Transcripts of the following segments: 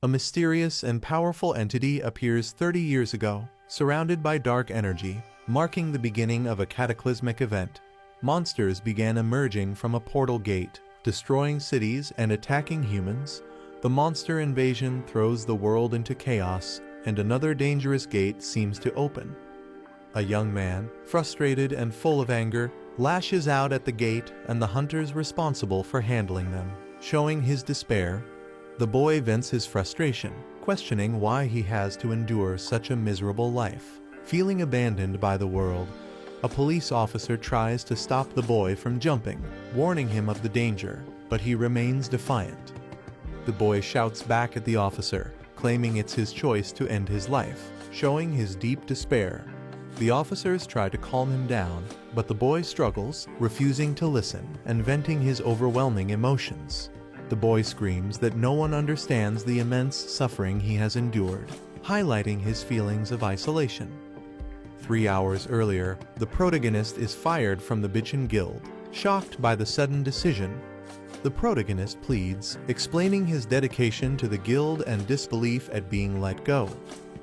A mysterious and powerful entity appears 30 years ago, surrounded by dark energy, marking the beginning of a cataclysmic event. Monsters began emerging from a portal gate, destroying cities and attacking humans. The monster invasion throws the world into chaos, and another dangerous gate seems to open. A young man, frustrated and full of anger, lashes out at the gate and the hunters responsible for handling them. Showing his despair, the boy vents his frustration, questioning why he has to endure such a miserable life. Feeling abandoned by the world, a police officer tries to stop the boy from jumping, warning him of the danger, but he remains defiant. The boy shouts back at the officer, claiming it's his choice to end his life, showing his deep despair. The officers try to calm him down, but the boy struggles, refusing to listen and venting his overwhelming emotions. The boy screams that no one understands the immense suffering he has endured, highlighting his feelings of isolation. 3 hours earlier, the protagonist is fired from the Bitchin Guild, shocked by the sudden decision. The protagonist pleads, explaining his dedication to the guild and disbelief at being let go.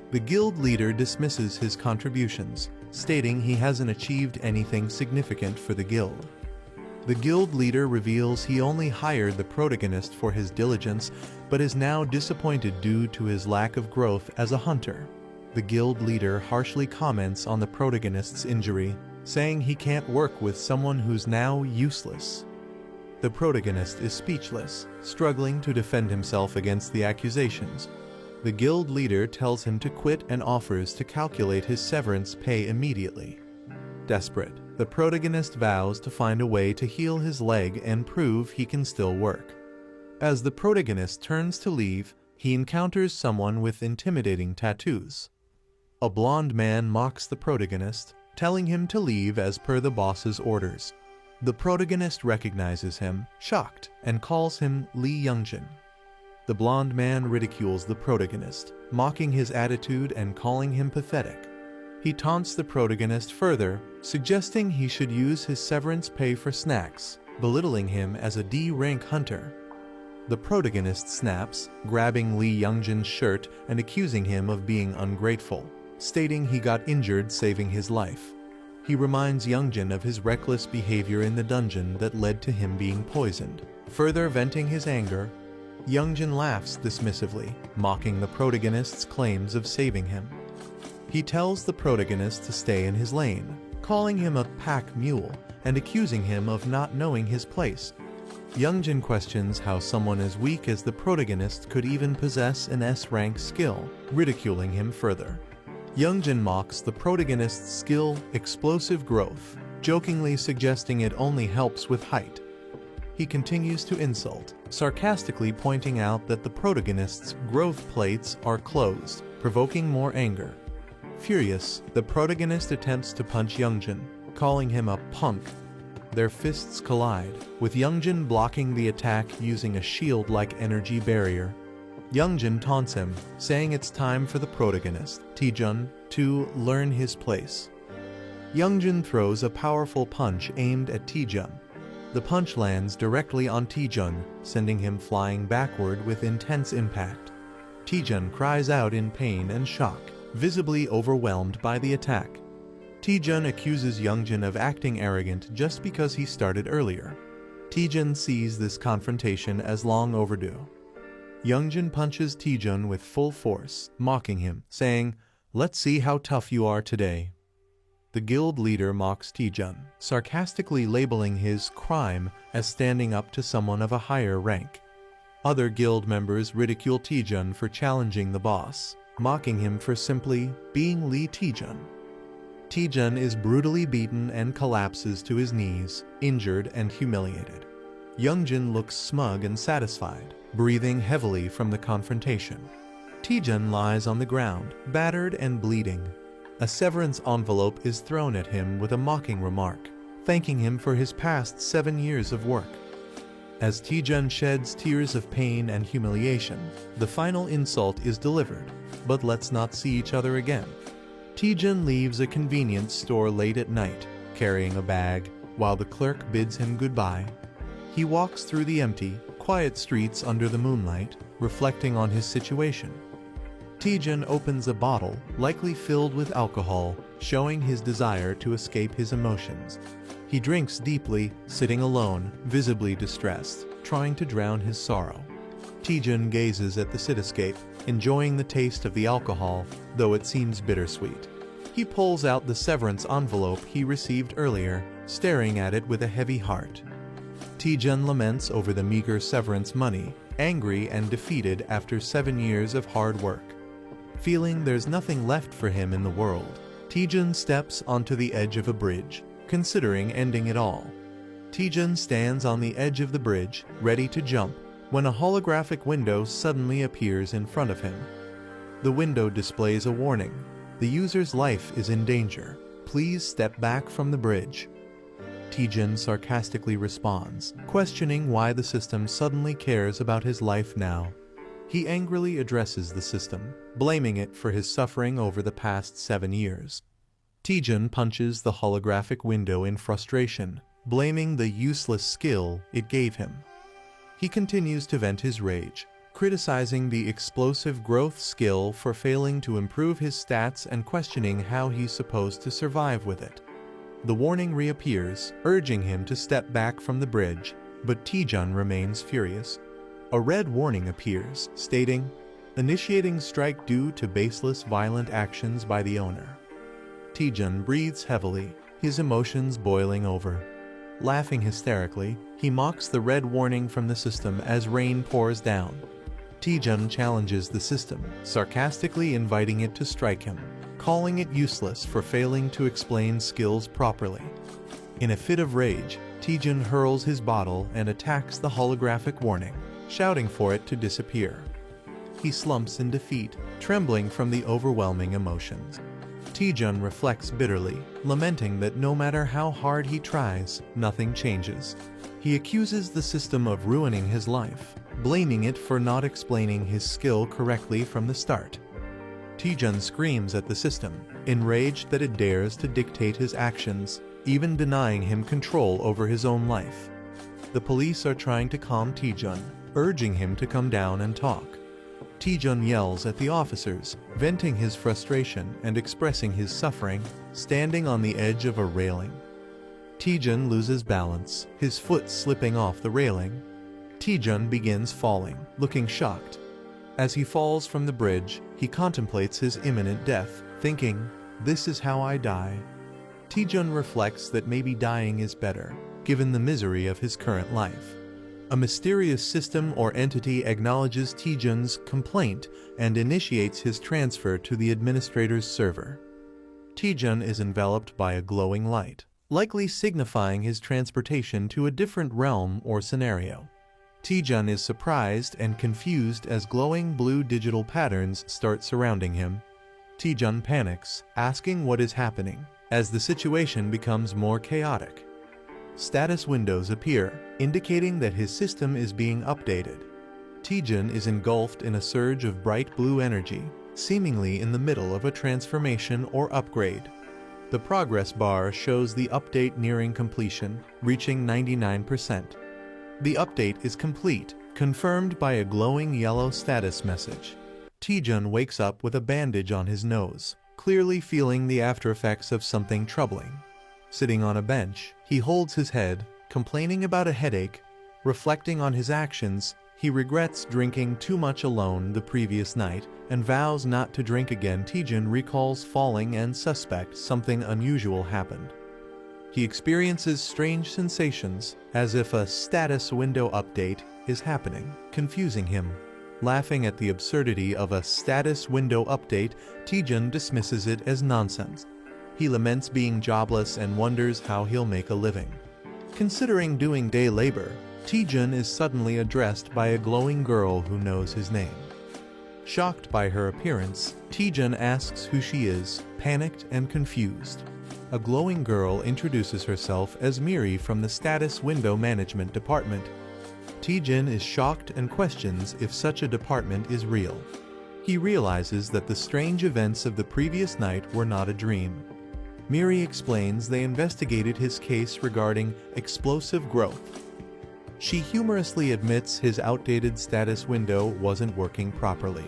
The guild leader dismisses his contributions, stating he hasn't achieved anything significant for the guild. The guild leader reveals he only hired the protagonist for his diligence, but is now disappointed due to his lack of growth as a hunter. The guild leader harshly comments on the protagonist's injury, saying he can't work with someone who's now useless. The protagonist is speechless, struggling to defend himself against the accusations. The guild leader tells him to quit and offers to calculate his severance pay immediately. Desperate, the protagonist vows to find a way to heal his leg and prove he can still work. As the protagonist turns to leave, he encounters someone with intimidating tattoos. A blonde man mocks the protagonist, telling him to leave as per the boss's orders. The protagonist recognizes him, shocked, and calls him Lee Youngjin. The blonde man ridicules the protagonist, mocking his attitude and calling him pathetic. He taunts the protagonist further, suggesting he should use his severance pay for snacks, belittling him as a D-rank hunter. The protagonist snaps, grabbing Lee Youngjin's shirt and accusing him of being ungrateful, stating he got injured saving his life. He reminds Youngjin of his reckless behavior in the dungeon that led to him being poisoned. Further venting his anger, Youngjin laughs dismissively, mocking the protagonist's claims of saving him. He tells the protagonist to stay in his lane, calling him a pack mule and accusing him of not knowing his place. Youngjin questions how someone as weak as the protagonist could even possess an S-rank skill, ridiculing him further. Youngjin mocks the protagonist's skill, explosive growth, jokingly suggesting it only helps with height. He continues to insult, sarcastically pointing out that the protagonist's growth plates are closed, provoking more anger. Furious, the protagonist attempts to punch Youngjin, calling him a punk. Their fists collide, with Youngjin blocking the attack using a shield-like energy barrier. Youngjin taunts him, saying it's time for the protagonist, Taejun, to learn his place. Youngjin throws a powerful punch aimed at Taejun. The punch lands directly on Taejun, sending him flying backward with intense impact. Taejun cries out in pain and shock, visibly overwhelmed by the attack. Taejun accuses Youngjin of acting arrogant just because he started earlier. Taejun sees this confrontation as long overdue. Youngjin punches Taejun with full force, mocking him, saying, "Let's see how tough you are today." The guild leader mocks Taejun, sarcastically labeling his crime as standing up to someone of a higher rank. Other guild members ridicule Taejun for challenging the boss, mocking him for simply being Lee Taejun. Taejun is brutally beaten and collapses to his knees, injured and humiliated. Youngjin looks smug and satisfied, breathing heavily from the confrontation. Taejun lies on the ground, battered and bleeding. A severance envelope is thrown at him with a mocking remark, thanking him for his past 7 years of work. As Taejun sheds tears of pain and humiliation, the final insult is delivered, but let's not see each other again. Taejun leaves a convenience store late at night, carrying a bag, while the clerk bids him goodbye. He walks through the empty, quiet streets under the moonlight, reflecting on his situation. Taejun opens a bottle, likely filled with alcohol, showing his desire to escape his emotions. He drinks deeply, sitting alone, visibly distressed, trying to drown his sorrow. Taejun gazes at the cityscape, enjoying the taste of the alcohol, though it seems bittersweet. He pulls out the severance envelope he received earlier, staring at it with a heavy heart. Taejun laments over the meager severance money, angry and defeated after 7 years of hard work. Feeling there's nothing left for him in the world, Taejun steps onto the edge of a bridge, considering ending it all. Taejun stands on the edge of the bridge, ready to jump, when a holographic window suddenly appears in front of him. The window displays a warning. The user's life is in danger. Please step back from the bridge. Taejun sarcastically responds, questioning why the system suddenly cares about his life now. He angrily addresses the system, blaming it for his suffering over the past 7 years. Taejun punches the holographic window in frustration, blaming the useless skill it gave him. He continues to vent his rage, criticizing the explosive growth skill for failing to improve his stats and questioning how he's supposed to survive with it. The warning reappears, urging him to step back from the bridge, but Taejun remains furious. A red warning appears, stating, "Initiating strike due to baseless violent actions by the owner." Taejun breathes heavily, his emotions boiling over. Laughing hysterically, he mocks the red warning from the system as rain pours down. Taejun challenges the system, sarcastically inviting it to strike him, calling it useless for failing to explain skills properly. In a fit of rage, Taejun hurls his bottle and attacks the holographic warning, shouting for it to disappear. He slumps in defeat, trembling from the overwhelming emotions. Taejun reflects bitterly, lamenting that no matter how hard he tries, nothing changes. He accuses the system of ruining his life, blaming it for not explaining his skill correctly from the start. Taejun screams at the system, enraged that it dares to dictate his actions, even denying him control over his own life. The police are trying to calm Taejun, urging him to come down and talk. Taejun yells at the officers, venting his frustration and expressing his suffering, standing on the edge of a railing. Taejun loses balance, his foot slipping off the railing. Taejun begins falling, looking shocked. As he falls from the bridge, he contemplates his imminent death, thinking, "This is how I die." Taejun reflects that maybe dying is better, given the misery of his current life. A mysterious system or entity acknowledges Taejun's complaint and initiates his transfer to the administrator's server. Taejun is enveloped by a glowing light, likely signifying his transportation to a different realm or scenario. Taejun is surprised and confused as glowing blue digital patterns start surrounding him. Taejun panics, asking what is happening, as the situation becomes more chaotic. Status windows appear, indicating that his system is being updated. Taejun is engulfed in a surge of bright blue energy, seemingly in the middle of a transformation or upgrade. The progress bar shows the update nearing completion, reaching 99%. The update is complete, confirmed by a glowing yellow status message. Taejun wakes up with a bandage on his nose, clearly feeling the aftereffects of something troubling. Sitting on a bench, he holds his head, complaining about a headache. Reflecting on his actions, he regrets drinking too much alone the previous night and vows not to drink again. Taejun recalls falling and suspects something unusual happened. He experiences strange sensations, as if a status window update is happening, confusing him. Laughing at the absurdity of a status window update, Taejun dismisses it as nonsense. He laments being jobless and wonders how he'll make a living. Considering doing day labor, Taejun is suddenly addressed by a glowing girl who knows his name. Shocked by her appearance, Taejun asks who she is, panicked and confused. A glowing girl introduces herself as Miri from the Status Window Management Department. Taejun is shocked and questions if such a department is real. He realizes that the strange events of the previous night were not a dream. Miri explains they investigated his case regarding explosive growth. She humorously admits his outdated status window wasn't working properly.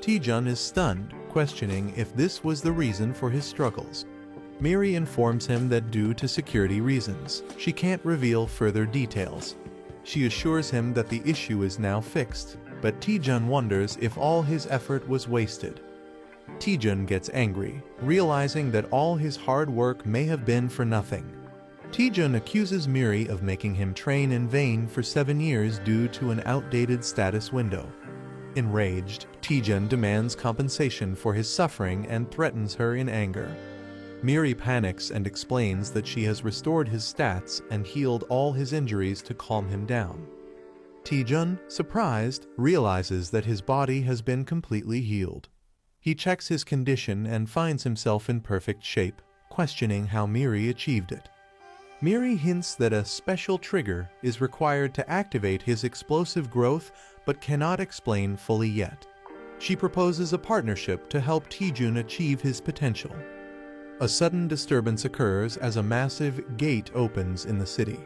Taejun is stunned, questioning if this was the reason for his struggles. Miri informs him that due to security reasons, she can't reveal further details. She assures him that the issue is now fixed, but Taejun wonders if all his effort was wasted. Taejun gets angry, realizing that all his hard work may have been for nothing. Taejun accuses Miri of making him train in vain for 7 years due to an outdated status window. Enraged, Taejun demands compensation for his suffering and threatens her in anger. Miri panics and explains that she has restored his stats and healed all his injuries to calm him down. Taejun, surprised, realizes that his body has been completely healed. He checks his condition and finds himself in perfect shape, questioning how Miri achieved it. Miri hints that a special trigger is required to activate his explosive growth but cannot explain fully yet. She proposes a partnership to help Taejun achieve his potential. A sudden disturbance occurs as a massive gate opens in the city.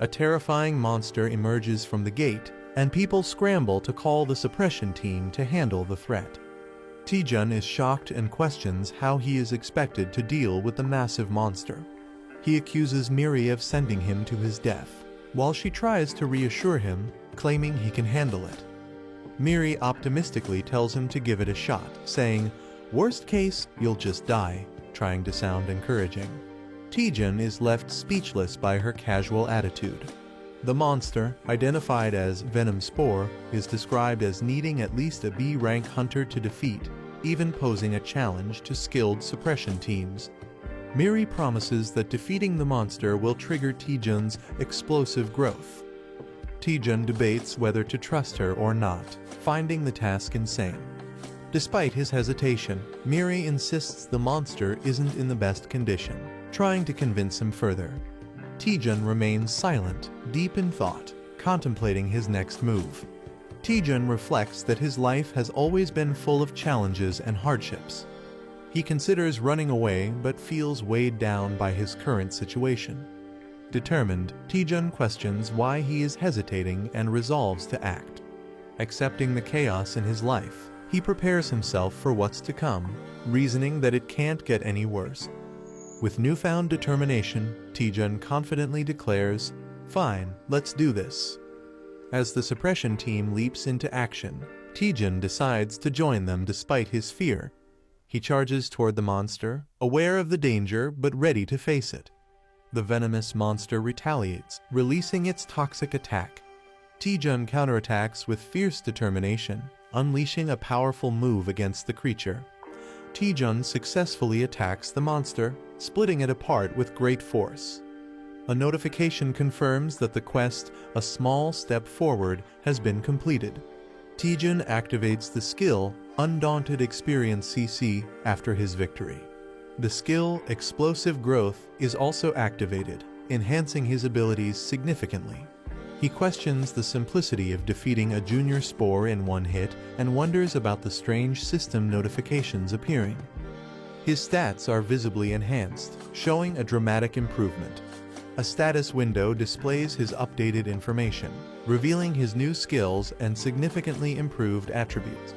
A terrifying monster emerges from the gate, and people scramble to call the suppression team to handle the threat. Taejun is shocked and questions how he is expected to deal with the massive monster. He accuses Miri of sending him to his death, while she tries to reassure him, claiming he can handle it. Miri optimistically tells him to give it a shot, saying, "Worst case, you'll just die," trying to sound encouraging. Taejun is left speechless by her casual attitude. The monster, identified as Venom Spore, is described as needing at least a B-rank hunter to defeat, even posing a challenge to skilled suppression teams. Miri promises that defeating the monster will trigger Taejun's explosive growth. Taejun debates whether to trust her or not, finding the task insane. Despite his hesitation, Miri insists the monster isn't in the best condition, trying to convince him further. Taejun remains silent, deep in thought, contemplating his next move. Taejun reflects that his life has always been full of challenges and hardships. He considers running away but feels weighed down by his current situation. Determined, Taejun questions why he is hesitating and resolves to act. Accepting the chaos in his life, he prepares himself for what's to come, reasoning that it can't get any worse. With newfound determination, Taejun confidently declares, "Fine, let's do this." As the suppression team leaps into action, Taejun decides to join them despite his fear. He charges toward the monster, aware of the danger but ready to face it. The venomous monster retaliates, releasing its toxic attack. Taejun counterattacks with fierce determination, unleashing a powerful move against the creature. Taejun successfully attacks the monster, splitting it apart with great force. A notification confirms that the quest, "A Small Step Forward," has been completed. Taejun activates the skill, Undaunted Experience CC, after his victory. The skill, Explosive Growth, is also activated, enhancing his abilities significantly. He questions the simplicity of defeating a junior spore in one hit and wonders about the strange system notifications appearing. His stats are visibly enhanced, showing a dramatic improvement. A status window displays his updated information, revealing his new skills and significantly improved attributes.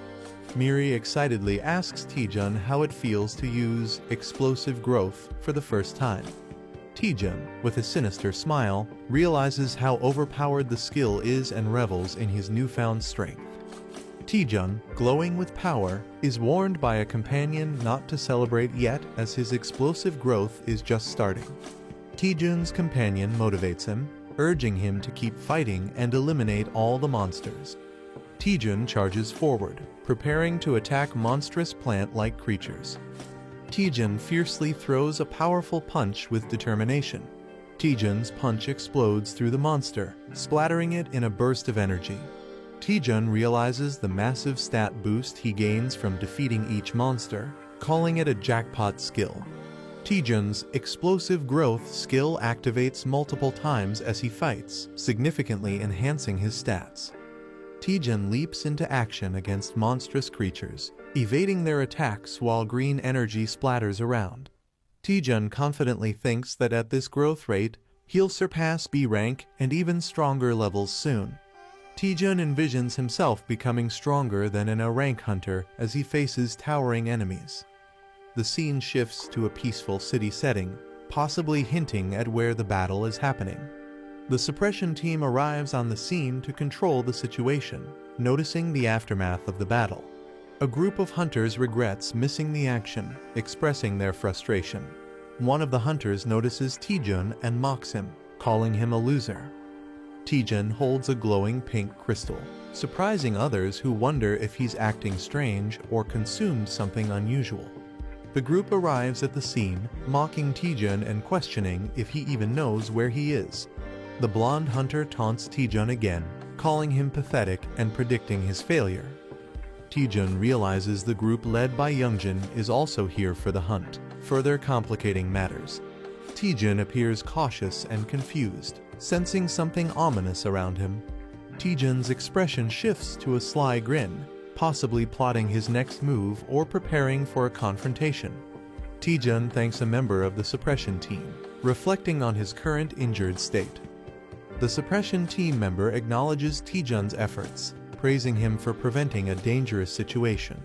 Miri excitedly asks Taejun how it feels to use Explosive Growth for the first time. Taejun, with a sinister smile, realizes how overpowered the skill is and revels in his newfound strength. Taejun, glowing with power, is warned by a companion not to celebrate yet as his explosive growth is just starting. Taejun's companion motivates him, urging him to keep fighting and eliminate all the monsters. Taejun charges forward, preparing to attack monstrous plant-like creatures. Taejun fiercely throws a powerful punch with determination. Taejun's punch explodes through the monster, splattering it in a burst of energy. Taejun realizes the massive stat boost he gains from defeating each monster, calling it a jackpot skill. Taejun's Explosive Growth skill activates multiple times as he fights, significantly enhancing his stats. Taejun leaps into action against monstrous creatures, evading their attacks while green energy splatters around. Taejun confidently thinks that at this growth rate, He'll surpass B rank and even stronger levels soon. Taejun envisions himself becoming stronger than an A rank hunter as he faces towering enemies. The scene shifts to a peaceful city setting, possibly hinting at where the battle is happening. The suppression team arrives on the scene to control the situation, noticing the aftermath of the battle. A group of hunters regrets missing the action, expressing their frustration. One of the hunters notices Taejun and mocks him, calling him a loser. Taejun holds a glowing pink crystal, surprising others who wonder if he's acting strange or consumed something unusual. The group arrives at the scene, mocking Taejun and questioning if he even knows where he is. The blonde hunter taunts Taejun again, calling him pathetic and predicting his failure. Taejun realizes the group led by Youngjin is also here for the hunt, further complicating matters. Taejun appears cautious and confused, sensing something ominous around him. Taejun's expression shifts to a sly grin, possibly plotting his next move or preparing for a confrontation. Taejun thanks a member of the suppression team, reflecting on his current injured state. The suppression team member acknowledges Taejun's efforts, praising him for preventing a dangerous situation.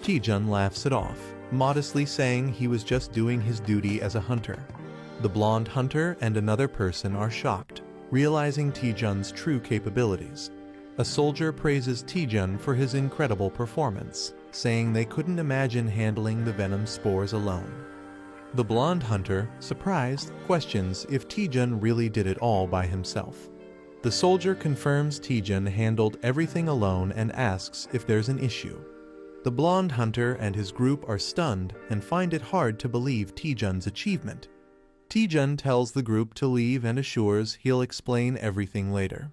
Taejun laughs it off, modestly saying he was just doing his duty as a hunter. The blonde hunter and another person are shocked, realizing Taejun's true capabilities. A soldier praises Taejun for his incredible performance, saying they couldn't imagine handling the venom spores alone. The blonde hunter, surprised, questions if Taejun really did it all by himself. The soldier confirms Taejun handled everything alone and asks if there's an issue. The blonde hunter and his group are stunned and find it hard to believe Taejun's achievement. Taejun tells the group to leave and assures he'll explain everything later.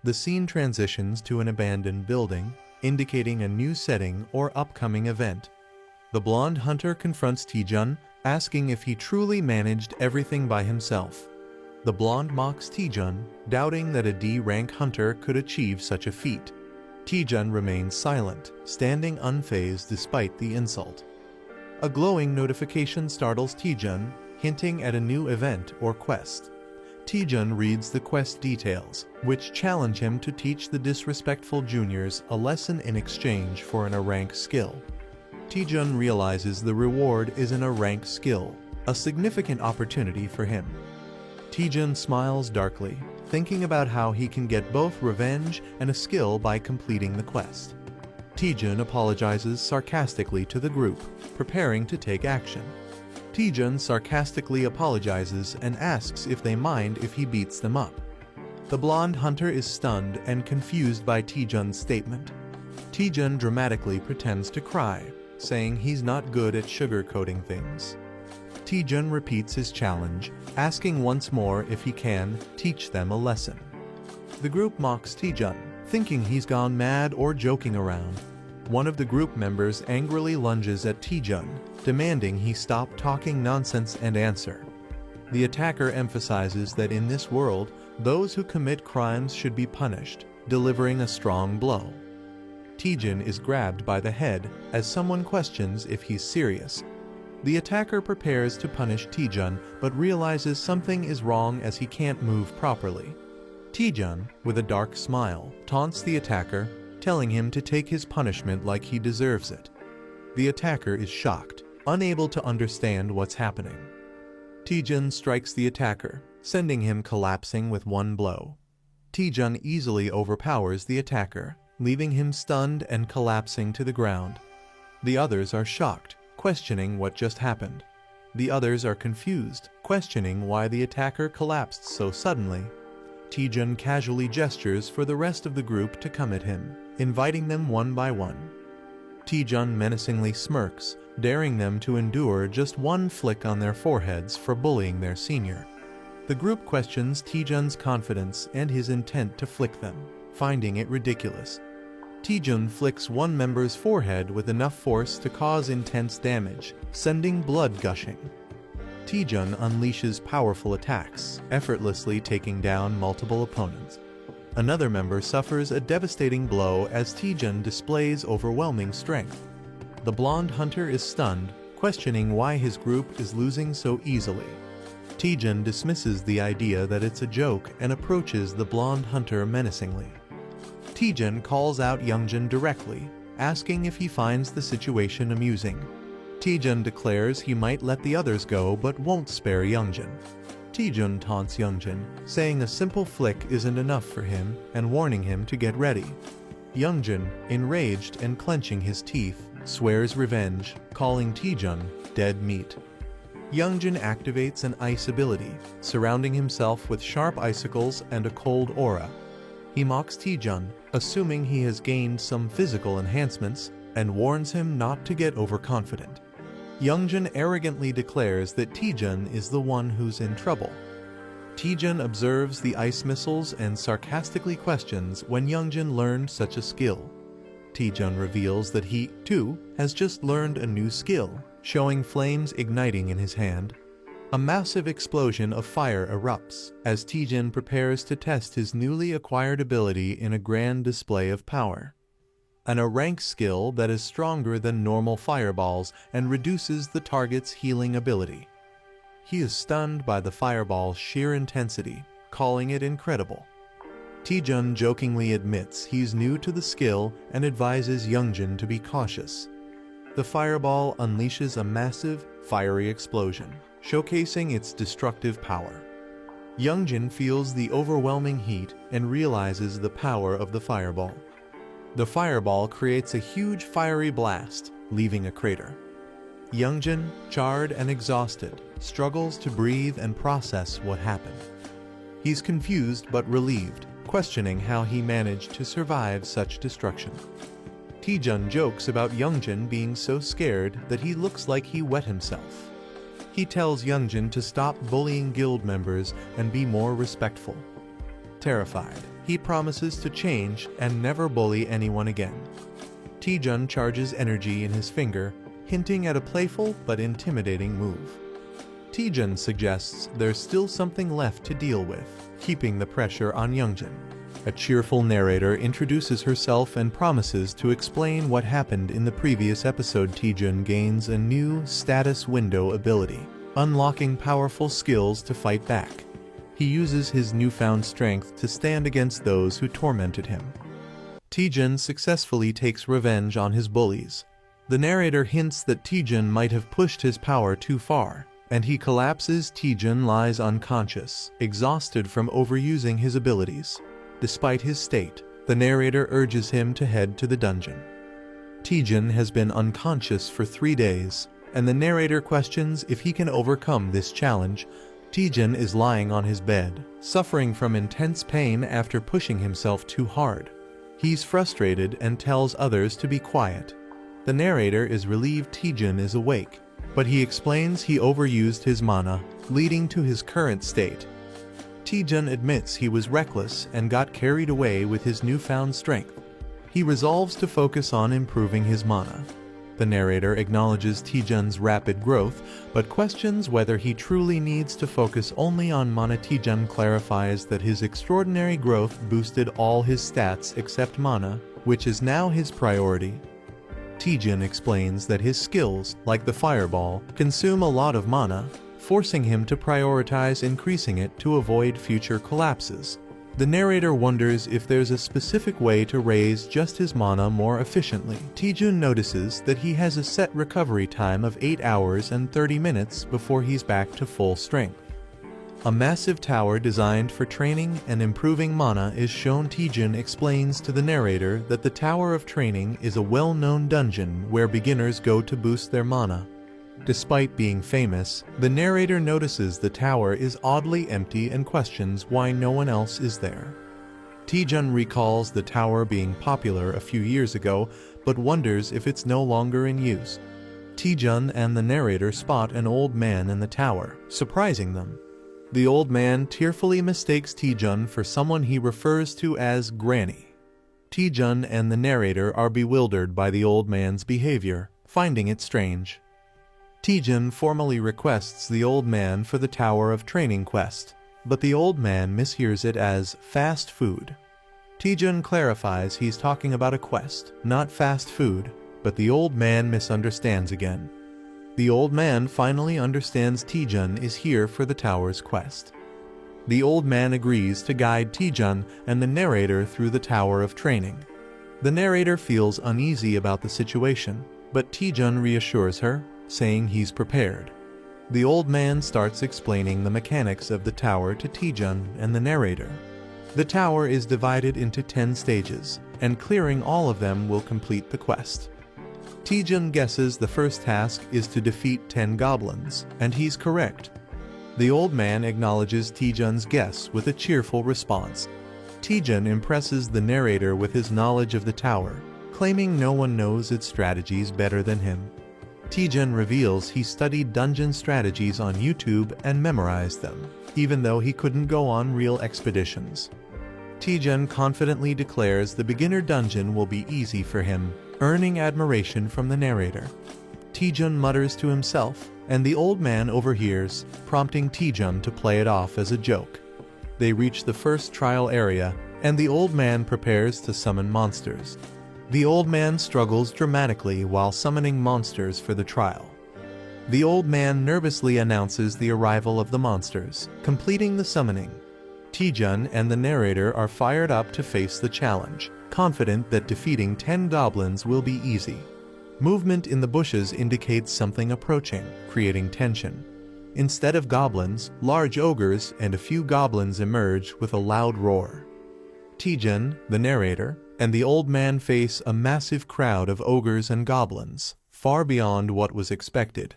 The scene transitions to an abandoned building, indicating a new setting or upcoming event. The blonde hunter confronts Taejun, asking if he truly managed everything by himself. The blonde mocks Taejun, doubting that a D-rank hunter could achieve such a feat. Taejun remains silent, standing unfazed despite the insult. A glowing notification startles Taejun, hinting at a new event or quest. Taejun reads the quest details, which challenge him to teach the disrespectful juniors a lesson in exchange for an A-rank skill. Taejun realizes the reward is an A-rank skill, a significant opportunity for him. Taejun smiles darkly, thinking about how he can get both revenge and a skill by completing the quest. Taejun apologizes sarcastically to the group, preparing to take action. Taejun sarcastically apologizes and asks if they mind if he beats them up. The blonde hunter is stunned and confused by Taejun's statement. Taejun dramatically pretends to cry, saying he's not good at sugarcoating things. Taejun repeats his challenge, asking once more if he can teach them a lesson. The group mocks Taejun, thinking he's gone mad or joking around. One of the group members angrily lunges at Taejun, demanding he stop talking nonsense and answer. The attacker emphasizes that in this world, those who commit crimes should be punished, delivering a strong blow. Taejun is grabbed by the head as someone questions if he's serious. The attacker prepares to punish Taejun but realizes something is wrong as he can't move properly. Taejun, with a dark smile, taunts the attacker, telling him to take his punishment like he deserves it. The attacker is shocked, unable to understand what's happening. Taejun strikes the attacker, sending him collapsing with one blow. Taejun easily overpowers the attacker, leaving him stunned and collapsing to the ground. The others are shocked, questioning what just happened. The others are confused, questioning why the attacker collapsed so suddenly. Taejun casually gestures for the rest of the group to come at him, inviting them one by one. Taejun menacingly smirks, daring them to endure just one flick on their foreheads for bullying their senior. The group questions Taejun's confidence and his intent to flick them, finding it ridiculous. Taejun flicks one member's forehead with enough force to cause intense damage, sending blood gushing. Taejun unleashes powerful attacks, effortlessly taking down multiple opponents. Another member suffers a devastating blow as Taejun displays overwhelming strength. The blonde hunter is stunned, questioning why his group is losing so easily. Taejun dismisses the idea that it's a joke and approaches the blonde hunter menacingly. Taejun calls out Youngjin directly, asking if he finds the situation amusing. Taejun declares he might let the others go but won't spare Youngjin. Taejun taunts Youngjin, saying a simple flick isn't enough for him and warning him to get ready. Youngjin, enraged and clenching his teeth, swears revenge, calling Taejun dead meat. Youngjin activates an ice ability, surrounding himself with sharp icicles and a cold aura. He mocks Taejun, assuming he has gained some physical enhancements, and warns him not to get overconfident. Youngjin arrogantly declares that Taejun is the one who's in trouble. Taejun observes the ice missiles and sarcastically questions when Youngjin learned such a skill. Taejun reveals that he, too, has just learned a new skill, showing flames igniting in his hand. A massive explosion of fire erupts as Taejun prepares to test his newly acquired ability in a grand display of power. A rank skill that is stronger than normal fireballs and reduces the target's healing ability. He is stunned by the fireball's sheer intensity, calling it incredible. Taejun jokingly admits he's new to the skill and advises Youngjin to be cautious. The fireball unleashes a massive, fiery explosion, showcasing its destructive power. Youngjin feels the overwhelming heat and realizes the power of the fireball. The fireball creates a huge fiery blast, leaving a crater. Youngjin, charred and exhausted, struggles to breathe and process what happened. He's confused but relieved, questioning how he managed to survive such destruction. Taejun jokes about Youngjin being so scared that he looks like he wet himself. He tells Youngjin to stop bullying guild members and be more respectful. Terrified, he promises to change and never bully anyone again. Taejun charges energy in his finger, hinting at a playful but intimidating move. Taejun suggests there's still something left to deal with, keeping the pressure on Youngjin. A cheerful narrator introduces herself and promises to explain what happened in the previous episode. Taejun gains a new status window ability, unlocking powerful skills to fight back. He uses his newfound strength to stand against those who tormented him. Taejun successfully takes revenge on his bullies. The narrator hints that Taejun might have pushed his power too far, and he collapses. Taejun lies unconscious, exhausted from overusing his abilities. Despite his state, the narrator urges him to head to the dungeon. Taejun has been unconscious for 3 days, and the narrator questions if he can overcome this challenge. Taejun is lying on his bed, suffering from intense pain after pushing himself too hard. He's frustrated and tells others to be quiet. The narrator is relieved Taejun is awake, but he explains he overused his mana, leading to his current state. Taejun admits he was reckless and got carried away with his newfound strength. He resolves to focus on improving his mana. The narrator acknowledges Taejun's rapid growth, but questions whether he truly needs to focus only on mana. Taejun clarifies that his extraordinary growth boosted all his stats except mana, which is now his priority. Taejun explains that his skills, like the fireball, consume a lot of mana, forcing him to prioritize increasing it to avoid future collapses. The narrator wonders if there's a specific way to raise just his mana more efficiently. Taejun notices that he has a set recovery time of 8 hours and 30 minutes before he's back to full strength. A massive tower designed for training and improving mana is shown. Taejun explains to the narrator that the Tower of Training is a well-known dungeon where beginners go to boost their mana. Despite being famous, the narrator notices the tower is oddly empty and questions why no one else is there. Taejun recalls the tower being popular a few years ago, but wonders if it's no longer in use. Taejun and the narrator spot an old man in the tower, surprising them. The old man tearfully mistakes Taejun for someone he refers to as Granny. Taejun and the narrator are bewildered by the old man's behavior, finding it strange. Taejun formally requests the old man for the Tower of Training quest, but the old man mishears it as fast food. Taejun clarifies he's talking about a quest, not fast food, but the old man misunderstands again. The old man finally understands Taejun is here for the tower's quest. The old man agrees to guide Taejun and the narrator through the tower of training. The narrator feels uneasy about the situation, but Taejun reassures her, saying he's prepared. The old man starts explaining the mechanics of the tower to Taejun and the narrator. The tower is divided into 10 stages, and clearing all of them will complete the quest. Taejun guesses the first task is to defeat 10 goblins, and he's correct. The old man acknowledges Taejun's guess with a cheerful response. Taejun impresses the narrator with his knowledge of the tower, claiming no one knows its strategies better than him. Taejun reveals he studied dungeon strategies on YouTube and memorized them, even though he couldn't go on real expeditions. Taejun confidently declares the beginner dungeon will be easy for him, earning admiration from the narrator. Taejun mutters to himself, and the old man overhears, prompting Taejun to play it off as a joke. They reach the first trial area, and the old man prepares to summon monsters. The old man struggles dramatically while summoning monsters for the trial. The old man nervously announces the arrival of the monsters, completing the summoning. Taejun and the narrator are fired up to face the challenge, confident that defeating 10 goblins will be easy. Movement in the bushes indicates something approaching, creating tension. Instead of goblins, large ogres and a few goblins emerge with a loud roar. Taejun, the narrator, and the old man face a massive crowd of ogres and goblins, far beyond what was expected.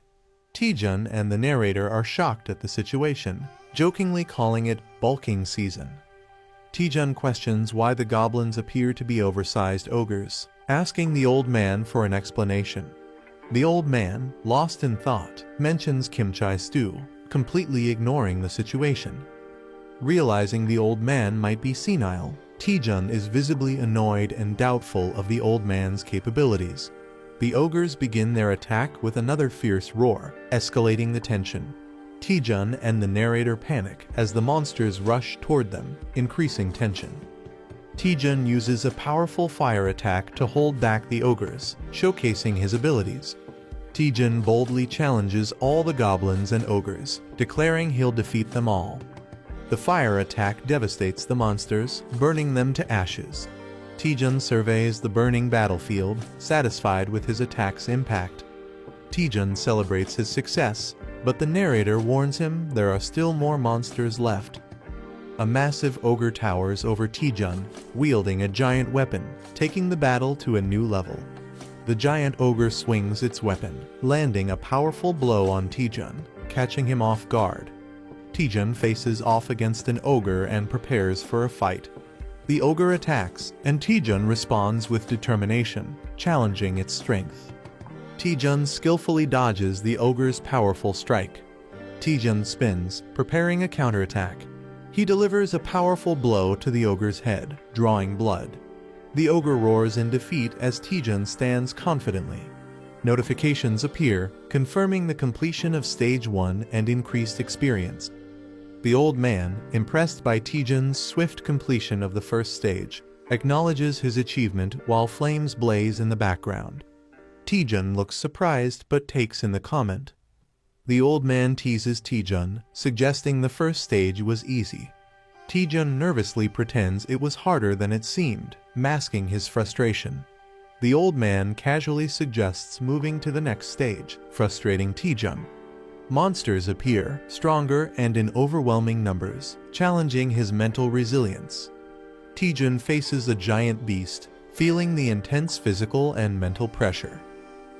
Taejun and the narrator are shocked at the situation, jokingly calling it bulking season. Taejun questions why the goblins appear to be oversized ogres, asking the old man for an explanation. The old man, lost in thought, mentions kimchi stew, completely ignoring the situation. Realizing the old man might be senile, Taejun is visibly annoyed and doubtful of the old man's capabilities. The ogres begin their attack with another fierce roar, escalating the tension. Taejun and the narrator panic as the monsters rush toward them, increasing tension. Taejun uses a powerful fire attack to hold back the ogres, showcasing his abilities. Taejun boldly challenges all the goblins and ogres, declaring he'll defeat them all. The fire attack devastates the monsters, burning them to ashes. Taejun surveys the burning battlefield, satisfied with his attack's impact. Taejun celebrates his success, but the narrator warns him there are still more monsters left. A massive ogre towers over Taejun, wielding a giant weapon, taking the battle to a new level. The giant ogre swings its weapon, landing a powerful blow on Taejun, catching him off guard. Taejun faces off against an ogre and prepares for a fight. The ogre attacks, and Taejun responds with determination, challenging its strength. Taejun skillfully dodges the ogre's powerful strike. Taejun spins, preparing a counterattack. He delivers a powerful blow to the ogre's head, drawing blood. The ogre roars in defeat as Taejun stands confidently. Notifications appear, confirming the completion of Stage 1 and increased experience. The old man, impressed by Taejun's swift completion of the first stage, acknowledges his achievement while flames blaze in the background. Taejun looks surprised but takes in the comment. The old man teases Taejun, suggesting the first stage was easy. Taejun nervously pretends it was harder than it seemed, masking his frustration. The old man casually suggests moving to the next stage, frustrating Taejun. Monsters appear, stronger and in overwhelming numbers, challenging his mental resilience. Taejun faces a giant beast, feeling the intense physical and mental pressure.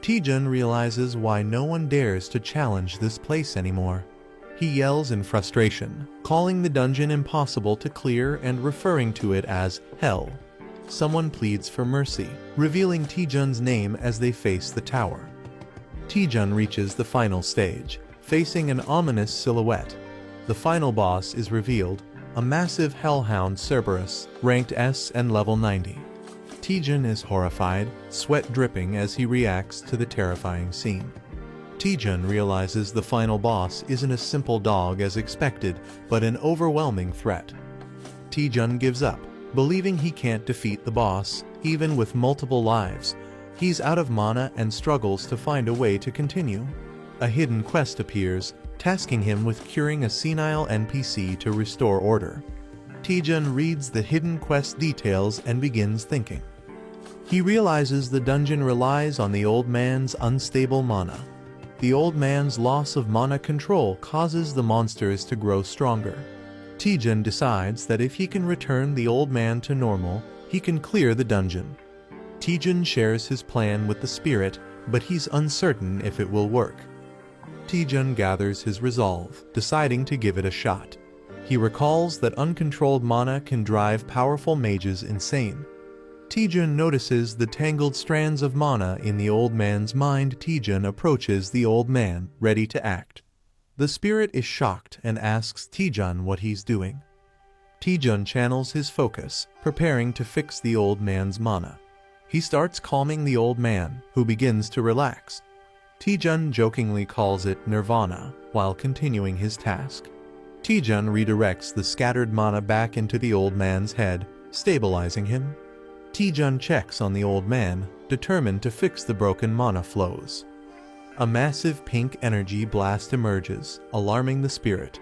Taejun realizes why no one dares to challenge this place anymore. He yells in frustration, calling the dungeon impossible to clear and referring to it as hell. Someone pleads for mercy, revealing Taejun's name as they face the tower. Taejun reaches the final stage, facing an ominous silhouette. The final boss is revealed, a massive hellhound Cerberus, ranked S and level 90. Taejun is horrified, sweat dripping as he reacts to the terrifying scene. Taejun realizes the final boss isn't a simple dog as expected, but an overwhelming threat. Taejun gives up, believing he can't defeat the boss, even with multiple lives. He's out of mana and struggles to find a way to continue. A hidden quest appears, tasking him with curing a senile NPC to restore order. Taejun reads the hidden quest details and begins thinking. He realizes the dungeon relies on the old man's unstable mana. The old man's loss of mana control causes the monsters to grow stronger. Taejun decides that if he can return the old man to normal, he can clear the dungeon. Taejun shares his plan with the spirit, but he's uncertain if it will work. Taejun gathers his resolve, deciding to give it a shot. He recalls that uncontrolled mana can drive powerful mages insane. Taejun notices the tangled strands of mana in the old man's mind. Taejun approaches the old man, ready to act. The spirit is shocked and asks Taejun what he's doing. Taejun channels his focus, preparing to fix the old man's mana. He starts calming the old man, who begins to relax. Taejun jokingly calls it nirvana, while continuing his task. Taejun redirects the scattered mana back into the old man's head, stabilizing him. Taejun checks on the old man, determined to fix the broken mana flows. A massive pink energy blast emerges, alarming the spirit.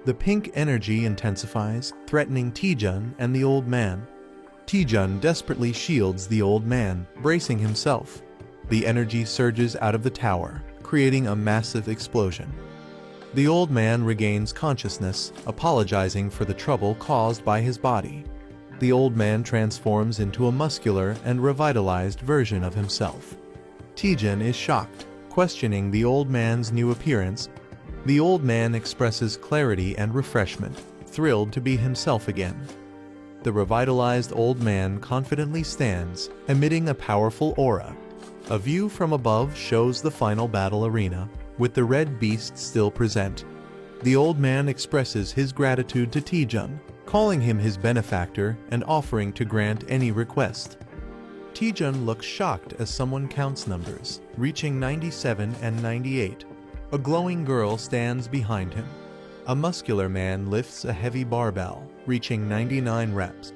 The pink energy intensifies, threatening Taejun and the old man. Taejun desperately shields the old man, bracing himself. The energy surges out of the tower, creating a massive explosion. The old man regains consciousness, apologizing for the trouble caused by his body. The old man transforms into a muscular and revitalized version of himself. Taejun is shocked, questioning the old man's new appearance. The old man expresses clarity and refreshment, thrilled to be himself again. The revitalized old man confidently stands, emitting a powerful aura. A view from above shows the final battle arena, with the red beast still present. The old man expresses his gratitude to Taejun, calling him his benefactor and offering to grant any request. Taejun looks shocked as someone counts numbers, reaching 97 and 98. A glowing girl stands behind him. A muscular man lifts a heavy barbell, reaching 99 reps.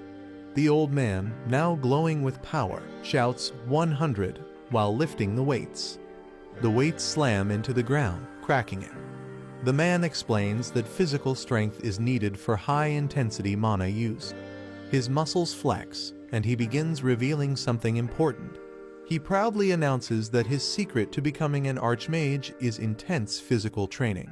The old man, now glowing with power, shouts 100 while lifting the weights. The weights slam into the ground, cracking it. The man explains that physical strength is needed for high-intensity mana use. His muscles flex, and he begins revealing something important. He proudly announces that his secret to becoming an archmage is intense physical training.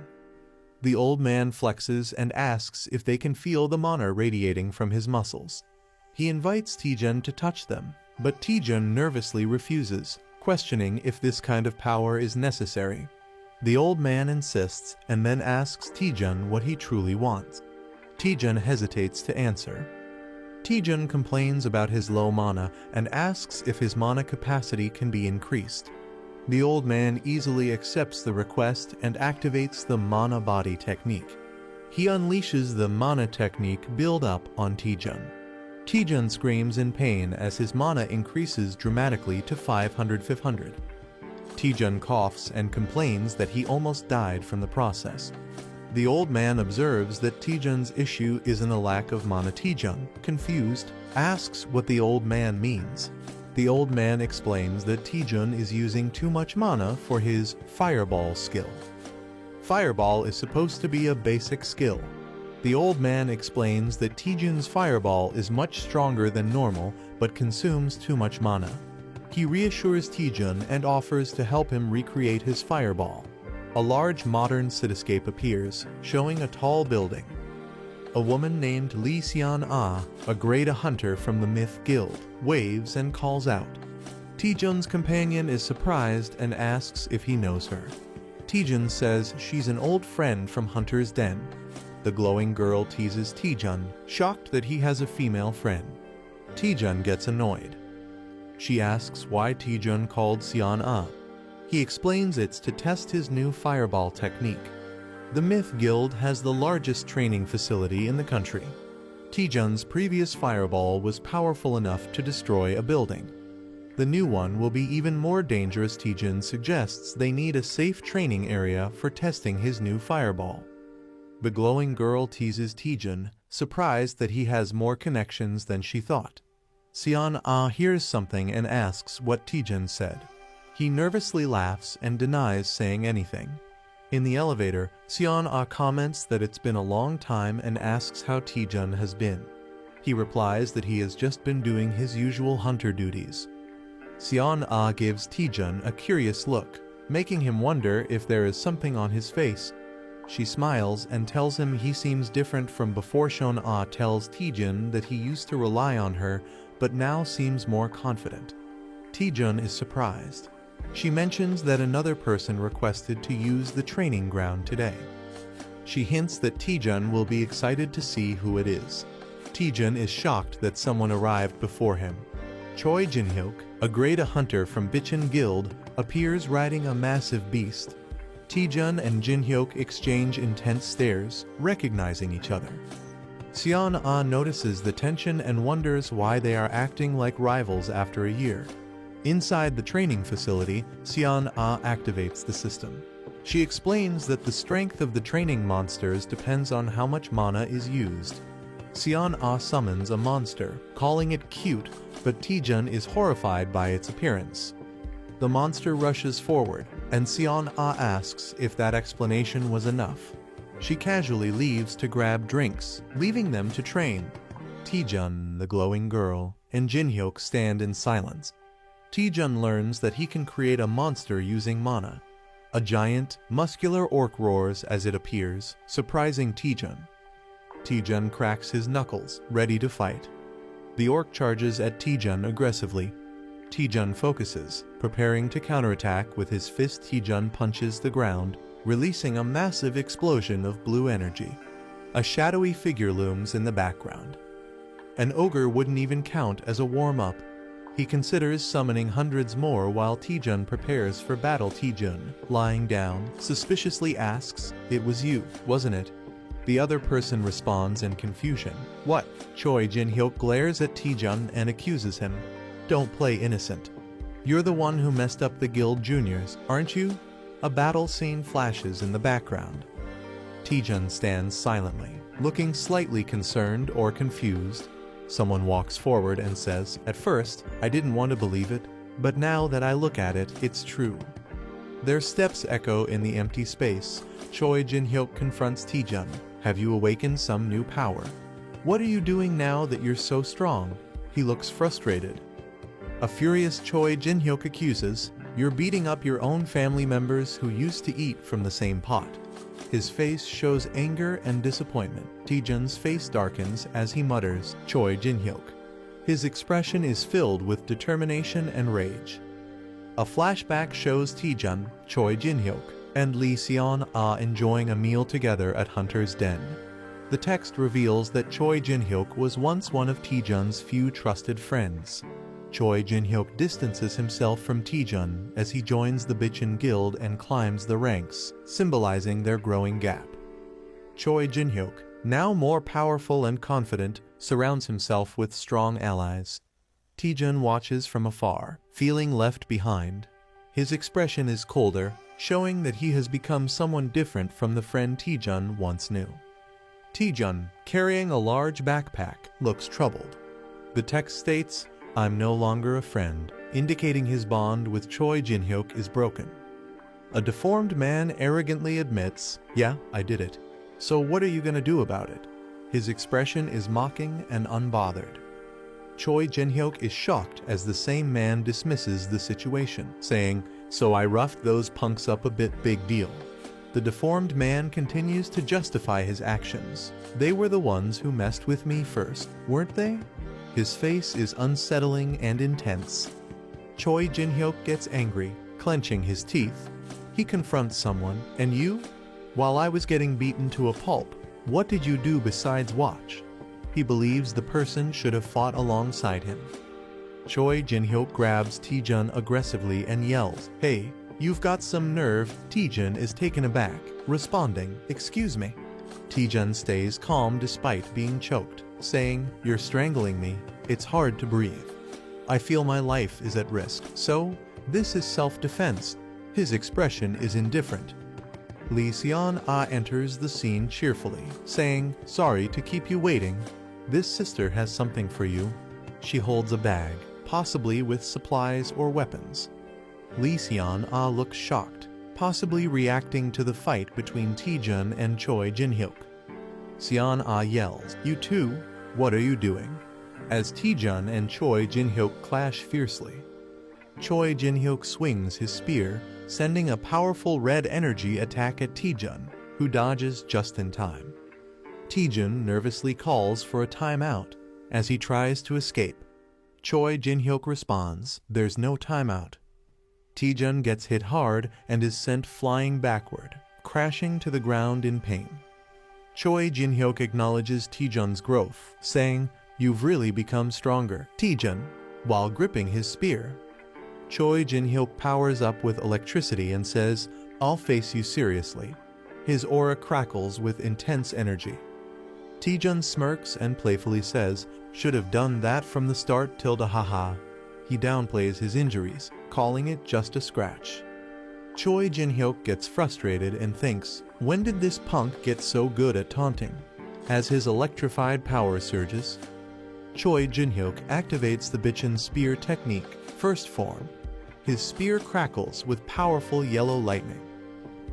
The old man flexes and asks if they can feel the mana radiating from his muscles. He invites Taejun to touch them, but Taejun nervously refuses, questioning if this kind of power is necessary. The old man insists and then asks Taejun what he truly wants. Taejun hesitates to answer. Taejun complains about his low mana and asks if his mana capacity can be increased. The old man easily accepts the request and activates the mana body technique. He unleashes the mana technique build-up on Taejun. Taejun screams in pain as his mana increases dramatically to 500. Taejun coughs and complains that he almost died from the process. The old man observes that Taejun's issue isn't a lack of mana. Taejun, confused, asks what the old man means. The old man explains that Taejun is using too much mana for his Fireball skill. Fireball is supposed to be a basic skill. The old man explains that Taejun's Fireball is much stronger than normal but consumes too much mana. He reassures Taejun and offers to help him recreate his Fireball. A large modern cityscape appears, showing a tall building. A woman named Lee Seon-ah, a grade hunter from the Myth Guild, waves and calls out. Taejun's companion is surprised and asks if he knows her. Taejun says she's an old friend from Hunter's Den. The glowing girl teases Taejun, shocked that he has a female friend. Taejun gets annoyed. She asks why Taejun called Seon-ah. He explains it's to test his new Fireball technique. The Myth Guild has the largest training facility in the country. Taejun's previous Fireball was powerful enough to destroy a building. The new one will be even more dangerous. Taejun suggests they need a safe training area for testing his new Fireball. The glowing girl teases Taejun, surprised that he has more connections than she thought. Seon-ah hears something and asks what Taejun said. He nervously laughs and denies saying anything. In the elevator, Seon-ah comments that it's been a long time and asks how Taejun has been. He replies that he has just been doing his usual hunter duties. Seon-ah gives Taejun a curious look, making him wonder if there is something on his face. She smiles and tells him he seems different from before. Seon-ah tells Taejun that he used to rely on her, but now seems more confident. Taejun is surprised. She mentions that another person requested to use the training ground today. She hints that Taejun will be excited to see who it is. Taejun is shocked that someone arrived before him. Choi Jin-hyuk, a grade A hunter from Bichon Guild, appears riding a massive beast. Taejun and Jin-hyuk exchange intense stares, recognizing each other. Seon-ah notices the tension and wonders why they are acting like rivals after a year. Inside the training facility, Seon-ah activates the system. She explains that the strength of the training monsters depends on how much mana is used. Seon-ah summons a monster, calling it cute, but Taejun is horrified by its appearance. The monster rushes forward, and Seon-ah asks if that explanation was enough. She casually leaves to grab drinks, leaving them to train. Taejun, the glowing girl, and Jin-hyuk stand in silence. Taejun learns that he can create a monster using mana. A giant, muscular orc roars as it appears, surprising Taejun. Taejun cracks his knuckles, ready to fight. The orc charges at Taejun aggressively. Taejun focuses, preparing to counterattack with his fist. Taejun punches the ground, releasing a massive explosion of blue energy. A shadowy figure looms in the background. An ogre wouldn't even count as a warm-up. He considers summoning hundreds more while Taejun prepares for battle. Taejun, lying down, suspiciously asks, "It was you, wasn't it?" The other person responds in confusion. "What?" Choi Jin-hyuk glares at Taejun and accuses him. "Don't play innocent. You're the one who messed up the guild juniors, aren't you?" A battle scene flashes in the background. Taejun stands silently, looking slightly concerned or confused. Someone walks forward and says, "At first, I didn't want to believe it, but now that I look at it, it's true." Their steps echo in the empty space. Choi Jin-hyuk confronts Taejun. "Have you awakened some new power? What are you doing now that you're so strong?" He looks frustrated. A furious Choi Jin-hyuk accuses, "You're beating up your own family members who used to eat from the same pot." His face shows anger and disappointment. Taejun's face darkens as he mutters, "Choi Jin-hyuk." His expression is filled with determination and rage. A flashback shows Taejun, Choi Jin-hyuk, and Lee Seon-ah enjoying a meal together at Hunter's Den. The text reveals that Choi Jin-hyuk was once one of Taejun's few trusted friends. Choi Jin-hyuk distances himself from Taejun as he joins the Bichon Guild and climbs the ranks, symbolizing their growing gap. Choi Jin-hyuk, now more powerful and confident, surrounds himself with strong allies. Taejun watches from afar, feeling left behind. His expression is colder, showing that he has become someone different from the friend Taejun once knew. Taejun, carrying a large backpack, looks troubled. The text states, "I'm no longer a friend," indicating his bond with Choi Jin-hyuk is broken. A deformed man arrogantly admits, "Yeah, I did it. So what are you gonna do about it?" His expression is mocking and unbothered. Choi Jin-hyuk is shocked as the same man dismisses the situation, saying, "So I roughed those punks up a bit, big deal." The deformed man continues to justify his actions. "They were the ones who messed with me first, weren't they?" His face is unsettling and intense. Choi Jin-hyuk gets angry, clenching his teeth. He confronts someone, "And you? While I was getting beaten to a pulp, what did you do besides watch?" He believes the person should have fought alongside him. Choi Jin-hyuk grabs Taejun aggressively and yells, "Hey, you've got some nerve." Taejun is taken aback, responding, "Excuse me." Taejun stays calm despite being choked, saying, "You're strangling me. It's hard to breathe. I feel my life is at risk, so this is self-defense." His expression is indifferent. Lee Seon-ah enters the scene cheerfully, saying, "Sorry to keep you waiting. This sister has something for you." She holds a bag, possibly with supplies or weapons. Lee Seon-ah looks shocked. possibly reacting to the fight between Taejun and Choi Jin-hyuk. Seon-ah yells, "You two, what are you doing?" as Taejun and Choi Jin-hyuk clash fiercely. Choi Jin-hyuk swings his spear, sending a powerful red energy attack at Taejun, who dodges just in time. Taejun nervously calls for a timeout as he tries to escape. Choi Jin-hyuk responds, "There's no timeout." Taejun gets hit hard and is sent flying backward, crashing to the ground in pain. Choi Jin-hyuk acknowledges Taejun's growth, saying, "You've really become stronger, Taejun," while gripping his spear. Choi Jin-hyuk powers up with electricity and says, "I'll face you seriously." His aura crackles with intense energy. Taejun smirks and playfully says, "Should have done that from the start, tilde haha." He downplays his injuries, calling it just a scratch. Choi Jin-hyuk gets frustrated and thinks, when did this punk get so good at taunting? As his electrified power surges, Choi Jin-hyuk activates the Bitchin Spear technique, first form. His spear crackles with powerful yellow lightning.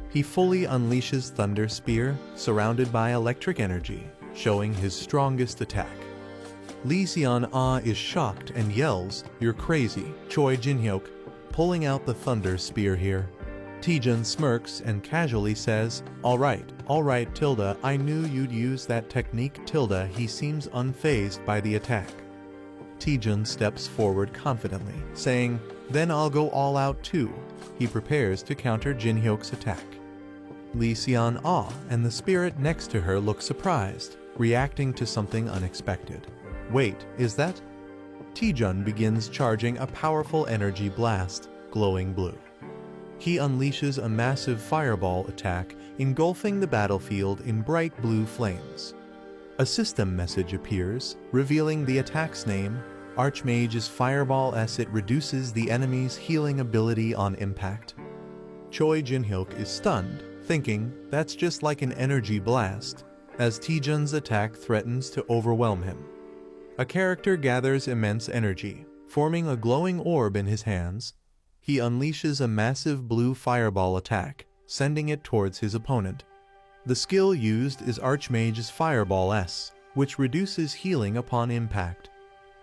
He fully unleashes Thunder Spear, surrounded by electric energy, showing his strongest attack. Lee Seon-ah is shocked and yells, "You're crazy, Choi Jin-hyuk," pulling out the Thunder Spear here. Taejun smirks and casually says, all right, tilde, I knew you'd use that technique, tilde." He seems unfazed by the attack. Taejun steps forward confidently, saying, "Then I'll go all out too." He prepares to counter Jin-hyuk's attack. Lee Seon-ah and the spirit next to her look surprised, reacting to something unexpected. Wait, is that? Taejun begins charging a powerful energy blast, glowing blue. He unleashes a massive fireball attack, engulfing the battlefield in bright blue flames. A system message appears, revealing the attack's name, Archmage's Fireball S. It reduces the enemy's healing ability on impact. Choi Jin-hyuk is stunned, thinking, that's just like an energy blast, as Taejun's attack threatens to overwhelm him. A character gathers immense energy, forming a glowing orb in his hands. He unleashes a massive blue fireball attack, sending it towards his opponent. The skill used is Archmage's Fireball S, which reduces healing upon impact.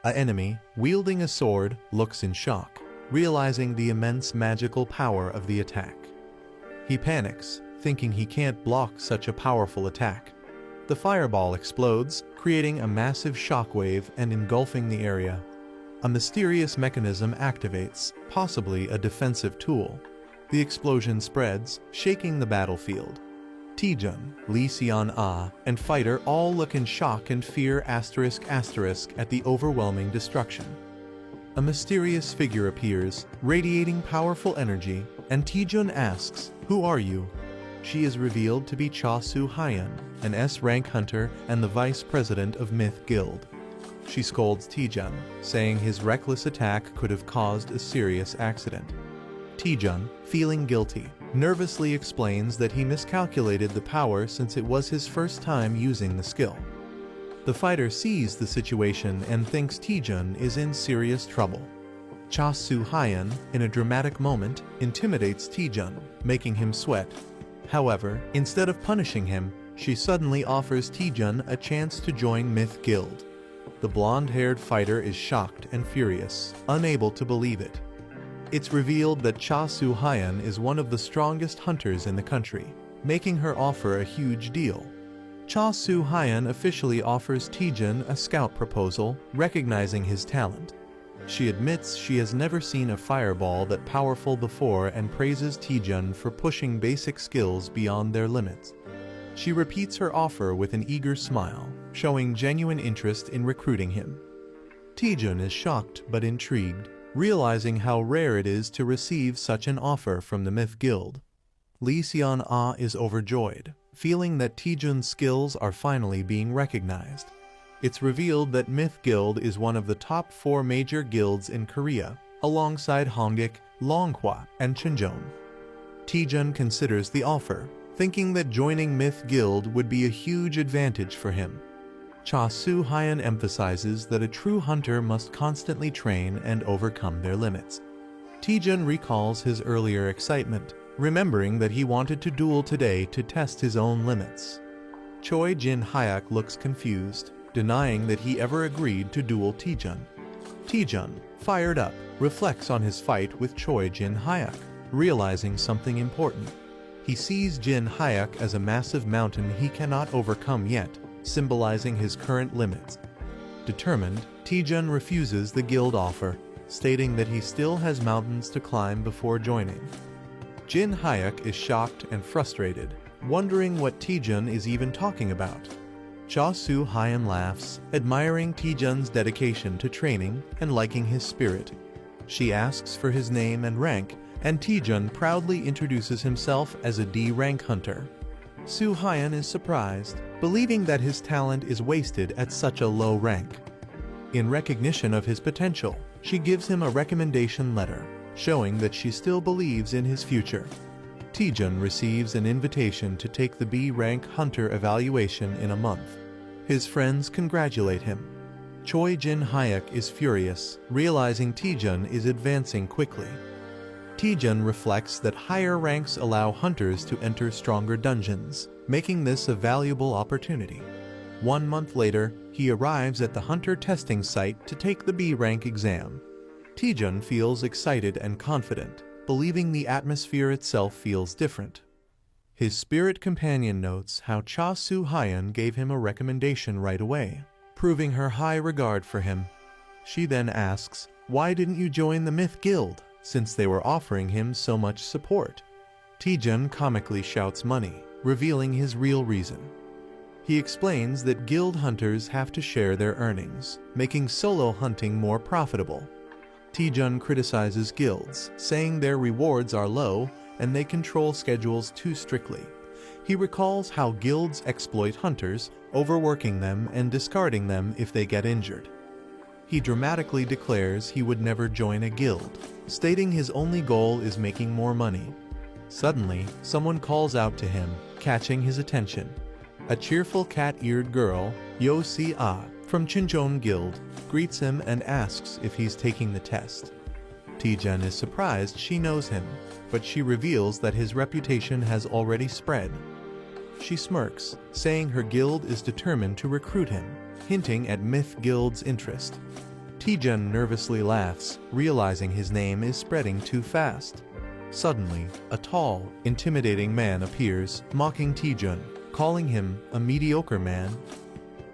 An enemy, wielding a sword, looks in shock, realizing the immense magical power of the attack. He panics, thinking he can't block such a powerful attack. The fireball explodes, creating a massive shockwave and engulfing the area. A mysterious mechanism activates, possibly a defensive tool. The explosion spreads, shaking the battlefield. Taejun, Lee Seon-ah, and Fighter all look in shock and fear *** at the overwhelming destruction. A mysterious figure appears, radiating powerful energy, and Taejun asks, "Who are you?" She is revealed to be Cha Soo-hyun, an S-rank hunter and the vice president of Myth Guild. She scolds Taejun, saying his reckless attack could have caused a serious accident. Taejun, feeling guilty, nervously explains that he miscalculated the power since it was his first time using the skill. The fighter sees the situation and thinks Taejun is in serious trouble. Cha Soo-hyun, in a dramatic moment, intimidates Taejun, making him sweat. However, instead of punishing him, she suddenly offers Taejun a chance to join Myth Guild. The blonde-haired fighter is shocked and furious, unable to believe it. It's revealed that Cha Soo-hyun is one of the strongest hunters in the country, making her offer a huge deal. Cha Soo-hyun officially offers Taejun a scout proposal, recognizing his talent. She admits she has never seen a fireball that powerful before and praises Taejun for pushing basic skills beyond their limits. She repeats her offer with an eager smile, showing genuine interest in recruiting him. Taejun is shocked but intrigued, realizing how rare it is to receive such an offer from the Myth Guild. Lee Seon-ah is overjoyed, feeling that Taejun's skills are finally being recognized. It's revealed that Myth Guild is one of the top 4 major guilds in Korea, alongside Hongik, Longhwa, and Chinjeon. Taejun considers the offer, thinking that joining Myth Guild would be a huge advantage for him. Cha Soo-hyun emphasizes that a true hunter must constantly train and overcome their limits. Taejun recalls his earlier excitement, remembering that he wanted to duel today to test his own limits. Choi Jin-hyuk looks confused, denying that he ever agreed to duel Taejun. Taejun, fired up, reflects on his fight with Choi Jin-hyuk, realizing something important. He sees Jin-hyuk as a massive mountain he cannot overcome yet, symbolizing his current limits. Determined, Taejun refuses the guild offer, stating that he still has mountains to climb before joining. Jin-hyuk is shocked and frustrated, wondering what Taejun is even talking about. Cha Soo-hyun laughs, admiring Taejun's dedication to training and liking his spirit. She asks for his name and rank, and Taejun proudly introduces himself as a D-rank hunter. Soo-hyun is surprised, believing that his talent is wasted at such a low rank. In recognition of his potential, she gives him a recommendation letter, showing that she still believes in his future. Taejun receives an invitation to take the B-rank hunter evaluation in a month. His friends congratulate him. Choi Jin-hyuk is furious, realizing Taejun is advancing quickly. Taejun reflects that higher ranks allow hunters to enter stronger dungeons, making this a valuable opportunity. 1 month later, he arrives at the hunter testing site to take the B-rank exam. Taejun feels excited and confident, believing the atmosphere itself feels different. His spirit companion notes how Cha Soo-hyun gave him a recommendation right away, proving her high regard for him. She then asks, "Why didn't you join the Myth Guild, since they were offering him so much support?" Taejun comically shouts money, revealing his real reason. He explains that guild hunters have to share their earnings, making solo hunting more profitable. Taejun criticizes guilds, saying their rewards are low and they control schedules too strictly. He recalls how guilds exploit hunters, overworking them and discarding them if they get injured. He dramatically declares he would never join a guild, stating his only goal is making more money. Suddenly, someone calls out to him, catching his attention. A cheerful cat-eared girl, Yo Si-ah, from Chincheon Guild, greets him and asks if he's taking the test. Taejun is surprised she knows him, but she reveals that his reputation has already spread. She smirks, saying her guild is determined to recruit him, hinting at Myth Guild's interest. Taejun nervously laughs, realizing his name is spreading too fast. Suddenly, a tall, intimidating man appears, mocking Taejun, calling him a mediocre man.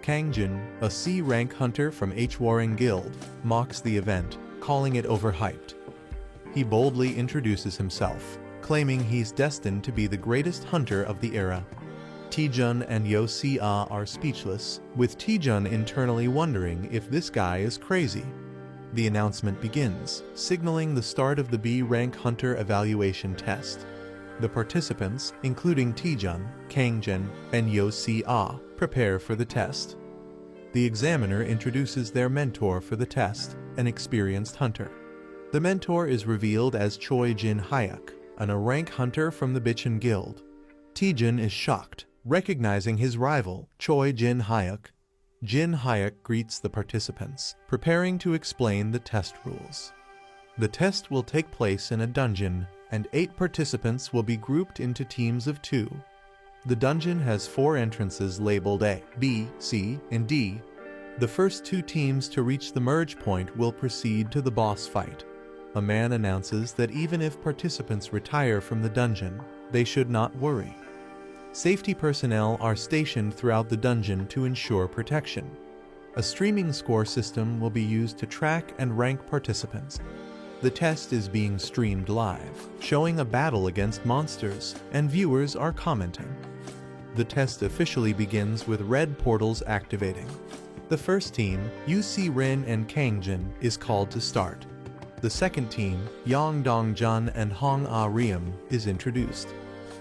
Kangjin, a C-rank hunter from H-Warring Guild, mocks the event, calling it overhyped. He boldly introduces himself, claiming he's destined to be the greatest hunter of the era. Taejun and Yo Si-ah are speechless, with Taejun internally wondering if this guy is crazy. The announcement begins, signaling the start of the B-rank hunter evaluation test. The participants, including Taejun, Kangjin, and Yo Si-ah, prepare for the test. The examiner introduces their mentor for the test, an experienced hunter. The mentor is revealed as Choi Jin-hyuk, an A-rank hunter from the Bichon Guild. Taejun is shocked, recognizing his rival, Choi Jin-hyuk. Jin-hyuk greets the participants, preparing to explain the test rules. The test will take place in a dungeon, and 8 participants will be grouped into teams of 2. The dungeon has 4 entrances labeled A, B, C, and D. The first 2 teams to reach the merge point will proceed to the boss fight. A man announces that even if participants retire from the dungeon, they should not worry. Safety personnel are stationed throughout the dungeon to ensure protection. A streaming score system will be used to track and rank participants. The test is being streamed live, showing a battle against monsters, and viewers are commenting. The test officially begins with red portals activating. The first team, Yu Si-rin and Kangjin, is called to start. The second team, Yang Dong-jun and Hong Ah-ryeom, is introduced.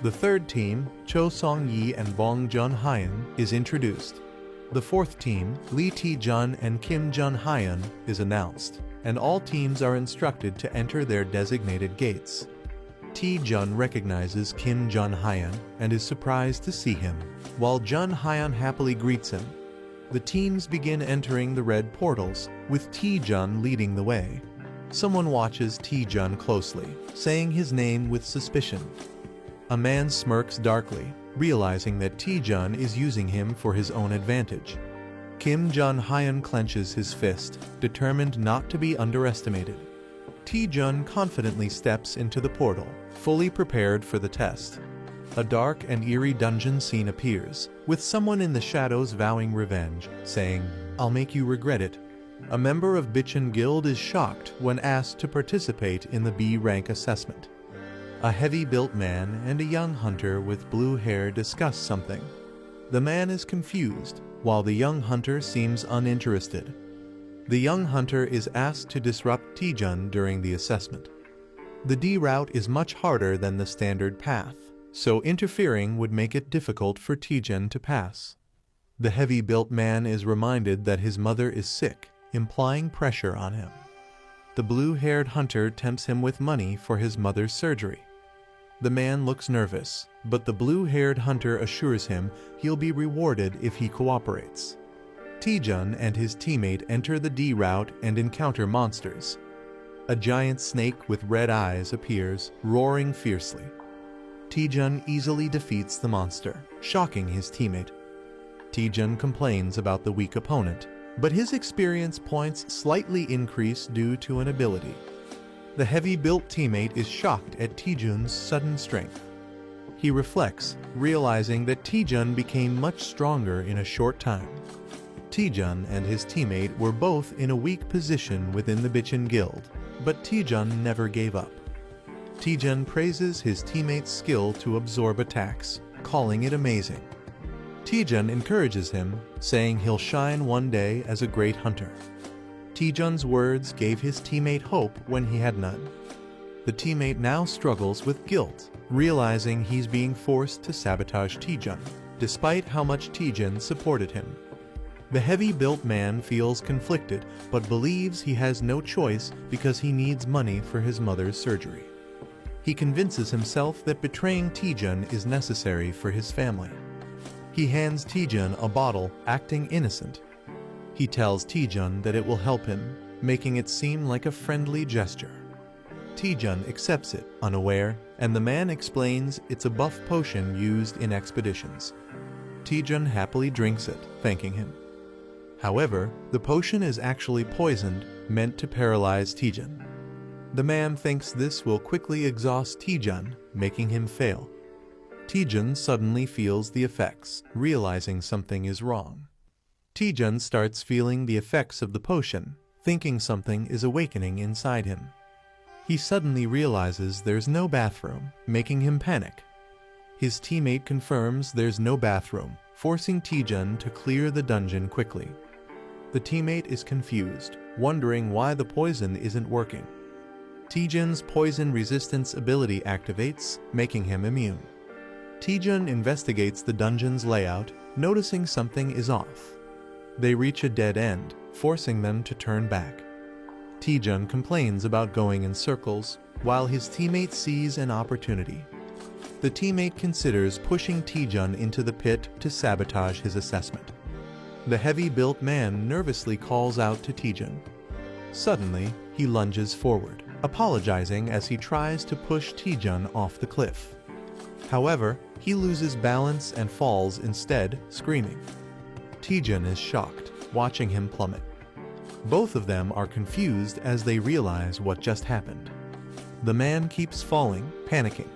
The third team, Cho Song-yi and Bong Jun-hyun, is introduced. The fourth team, Lee Tae-jun and Kim Jun-hyun, is announced, and all teams are instructed to enter their designated gates. Tae-jun recognizes Kim Jun-hyun and is surprised to see him, while Jun-hyun happily greets him. The teams begin entering the red portals, with Tae-jun leading the way. Someone watches Taejun closely, saying his name with suspicion. A man smirks darkly, realizing that Taejun is using him for his own advantage. Kim Jun-hyun clenches his fist, determined not to be underestimated. Taejun confidently steps into the portal, fully prepared for the test. A dark and eerie dungeon scene appears, with someone in the shadows vowing revenge, saying, "I'll make you regret it." A member of Bichon Guild is shocked when asked to participate in the B rank assessment. A heavy-built man and a young hunter with blue hair discuss something. The man is confused, while the young hunter seems uninterested. The young hunter is asked to disrupt Taejun during the assessment. The D route is much harder than the standard path, so interfering would make it difficult for Taejun to pass. The heavy-built man is reminded that his mother is sick, implying pressure on him. The blue-haired hunter tempts him with money for his mother's surgery. The man looks nervous, but the blue-haired hunter assures him he'll be rewarded if he cooperates. Taejun and his teammate enter the D route and encounter monsters. A giant snake with red eyes appears, roaring fiercely. Taejun easily defeats the monster, shocking his teammate. Taejun complains about the weak opponent, but his experience points slightly increase due to an ability. The heavy-built teammate is shocked at Taejun's sudden strength. He reflects, realizing that Taejun became much stronger in a short time. Taejun and his teammate were both in a weak position within the Bichon Guild, but Taejun never gave up. Taejun praises his teammate's skill to absorb attacks, calling it amazing. Taejun encourages him, saying he'll shine one day as a great hunter. Taejun's words gave his teammate hope when he had none. The teammate now struggles with guilt, realizing he's being forced to sabotage Taejun, despite how much Taejun supported him. The heavy-built man feels conflicted, but believes he has no choice because he needs money for his mother's surgery. He convinces himself that betraying Taejun is necessary for his family. He hands Taejun a bottle, acting innocent. He tells Taejun that it will help him, making it seem like a friendly gesture. Taejun accepts it, unaware, and the man explains it's a buff potion used in expeditions. Taejun happily drinks it, thanking him. However, the potion is actually poisoned, meant to paralyze Taejun. The man thinks this will quickly exhaust Taejun, making him fail. Taejun suddenly feels the effects, realizing something is wrong. Taejun starts feeling the effects of the potion, thinking something is awakening inside him. He suddenly realizes there's no bathroom, making him panic. His teammate confirms there's no bathroom, forcing Taejun to clear the dungeon quickly. The teammate is confused, wondering why the poison isn't working. Taejun's poison resistance ability activates, making him immune. Taejun investigates the dungeon's layout, noticing something is off. They reach a dead end, forcing them to turn back. Taejun complains about going in circles, while his teammate sees an opportunity. The teammate considers pushing Taejun into the pit to sabotage his assessment. The heavy-built man nervously calls out to Taejun. Suddenly, he lunges forward, apologizing as he tries to push Taejun off the cliff. However, he loses balance and falls instead, screaming. Taejun is shocked, watching him plummet. Both of them are confused as they realize what just happened. The man keeps falling, panicking.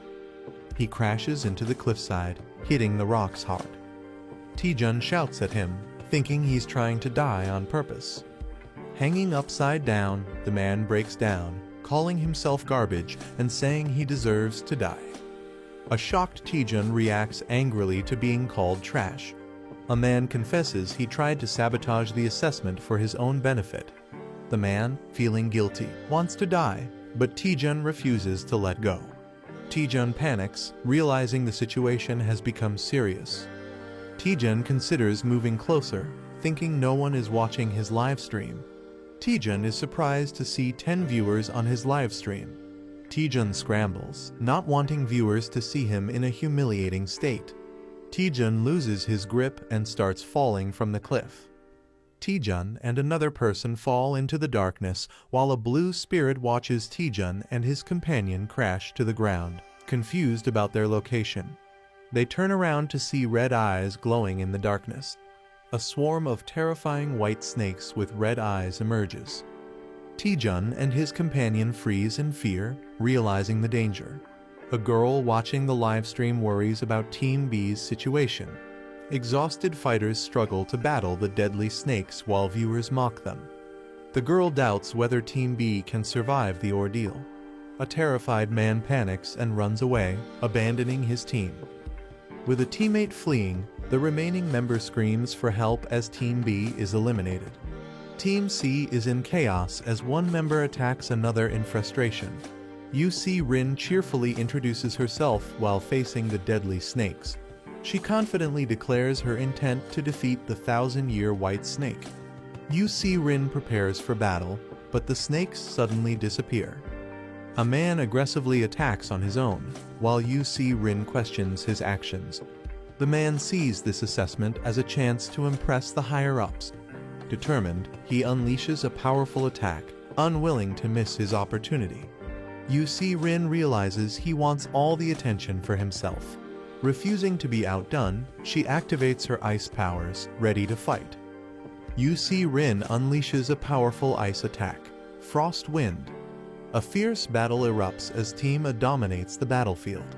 He crashes into the cliffside, hitting the rocks hard. Taejun shouts at him, thinking he's trying to die on purpose. Hanging upside down, the man breaks down, calling himself garbage and saying he deserves to die. A shocked Taejun reacts angrily to being called trash. A man confesses he tried to sabotage the assessment for his own benefit. The man, feeling guilty, wants to die, but Taejun refuses to let go. Taejun panics, realizing the situation has become serious. Taejun considers moving closer, thinking no one is watching his live stream. Taejun is surprised to see 10 viewers on his live stream. Taejun scrambles, not wanting viewers to see him in a humiliating state. Taejun loses his grip and starts falling from the cliff. Taejun and another person fall into the darkness while a blue spirit watches Taejun and his companion crash to the ground, confused about their location. They turn around to see red eyes glowing in the darkness. A swarm of terrifying white snakes with red eyes emerges. Taejun and his companion freeze in fear, realizing the danger. A girl watching the livestream worries about Team B's situation. Exhausted fighters struggle to battle the deadly snakes while viewers mock them. The girl doubts whether Team B can survive the ordeal. A terrified man panics and runs away, abandoning his team. With a teammate fleeing, the remaining member screams for help as Team B is eliminated. Team C is in chaos as one member attacks another in frustration. UC Rin cheerfully introduces herself while facing the deadly snakes. She confidently declares her intent to defeat the 1,000-year white snake. UC Rin prepares for battle, but the snakes suddenly disappear. A man aggressively attacks on his own, while UC Rin questions his actions. The man sees this assessment as a chance to impress the higher-ups. Determined, he unleashes a powerful attack, unwilling to miss his opportunity. UC Rin realizes he wants all the attention for himself. Refusing to be outdone, she activates her ice powers, ready to fight. UC Rin unleashes a powerful ice attack, Frost Wind. A fierce battle erupts as Team A dominates the battlefield.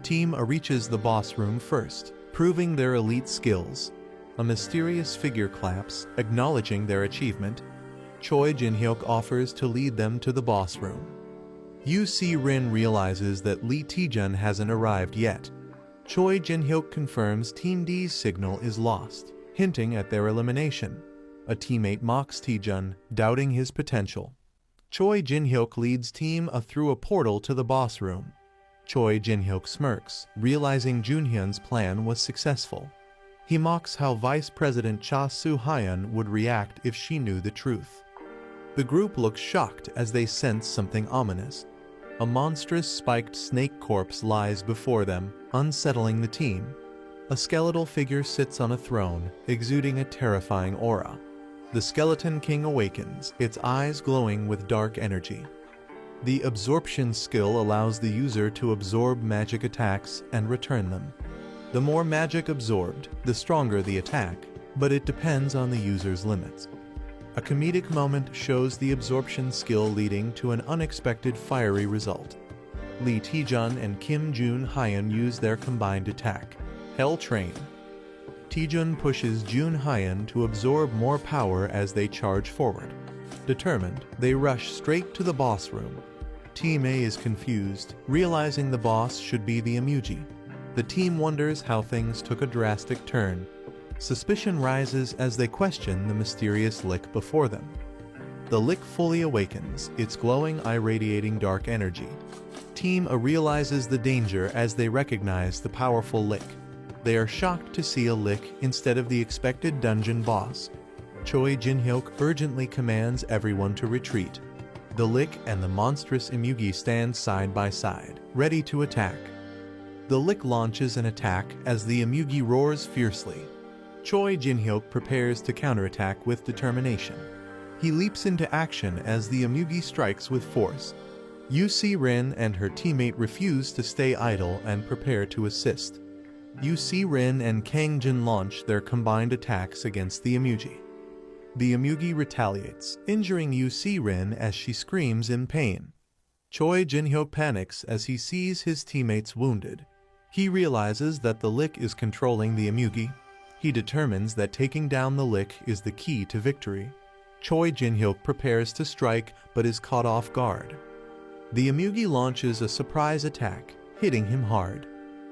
Team A reaches the boss room first, proving their elite skills. A mysterious figure claps, acknowledging their achievement. Choi Jin-hyuk offers to lead them to the boss room. UC Rin realizes that Lee Taejun hasn't arrived yet. Choi Jin-hyuk confirms Team D's signal is lost, hinting at their elimination. A teammate mocks Taejun, doubting his potential. Choi Jin-hyuk leads Team A through a portal to the boss room. Choi Jin-hyuk smirks, realizing Junhyun's plan was successful. He mocks how Vice President Cha Soo-hyun would react if she knew the truth. The group looks shocked as they sense something ominous. A monstrous spiked snake corpse lies before them, unsettling the team. A skeletal figure sits on a throne, exuding a terrifying aura. The Skeleton King awakens, its eyes glowing with dark energy. The absorption skill allows the user to absorb magic attacks and return them. The more magic absorbed, the stronger the attack, but it depends on the user's limits. A comedic moment shows the absorption skill leading to an unexpected fiery result. Lee Taejun and Kim Jun-hyun use their combined attack, Hell Train. Taejun pushes Jun-hyun to absorb more power as they charge forward. Determined, they rush straight to the boss room. Team A is confused, realizing the boss should be the Emuji. The team wonders how things took a drastic turn. Suspicion rises as they question the mysterious lick before them. The lick fully awakens, its glowing eye radiating dark energy. Team A realizes the danger as they recognize the powerful lick. They are shocked to see a lick instead of the expected dungeon boss. Choi Jin-hyuk urgently commands everyone to retreat. The lick and the monstrous Emugi stand side by side, ready to attack. The lick launches an attack as the Emugi roars fiercely. Choi Jin-hyuk prepares to counterattack with determination. He leaps into action as the Emugi strikes with force. UC Rin and her teammate refuse to stay idle and prepare to assist. UC Rin and Kang Jin launch their combined attacks against the Emugi. The Emugi retaliates, injuring UC Rin as she screams in pain. Choi Jin-hyuk panics as he sees his teammates wounded. He realizes that the lick is controlling the Emugi. He determines that taking down the lick is the key to victory. Choi Jin-hyuk prepares to strike but is caught off guard. The Emugi launches a surprise attack, hitting him hard.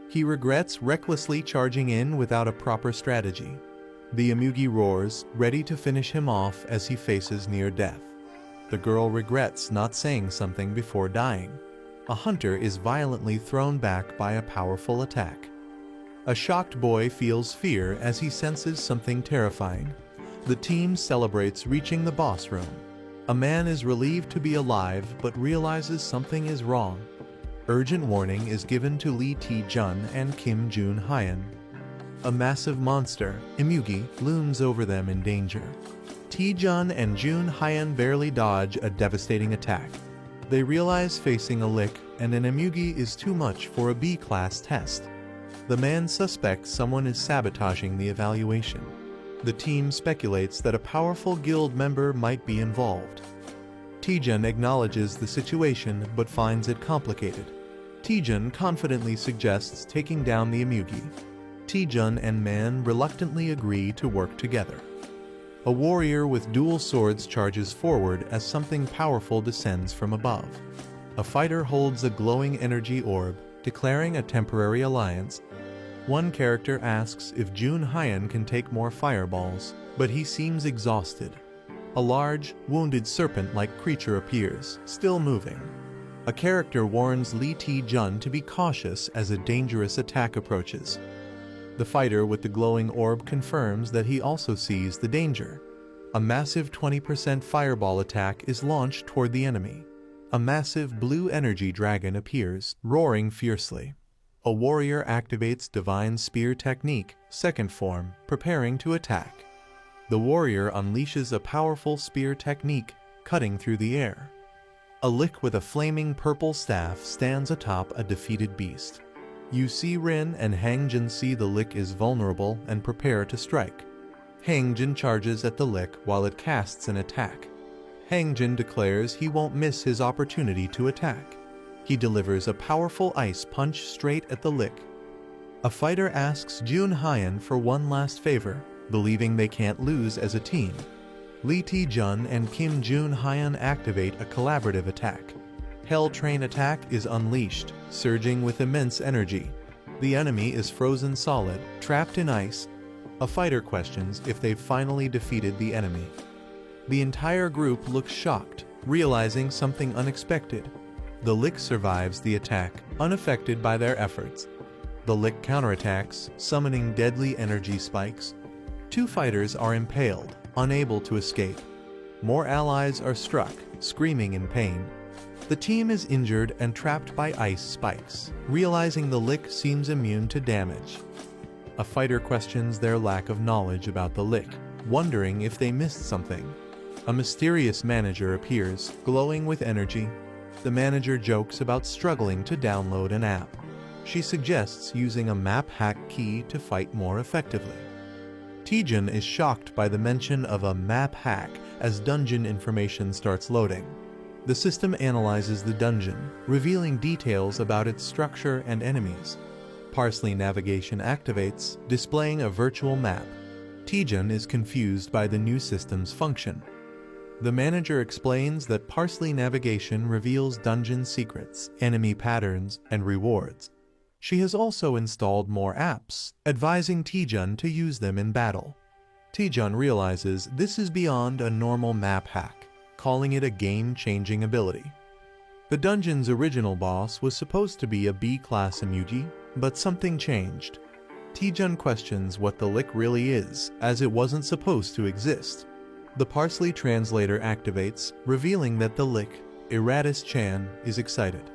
He regrets recklessly charging in without a proper strategy. The Emugi roars, ready to finish him off as he faces near death. The girl regrets not saying something before dying. A hunter is violently thrown back by a powerful attack. A shocked boy feels fear as he senses something terrifying. The team celebrates reaching the boss room. A man is relieved to be alive but realizes something is wrong. Urgent warning is given to Lee Taejun and Kim Jun-hyun. A massive monster, Imugi, looms over them in danger. Taejun and Jun Hyun barely dodge a devastating attack. They realize facing a lick and an Imugi is too much for a B-class test. The man suspects someone is sabotaging the evaluation. The team speculates that a powerful guild member might be involved. Taejun acknowledges the situation but finds it complicated. Taejun confidently suggests taking down the Imugi. Taejun and Man reluctantly agree to work together. A warrior with dual swords charges forward as something powerful descends from above. A fighter holds a glowing energy orb, declaring a temporary alliance. One character asks if Jun Hyun can take more fireballs, but he seems exhausted. A large, wounded serpent-like creature appears, still moving. A character warns Lee Taejun to be cautious as a dangerous attack approaches. The fighter with the glowing orb confirms that he also sees the danger. A massive 20% fireball attack is launched toward the enemy. A massive blue energy dragon appears, roaring fiercely. A warrior activates Divine Spear Technique, second form, preparing to attack. The warrior unleashes a powerful spear technique, cutting through the air. A lick with a flaming purple staff stands atop a defeated beast. You see Rin and Hangjin see the lick is vulnerable and prepare to strike. Hangjin charges at the lick while it casts an attack. Hangjin declares he won't miss his opportunity to attack. He delivers a powerful ice punch straight at the lick. A fighter asks Jun Hyun for one last favor, believing they can't lose as a team. Lee Taejun and Kim Jun Hyun activate a collaborative attack. Hell Train attack is unleashed, surging with immense energy. The enemy is frozen solid, trapped in ice. A fighter questions if they've finally defeated the enemy. The entire group looks shocked, realizing something unexpected. The lick survives the attack, unaffected by their efforts. The lick counterattacks, summoning deadly energy spikes. Two fighters are impaled, unable to escape. More allies are struck, screaming in pain. The team is injured and trapped by ice spikes, realizing the lick seems immune to damage. A fighter questions their lack of knowledge about the lick, wondering if they missed something. A mysterious manager appears, glowing with energy. The manager jokes about struggling to download an app. She suggests using a map hack key to fight more effectively. Taejun is shocked by the mention of a map hack as dungeon information starts loading. The system analyzes the dungeon, revealing details about its structure and enemies. Parsley navigation activates, displaying a virtual map. Taejun is confused by the new system's function. The manager explains that Parsley navigation reveals dungeon secrets, enemy patterns, and rewards. She has also installed more apps, advising Taejun to use them in battle. Taejun realizes this is beyond a normal map hack, calling it a game-changing ability. The dungeon's original boss was supposed to be a B-class Imugi, but something changed. Taejun questions what the lick really is, as it wasn't supposed to exist. The Parsley translator activates, revealing that the lick, Iratus Chan, is excited.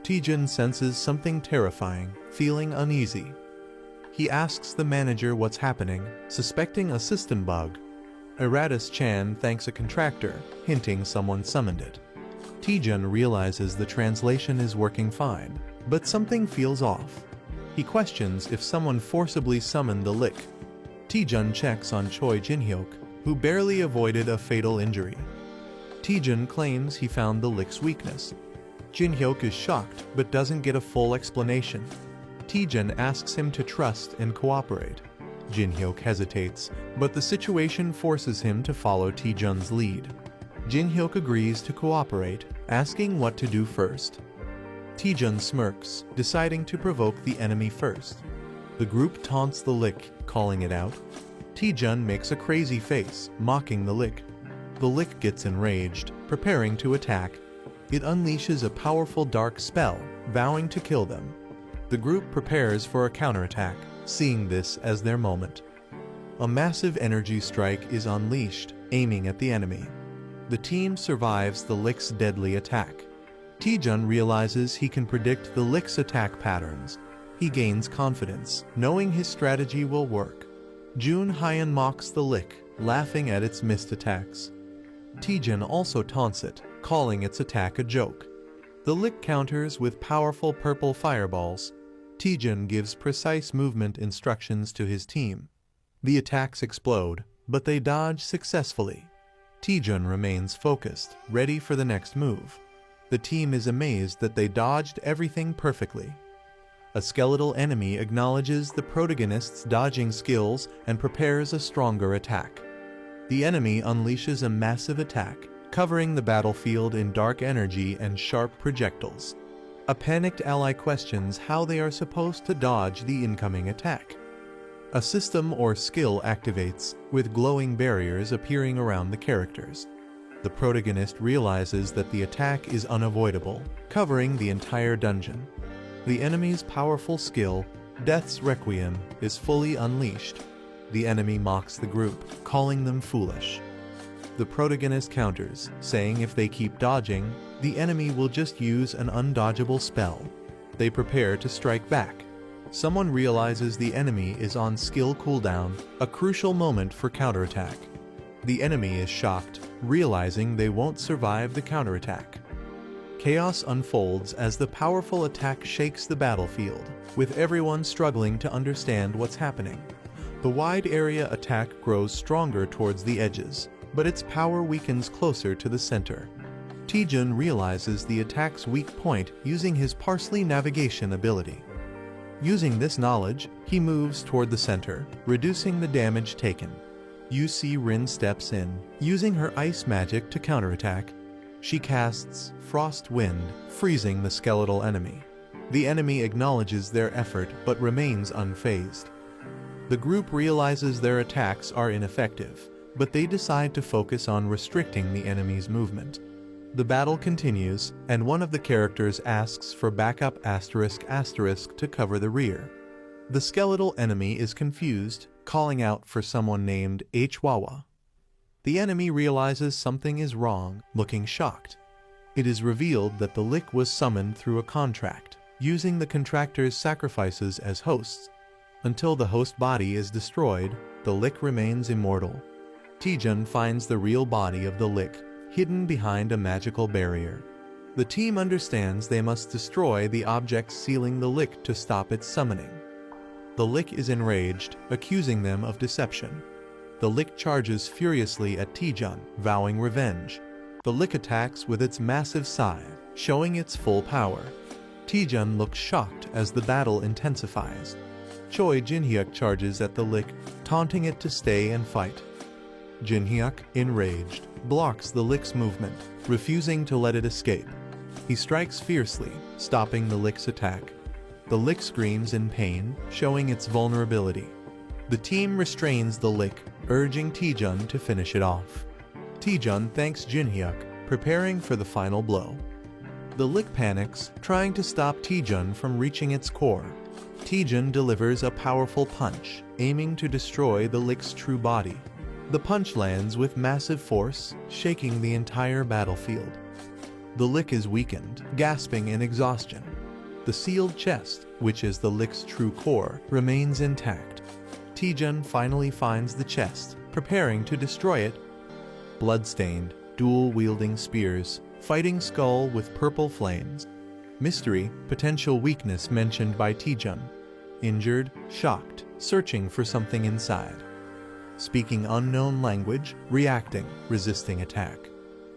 Taejun senses something terrifying, feeling uneasy. He asks the manager what's happening, suspecting a system bug. Iratus Chan thanks a contractor, hinting someone summoned it. Taejun realizes the translation is working fine, but something feels off. He questions if someone forcibly summoned the lick. Taejun checks on Choi Jin-hyuk, who barely avoided a fatal injury. Taejun claims he found the lick's weakness. Jin-hyuk is shocked but doesn't get a full explanation. Taejun asks him to trust and cooperate. Jin-hyuk hesitates, but the situation forces him to follow Taejun's lead. Jin-hyuk agrees to cooperate, asking what to do first. Taejun smirks, deciding to provoke the enemy first. The group taunts the lick, calling it out. Taejun makes a crazy face, mocking the lick. The lick gets enraged, preparing to attack. It unleashes a powerful dark spell, vowing to kill them. The group prepares for a counterattack, seeing this as their moment. A massive energy strike is unleashed, aiming at the enemy. The team survives the lick's deadly attack. Taejun realizes he can predict the lick's attack patterns. He gains confidence, knowing his strategy will work. Jun Hyun mocks the lick, laughing at its missed attacks. Taejun also taunts it, calling its attack a joke. The lick counters with powerful purple fireballs. Taejun gives precise movement instructions to his team. The attacks explode, but they dodge successfully. Taejun remains focused, ready for the next move. The team is amazed that they dodged everything perfectly. A skeletal enemy acknowledges the protagonist's dodging skills and prepares a stronger attack. The enemy unleashes a massive attack, covering the battlefield in dark energy and sharp projectiles. A panicked ally questions how they are supposed to dodge the incoming attack. A system or skill activates, with glowing barriers appearing around the characters. The protagonist realizes that the attack is unavoidable, covering the entire dungeon. The enemy's powerful skill, Death's Requiem, is fully unleashed. The enemy mocks the group, calling them foolish. The protagonist counters, saying if they keep dodging, the enemy will just use an undodgeable spell. They prepare to strike back. Someone realizes the enemy is on skill cooldown, a crucial moment for counterattack. The enemy is shocked, realizing they won't survive the counterattack. Chaos unfolds as the powerful attack shakes the battlefield, with everyone struggling to understand what's happening. The wide area attack grows stronger towards the edges, but its power weakens closer to the center. Taejun realizes the attack's weak point using his parsley navigation ability. Using this knowledge, he moves toward the center, reducing the damage taken. Yu-Si Rin steps in, using her ice magic to counterattack. She casts Frost Wind, freezing the skeletal enemy. The enemy acknowledges their effort but remains unfazed. The group realizes their attacks are ineffective, but they decide to focus on restricting the enemy's movement. The battle continues, and one of the characters asks for backup *** to cover the rear. The skeletal enemy is confused, calling out for someone named Hwawa. The enemy realizes something is wrong, looking shocked. It is revealed that the lick was summoned through a contract, using the contractor's sacrifices as hosts. Until the host body is destroyed, the lick remains immortal. Taejun finds the real body of the lick, hidden behind a magical barrier. The team understands they must destroy the objects sealing the lick to stop its summoning. The lick is enraged, accusing them of deception. The lick charges furiously at Taejun, vowing revenge. The lick attacks with its massive scythe, showing its full power. Taejun looks shocked as the battle intensifies. Choi Jinhyuk charges at the lick, taunting it to stay and fight. Jinhyuk, enraged, blocks the lick's movement, refusing to let it escape. He strikes fiercely, stopping the lick's attack. The lick screams in pain, showing its vulnerability. The team restrains the lick, urging Taejun to finish it off. Taejun thanks Jinhyuk, preparing for the final blow. The lick panics, trying to stop Taejun from reaching its core. Taejun delivers a powerful punch, aiming to destroy the lick's true body. The punch lands with massive force, shaking the entire battlefield. The lick is weakened, gasping in exhaustion. The sealed chest, which is the lick's true core, remains intact. Taejun finally finds the chest, preparing to destroy it. Bloodstained, dual-wielding spears, fighting skull with purple flames. Mystery, potential weakness mentioned by Taejun. Injured, shocked, searching for something inside. Speaking unknown language, reacting, resisting attack.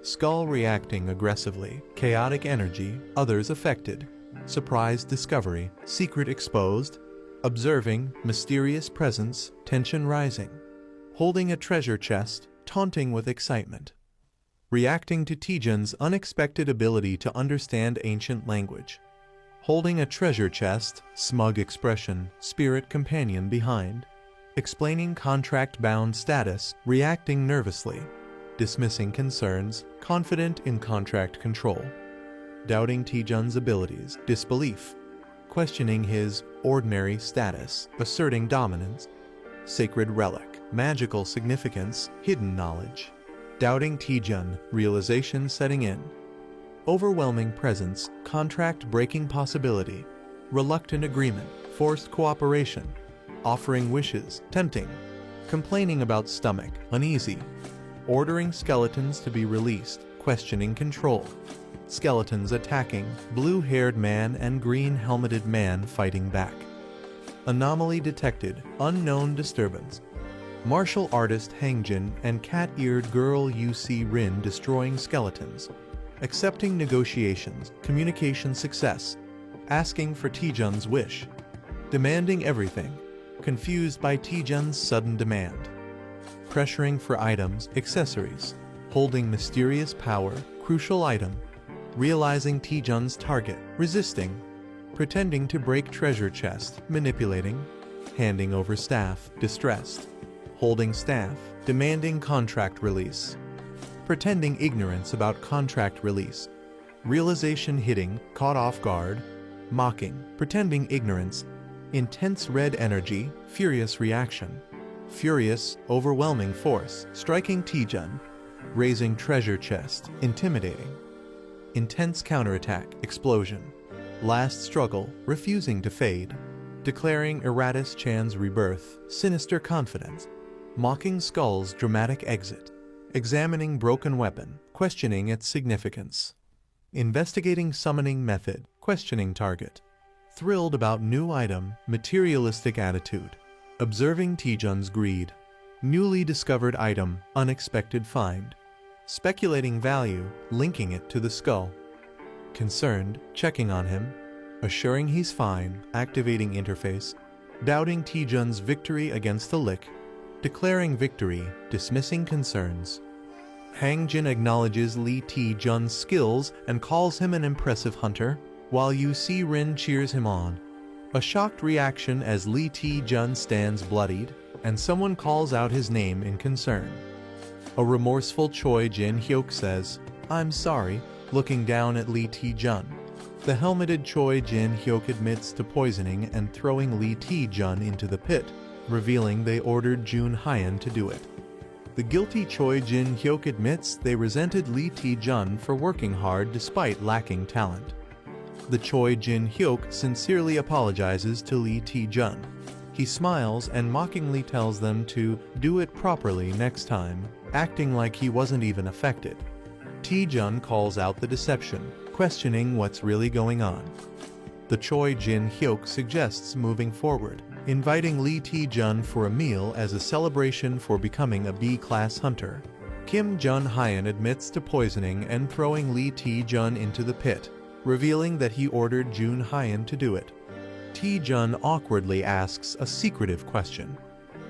Skull reacting aggressively, chaotic energy, others affected. Surprise discovery, secret exposed. Observing, mysterious presence, tension rising. Holding a treasure chest, taunting with excitement. Reacting to Taejun's unexpected ability to understand ancient language. Holding a treasure chest, smug expression, spirit companion behind. Explaining contract-bound status, reacting nervously. Dismissing concerns, confident in contract control. Doubting Taejun's abilities, disbelief. Questioning his ordinary status, asserting dominance. Sacred relic, magical significance, hidden knowledge. Doubting Taejun, realization setting in. Overwhelming presence, contract breaking possibility. Reluctant agreement, forced cooperation, offering wishes, tempting, complaining about stomach, uneasy, ordering skeletons to be released, questioning control, skeletons attacking, blue-haired man and green-helmeted man fighting back. Anomaly detected, unknown disturbance. Martial artist Hangjin and cat-eared girl UC Rin destroying skeletons. Accepting negotiations, communication success. Asking for Taejun's wish. Demanding everything. Confused by Taejun's sudden demand. Pressuring for items, accessories. Holding mysterious power, crucial item. Realizing Taejun's target, resisting. Pretending to break treasure chest, manipulating. Handing over staff, distressed. Holding staff, demanding contract release. Pretending ignorance about contract release. Realization hitting, caught off guard. Mocking, pretending ignorance. Intense red energy, furious reaction. Furious, overwhelming force, striking Taejun. Raising treasure chest, intimidating. Intense counterattack, explosion. Last struggle, refusing to fade. Declaring Eratus Chan's rebirth, sinister confidence. Mocking Skull's dramatic exit. Examining broken weapon, questioning its significance. Investigating summoning method, questioning target. Thrilled about new item, materialistic attitude. Observing Taejun's greed. Newly discovered item, unexpected find. Speculating value, linking it to the skull. Concerned, checking on him. Assuring he's fine, activating interface. Doubting Taejun's victory against the lick. Declaring victory, dismissing concerns. Hangjin acknowledges Lee Taejun's skills and calls him an impressive hunter, while UC Rin cheers him on. A shocked reaction as Lee Taejun stands bloodied, and someone calls out his name in concern. A remorseful Choi Jin Hyuk says, "I'm sorry," looking down at Lee Taejun. The helmeted Choi Jin Hyuk admits to poisoning and throwing Lee Taejun into the pit, revealing they ordered Jun Hyan to do it. The guilty Choi Jin Hyuk admits they resented Lee Taejun for working hard despite lacking talent. The Choi Jin Hyuk sincerely apologizes to Lee Taejun. He smiles and mockingly tells them to do it properly next time, acting like he wasn't even affected. Taejun calls out the deception, questioning what's really going on. The Choi Jin Hyuk suggests moving forward, inviting Lee Taejun for a meal as a celebration for becoming a B-class hunter. Kim Jun Hyan admits to poisoning and throwing Lee Taejun into the pit, revealing that he ordered Jun Hyan to do it. Taejun awkwardly asks a secretive question.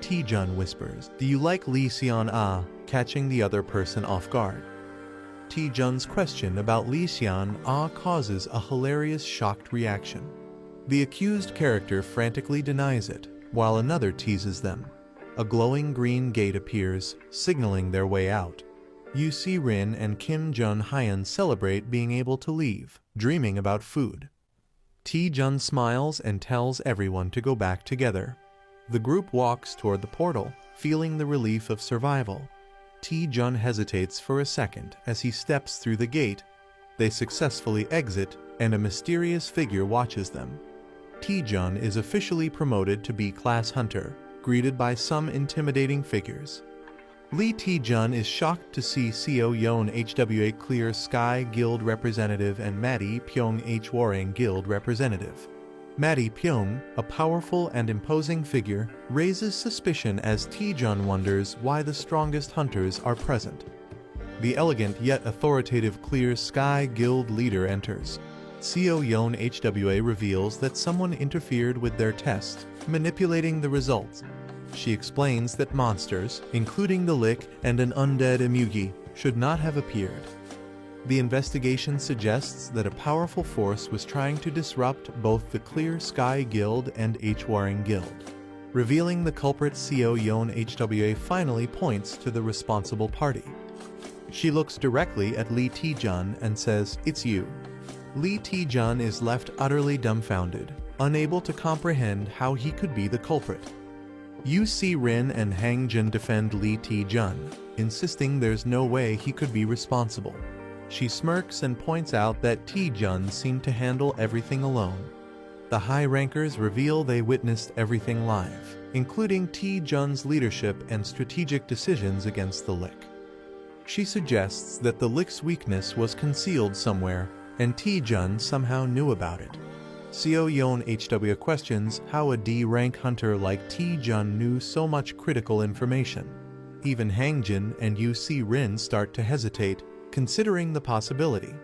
Taejun whispers, "Do you like Lee Seon Ah?" catching the other person off guard. Taejun's question about Lee Seon Ah causes a hilarious shocked reaction. The accused character frantically denies it, while another teases them. A glowing green gate appears, signaling their way out. UC Rin and Kim Jun Hyan celebrate being able to leave, dreaming about food. Taejun smiles and tells everyone to go back together. The group walks toward the portal, feeling the relief of survival. Taejun hesitates for a second as he steps through the gate. They successfully exit, and a mysterious figure watches them. Taejun is officially promoted to B-class hunter, greeted by some intimidating figures. Lee Taejun is shocked to see Seo Yeon HWA Clear Sky Guild representative and Maddie Pyong Hwarang Guild representative. Maddie Pyong, a powerful and imposing figure, raises suspicion as Taejun wonders why the strongest hunters are present. The elegant yet authoritative Clear Sky Guild leader enters. Seo Yeon HWA reveals that someone interfered with their test, manipulating the results. She explains that monsters, including the Lick and an undead Emugi, should not have appeared. The investigation suggests that a powerful force was trying to disrupt both the Clear Sky Guild and Hwarang Guild. Revealing the culprit, Seo Yeon HWA finally points to the responsible party. She looks directly at Lee Taejun and says, "It's you." Lee Taejun is left utterly dumbfounded, unable to comprehend how he could be the culprit. UC Rin and Hangjin defend Lee Taejun, insisting there's no way he could be responsible. She smirks and points out that Taejun seemed to handle everything alone. The high rankers reveal they witnessed everything live, including Taejun's leadership and strategic decisions against the Lick. She suggests that the Lick's weakness was concealed somewhere, and Taejun somehow knew about it. Seo Yeon HW questions how a D-rank hunter like Taejun knew so much critical information. Even Hangjin and UC Rin start to hesitate, considering the possibility.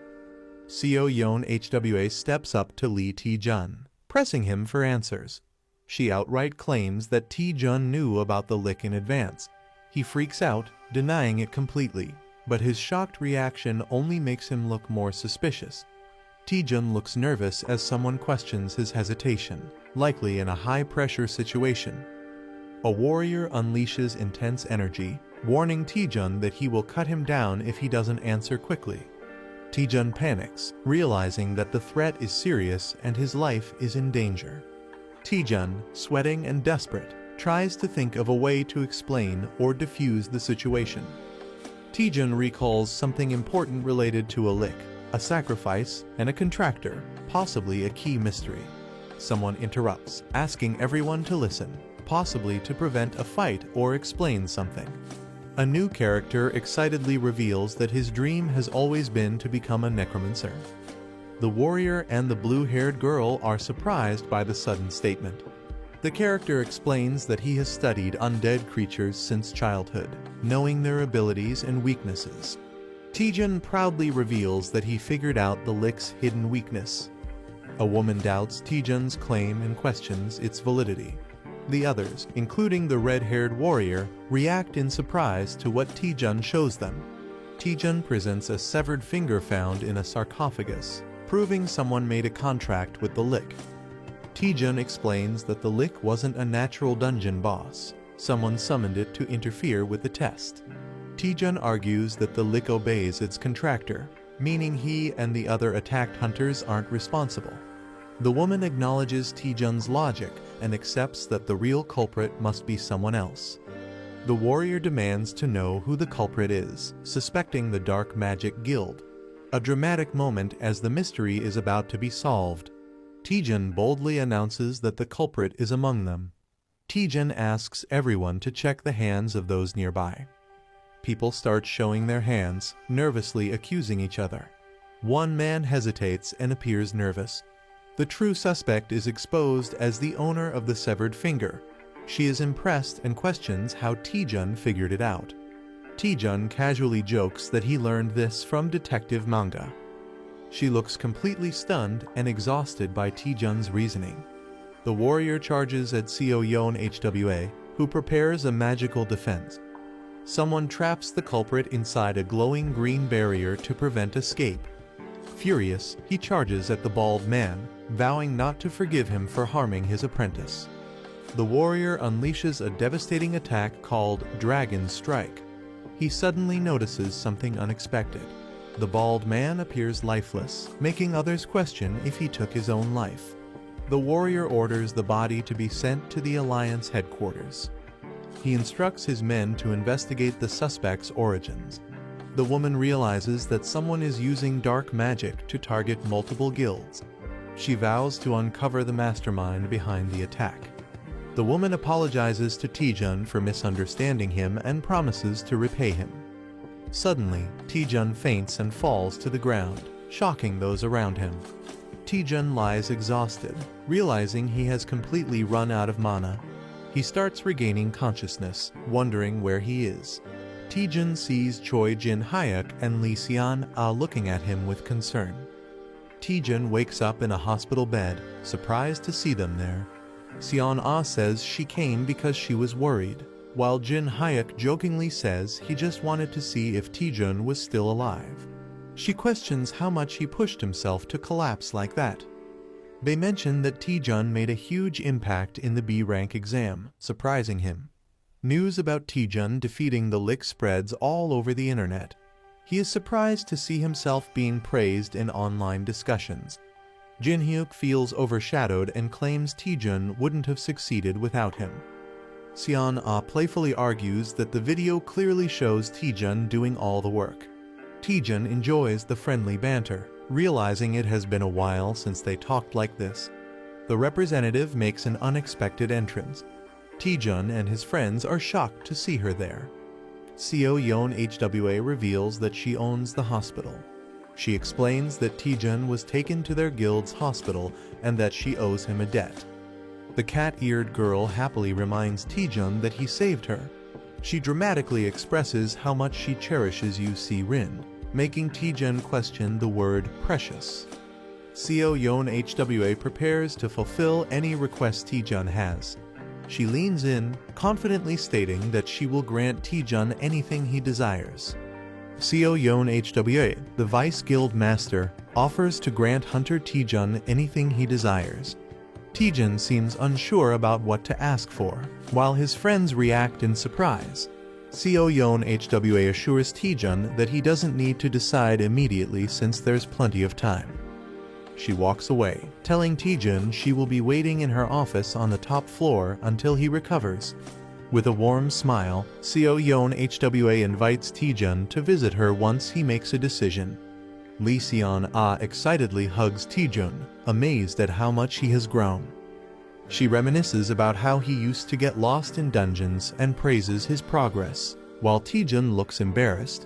Seo Yeon HWA steps up to Lee Taejun, pressing him for answers. She outright claims that Taejun knew about the Lick in advance. He freaks out, denying it completely, but his shocked reaction only makes him look more suspicious. Taejun looks nervous as someone questions his hesitation, likely in a high-pressure situation. A warrior unleashes intense energy, warning Taejun that he will cut him down if he doesn't answer quickly. Taejun panics, realizing that the threat is serious and his life is in danger. Taejun, sweating and desperate, tries to think of a way to explain or defuse the situation. Taejun recalls something important related to a Lick, a sacrifice, and a contractor, possibly a key mystery. Someone interrupts, asking everyone to listen, possibly to prevent a fight or explain something. A new character excitedly reveals that his dream has always been to become a necromancer. The warrior and the blue-haired girl are surprised by the sudden statement. The character explains that he has studied undead creatures since childhood, knowing their abilities and weaknesses. Taejun proudly reveals that he figured out the Lick's hidden weakness. A woman doubts Taejun's claim and questions its validity. The others, including the red-haired warrior, react in surprise to what Taejun shows them. Taejun presents a severed finger found in a sarcophagus, proving someone made a contract with the Lick. Taejun explains that the Lick wasn't a natural dungeon boss. Someone summoned it to interfere with the test. Taejun argues that the Lick obeys its contractor, meaning he and the other attacked hunters aren't responsible. The woman acknowledges Taejun's logic and accepts that the real culprit must be someone else. The warrior demands to know who the culprit is, suspecting the Dark Magic Guild. A dramatic moment as the mystery is about to be solved. Taejun boldly announces that the culprit is among them. Taejun asks everyone to check the hands of those nearby. People start showing their hands, nervously accusing each other. One man hesitates and appears nervous. The true suspect is exposed as the owner of the severed finger. She is impressed and questions how Taejun figured it out. Taejun casually jokes that he learned this from detective manga. She looks completely stunned and exhausted by Taejun's reasoning. The warrior charges at Seo Yeon HWA, who prepares a magical defense. Someone traps the culprit inside a glowing green barrier to prevent escape. Furious, he charges at the bald man, vowing not to forgive him for harming his apprentice. The warrior unleashes a devastating attack called Dragon Strike. He suddenly notices something unexpected. The bald man appears lifeless, making others question if he took his own life. The warrior orders the body to be sent to the Alliance headquarters. He instructs his men to investigate the suspect's origins. The woman realizes that someone is using dark magic to target multiple guilds. She vows to uncover the mastermind behind the attack. The woman apologizes to Taejun for misunderstanding him and promises to repay him. Suddenly, Taejun faints and falls to the ground, shocking those around him. Taejun lies exhausted, realizing he has completely run out of mana. He starts regaining consciousness, wondering where he is. Taejun sees Choi Jin-hyuk and Lee Seon-ah looking at him with concern. Taejun wakes up in a hospital bed, surprised to see them there. Seon-ah says she came because she was worried, while Jin-hyuk jokingly says he just wanted to see if Taejun was still alive. She questions how much he pushed himself to collapse like that. They mention that Taejun made a huge impact in the B-rank exam, surprising him. News about Taejun defeating the Lick spreads all over the internet. He is surprised to see himself being praised in online discussions. Jin-hyuk feels overshadowed and claims Taejun wouldn't have succeeded without him. Seon-ah playfully argues that the video clearly shows Taejun doing all the work. Taejun enjoys the friendly banter, realizing it has been a while since they talked like this. The representative makes an unexpected entrance. Taejun and his friends are shocked to see her there. Seo Yeon HWA reveals that she owns the hospital. She explains that Taejun was taken to their guild's hospital and that she owes him a debt. The cat-eared girl happily reminds Taejun that he saved her. She dramatically expresses how much she cherishes Yu Si-rin, making Taejun question the word precious. Seo Yeon HWA prepares to fulfill any request Taejun has. She leans in, confidently stating that she will grant Taejun anything he desires. Seo Yeon HWA, the Vice Guild Master, offers to grant Hunter Taejun anything he desires. Taejun seems unsure about what to ask for, while his friends react in surprise. Seo Yeon HWA assures Taejun that he doesn't need to decide immediately since there's plenty of time. She walks away, telling Taejun she will be waiting in her office on the top floor until he recovers. With a warm smile, Seo Yeon HWA invites Taejun to visit her once he makes a decision. Lee Seon-ah excitedly hugs Taejun, amazed at how much he has grown. She reminisces about how he used to get lost in dungeons and praises his progress, while Taejun looks embarrassed.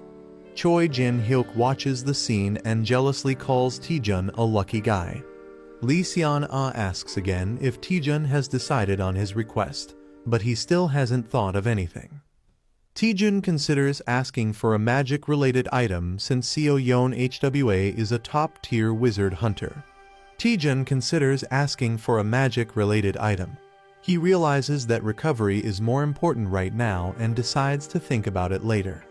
Choi Jin-hyuk watches the scene and jealously calls Taejun a lucky guy. Lee Seon-ah asks again if Taejun has decided on his request, but he still hasn't thought of anything. Taejun considers asking for a magic-related item since Seo Yeon HWA is a top-tier wizard hunter. Taejun considers asking for a magic-related item. He realizes that recovery is more important right now and decides to think about it later.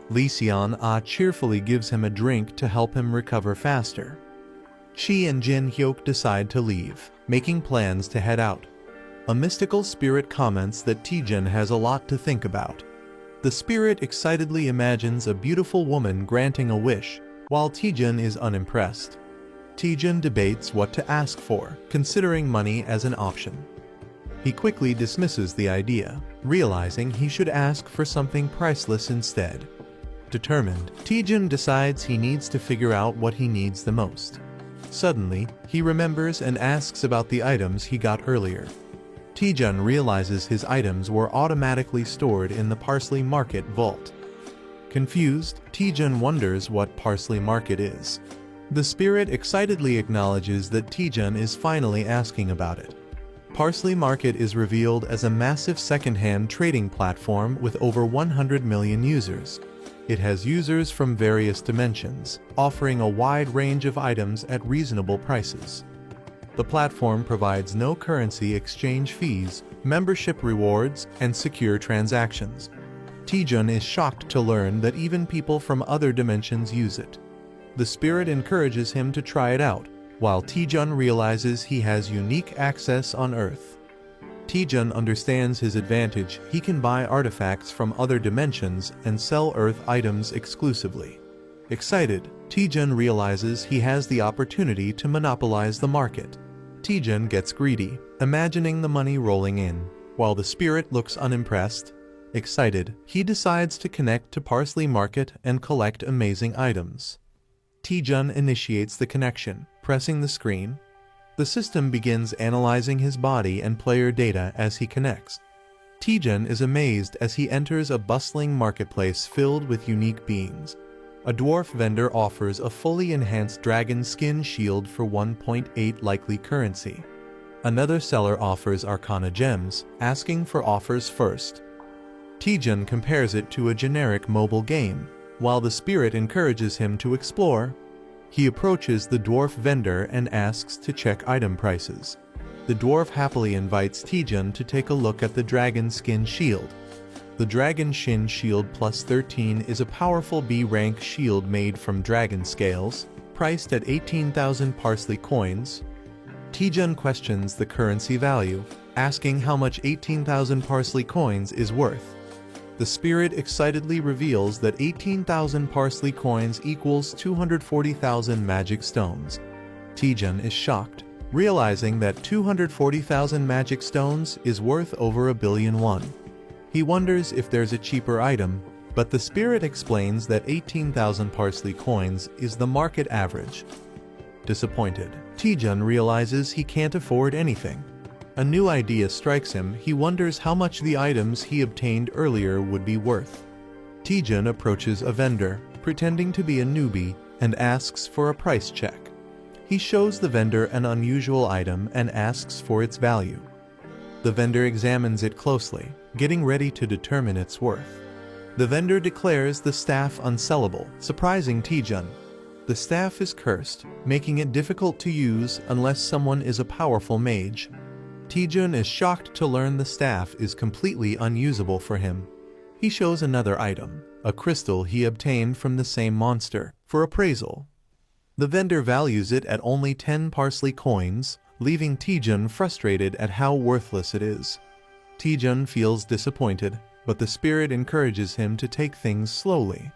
Lee Seon-ah cheerfully gives him a drink to help him recover faster. She and Jin-hyuk decide to leave, making plans to head out. A mystical spirit comments that Taejun has a lot to think about. The spirit excitedly imagines a beautiful woman granting a wish, while Taejun is unimpressed. Taejun debates what to ask for, considering money as an option. He quickly dismisses the idea, realizing he should ask for something priceless instead. Determined, Taejun decides he needs to figure out what he needs the most. Suddenly, he remembers and asks about the items he got earlier. Taejun realizes his items were automatically stored in the Parsley Market vault. Confused, Taejun wonders what Parsley Market is. The spirit excitedly acknowledges that Taejun is finally asking about it. Parsley Market is revealed as a massive second-hand trading platform with over 100 million users. It has users from various dimensions, offering a wide range of items at reasonable prices. The platform provides no currency exchange fees, membership rewards, and secure transactions. Taejun is shocked to learn that even people from other dimensions use it. The spirit encourages him to try it out, while Taejun realizes he has unique access on Earth. Taejun understands his advantage. He can buy artifacts from other dimensions and sell Earth items exclusively. Excited, Taejun realizes he has the opportunity to monopolize the market. Taejun gets greedy, imagining the money rolling in, while the spirit looks unimpressed. Excited, he decides to connect to Parsley Market and collect amazing items. Taejun initiates the connection, pressing the screen. The system begins analyzing his body and player data as he connects. Taejun is amazed as he enters a bustling marketplace filled with unique beings. A dwarf vendor offers a fully enhanced dragon skin shield for 1.8 likely currency. Another seller offers arcana gems, asking for offers first. Taejun compares it to a generic mobile game, while the spirit encourages him to explore. He approaches the dwarf vendor and asks to check item prices. The dwarf happily invites Taejun to take a look at the dragon skin shield. The Dragon Shin Shield Plus 13 is a powerful B-rank shield made from dragon scales, priced at 18,000 parsley coins. Taejun questions the currency value, asking how much 18,000 parsley coins is worth. The spirit excitedly reveals that 18,000 parsley coins equals 240,000 magic stones. Taejun is shocked, realizing that 240,000 magic stones is worth over 1 billion won. He wonders if there's a cheaper item, but the spirit explains that 18,000 parsley coins is the market average. Disappointed, Taejun realizes he can't afford anything. A new idea strikes him. He wonders how much the items he obtained earlier would be worth. Taejun approaches a vendor, pretending to be a newbie, and asks for a price check. He shows the vendor an unusual item and asks for its value. The vendor examines it closely, getting ready to determine its worth. The vendor declares the staff unsellable, surprising Taejun. The staff is cursed, making it difficult to use unless someone is a powerful mage. Taejun is shocked to learn the staff is completely unusable for him. He shows another item, a crystal he obtained from the same monster, for appraisal. The vendor values it at only 10 parsley coins, leaving Taejun frustrated at how worthless it is. Taejun feels disappointed, but the spirit encourages him to take things slowly.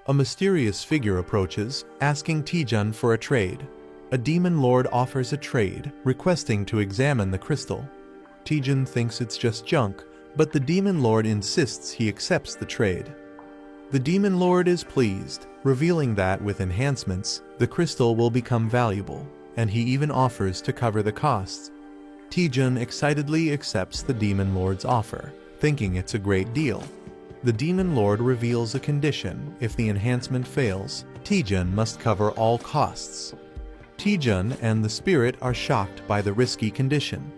A mysterious figure approaches, asking Taejun for a trade. A demon lord offers a trade, requesting to examine the crystal. Taejun thinks it's just junk, but the demon lord insists he accepts the trade. The demon lord is pleased, revealing that with enhancements, the crystal will become valuable, and he even offers to cover the costs. Taejun excitedly accepts the demon lord's offer, thinking it's a great deal. The demon lord reveals a condition: if the enhancement fails, Taejun must cover all costs. Taejun and the spirit are shocked by the risky condition.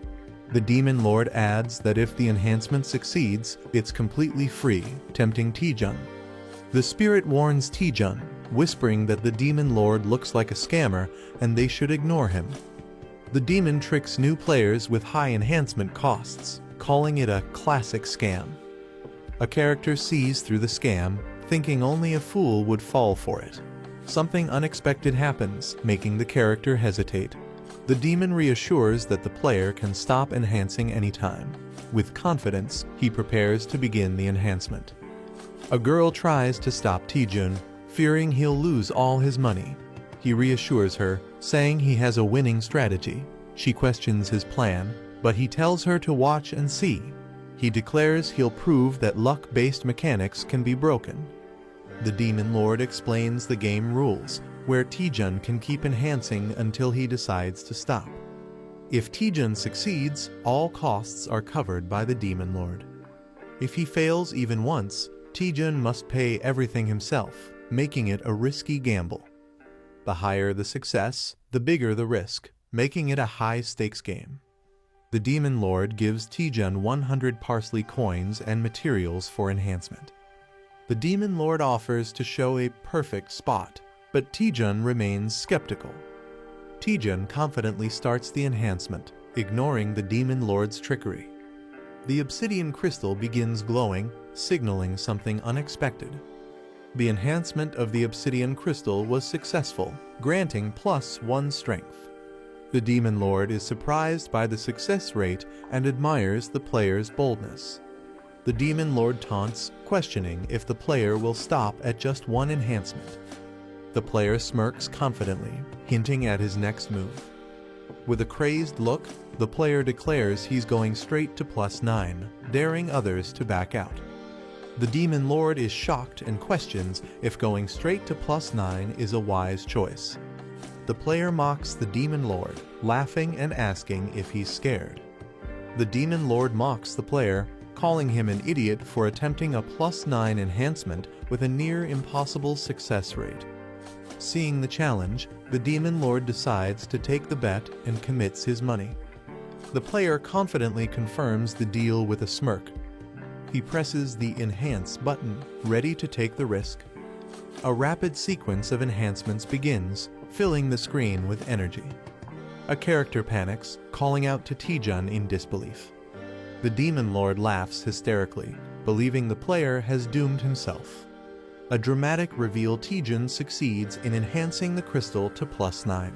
The demon lord adds that if the enhancement succeeds, it's completely free, tempting Taejun. The spirit warns Taejun, whispering that the demon lord looks like a scammer and they should ignore him. The demon tricks new players with high enhancement costs, calling it a classic scam. A character sees through the scam, thinking only a fool would fall for it. Something unexpected happens, making the character hesitate. The demon reassures that the player can stop enhancing anytime. With confidence, he prepares to begin the enhancement. A girl tries to stop Taejun, fearing he'll lose all his money. He reassures her, saying he has a winning strategy. She questions his plan, but he tells her to watch and see. He declares he'll prove that luck-based mechanics can be broken. The demon lord explains the game rules, where Taejun can keep enhancing until he decides to stop. If Taejun succeeds, all costs are covered by the demon lord. If he fails even once, Taejun must pay everything himself, making it a risky gamble. The higher the success, the bigger the risk, making it a high-stakes game. The demon lord gives Taejun 100 parsley coins and materials for enhancement. The demon lord offers to show a perfect spot, but Taejun remains skeptical. Taejun confidently starts the enhancement, ignoring the demon lord's trickery. The obsidian crystal begins glowing, signaling something unexpected. The enhancement of the obsidian crystal was successful, granting +1 strength. The demon lord is surprised by the success rate and admires the player's boldness. The demon lord taunts, questioning if the player will stop at just one enhancement. The player smirks confidently, hinting at his next move. With a crazed look, the player declares he's going straight to +9, daring others to back out. The demon lord is shocked and questions if going straight to +9 is a wise choice. The player mocks the demon lord, laughing and asking if he's scared. The demon lord mocks the player, calling him an idiot for attempting a +9 enhancement with a near impossible success rate. Seeing the challenge, the demon lord decides to take the bet and commits his money. The player confidently confirms the deal with a smirk. He presses the Enhance button, ready to take the risk. A rapid sequence of enhancements begins, filling the screen with energy. A character panics, calling out to Taejun in disbelief. The demon lord laughs hysterically, believing the player has doomed himself. A dramatic reveal: Taejun succeeds in enhancing the crystal to +9.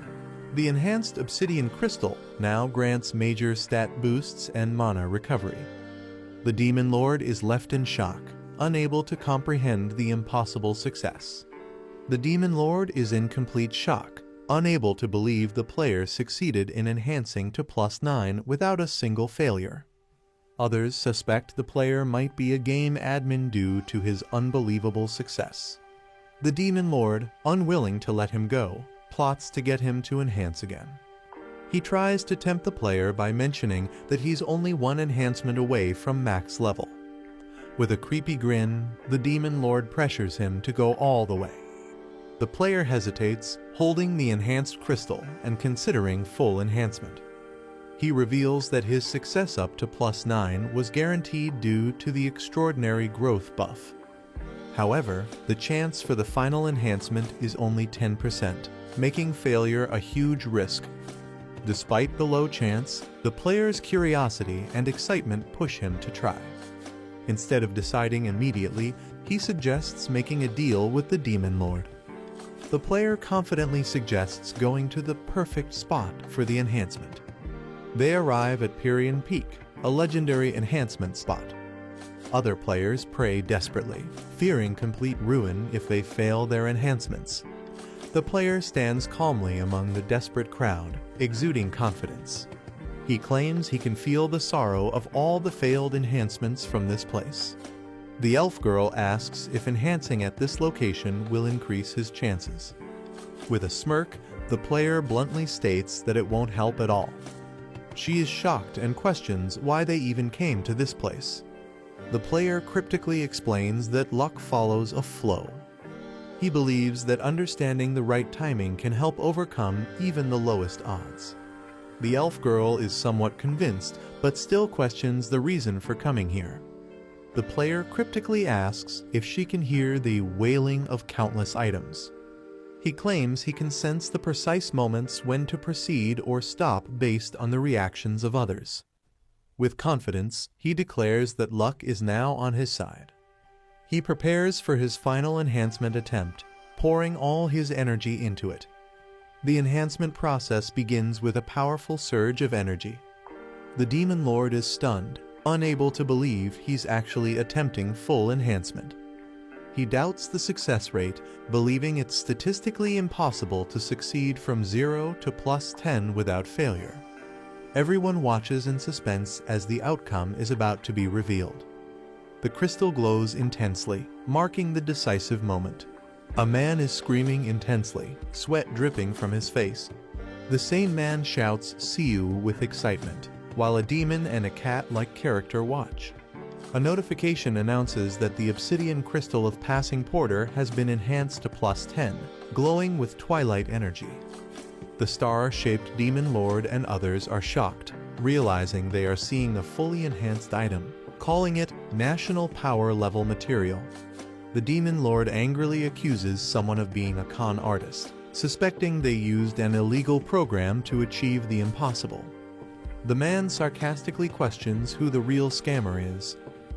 The enhanced obsidian crystal now grants major stat boosts and mana recovery. The demon lord is left in shock, unable to comprehend the impossible success. The demon lord is in complete shock, unable to believe the player succeeded in enhancing to +9 without a single failure. Others suspect the player might be a game admin due to his unbelievable success. The demon lord, unwilling to let him go, plots to get him to enhance again. He tries to tempt the player by mentioning that he's only one enhancement away from max level. With a creepy grin, the Demon Lord pressures him to go all the way. The player hesitates, holding the enhanced crystal and considering full enhancement. He reveals that his success up to +9 was guaranteed due to the extraordinary growth buff. However, the chance for the final enhancement is only 10%, making failure a huge risk. Despite the low chance, the player's curiosity and excitement push him to try. Instead of deciding immediately, he suggests making a deal with the Demon Lord. The player confidently suggests going to the perfect spot for the enhancement. They arrive at Pierian Peak, a legendary enhancement spot. Other players pray desperately, fearing complete ruin if they fail their enhancements. The player stands calmly among the desperate crowd, exuding confidence. He claims he can feel the sorrow of all the failed enhancements from this place. The elf girl asks if enhancing at this location will increase his chances. With a smirk, the player bluntly states that it won't help at all. She is shocked and questions why they even came to this place. The player cryptically explains that luck follows a flow. He believes that understanding the right timing can help overcome even the lowest odds. The elf girl is somewhat convinced, but still questions the reason for coming here. The player cryptically asks if she can hear the wailing of countless items. He claims he can sense the precise moments when to proceed or stop based on the reactions of others. With confidence, he declares that luck is now on his side. He prepares for his final enhancement attempt, pouring all his energy into it. The enhancement process begins with a powerful surge of energy. The Demon Lord is stunned, unable to believe he's actually attempting full enhancement. He doubts the success rate, believing it's statistically impossible to succeed from 0 to +10 without failure. Everyone watches in suspense as the outcome is about to be revealed. The crystal glows intensely, marking the decisive moment. A man is screaming intensely, sweat dripping from his face. The same man shouts "See you" with excitement, while a demon and a cat-like character watch. A notification announces that the obsidian crystal of Passing Porter has been enhanced to +10, glowing with twilight energy. The star-shaped Demon Lord and others are shocked, realizing they are seeing a fully enhanced item, calling it National Power Level material. The Demon Lord angrily accuses someone of being a con artist, suspecting they used an illegal program to achieve the impossible. The man sarcastically questions who the real scammer is.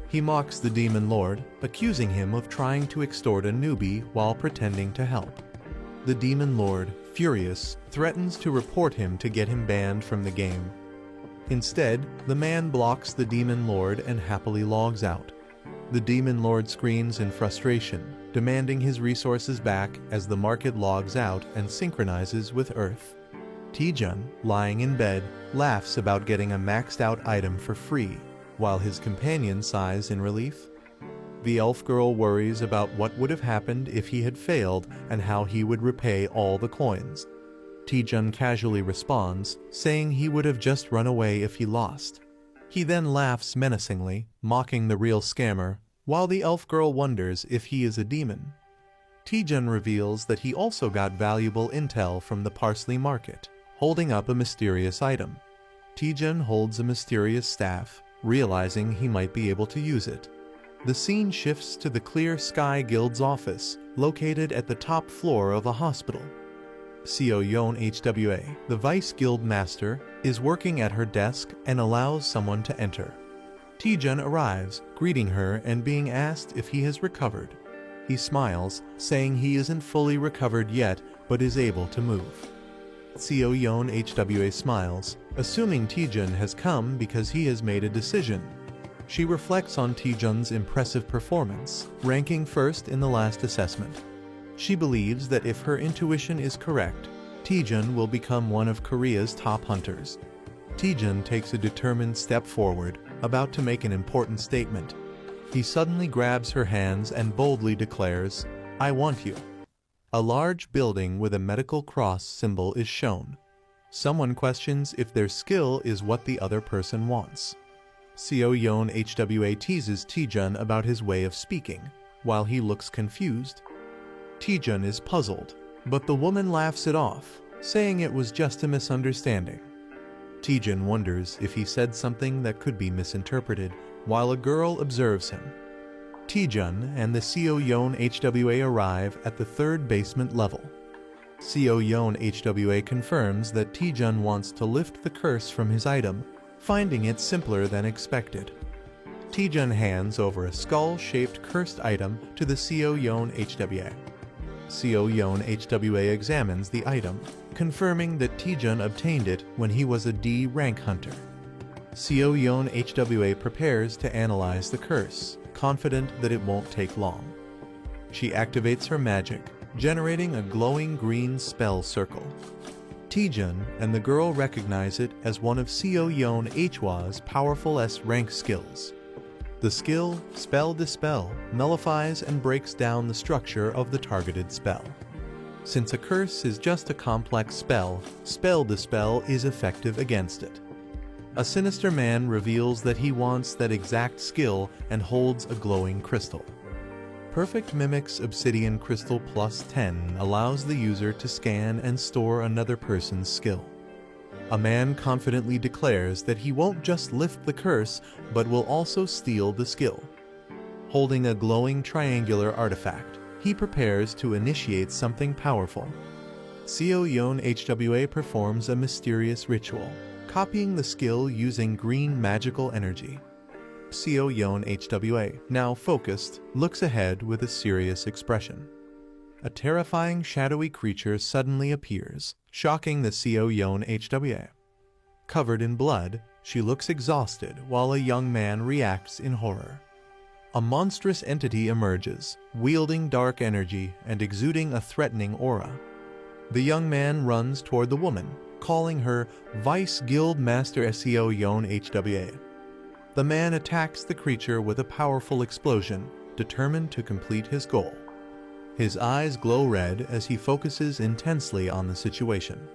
He mocks the Demon Lord, accusing him of trying to extort a newbie while pretending to help. The Demon Lord, furious, threatens to report him to get him banned from the game. Instead, the man blocks the Demon Lord and happily logs out. The Demon Lord screams in frustration, demanding his resources back as the market logs out and synchronizes with Earth. Taejun, lying in bed, laughs about getting a maxed-out item for free, while his companion sighs in relief. The elf girl worries about what would have happened if he had failed and how he would repay all the coins. Taejun casually responds, saying he would have just run away if he lost. He then laughs menacingly, mocking the real scammer, while the elf girl wonders if he is a demon. Taejun reveals that he also got valuable intel from the Parsley Market, holding up a mysterious item. Taejun holds a mysterious staff, realizing he might be able to use it. The scene shifts to the Clear Sky Guild's office, located at the top floor of a hospital. Seo Yeon HWA, the Vice Guild Master, is working at her desk and allows someone to enter. Taejun arrives, greeting her and being asked if he has recovered. He smiles, saying he isn't fully recovered yet, but is able to move. Seo Yeon HWA smiles, assuming Taejun has come because he has made a decision. She reflects on Taejun's impressive performance, ranking first in the last assessment. She believes that if her intuition is correct, Taejun will become one of Korea's top hunters. Taejun takes a determined step forward, about to make an important statement. He suddenly grabs her hands and boldly declares, "I want you." A large building with a medical cross symbol is shown. Someone questions if their skill is what the other person wants. Seo Yeon HWA teases Taejun about his way of speaking, while he looks confused. Taejun is puzzled, but the woman laughs it off, saying it was just a misunderstanding. Taejun wonders if he said something that could be misinterpreted, while a girl observes him. Taejun and the Seo Yeon HWA arrive at the 3rd basement level. Seo Yeon HWA confirms that Taejun wants to lift the curse from his item, finding it simpler than expected. Taejun hands over a skull-shaped cursed item to the Seo Yeon HWA. Seo Yeon HWA examines the item, confirming that Taejun obtained it when he was a D rank hunter. Seo Yeon HWA prepares to analyze the curse, confident that it won't take long. She activates her magic, generating a glowing green spell circle. Taejun and the girl recognize it as one of Seo Yeon HWA's powerful S-rank skills. The skill, Spell Dispel, nullifies and breaks down the structure of the targeted spell. Since a curse is just a complex spell, Spell Dispel is effective against it. A sinister man reveals that he wants that exact skill and holds a glowing crystal. Perfect Mimic's Obsidian Crystal Plus 10 allows the user to scan and store another person's skill. A man confidently declares that he won't just lift the curse, but will also steal the skill. Holding a glowing triangular artifact, he prepares to initiate something powerful. Seo Yeon HWA performs a mysterious ritual, copying the skill using green magical energy. Seo Yeon HWA, now focused, looks ahead with a serious expression. A terrifying shadowy creature suddenly appears, shocking the Seo Yeon HWA. Covered in blood, she looks exhausted while a young man reacts in horror. A monstrous entity emerges, wielding dark energy and exuding a threatening aura. The young man runs toward the woman, calling her Vice Guild Master Seo Yeon HWA. The man attacks the creature with a powerful explosion, determined to complete his goal. His eyes glow red as he focuses intensely on the situation.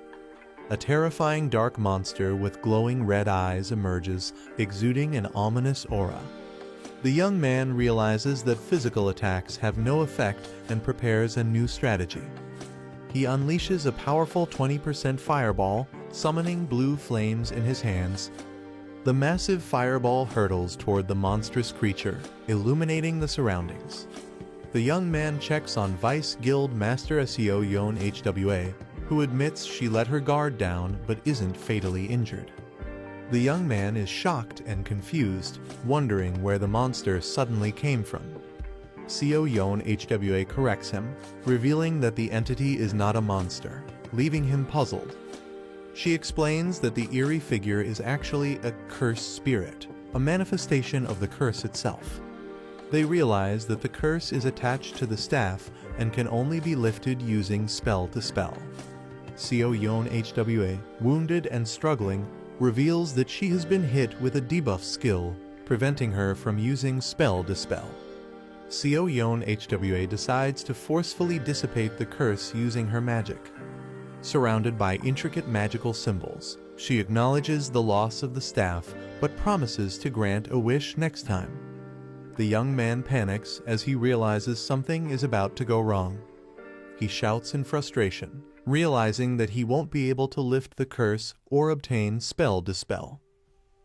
A terrifying dark monster with glowing red eyes emerges, exuding an ominous aura. The young man realizes that physical attacks have no effect and prepares a new strategy. He unleashes a powerful 20% fireball, summoning blue flames in his hands. The massive fireball hurtles toward the monstrous creature, illuminating the surroundings. The young man checks on Vice Guild Master Seo Yeon HWA, who admits she let her guard down but isn't fatally injured. The young man is shocked and confused, wondering where the monster suddenly came from. Seo Yeon HWA corrects him, revealing that the entity is not a monster, leaving him puzzled. She explains that the eerie figure is actually a cursed spirit, a manifestation of the curse itself. They realize that the curse is attached to the staff and can only be lifted using spell to spell. Seo Yeon HWA, wounded and struggling, reveals that she has been hit with a debuff skill, preventing her from using spell to spell. Seo Yeon HWA decides to forcefully dissipate the curse using her magic. Surrounded by intricate magical symbols, she acknowledges the loss of the staff but promises to grant a wish next time. The young man panics as he realizes something is about to go wrong. He shouts in frustration, realizing that he won't be able to lift the curse or obtain spell dispel.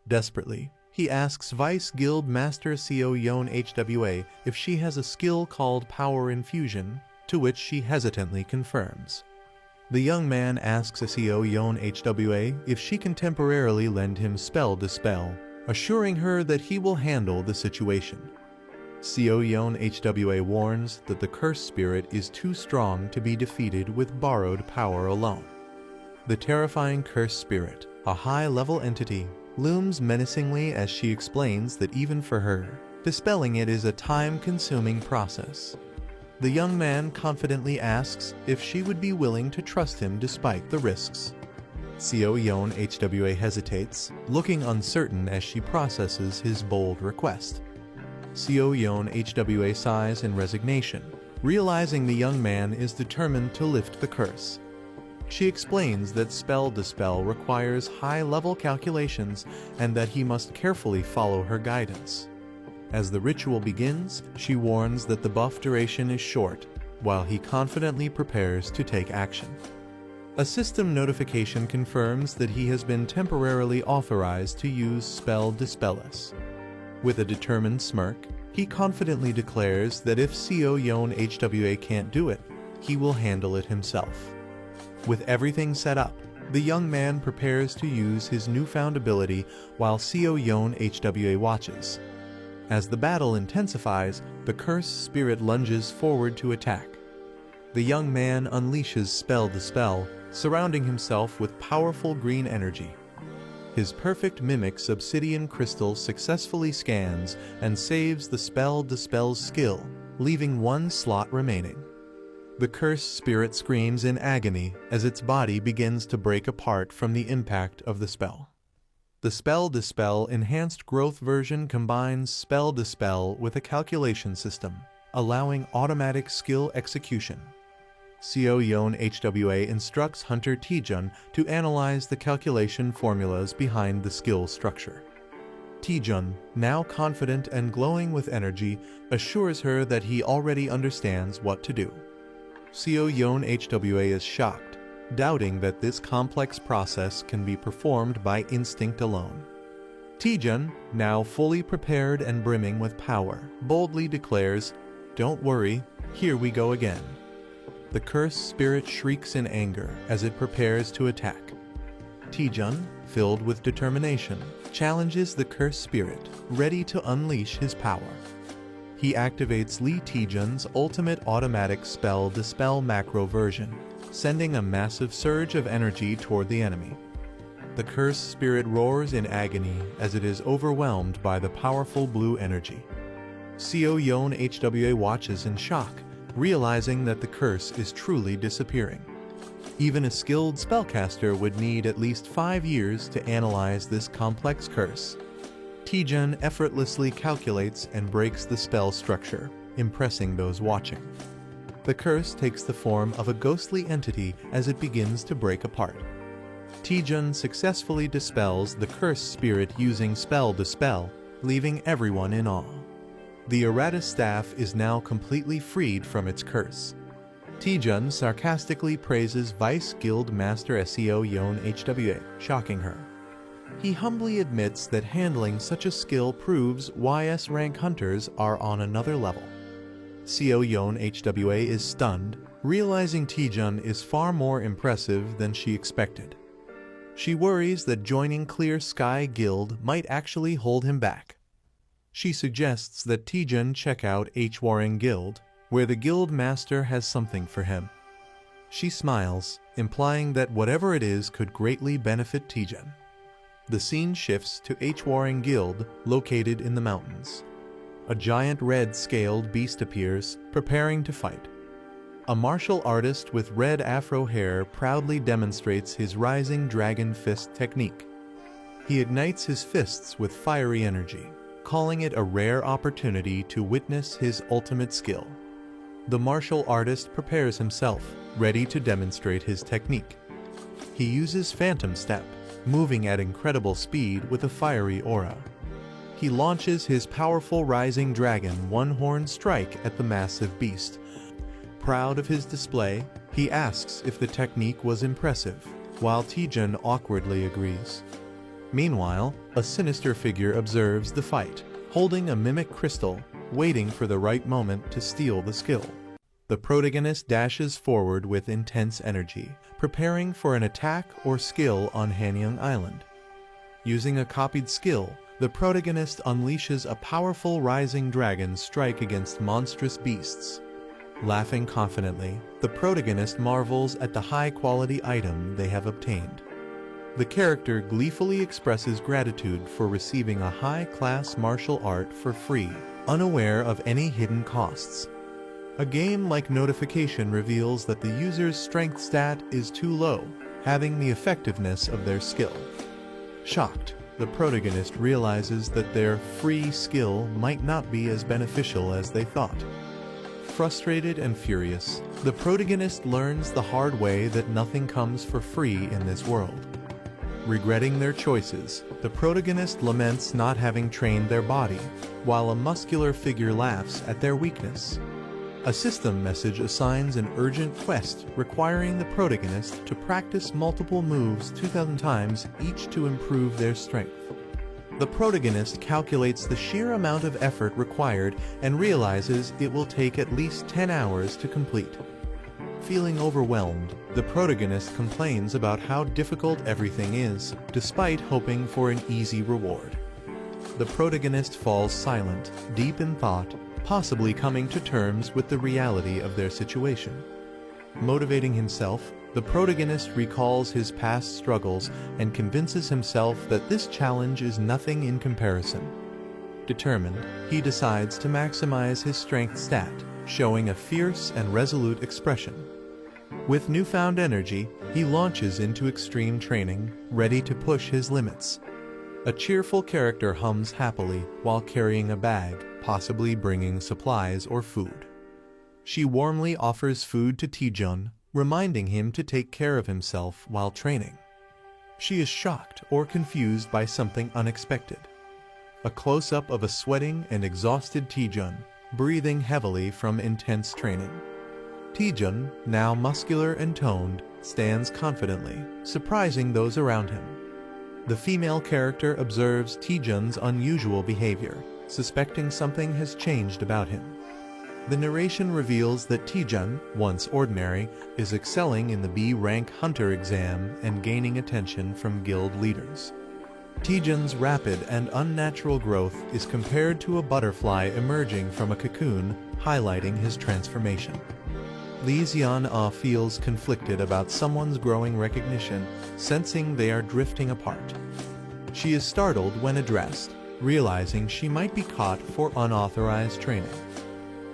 Desperately, he asks Vice Guild Master Seo Yeon HWA if she has a skill called Power Infusion, to which she hesitantly confirms. The young man asks Seo Yeon HWA if she can temporarily lend him spell dispel, assuring her that he will handle the situation. Seo Yeon HWA warns that the cursed spirit is too strong to be defeated with borrowed power alone. The terrifying cursed spirit, a high-level entity, looms menacingly as she explains that even for her, dispelling it is a time-consuming process. The young man confidently asks if she would be willing to trust him despite the risks. Seo Yeon HWA hesitates, looking uncertain as she processes his bold request. Seo Yeon HWA sighs in resignation, Realizing the young man is determined to lift the curse, she explains that spell dispel requires high-level calculations and that he must carefully follow her guidance. As the ritual begins, she warns that the buff duration is short, while he confidently prepares to take action. A system notification confirms that he has been temporarily authorized to use spell dispellus. With a determined smirk, he confidently declares that if Seo Yeon HWA can't do it, he will handle it himself. With everything set up, the young man prepares to use his newfound ability while Seo Yeon HWA watches. As the battle intensifies, the cursed spirit lunges forward to attack. The young man unleashes spell dispel, surrounding himself with powerful green energy. His perfect mimic's obsidian crystal successfully scans and saves the spell dispel's skill, leaving one slot remaining. The cursed spirit screams in agony as its body begins to break apart from the impact of the spell. The Spell Dispel Enhanced Growth version combines Spell Dispel with a calculation system, allowing automatic skill execution. Seo Yeon HWA instructs Hunter Taejun to analyze the calculation formulas behind the skill structure. Taejun, now confident and glowing with energy, assures her that he already understands what to do. Seo Yeon HWA is shocked, doubting that this complex process can be performed by instinct alone. Taejun, now fully prepared and brimming with power, boldly declares, "Don't worry, here we go again." The cursed spirit shrieks in anger as it prepares to attack. Taejun, filled with determination, challenges the cursed spirit, ready to unleash his power. He activates Lee Taejun's ultimate automatic spell dispel macro version, sending a massive surge of energy toward the enemy. The cursed spirit roars in agony as it is overwhelmed by the powerful blue energy. Seo Yeon HWA watches in shock, realizing that the curse is truly disappearing. Even a skilled spellcaster would need at least 5 years to analyze this complex curse. Taejun effortlessly calculates and breaks the spell structure, impressing those watching. The curse takes the form of a ghostly entity as it begins to break apart. Taejun successfully dispels the cursed spirit using Spell Dispel, leaving everyone in awe. The errata staff is now completely freed from its curse. Taejun sarcastically praises Vice Guild Master Seo Yeon HWA, shocking her. He humbly admits that handling such a skill proves YS rank hunters are on another level. Seo Yeon HWA is stunned, realizing Taejun is far more impressive than she expected. She worries that joining Clear Sky Guild might actually hold him back. She suggests that Taejun check out Hwarring Guild, where the guild master has something for him. She smiles, implying that whatever it is could greatly benefit Taejun. The scene shifts to Hwarring Guild, located in the mountains. A giant red-scaled beast appears, preparing to fight. A martial artist with red afro hair proudly demonstrates his rising dragon fist technique. He ignites his fists with fiery energy, calling it a rare opportunity to witness his ultimate skill. The martial artist prepares himself, ready to demonstrate his technique. He uses Phantom Step, moving at incredible speed with a fiery aura. He launches his powerful Rising Dragon one-horn strike at the massive beast. Proud of his display, he asks if the technique was impressive, while Taejun awkwardly agrees. Meanwhile, a sinister figure observes the fight, holding a mimic crystal, waiting for the right moment to steal the skill. The protagonist dashes forward with intense energy, preparing for an attack or skill on Hanyang Island. Using a copied skill, the protagonist unleashes a powerful rising dragon strike against monstrous beasts. Laughing confidently, the protagonist marvels at the high-quality item they have obtained. The character gleefully expresses gratitude for receiving a high-class martial art for free, unaware of any hidden costs. A game-like notification reveals that the user's strength stat is too low, having the effectiveness of their skill. Shocked, the protagonist realizes that their free skill might not be as beneficial as they thought. Frustrated and furious, the protagonist learns the hard way that nothing comes for free in this world. Regretting their choices, the protagonist laments not having trained their body, while a muscular figure laughs at their weakness. A system message assigns an urgent quest requiring the protagonist to practice multiple moves 2,000 times each to improve their strength. The protagonist calculates the sheer amount of effort required and realizes it will take at least 10 hours to complete. Feeling overwhelmed, the protagonist complains about how difficult everything is, despite hoping for an easy reward. The protagonist falls silent, deep in thought, possibly coming to terms with the reality of their situation. Motivating himself, the protagonist recalls his past struggles and convinces himself that this challenge is nothing in comparison. Determined, he decides to maximize his strength stat, showing a fierce and resolute expression. With newfound energy, he launches into extreme training, ready to push his limits. A cheerful character hums happily while carrying a bag, possibly bringing supplies or food. She warmly offers food to Taejun, reminding him to take care of himself while training. She is shocked or confused by something unexpected. A close-up of a sweating and exhausted Taejun, breathing heavily from intense training. Taejun, now muscular and toned, stands confidently, surprising those around him. The female character observes Taejun's unusual behavior, suspecting something has changed about him. The narration reveals that Taejun, once ordinary, is excelling in the B-rank hunter exam and gaining attention from guild leaders. Taejun's rapid and unnatural growth is compared to a butterfly emerging from a cocoon, highlighting his transformation. Lee Xian-ah feels conflicted about someone's growing recognition, sensing they are drifting apart. She is startled when addressed, realizing she might be caught for unauthorized training.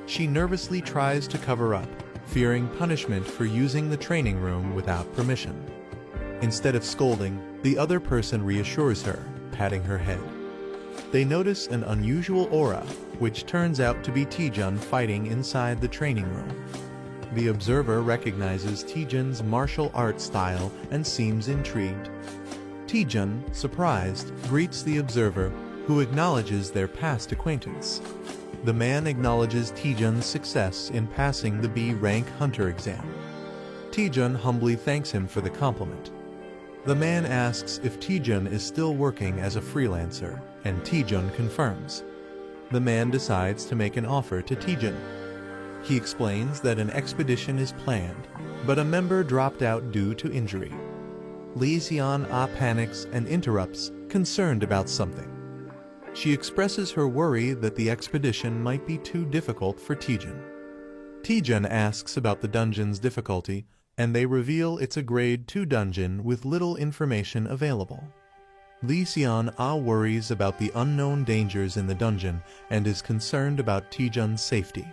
She nervously tries to cover up, fearing punishment for using the training room without permission. Instead of scolding, the other person reassures her, patting her head. They notice an unusual aura, which turns out to be Taejun fighting inside the training room. The observer recognizes Taejun's martial arts style and seems intrigued. Taejun, surprised, greets the observer, who acknowledges their past acquaintance. The man acknowledges Taejun's success in passing the B-rank hunter exam. Taejun humbly thanks him for the compliment. The man asks if Taejun is still working as a freelancer, and Taejun confirms. The man decides to make an offer to Taejun. He explains that an expedition is planned, but a member dropped out due to injury. Lee Xian-ah panics and interrupts, concerned about something. She expresses her worry that the expedition might be too difficult for Taejun. Taejun asks about the dungeon's difficulty, and they reveal it's a grade 2 dungeon with little information available. Lee Xian-ah worries about the unknown dangers in the dungeon and is concerned about Taejun's safety.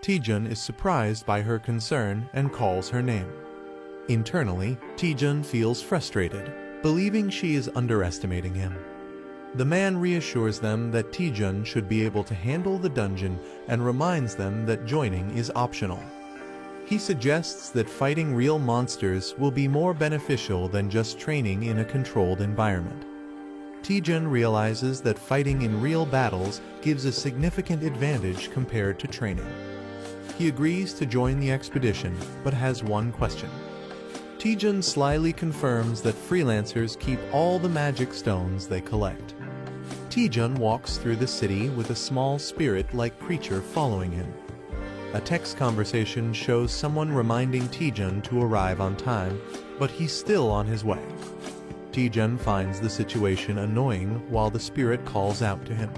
Taejun is surprised by her concern and calls her name. Internally, Taejun feels frustrated, believing she is underestimating him. The man reassures them that Taejun should be able to handle the dungeon and reminds them that joining is optional. He suggests that fighting real monsters will be more beneficial than just training in a controlled environment. Taejun realizes that fighting in real battles gives a significant advantage compared to training. He agrees to join the expedition, but has one question. Taejun slyly confirms that freelancers keep all the magic stones they collect. Taejun walks through the city with a small spirit-like creature following him. A text conversation shows someone reminding Taejun to arrive on time, but he's still on his way. Taejun finds the situation annoying while the spirit calls out to him.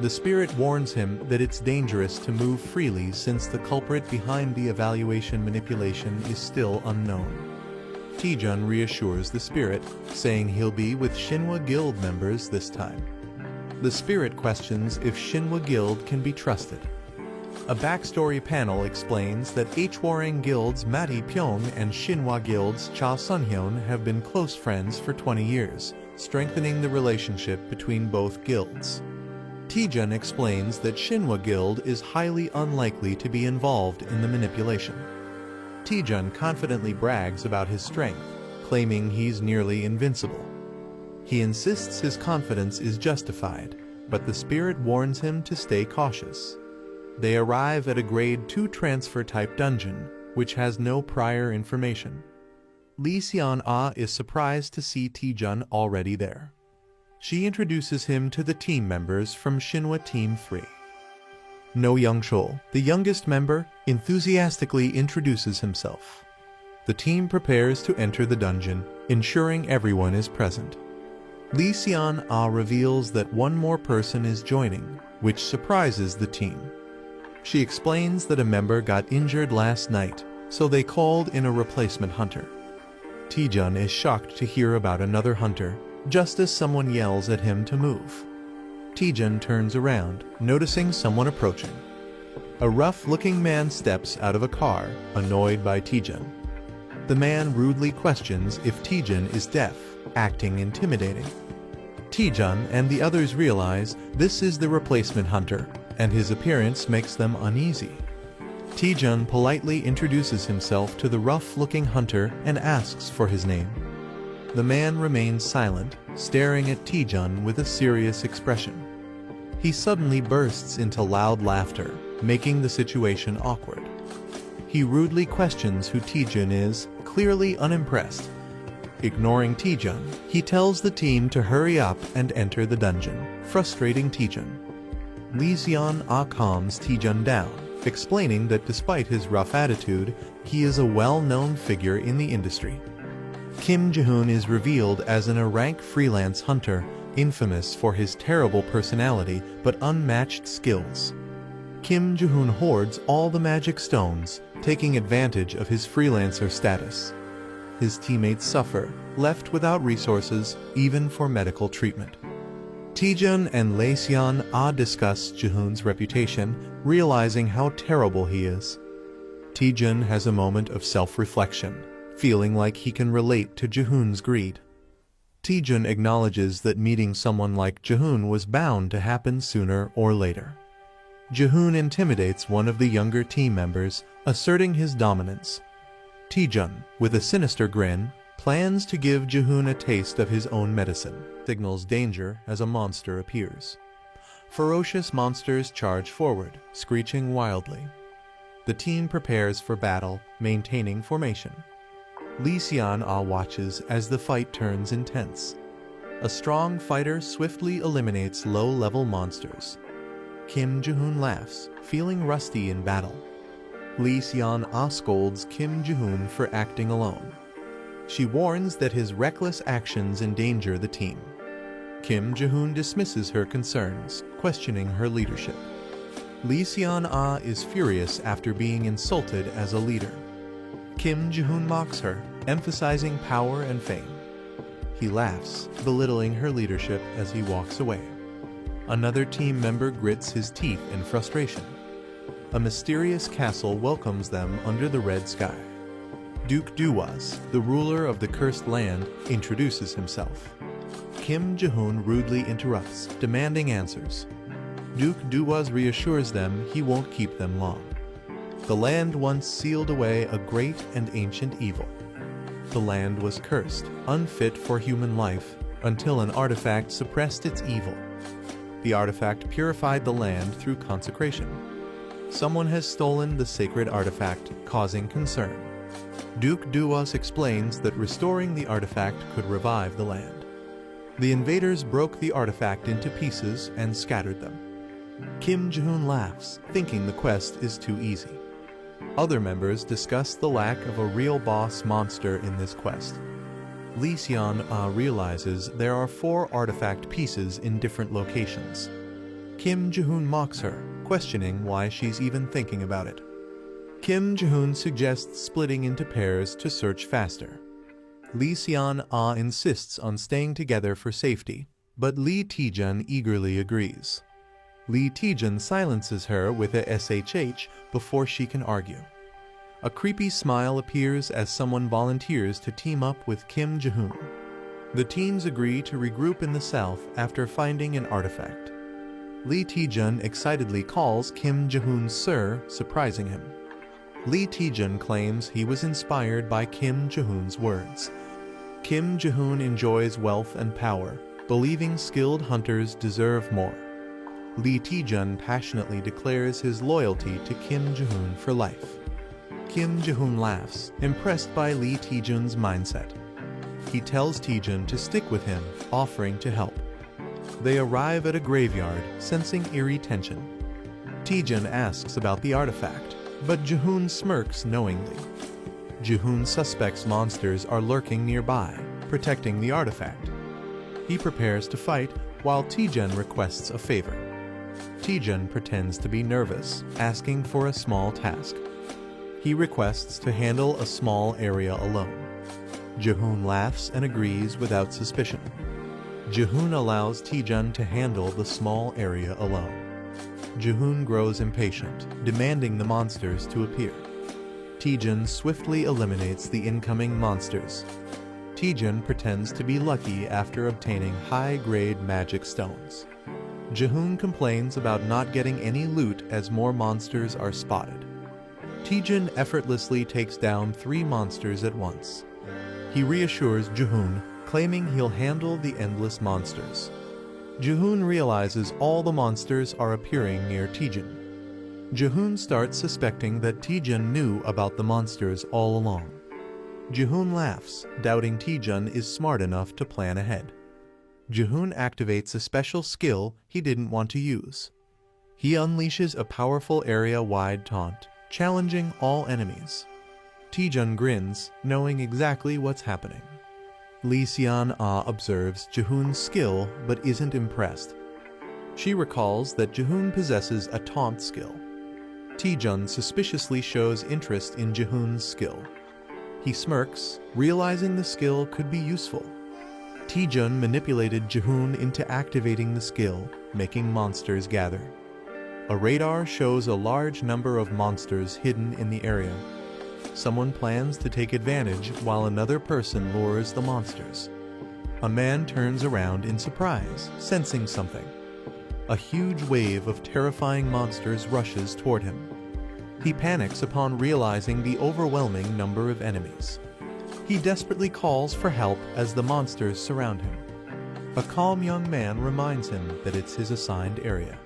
The spirit warns him that it's dangerous to move freely since the culprit behind the evaluation manipulation is still unknown. Taejun reassures the spirit, saying he'll be with Shinhwa Guild members this time. The spirit questions if Shinhwa Guild can be trusted. A backstory panel explains that Hwarang Guild's Mati Pyong and Shinhwa Guild's Cha Sunhyun have been close friends for 20 years, strengthening the relationship between both guilds. Taejun explains that Shinhwa Guild is highly unlikely to be involved in the manipulation. Taejun confidently brags about his strength, claiming he's nearly invincible. He insists his confidence is justified, but the spirit warns him to stay cautious. They arrive at a grade 2 transfer-type dungeon, which has no prior information. Lee Seon-ah is surprised to see Taejun already there. She introduces him to the team members from Shinhwa Team 3. No Young-chul, the youngest member, enthusiastically introduces himself. The team prepares to enter the dungeon, ensuring everyone is present. Lee Seon-ah reveals that one more person is joining, which surprises the team. She explains that a member got injured last night, so they called in a replacement hunter. Taejun is shocked to hear about another hunter, just as someone yells at him to move. Taejun turns around, noticing someone approaching. A rough-looking man steps out of a car, annoyed by Taejun. The man rudely questions if Taejun is deaf, acting intimidating. Taejun and the others realize this is the replacement hunter, and his appearance makes them uneasy. Taejun politely introduces himself to the rough-looking hunter and asks for his name. The man remains silent, staring at Taejun with a serious expression. He suddenly bursts into loud laughter, making the situation awkward. He rudely questions who Taejun is, clearly unimpressed. Ignoring Taejun, he tells the team to hurry up and enter the dungeon, frustrating Taejun. Lee Seon-ah calms Taejun down, explaining that despite his rough attitude, he is a well-known figure in the industry. Kim Ji-hoon is revealed as an A-rank freelance hunter, infamous for his terrible personality but unmatched skills. Kim Ji-hoon hoards all the magic stones, taking advantage of his freelancer status. His teammates suffer, left without resources, even for medical treatment. Taejun and Lee Seon-ah discuss Ji-hoon's reputation, realizing how terrible he is. Taejun has a moment of self-reflection, feeling like he can relate to Ji-hoon's greed. Taejun acknowledges that meeting someone like Ji-hoon was bound to happen sooner or later. Ji-hoon intimidates one of the younger team members, asserting his dominance. Taejun, with a sinister grin, plans to give Ji-hoon a taste of his own medicine, signals danger as a monster appears. Ferocious monsters charge forward, screeching wildly. The team prepares for battle, maintaining formation. Lee Seon-ah watches as the fight turns intense. A strong fighter swiftly eliminates low-level monsters. Kim Ji-hoon laughs, feeling rusty in battle. Lee Seon-ah scolds Kim Ji-hoon for acting alone. She warns that his reckless actions endanger the team. Kim Ji-hoon dismisses her concerns, questioning her leadership. Lee Seon-ah is furious after being insulted as a leader. Kim Ji-hoon mocks her, emphasizing power and fame. He laughs, belittling her leadership as he walks away. Another team member grits his teeth in frustration. A mysterious castle welcomes them under the red sky. Duke Duwas, the ruler of the cursed land, introduces himself. Kim Ji-hoon rudely interrupts, demanding answers. Duke Duwas reassures them he won't keep them long. The land once sealed away a great and ancient evil. The land was cursed, unfit for human life, until an artifact suppressed its evil. The artifact purified the land through consecration. Someone has stolen the sacred artifact, causing concern. Duke Duwas explains that restoring the artifact could revive the land. The invaders broke the artifact into pieces and scattered them. Kim Ji-hoon laughs, thinking the quest is too easy. Other members discuss the lack of a real boss monster in this quest. Lee Seon-ah realizes there are 4 artifact pieces in different locations. Kim Ji-hoon mocks her, questioning why she's even thinking about it. Kim Ji-hoon suggests splitting into pairs to search faster. Lee Seon-ah insists on staying together for safety, but Lee Taejun eagerly agrees. Lee Taejun silences her with a SHH before she can argue. A creepy smile appears as someone volunteers to team up with Kim Ji-hoon. The teams agree to regroup in the south after finding an artifact. Lee Taejun excitedly calls Kim Jae-hoon Sir, surprising him. Lee Taejun claims he was inspired by Kim Jae-hoon's words. Kim Jae-hoon enjoys wealth and power, believing skilled hunters deserve more. Lee Taejun passionately declares his loyalty to Kim Jae-hoon for life. Kim Jae-hoon laughs, impressed by Lee Taejun's mindset. He tells Taejun to stick with him, offering to help. They arrive at a graveyard, sensing eerie tension. Taejun asks about the artifact, but Jae-hoon smirks knowingly. Jae-hoon suspects monsters are lurking nearby, protecting the artifact. He prepares to fight, while Taejun requests a favor. Taejun pretends to be nervous, asking for a small task. He requests to handle a small area alone. Jae-hoon laughs and agrees without suspicion. Jae-hoon allows Taejun to handle the small area alone. Jae-hoon grows impatient, demanding the monsters to appear. Taejun swiftly eliminates the incoming monsters. Taejun pretends to be lucky after obtaining high-grade magic stones. Jae-hoon complains about not getting any loot as more monsters are spotted. Taejun effortlessly takes down 3 monsters at once. He reassures Jae-hoon, claiming he'll handle the endless monsters. Jae-hoon realizes all the monsters are appearing near Taejun. Jae-hoon starts suspecting that Taejun knew about the monsters all along. Jae-hoon laughs, doubting Taejun is smart enough to plan ahead. Jae-hoon activates a special skill he didn't want to use. He unleashes a powerful area-wide taunt, challenging all enemies. Taejun grins, knowing exactly what's happening. Lee Seon-ah observes Jae-hoon's skill but isn't impressed. She recalls that Jae-hoon possesses a taunt skill. Taejun suspiciously shows interest in Jae-hoon's skill. He smirks, realizing the skill could be useful. Taejun manipulated Jae-hoon into activating the skill, making monsters gather. A radar shows a large number of monsters hidden in the area. Someone plans to take advantage while another person lures the monsters. A man turns around in surprise, sensing something. A huge wave of terrifying monsters rushes toward him. He panics upon realizing the overwhelming number of enemies. He desperately calls for help as the monsters surround him. A calm young man reminds him that it's his assigned area.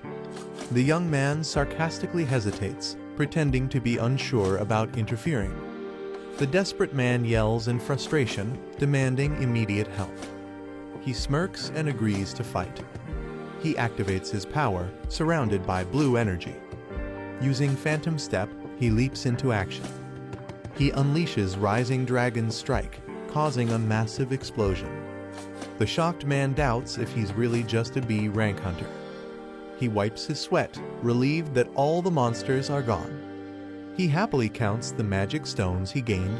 The young man sarcastically hesitates, pretending to be unsure about interfering. The desperate man yells in frustration, demanding immediate help. He smirks and agrees to fight. He activates his power, surrounded by blue energy. Using Phantom Step, he leaps into action. He unleashes Rising Dragon's Strike, causing a massive explosion. The shocked man doubts if he's really just a B rank hunter. He wipes his sweat, relieved that all the monsters are gone. He happily counts the magic stones he gained.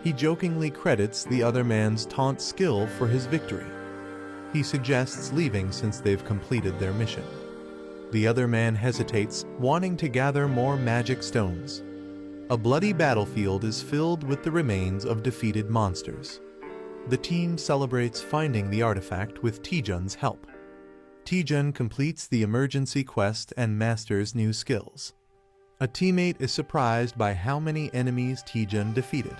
He jokingly credits the other man's taunt skill for his victory. He suggests leaving since they've completed their mission. The other man hesitates, wanting to gather more magic stones. A bloody battlefield is filled with the remains of defeated monsters. The team celebrates finding the artifact with Taejun's help. Taejun completes the emergency quest and masters new skills. A teammate is surprised by how many enemies Taejun defeated.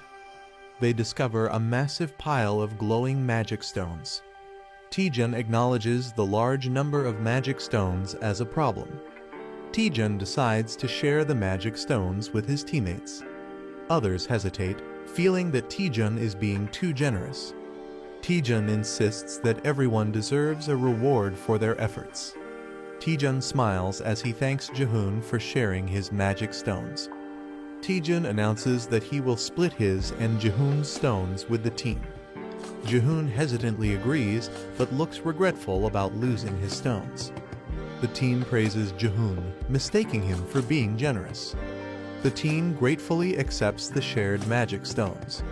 They discover a massive pile of glowing magic stones. Taejun acknowledges the large number of magic stones as a problem. Taejun decides to share the magic stones with his teammates. Others hesitate, feeling that Taejun is being too generous. Taejun insists that everyone deserves a reward for their efforts. Taejun smiles as he thanks Jae-hoon for sharing his magic stones. Taejun announces that he will split his and Jae-hoon's stones with the team. Jae-hoon hesitantly agrees, but looks regretful about losing his stones. The team praises Jae-hoon, mistaking him for being generous. The team gratefully accepts the shared magic stones.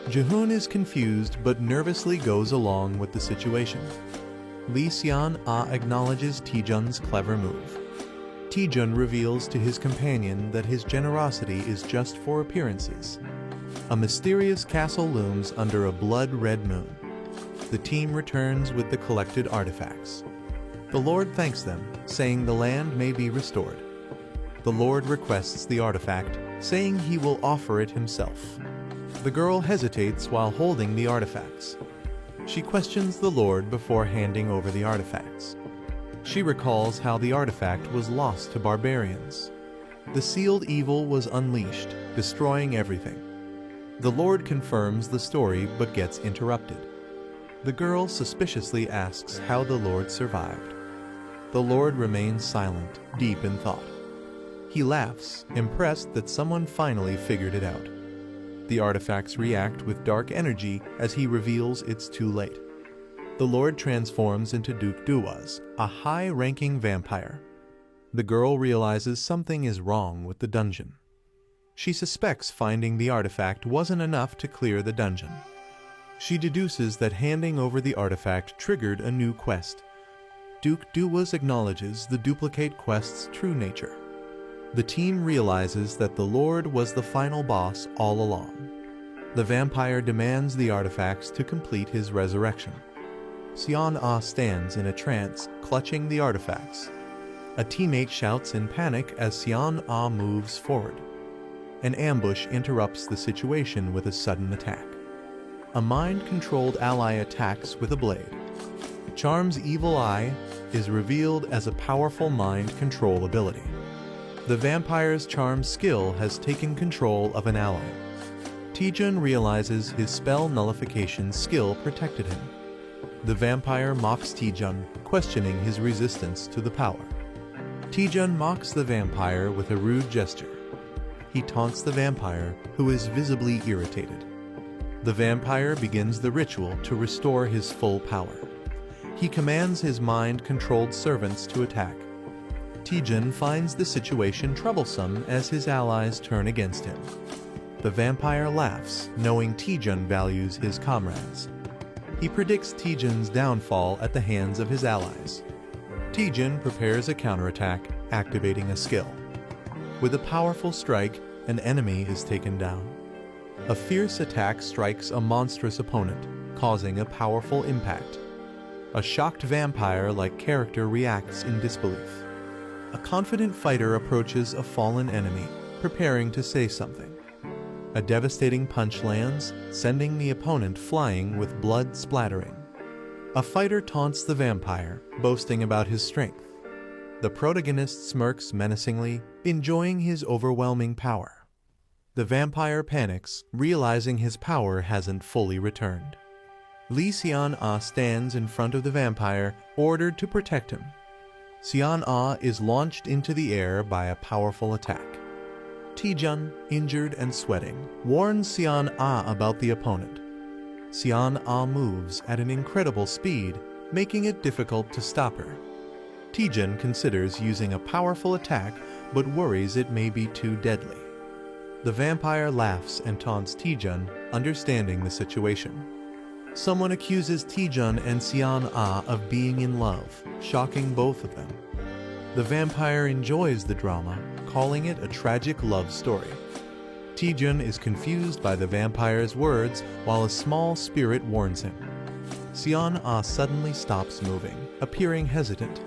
Jae-hoon is confused but nervously goes along with the situation. Lee Seon-ah acknowledges Taejun's clever move. Taejun reveals to his companion that his generosity is just for appearances. A mysterious castle looms under a blood-red moon. The team returns with the collected artifacts. The Lord thanks them, saying the land may be restored. The Lord requests the artifact, saying he will offer it himself. The girl hesitates while holding the artifacts. She questions the Lord before handing over the artifacts. She recalls how the artifact was lost to barbarians. The sealed evil was unleashed, destroying everything. The Lord confirms the story but gets interrupted. The girl suspiciously asks how the Lord survived. The Lord remains silent, deep in thought. He laughs, impressed that someone finally figured it out. The artifacts react with dark energy as he reveals it's too late. The Lord transforms into Duke Duwas, a high-ranking vampire. The girl realizes something is wrong with the dungeon. She suspects finding the artifact wasn't enough to clear the dungeon. She deduces that handing over the artifact triggered a new quest. Duke Duwas acknowledges the duplicate quest's true nature. The team realizes that the Lord was the final boss all along. The vampire demands the artifacts to complete his resurrection. Xian-Ah stands in a trance, clutching the artifacts. A teammate shouts in panic as Xian-Ah moves forward. An ambush interrupts the situation with a sudden attack. A mind-controlled ally attacks with a blade. Charm's evil eye is revealed as a powerful mind control ability. The vampire's charm skill has taken control of an ally. Taejun realizes his spell nullification skill protected him. The vampire mocks Taejun, questioning his resistance to the power. Taejun mocks the vampire with a rude gesture. He taunts the vampire, who is visibly irritated. The vampire begins the ritual to restore his full power. He commands his mind-controlled servants to attack. Taejun finds the situation troublesome as his allies turn against him. The vampire laughs, knowing Taejun values his comrades. He predicts Taejun's downfall at the hands of his allies. Taejun prepares a counterattack, activating a skill. With a powerful strike, an enemy is taken down. A fierce attack strikes a monstrous opponent, causing a powerful impact. A shocked vampire-like character reacts in disbelief. A confident fighter approaches a fallen enemy, preparing to say something. A devastating punch lands, sending the opponent flying with blood splattering. A fighter taunts the vampire, boasting about his strength. The protagonist smirks menacingly, enjoying his overwhelming power. The vampire panics, realizing his power hasn't fully returned. Lee Xian-Ah stands in front of the vampire, ordered to protect him. Xian-Ah is launched into the air by a powerful attack. Taejun, injured and sweating, warns Xian-Ah about the opponent. Xian-Ah moves at an incredible speed, making it difficult to stop her. Taejun considers using a powerful attack, but worries it may be too deadly. The vampire laughs and taunts Taejun, understanding the situation. Someone accuses Taejun and Xian-Ah of being in love, shocking both of them. The vampire enjoys the drama, calling it a tragic love story. Taejun is confused by the vampire's words while a small spirit warns him. Xian-Ah suddenly stops moving, appearing hesitant.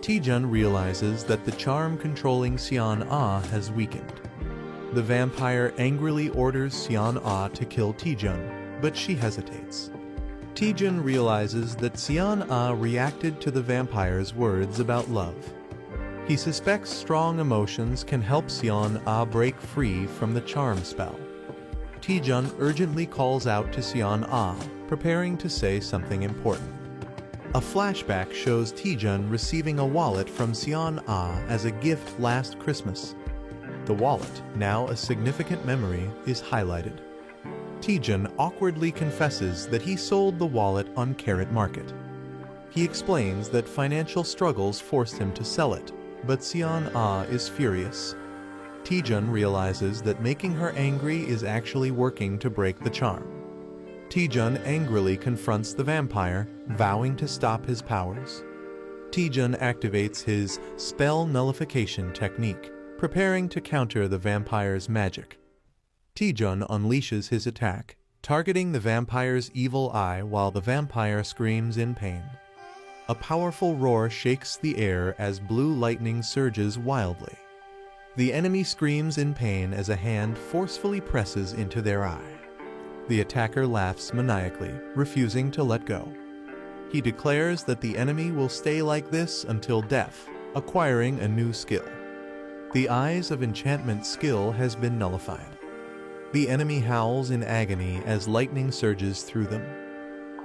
Taejun realizes that the charm controlling Xian-Ah has weakened. The vampire angrily orders Xian-Ah to kill Taejun, but she hesitates. Taejun realizes that Xian-Ah reacted to the vampire's words about love. He suspects strong emotions can help Xian-Ah break free from the charm spell. Taejun urgently calls out to Xian-Ah, preparing to say something important. A flashback shows Taejun receiving a wallet from Xian-Ah as a gift last Christmas. The wallet, now a significant memory, is highlighted. Taejun awkwardly confesses that he sold the wallet on Carrot Market. He explains that financial struggles forced him to sell it, but Xian-Ah is furious. Taejun realizes that making her angry is actually working to break the charm. Taejun angrily confronts the vampire, vowing to stop his powers. Taejun activates his spell nullification technique, preparing to counter the vampire's magic. Taejun unleashes his attack, targeting the vampire's evil eye while the vampire screams in pain. A powerful roar shakes the air as blue lightning surges wildly. The enemy screams in pain as a hand forcefully presses into their eye. The attacker laughs maniacally, refusing to let go. He declares that the enemy will stay like this until death, acquiring a new skill. The Eyes of Enchantment skill has been nullified. The enemy howls in agony as lightning surges through them.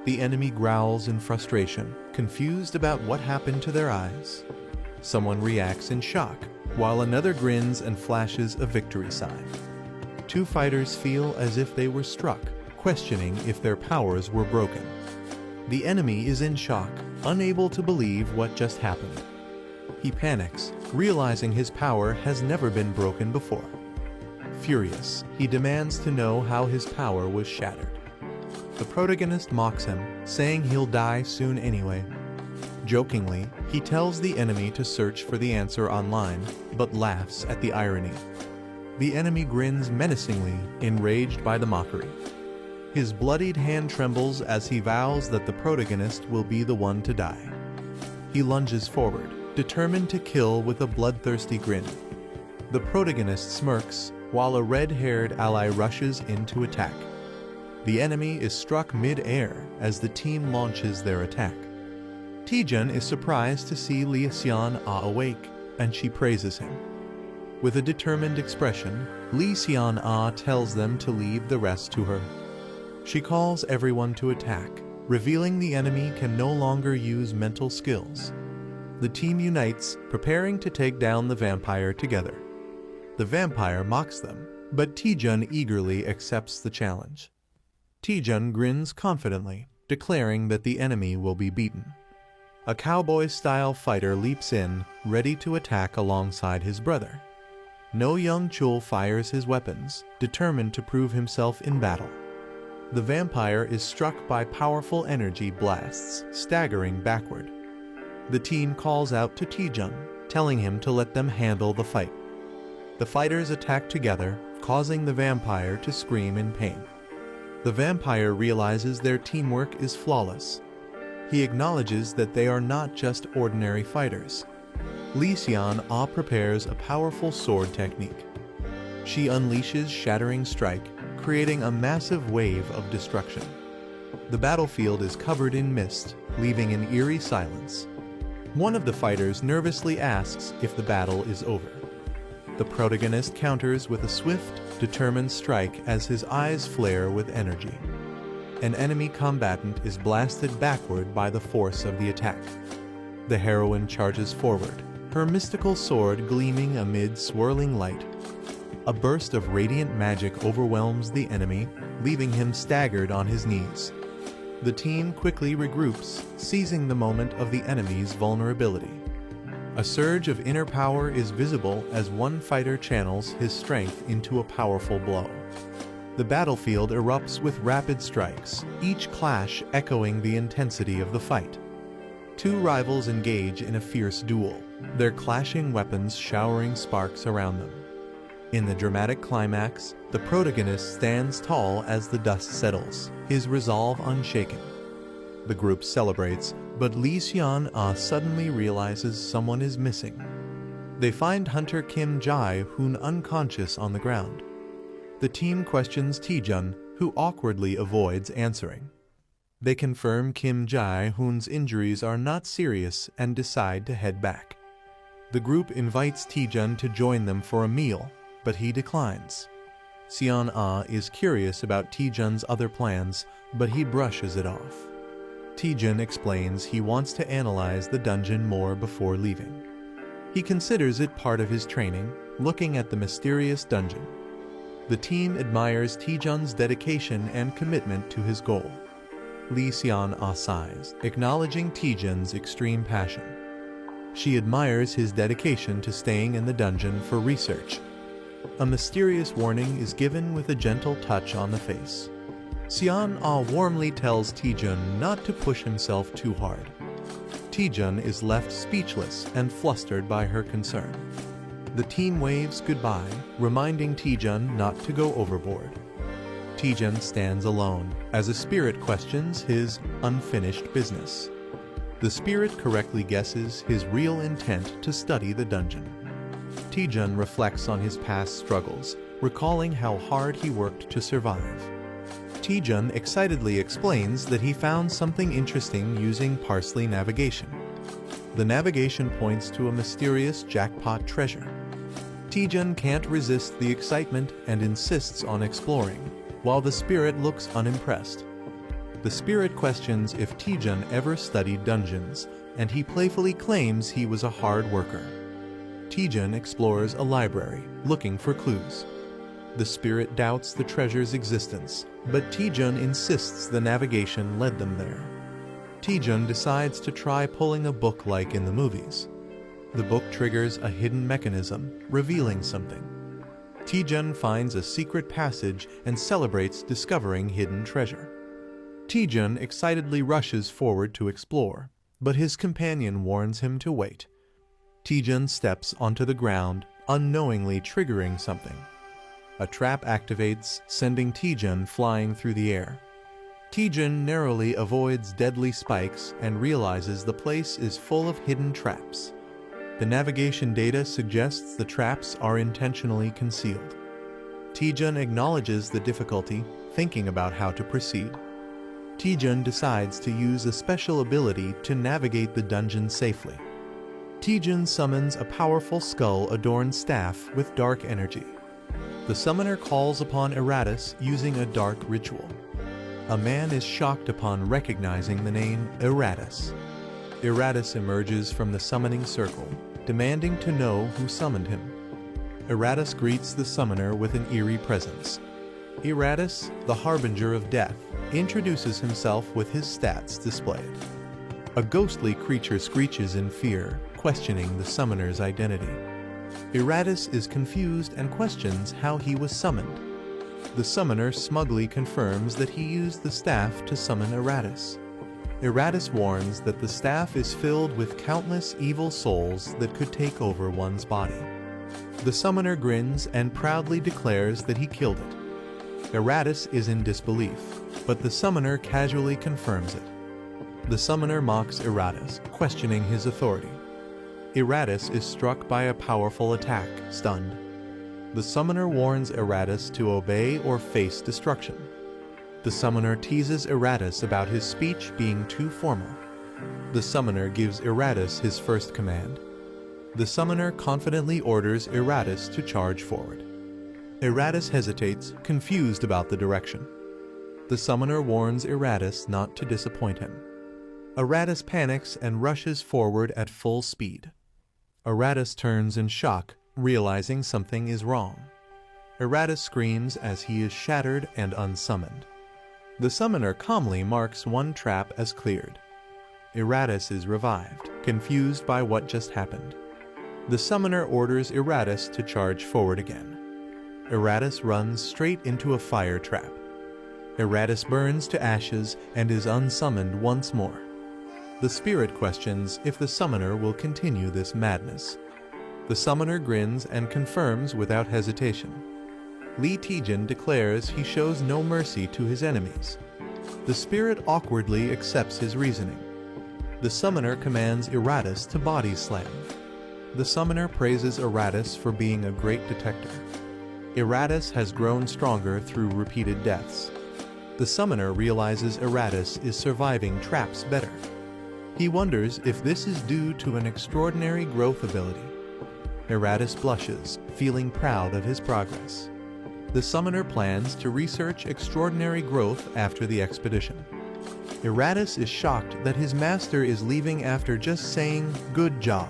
The enemy growls in frustration, confused about what happened to their eyes. Someone reacts in shock, while another grins and flashes a victory sign. Two fighters feel as if they were struck, questioning if their powers were broken. The enemy is in shock, unable to believe what just happened. He panics, realizing his power has never been broken before. Furious, he demands to know how his power was shattered. The protagonist mocks him, saying he'll die soon anyway. Jokingly, he tells the enemy to search for the answer online, but laughs at the irony. The enemy grins menacingly, enraged by the mockery. His bloodied hand trembles as he vows that the protagonist will be the one to die. He lunges forward, determined to kill with a bloodthirsty grin. The protagonist smirks, while a red-haired ally rushes in to attack. The enemy is struck mid-air as the team launches their attack. Taejun is surprised to see Lee Seon-ah awake, and she praises him. With a determined expression, Lee Seon-ah tells them to leave the rest to her. She calls everyone to attack, revealing the enemy can no longer use mental skills. The team unites, preparing to take down the vampire together. The vampire mocks them, but Taejun eagerly accepts the challenge. Taejun grins confidently, declaring that the enemy will be beaten. A cowboy-style fighter leaps in, ready to attack alongside his brother. No Young Chul fires his weapons, determined to prove himself in battle. The vampire is struck by powerful energy blasts, staggering backward. The team calls out to Taejun, telling him to let them handle the fight. The fighters attack together, causing the vampire to scream in pain. The vampire realizes their teamwork is flawless. He acknowledges that they are not just ordinary fighters. Lee Seon-ah prepares a powerful sword technique. She unleashes Shattering Strike, creating a massive wave of destruction. The battlefield is covered in mist, leaving an eerie silence. One of the fighters nervously asks if the battle is over. The protagonist counters with a swift, determined strike as his eyes flare with energy. An enemy combatant is blasted backward by the force of the attack. The heroine charges forward, her mystical sword gleaming amid swirling light. A burst of radiant magic overwhelms the enemy, leaving him staggered on his knees. The team quickly regroups, seizing the moment of the enemy's vulnerability. A surge of inner power is visible as one fighter channels his strength into a powerful blow. The battlefield erupts with rapid strikes, each clash echoing the intensity of the fight. Two rivals engage in a fierce duel, their clashing weapons showering sparks around them. In the dramatic climax, the protagonist stands tall as the dust settles, his resolve unshaken. The group celebrates, but Lee Seon-ah suddenly realizes someone is missing. They find Hunter Kim Jae-hoon unconscious on the ground. The team questions Taejun, who awkwardly avoids answering. They confirm Kim Jae-hoon's injuries are not serious and decide to head back. The group invites Taejun to join them for a meal, but he declines. Seon-ah is curious about Taejun's other plans, but he brushes it off. Taejun explains he wants to analyze the dungeon more before leaving. He considers it part of his training, looking at the mysterious dungeon. The team admires Taejun's dedication and commitment to his goal. Lee Seon-ah sighs, acknowledging Taejun's extreme passion. She admires his dedication to staying in the dungeon for research. A mysterious warning is given with a gentle touch on the face. Seon-ah warmly tells Taejun not to push himself too hard. Taejun is left speechless and flustered by her concern. The team waves goodbye, reminding Taejun not to go overboard. Taejun stands alone as a spirit questions his unfinished business. The spirit correctly guesses his real intent to study the dungeon. Taejun reflects on his past struggles, recalling how hard he worked to survive. Taejun excitedly explains that he found something interesting using parsley navigation. The navigation points to a mysterious jackpot treasure. Taejun can't resist the excitement and insists on exploring, while the spirit looks unimpressed. The spirit questions if Taejun ever studied dungeons, and he playfully claims he was a hard worker. Taejun explores a library, looking for clues. The spirit doubts the treasure's existence, but Taejun insists the navigation led them there. Taejun decides to try pulling a book like in the movies. The book triggers a hidden mechanism, revealing something. Taejun finds a secret passage and celebrates discovering hidden treasure. Taejun excitedly rushes forward to explore, but his companion warns him to wait. Taejun steps onto the ground, unknowingly triggering something. A trap activates, sending Taejun flying through the air. Taejun narrowly avoids deadly spikes and realizes the place is full of hidden traps. The navigation data suggests the traps are intentionally concealed. Taejun acknowledges the difficulty, thinking about how to proceed. Taejun decides to use a special ability to navigate the dungeon safely. Taejun summons a powerful skull-adorned staff with dark energy. The summoner calls upon Eratus using a dark ritual. A man is shocked upon recognizing the name Eratus. Eratus emerges from the summoning circle, demanding to know who summoned him. Eratus greets the summoner with an eerie presence. Eratus, the harbinger of death, introduces himself with his stats displayed. A ghostly creature screeches in fear, questioning the summoner's identity. Eratus is confused and questions how he was summoned. The summoner smugly confirms that he used the staff to summon Eratus. Eratus warns that the staff is filled with countless evil souls that could take over one's body. The summoner grins and proudly declares that he killed it. Eratus is in disbelief, but the summoner casually confirms it. The summoner mocks Eratus, questioning his authority. Eratus is struck by a powerful attack, stunned. The summoner warns Eratus to obey or face destruction. The summoner teases Eratus about his speech being too formal. The summoner gives Eratus his first command. The summoner confidently orders Eratus to charge forward. Eratus hesitates, confused about the direction. The summoner warns Eratus not to disappoint him. Eratus panics and rushes forward at full speed. Eratus turns in shock, realizing something is wrong. Eratus screams as he is shattered and unsummoned. The summoner calmly marks one trap as cleared. Eratus is revived, confused by what just happened. The summoner orders Eratus to charge forward again. Eratus runs straight into a fire trap. Eratus burns to ashes and is unsummoned once more. The spirit questions if the summoner will continue this madness. The summoner grins and confirms without hesitation. Lee Taejun declares he shows no mercy to his enemies. The spirit awkwardly accepts his reasoning. The summoner commands Eratus to body slam. The summoner praises Eratus for being a great detector. Eratus has grown stronger through repeated deaths. The summoner realizes Eratus is surviving traps better. He wonders if this is due to an extraordinary growth ability. Eratus blushes, feeling proud of his progress. The summoner plans to research extraordinary growth after the expedition. Eratus is shocked that his master is leaving after just saying, "Good job."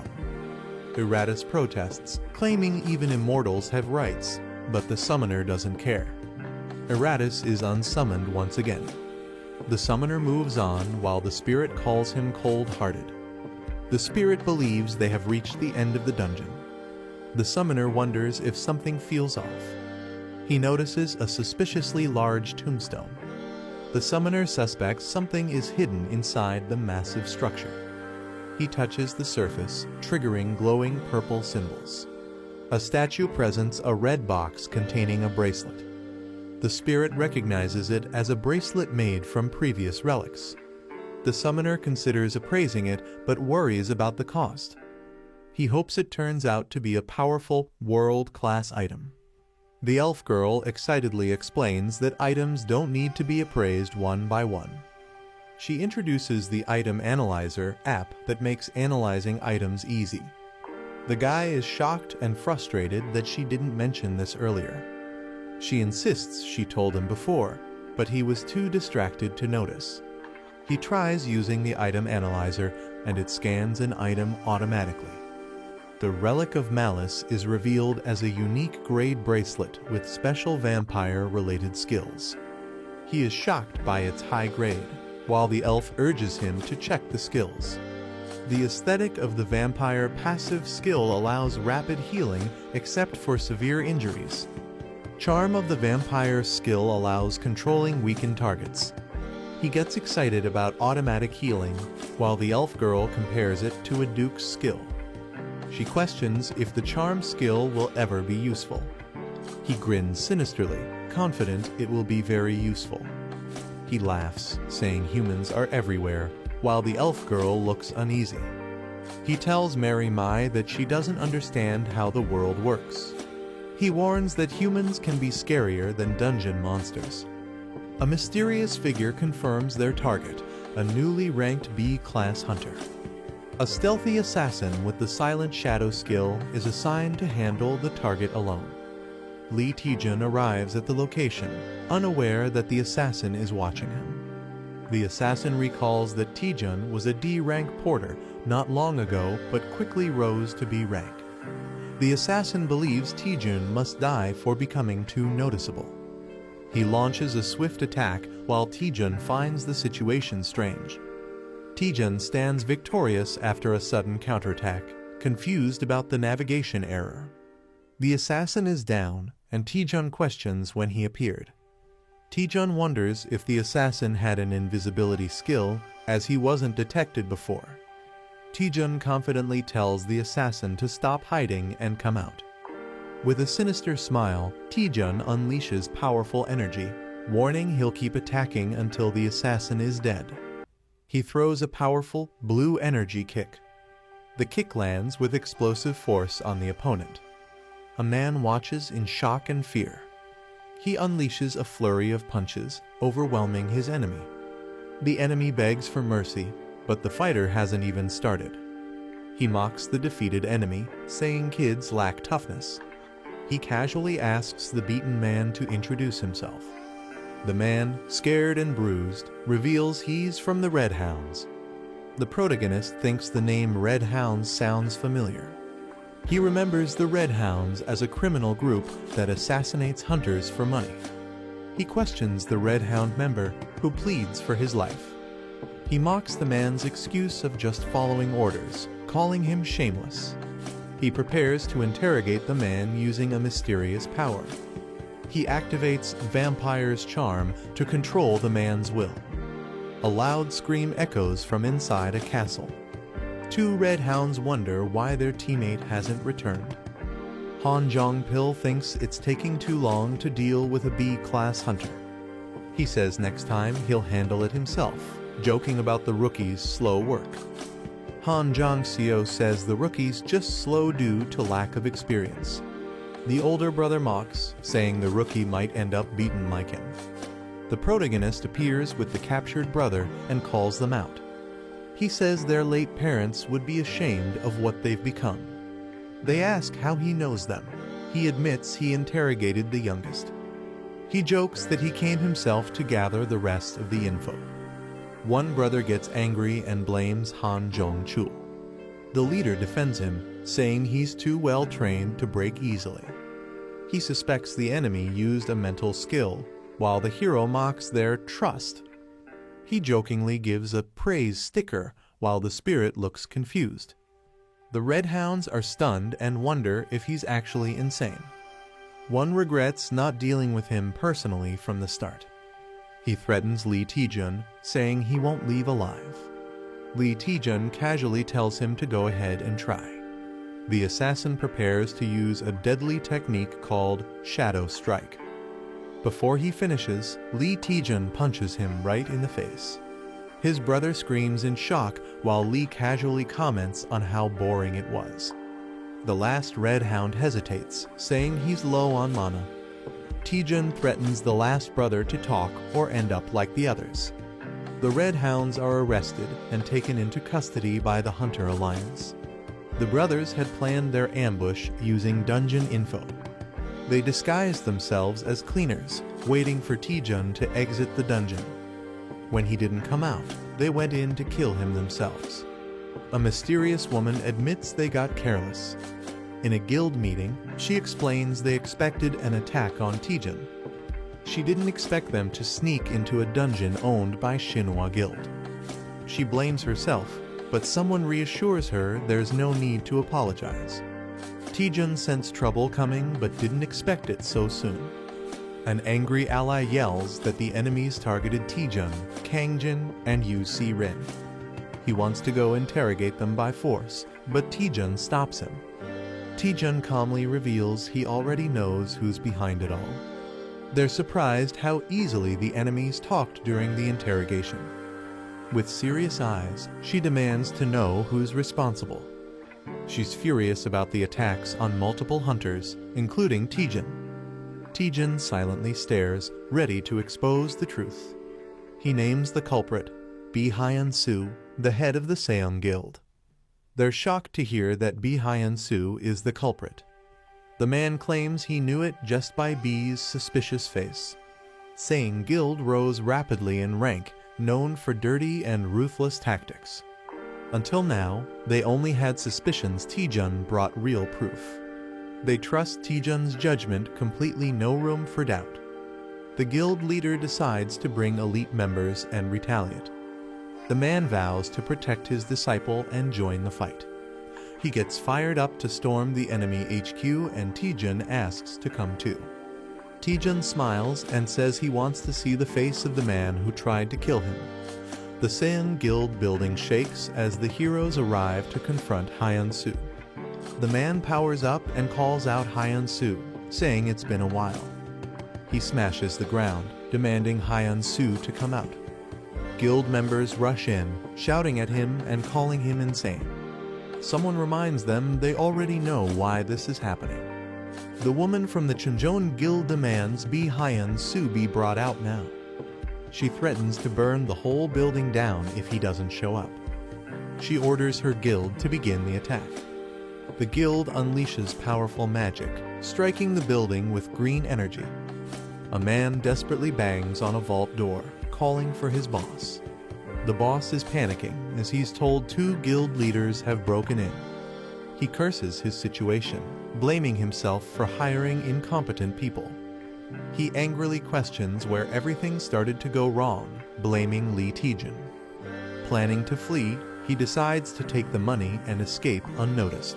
Eratus protests, claiming even immortals have rights, but the summoner doesn't care. Eratus is unsummoned once again. The summoner moves on while the spirit calls him cold-hearted. The spirit believes they have reached the end of the dungeon. The summoner wonders if something feels off. He notices a suspiciously large tombstone. The summoner suspects something is hidden inside the massive structure. He touches the surface, triggering glowing purple symbols. A statue presents a red box containing a bracelet. The spirit recognizes it as a bracelet made from previous relics. The summoner considers appraising it, but worries about the cost. He hopes it turns out to be a powerful, world-class item. The elf girl excitedly explains that items don't need to be appraised one by one. She introduces the Item Analyzer app that makes analyzing items easy. The guy is shocked and frustrated that she didn't mention this earlier. She insists she told him before, but he was too distracted to notice. He tries using the Item Analyzer, and it scans an item automatically. The Relic of Malice is revealed as a unique grade bracelet with special vampire-related skills. He is shocked by its high grade, while the elf urges him to check the skills. The aesthetic of the vampire passive skill allows rapid healing except for severe injuries. Charm of the vampire skill allows controlling weakened targets. He gets excited about automatic healing, while the elf girl compares it to a duke's skill. She questions if the charm skill will ever be useful. He grins sinisterly, confident it will be very useful. He laughs, saying humans are everywhere, while the elf girl looks uneasy. He tells Mary Mai that she doesn't understand how the world works. He warns that humans can be scarier than dungeon monsters. A mysterious figure confirms their target, a newly ranked B-class hunter. A stealthy assassin with the Silent Shadow skill is assigned to handle the target alone. Lee Taejun arrives at the location, unaware that the assassin is watching him. The assassin recalls that Taejun was a D-rank porter not long ago but quickly rose to B rank. The assassin believes Taejun must die for becoming too noticeable. He launches a swift attack while Taejun finds the situation strange. Taejun stands victorious after a sudden counterattack, confused about the navigation error. The assassin is down, and Taejun questions when he appeared. Taejun wonders if the assassin had an invisibility skill, as he wasn't detected before. Taejun confidently tells the assassin to stop hiding and come out. With a sinister smile, Taejun unleashes powerful energy, warning he'll keep attacking until the assassin is dead. He throws a powerful, blue energy kick. The kick lands with explosive force on the opponent. A man watches in shock and fear. He unleashes a flurry of punches, overwhelming his enemy. The enemy begs for mercy, but the fighter hasn't even started. He mocks the defeated enemy, saying kids lack toughness. He casually asks the beaten man to introduce himself. The man, scared and bruised, reveals he's from the Red Hounds. The protagonist thinks the name Red Hounds sounds familiar. He remembers the Red Hounds as a criminal group that assassinates hunters for money. He questions the Red Hound member, who pleads for his life. He mocks the man's excuse of just following orders, calling him shameless. He prepares to interrogate the man using a mysterious power. He activates Vampire's charm to control the man's will. A loud scream echoes from inside a castle. Two Red Hounds wonder why their teammate hasn't returned. Han Jong-pil thinks it's taking too long to deal with a B-class hunter. He says next time he'll handle it himself, joking about the rookie's slow work. Han Jong-seo says the rookie's just slow due to lack of experience. The older brother mocks, saying the rookie might end up beaten like him. The protagonist appears with the captured brother and calls them out. He says their late parents would be ashamed of what they've become. They ask how he knows them. He admits he interrogated the youngest. He jokes that he came himself to gather the rest of the info. One brother gets angry and blames Han Jong-chul. The leader defends him, saying he's too well trained to break easily. He suspects the enemy used a mental skill, while the hero mocks their trust. He jokingly gives a praise sticker, while the spirit looks confused. The Red Hounds are stunned and wonder if he's actually insane. One regrets not dealing with him personally from the start. He threatens Lee Taejun, saying he won't leave alive. Lee Taejun casually tells him to go ahead and try. The assassin prepares to use a deadly technique called Shadow Strike. Before he finishes, Lee Taejun punches him right in the face. His brother screams in shock while Lee casually comments on how boring it was. The last red hound hesitates, saying he's low on mana. Taejun threatens the last brother to talk or end up like the others. The red hounds are arrested and taken into custody by the Hunter Alliance. The brothers had planned their ambush using dungeon info. They disguised themselves as cleaners, waiting for Taejun to exit the dungeon. When he didn't come out, they went in to kill him themselves. A mysterious woman admits they got careless. In a guild meeting, she explains they expected an attack on Taejun. She didn't expect them to sneak into a dungeon owned by Shinhwa Guild. She blames herself, but someone reassures her there's no need to apologize. Taejun sensed trouble coming but didn't expect it so soon. An angry ally yells that the enemies targeted Taejun, Kangjin, and Yu Si-rin. He wants to go interrogate them by force, but Taejun stops him. Taejun calmly reveals he already knows who's behind it all. They're surprised how easily the enemies talked during the interrogation. With serious eyes, she demands to know who's responsible. She's furious about the attacks on multiple hunters, including Taejun. Taejun silently stares, ready to expose the truth. He names the culprit, Bi Hyun-soo, the head of the Seong Guild. They're shocked to hear that Bi Hyun-soo is the culprit. The man claims he knew it just by Bi's suspicious face. Seong Guild rose rapidly in rank, known for dirty and ruthless tactics. Until now, they only had suspicions Taejun brought real proof. They trust Taejun's judgment, completely no room for doubt. The guild leader decides to bring elite members and retaliate. The man vows to protect his disciple and join the fight. He gets fired up to storm the enemy HQ and Taejun asks to come too. Taejun smiles and says he wants to see the face of the man who tried to kill him. The Seong Guild building shakes as the heroes arrive to confront Hyun-soo. The man powers up and calls out Hyun-soo, saying it's been a while. He smashes the ground, demanding Hyun-soo to come out. Guild members rush in, shouting at him and calling him insane. Someone reminds them they already know why this is happening. The woman from the Chunjeon Guild demands Bi Hyun-soo be brought out now. She threatens to burn the whole building down if he doesn't show up. She orders her guild to begin the attack. The guild unleashes powerful magic, striking the building with green energy. A man desperately bangs on a vault door, calling for his boss. The boss is panicking as he's told 2 guild leaders have broken in. He curses his situation, blaming himself for hiring incompetent people. He angrily questions where everything started to go wrong, blaming Lee Taejun. Planning to flee, he decides to take the money and escape unnoticed.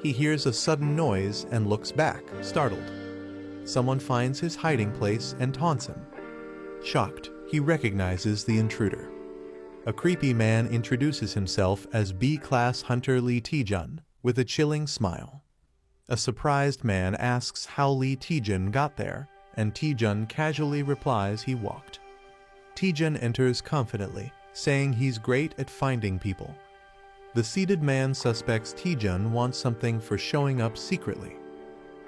He hears a sudden noise and looks back, startled. Someone finds his hiding place and taunts him. Shocked, he recognizes the intruder. A creepy man introduces himself as B-class hunter Lee Taejun with a chilling smile. A surprised man asks how Lee Taejun got there, and Taejun casually replies he walked. Taejun enters confidently, saying he's great at finding people. The seated man suspects Taejun wants something for showing up secretly.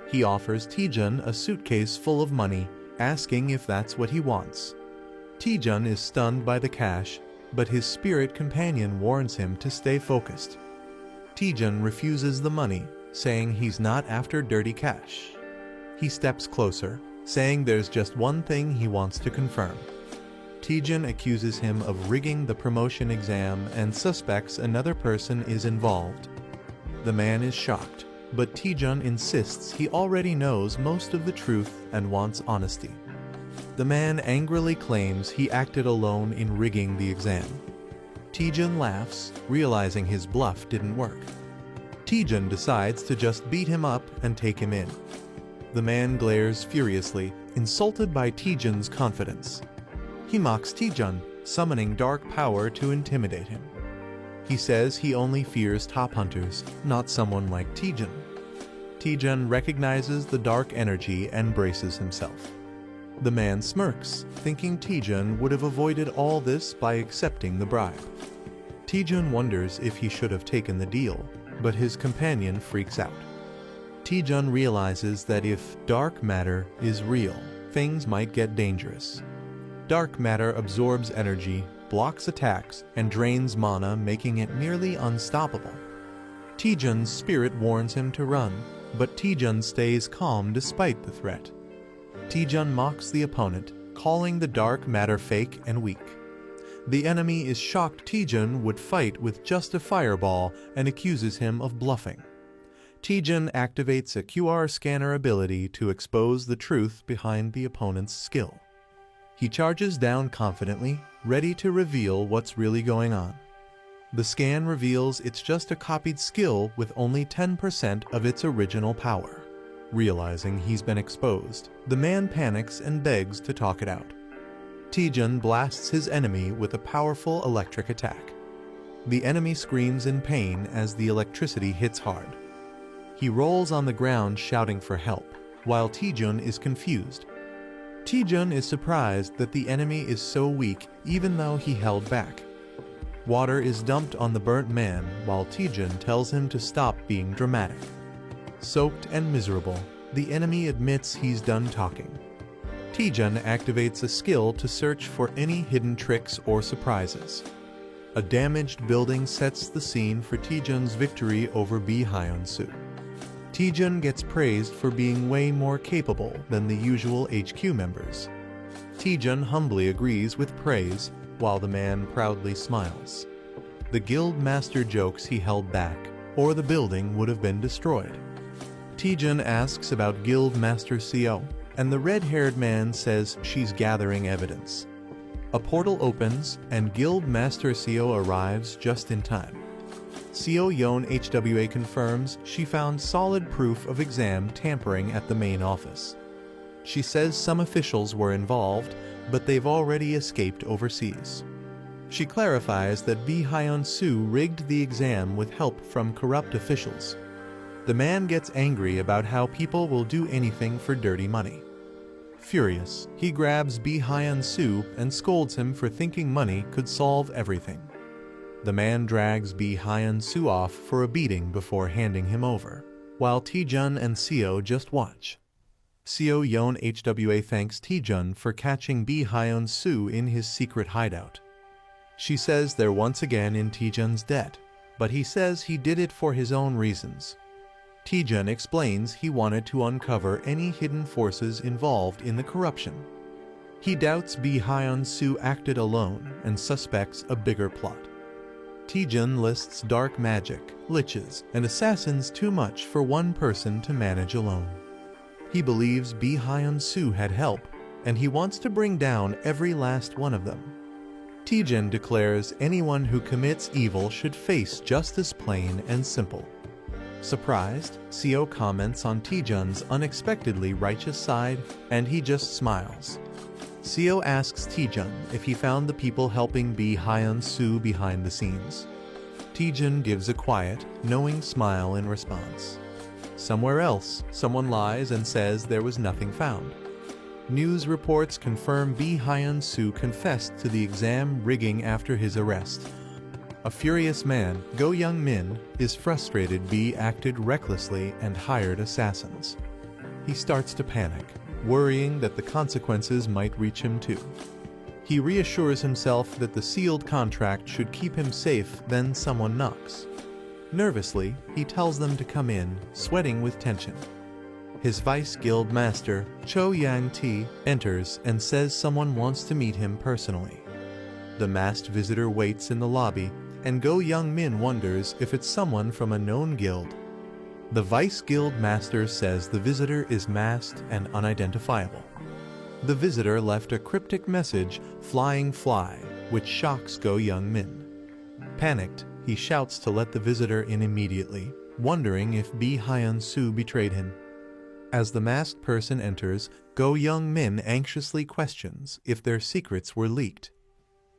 He offers Taejun a suitcase full of money, asking if that's what he wants. Taejun is stunned by the cash, but his spirit companion warns him to stay focused. Taejun refuses the money, saying he's not after dirty cash. He steps closer, saying there's just one thing he wants to confirm. Taejun accuses him of rigging the promotion exam and suspects another person is involved. The man is shocked, but Taejun insists he already knows most of the truth and wants honesty. The man angrily claims he acted alone in rigging the exam. Taejun laughs, realizing his bluff didn't work. Taejun decides to just beat him up and take him in. The man glares furiously, insulted by Taejun's confidence. He mocks Taejun, summoning dark power to intimidate him. He says he only fears top hunters, not someone like Taejun. Taejun recognizes the dark energy and braces himself. The man smirks, thinking Taejun would have avoided all this by accepting the bribe. Taejun wonders if he should have taken the deal, but his companion freaks out. Taejun realizes that if dark matter is real, things might get dangerous. Dark matter absorbs energy, blocks attacks, and drains mana, making it nearly unstoppable. Taejun's spirit warns him to run, but Taejun stays calm despite the threat. Taejun mocks the opponent, calling the dark matter fake and weak. The enemy is shocked Taejun would fight with just a fireball and accuses him of bluffing. Taejun activates a QR scanner ability to expose the truth behind the opponent's skill. He charges down confidently, ready to reveal what's really going on. The scan reveals it's just a copied skill with only 10% of its original power. Realizing he's been exposed, the man panics and begs to talk it out. Taejun blasts his enemy with a powerful electric attack. The enemy screams in pain as the electricity hits hard. He rolls on the ground shouting for help, while Taejun is confused. Taejun is surprised that the enemy is so weak even though he held back. Water is dumped on the burnt man while Taejun tells him to stop being dramatic. Soaked and miserable, the enemy admits he's done talking. Taejun activates a skill to search for any hidden tricks or surprises. A damaged building sets the scene for Taejun's victory over Bi Hyun-soo. Taejun gets praised for being way more capable than the usual HQ members. Taejun humbly agrees with praise, while the man proudly smiles. The guild master jokes he held back, or the building would have been destroyed. Taejun asks about Guild Master Seo, and the red-haired man says she's gathering evidence. A portal opens, and Guild Master Seo arrives just in time. Seo Yeon HWA confirms she found solid proof of exam tampering at the main office. She says some officials were involved, but they've already escaped overseas. She clarifies that Bi Hyun-soo rigged the exam with help from corrupt officials. The man gets angry about how people will do anything for dirty money. Furious, he grabs Bi Hyun-soo and scolds him for thinking money could solve everything. The man drags Bi Hyun-soo off for a beating before handing him over, while Taejun and Seo just watch. Seo Yeon HWA thanks Taejun for catching Bi Hyun-soo in his secret hideout. She says they're once again in Taejun's debt, but he says he did it for his own reasons. Taejun explains he wanted to uncover any hidden forces involved in the corruption. He doubts Bi Hyun-soo acted alone and suspects a bigger plot. Taejun lists dark magic, liches, and assassins too much for one person to manage alone. He believes Bi Hyun-soo had help, and he wants to bring down every last one of them. Taejun declares anyone who commits evil should face justice plain and simple. Surprised, Seo comments on Taejun's unexpectedly righteous side, and he just smiles. Seo asks Taejun if he found the people helping Bi Hyun-soo behind the scenes. Taejun gives a quiet, knowing smile in response. Somewhere else, someone lies and says there was nothing found. News reports confirm Bi Hyun-soo confessed to the exam rigging after his arrest. A furious man, Go Young-min, is frustrated Bi acted recklessly and hired assassins. He starts to panic, worrying that the consequences might reach him too. He reassures himself that the sealed contract should keep him safe, then someone knocks. Nervously, he tells them to come in, sweating with tension. His vice guild master, Cho Yang-ti, enters and says someone wants to meet him personally. The masked visitor waits in the lobby, and Go Young-min wonders if it's someone from a known guild. The vice guild master says the visitor is masked and unidentifiable. The visitor left a cryptic message, "Flying Fly," which shocks Go Young-min. Panicked, he shouts to let the visitor in immediately, wondering if Bi Hyun-soo betrayed him. As the masked person enters, Go Young-min anxiously questions if their secrets were leaked.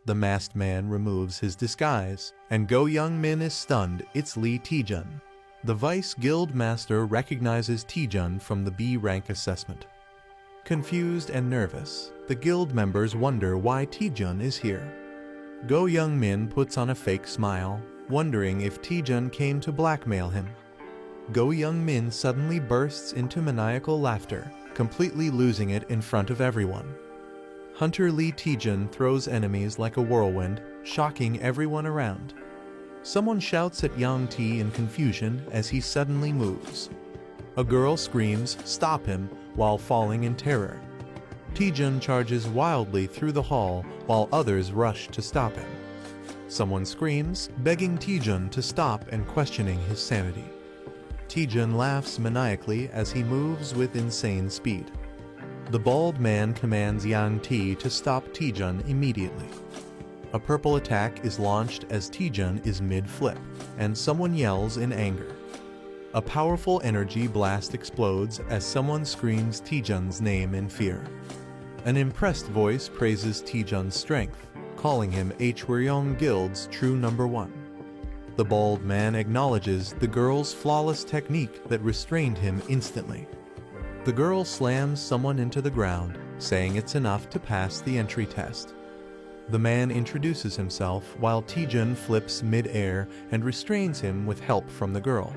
The masked man removes his disguise, and Go Young-min is stunned it's Lee Taejun. The vice guild master recognizes Taejun from the B rank assessment. Confused and nervous, the guild members wonder why Taejun is here. Go Young-min puts on a fake smile, wondering if Taejun came to blackmail him. Go Young-min suddenly bursts into maniacal laughter, completely losing it in front of everyone. Hunter Lee Taejun throws enemies like a whirlwind, shocking everyone around. Someone shouts at Yang T in confusion as he suddenly moves. A girl screams, "Stop him," while falling in terror. Taejun charges wildly through the hall while others rush to stop him. Someone screams, begging Taejun to stop and questioning his sanity. Taejun laughs maniacally as he moves with insane speed. The bald man commands Yang T to stop Taejun immediately. A purple attack is launched as Taejun is mid-flip, and someone yells in anger. A powerful energy blast explodes as someone screams Taejun's name in fear. An impressed voice praises Taejun's strength, calling him Hwaryeong Guild's true number one. The bald man acknowledges the girl's flawless technique that restrained him instantly. The girl slams someone into the ground, saying it's enough to pass the entry test. The man introduces himself while Taejun flips mid-air and restrains him with help from the girl.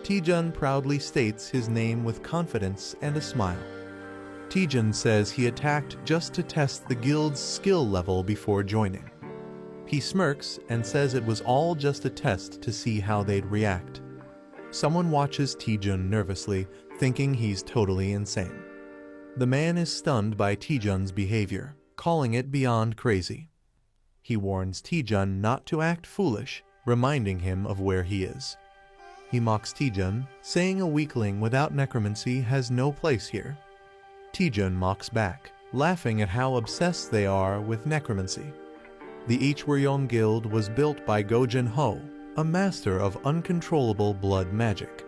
Taejun proudly states his name with confidence and a smile. Taejun says he attacked just to test the guild's skill level before joining. He smirks and says it was all just a test to see how they'd react. Someone watches Taejun nervously, thinking he's totally insane. The man is stunned by Taejun's behavior, calling it beyond crazy. He warns Taejun not to act foolish, reminding him of where he is. He mocks Taejun, saying a weakling without necromancy has no place here. Taejun mocks back, laughing at how obsessed they are with necromancy. The Hwaryeong Guild was built by Go Jin-ho, a master of uncontrollable blood magic.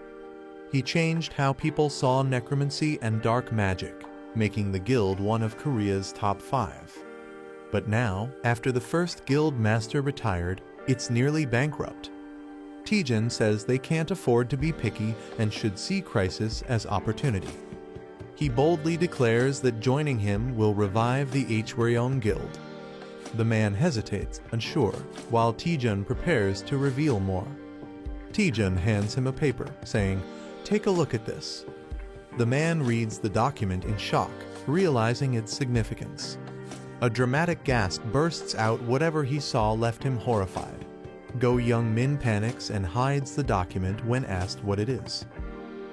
He changed how people saw necromancy and dark magic, making the guild one of Korea's top 5. But now, after the first guild master retired, it's nearly bankrupt. Taejun says they can't afford to be picky and should see crisis as opportunity. He boldly declares that joining him will revive the Hwaryeong Guild. The man hesitates, unsure, while Taejun prepares to reveal more. Taejun hands him a paper, saying, "Take a look at this." The man reads the document in shock, realizing its significance. A dramatic gasp bursts out. Whatever he saw left him horrified. Go Young-min panics and hides the document when asked what it is.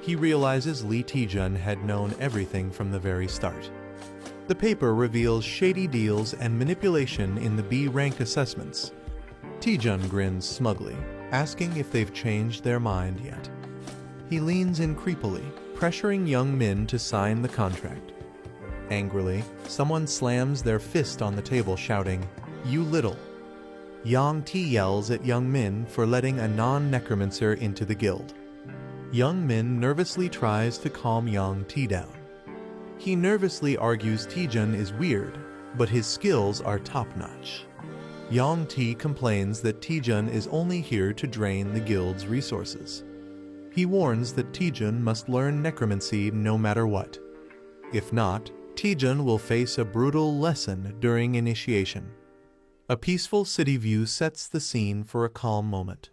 He realizes Lee Taejun had known everything from the very start. The paper reveals shady deals and manipulation in the B-rank assessments. Taejun grins smugly, asking if they've changed their mind yet. He leans in creepily, pressuring Young-min to sign the contract. Angrily, someone slams their fist on the table, shouting, "You little." Yang T yells at Young-min for letting a non-necromancer into the guild. Young-min nervously tries to calm Yang T down. He nervously argues Taejun is weird, but his skills are top-notch. Yang T complains that Taejun is only here to drain the guild's resources. He warns that Taejun must learn necromancy no matter what. If not, Taejun will face a brutal lesson during initiation. A peaceful city view sets the scene for a calm moment.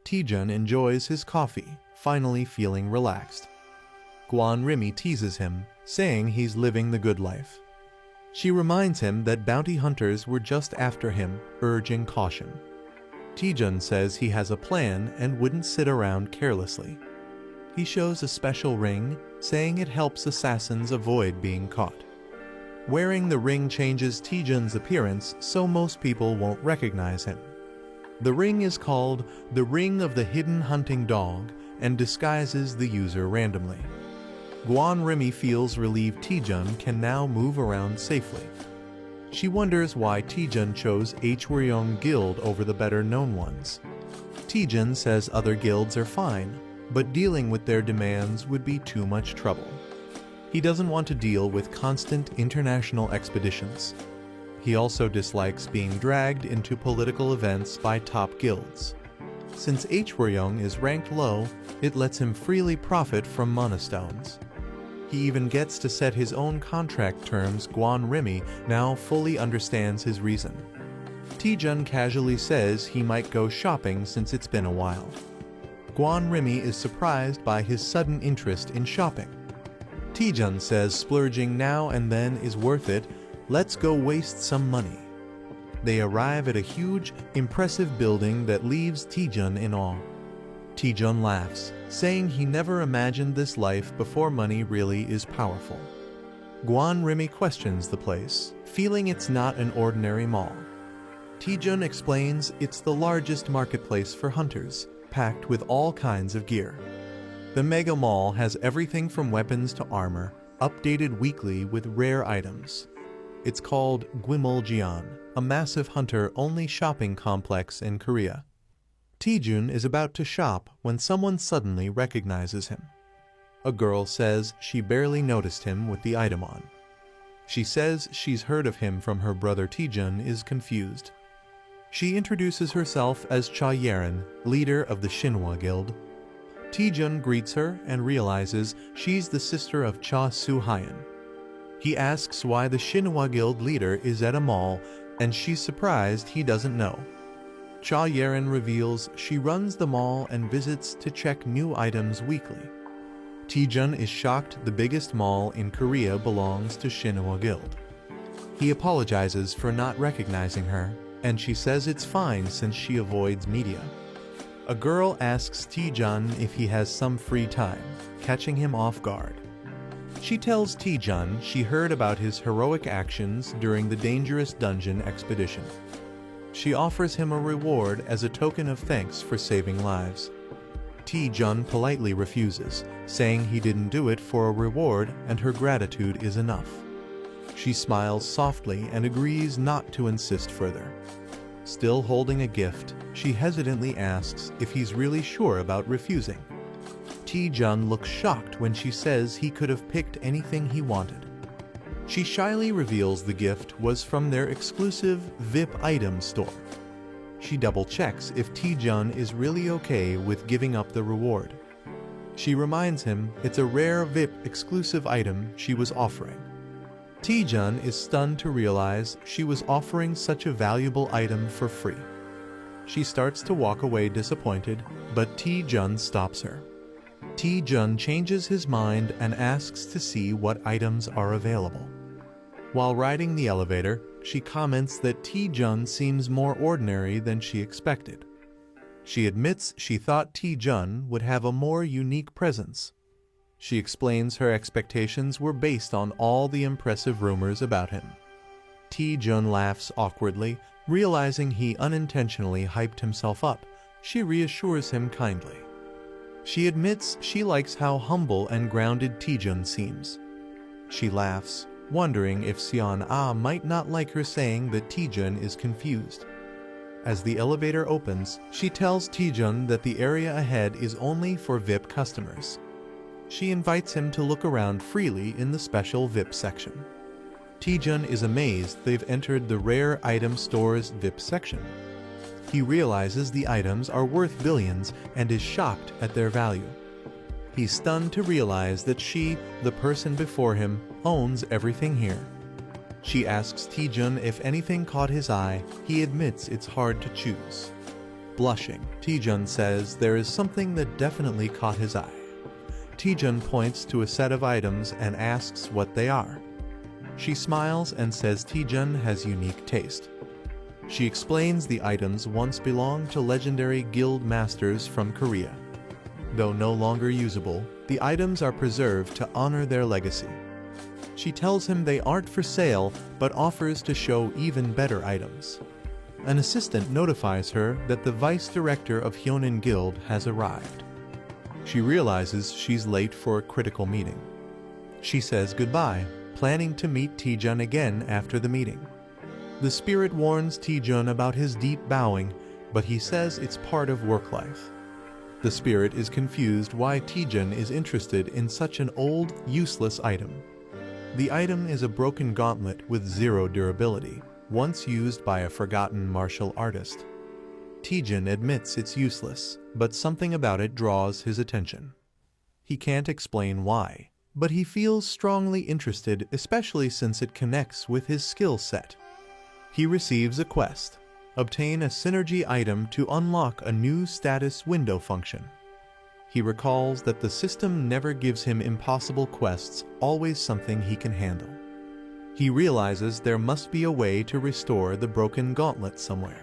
Taejun enjoys his coffee, finally feeling relaxed. Guan Rimi teases him, saying he's living the good life. She reminds him that bounty hunters were just after him, urging caution. Taejun says he has a plan and wouldn't sit around carelessly. He shows a special ring, saying it helps assassins avoid being caught. Wearing the ring changes Taejun's appearance so most people won't recognize him. The ring is called the Ring of the Hidden Hunting Dog and disguises the user randomly. Guan Rimi feels relieved Taejun can now move around safely. She wonders why Taejun chose Hwaryeong Guild over the better-known ones. Taejun says other guilds are fine, but dealing with their demands would be too much trouble. He doesn't want to deal with constant international expeditions. He also dislikes being dragged into political events by top guilds. Since Hwaryeong is ranked low, it lets him freely profit from monastones. He even gets to set his own contract terms. Guan Rimi now fully understands his reason. Taejun casually says he might go shopping since it's been a while. Guan Rimi is surprised by his sudden interest in shopping. Taejun says splurging now and then is worth it. Let's go waste some money. They arrive at a huge, impressive building that leaves Taejun in awe. Taejun laughs, saying he never imagined this life before money really is powerful. Guan Rimi questions the place, feeling it's not an ordinary mall. Taejun explains it's the largest marketplace for hunters, packed with all kinds of gear. The mega mall has everything from weapons to armor, updated weekly with rare items. It's called Gwimuljeon, a massive hunter-only shopping complex in Korea. Taejun is about to shop when someone suddenly recognizes him. A girl says she barely noticed him with the item on. She says she's heard of him from her brother. Taejun is confused. She introduces herself as Cha Yerin, leader of the Shinhwa Guild. Taejun greets her and realizes she's the sister of Cha Soo-hyun. He asks why the Shinhwa Guild leader is at a mall, and she's surprised he doesn't know. Cha Yerin reveals she runs the mall and visits to check new items weekly. Taejun is shocked the biggest mall in Korea belongs to Shinhwa Guild. He apologizes for not recognizing her, and she says it's fine since she avoids media. A girl asks Taejun if he has some free time, catching him off guard. She tells Taejun she heard about his heroic actions during the dangerous dungeon expedition. She offers him a reward as a token of thanks for saving lives. Taejun politely refuses, saying he didn't do it for a reward and her gratitude is enough. She smiles softly and agrees not to insist further. Still holding a gift, she hesitantly asks if he's really sure about refusing. Taejun looks shocked when she says he could have picked anything he wanted. She shyly reveals the gift was from their exclusive VIP item store. She double-checks if Taejun is really okay with giving up the reward. She reminds him it's a rare VIP exclusive item she was offering. Taejun is stunned to realize she was offering such a valuable item for free. She starts to walk away disappointed, but Taejun stops her. Taejun changes his mind and asks to see what items are available. While riding the elevator, she comments that Taejun seems more ordinary than she expected. She admits she thought Taejun would have a more unique presence. She explains her expectations were based on all the impressive rumors about him. Taejun laughs awkwardly, realizing he unintentionally hyped himself up. She reassures him kindly. She admits she likes how humble and grounded Taejun seems. She laughs, wondering if Seon-ah might not like her saying that Taejun is confused. As the elevator opens, she tells Taejun that the area ahead is only for VIP customers. She invites him to look around freely in the special VIP section. Taejun is amazed they've entered the rare item store's VIP section. He realizes the items are worth billions and is shocked at their value. He's stunned to realize that she, the person before him, owns everything here. She asks Taejun if anything caught his eye. He admits it's hard to choose. Blushing, Taejun says there is something that definitely caught his eye. Taejun points to a set of items and asks what they are. She smiles and says Taejun has unique taste. She explains the items once belonged to legendary guild masters from Korea. Though no longer usable, the items are preserved to honor their legacy. She tells him they aren't for sale, but offers to show even better items. An assistant notifies her that the vice director of Hyonin Guild has arrived. She realizes she's late for a critical meeting. She says goodbye, planning to meet Taejun again after the meeting. The spirit warns Taejun about his deep bowing, but he says it's part of work life. The spirit is confused why Taejun is interested in such an old, useless item. The item is a broken gauntlet with zero durability, once used by a forgotten martial artist. Taejun admits it's useless, but something about it draws his attention. He can't explain why. but he feels strongly interested, especially since it connects with his skill set. He receives a quest: obtain a synergy item to unlock a new status window function. He recalls that the system never gives him impossible quests, always something he can handle. He realizes there must be a way to restore the broken gauntlet somewhere.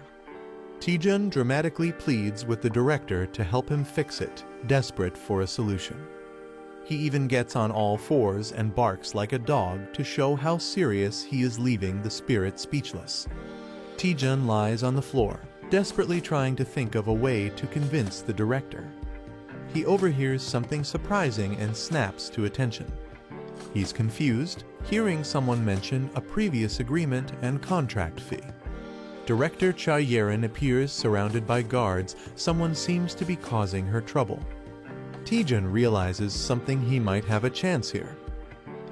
Taejun dramatically pleads with the director to help him fix it, desperate for a solution. He even gets on all fours and barks like a dog to show how serious he is, leaving the spirit speechless. Taejun lies on the floor, desperately trying to think of a way to convince the director. He overhears something surprising and snaps to attention. He's confused, hearing someone mention a previous agreement and contract fee. Director Cha Yerin appears surrounded by guards. Someone seems to be causing her trouble. Taejun realizes something: he might have a chance here.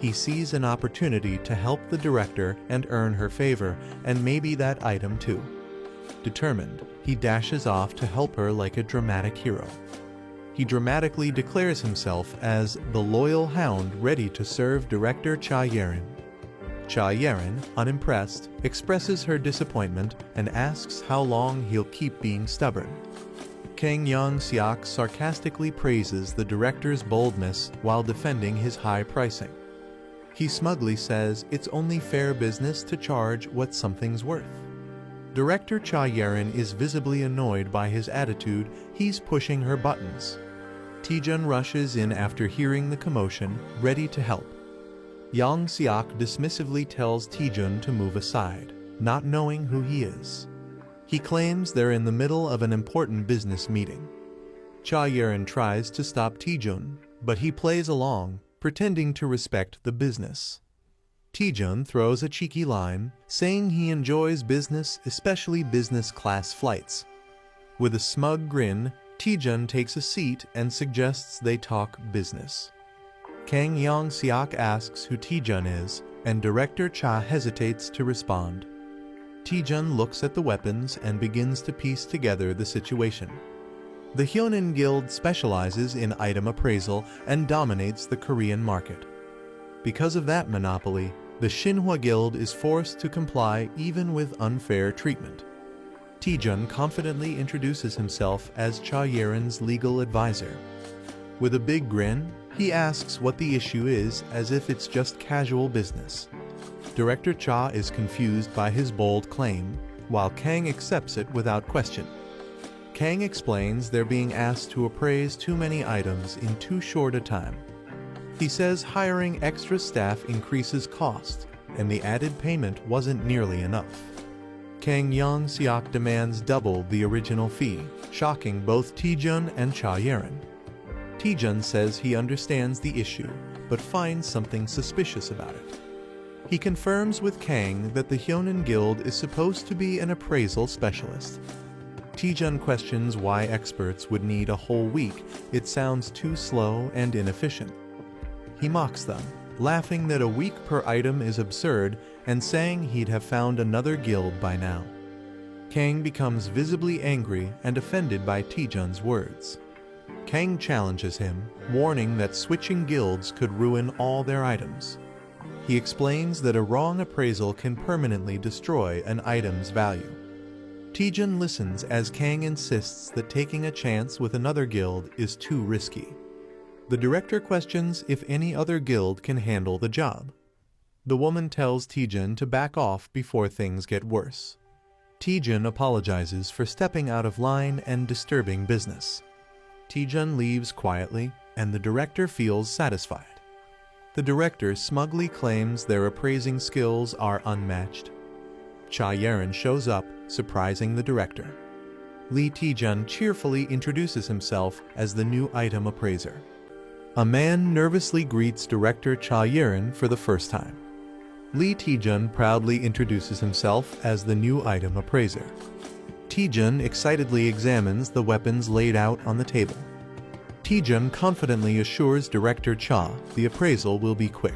He sees an opportunity to help the director and earn her favor, and maybe that item too. Determined, he dashes off to help her like a dramatic hero. He dramatically declares himself as the loyal hound, ready to serve Director Cha Yerin. Cha Yerin, unimpressed, expresses her disappointment and asks how long he'll keep being stubborn. Kang Young-seok sarcastically praises the director's boldness while defending his high pricing. He smugly says it's only fair business to charge what something's worth. Director Cha Yerin is visibly annoyed by his attitude. He's pushing her buttons. Taejun rushes in after hearing the commotion, ready to help. Young-seok dismissively tells Taejun to move aside, not knowing who he is. He claims they're in the middle of an important business meeting. Cha Yerin tries to stop Taejun, but he plays along, pretending to respect the business. Taejun throws a cheeky line, saying he enjoys business, especially business class flights. With a smug grin, Taejun takes a seat and suggests they talk business. Kang Young-seok asks who Taejun is, and Director Cha hesitates to respond. Taejun looks at the weapons and begins to piece together the situation. The Hyonin Guild specializes in item appraisal and dominates the Korean market. Because of that monopoly, the Shinhwa Guild is forced to comply even with unfair treatment. Taejun confidently introduces himself as Cha Yerin's legal advisor. With a big grin, he asks what the issue is, as if it's just casual business. Director Cha is confused by his bold claim, while Kang accepts it without question. Kang explains they're being asked to appraise too many items in too short a time. He says hiring extra staff increases cost, and the added payment wasn't nearly enough. Kang Young-seok demands double the original fee, shocking both Taejun and Cha Yerin. Taejun says he understands the issue, but finds something suspicious about it. He confirms with Kang that the Hyonin Guild is supposed to be an appraisal specialist. Taejun questions why experts would need a whole week. It sounds too slow and inefficient. He mocks them, laughing that a week per item is absurd and saying he'd have found another guild by now. Kang becomes visibly angry and offended by Taejun's words. Kang challenges him, warning that switching guilds could ruin all their items. He explains that a wrong appraisal can permanently destroy an item's value. Taejun listens as Kang insists that taking a chance with another guild is too risky. The director questions if any other guild can handle the job. The woman tells Taejun to back off before things get worse. Taejun apologizes for stepping out of line and disturbing business. Taejun leaves quietly, and the director feels satisfied. The director smugly claims their appraising skills are unmatched. Cha Yerin shows up, surprising the director. Lee Taejun cheerfully introduces himself as the new item appraiser. A man nervously greets Director Cha Yerin for the first time. Lee Taejun proudly introduces himself as the new item appraiser. Taejun excitedly examines the weapons laid out on the table. Taejun confidently assures Director Cha the appraisal will be quick.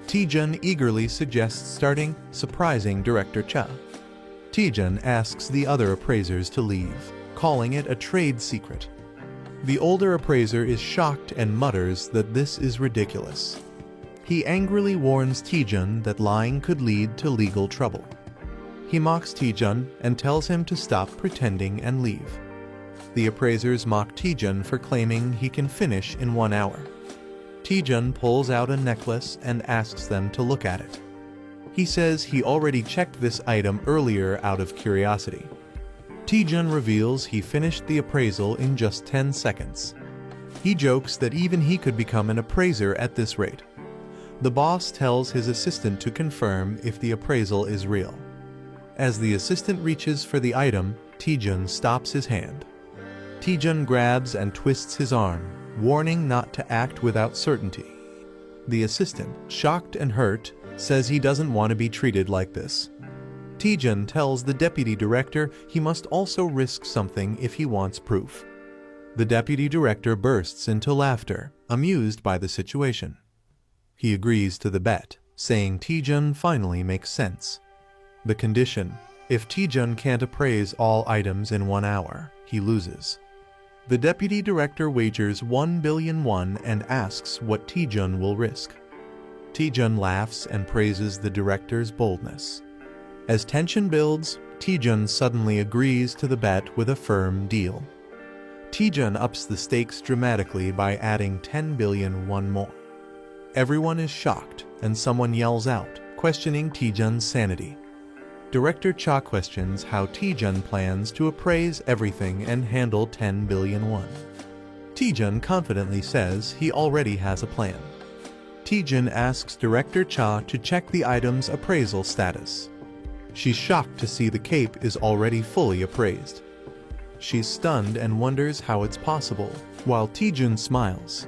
Taejun eagerly suggests starting, surprising Director Cha. Taejun asks the other appraisers to leave, calling it a trade secret. The older appraiser is shocked and mutters that this is ridiculous. He angrily warns Taejun that lying could lead to legal trouble. He mocks Taejun and tells him to stop pretending and leave. The appraisers mock Taejun for claiming he can finish in 1 hour. Taejun pulls out a necklace and asks them to look at it. He says he already checked this item earlier out of curiosity. Taejun reveals he finished the appraisal in just 10 seconds. He jokes that even he could become an appraiser at this rate. The boss tells his assistant to confirm if the appraisal is real. As the assistant reaches for the item, Taejun stops his hand. Taejun grabs and twists his arm, warning not to act without certainty. The assistant, shocked and hurt, says he doesn't want to be treated like this. Taejun tells the deputy director he must also risk something if he wants proof. The deputy director bursts into laughter, amused by the situation. He agrees to the bet, saying Taejun finally makes sense. The condition: if Taejun can't appraise all items in 1 hour, he loses. The deputy director wagers 1 billion won and asks what Taejun will risk. Taejun laughs and praises the director's boldness. As tension builds, Taejun suddenly agrees to the bet with a firm deal. Taejun ups the stakes dramatically by adding 10 billion won more. Everyone is shocked, and someone yells out, questioning Taejun's sanity. Director Cha questions how Taejun plans to appraise everything and handle 10 billion won. Taejun confidently says he already has a plan. Taejun asks Director Cha to check the item's appraisal status. She's shocked to see the cape is already fully appraised. She's stunned and wonders how it's possible, while Taejun smiles.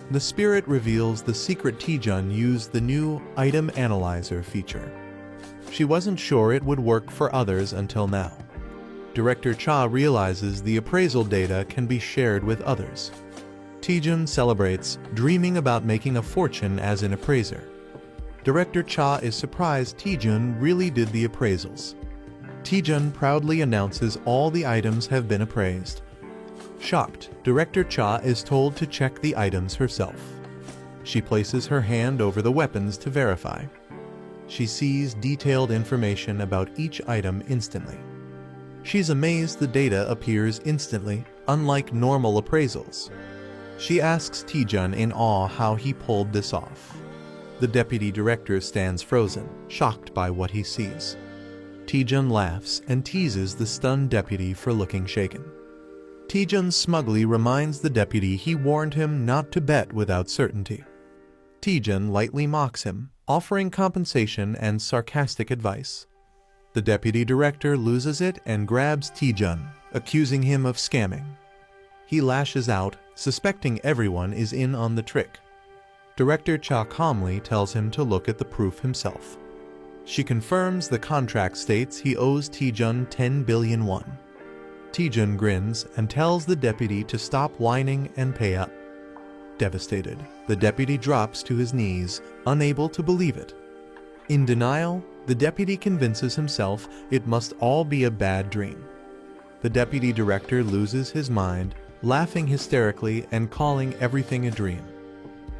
The spirit reveals the secret Taejun used the new Item Analyzer feature. She wasn't sure it would work for others until now. Director Cha realizes the appraisal data can be shared with others. Taejun celebrates, dreaming about making a fortune as an appraiser. Director Cha is surprised Taejun really did the appraisals. Taejun proudly announces all the items have been appraised. Shocked, Director Cha is told to check the items herself. She places her hand over the weapons to verify. She sees detailed information about each item instantly. She's amazed the data appears instantly, unlike normal appraisals. She asks Taejun in awe how he pulled this off. The deputy director stands frozen, shocked by what he sees. Taejun laughs and teases the stunned deputy for looking shaken. Taejun smugly reminds the deputy he warned him not to bet without certainty. Taejun lightly mocks him, offering compensation and sarcastic advice. The deputy director loses it and grabs Taejun, accusing him of scamming. He lashes out, suspecting everyone is in on the trick. Director Cha calmly tells him to look at the proof himself. She confirms the contract states he owes Taejun 10 billion won. Taejun grins and tells the deputy to stop whining and pay up. Devastated, the deputy drops to his knees, unable to believe it. In denial, the deputy convinces himself it must all be a bad dream. The deputy director loses his mind, laughing hysterically and calling everything a dream.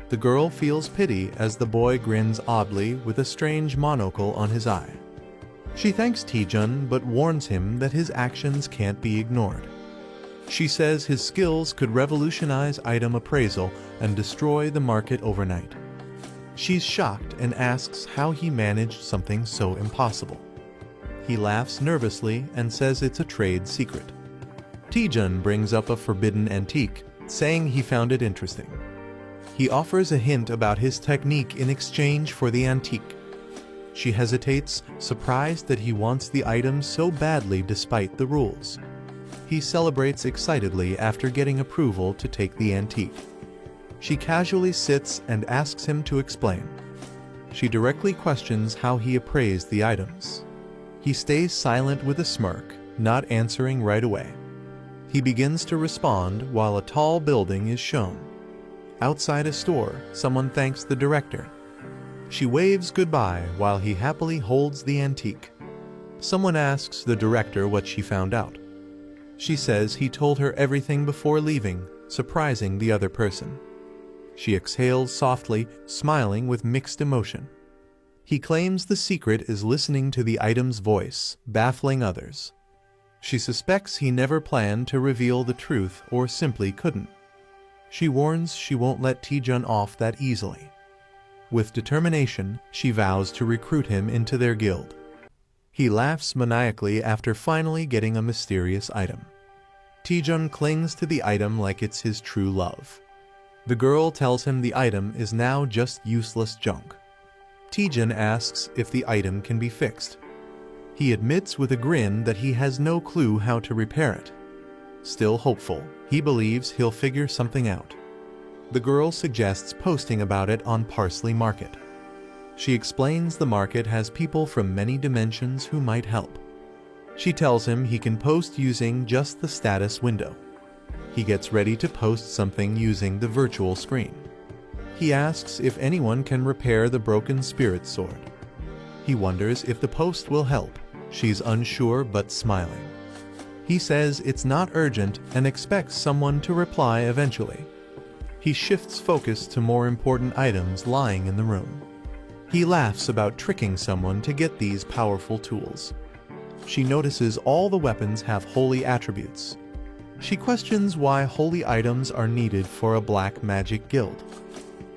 The girl feels pity as the boy grins oddly with a strange monocle on his eye. She thanks Taejun but warns him that his actions can't be ignored. She says his skills could revolutionize item appraisal and destroy the market overnight. She's shocked and asks how he managed something so impossible. He laughs nervously and says it's a trade secret. Taejun brings up a forbidden antique, saying he found it interesting. He offers a hint about his technique in exchange for the antique. She hesitates, surprised that he wants the item so badly despite the rules. He celebrates excitedly after getting approval to take the antique. She casually sits and asks him to explain. She directly questions how he appraised the items. He stays silent with a smirk, not answering right away. He begins to respond while a tall building is shown. Outside a store, someone thanks the director. She waves goodbye while he happily holds the antique. Someone asks the director what she found out. She says he told her everything before leaving, surprising the other person. She exhales softly, smiling with mixed emotion. He claims the secret is listening to the item's voice, baffling others. She suspects he never planned to reveal the truth or simply couldn't. She warns she won't let Taejun off that easily. With determination, she vows to recruit him into their guild. He laughs maniacally after finally getting a mysterious item. Taejun clings to the item like it's his true love. The girl tells him the item is now just useless junk. Taejun asks if the item can be fixed. He admits with a grin that he has no clue how to repair it. Still hopeful, he believes he'll figure something out. The girl suggests posting about it on Parsley Market. She explains the market has people from many dimensions who might help. She tells him he can post using just the status window. He gets ready to post something using the virtual screen. He asks if anyone can repair the broken spirit sword. He wonders if the post will help. She's unsure but smiling. He says it's not urgent and expects someone to reply eventually. He shifts focus to more important items lying in the room. He laughs about tricking someone to get these powerful tools. She notices all the weapons have holy attributes. She questions why holy items are needed for a black magic guild.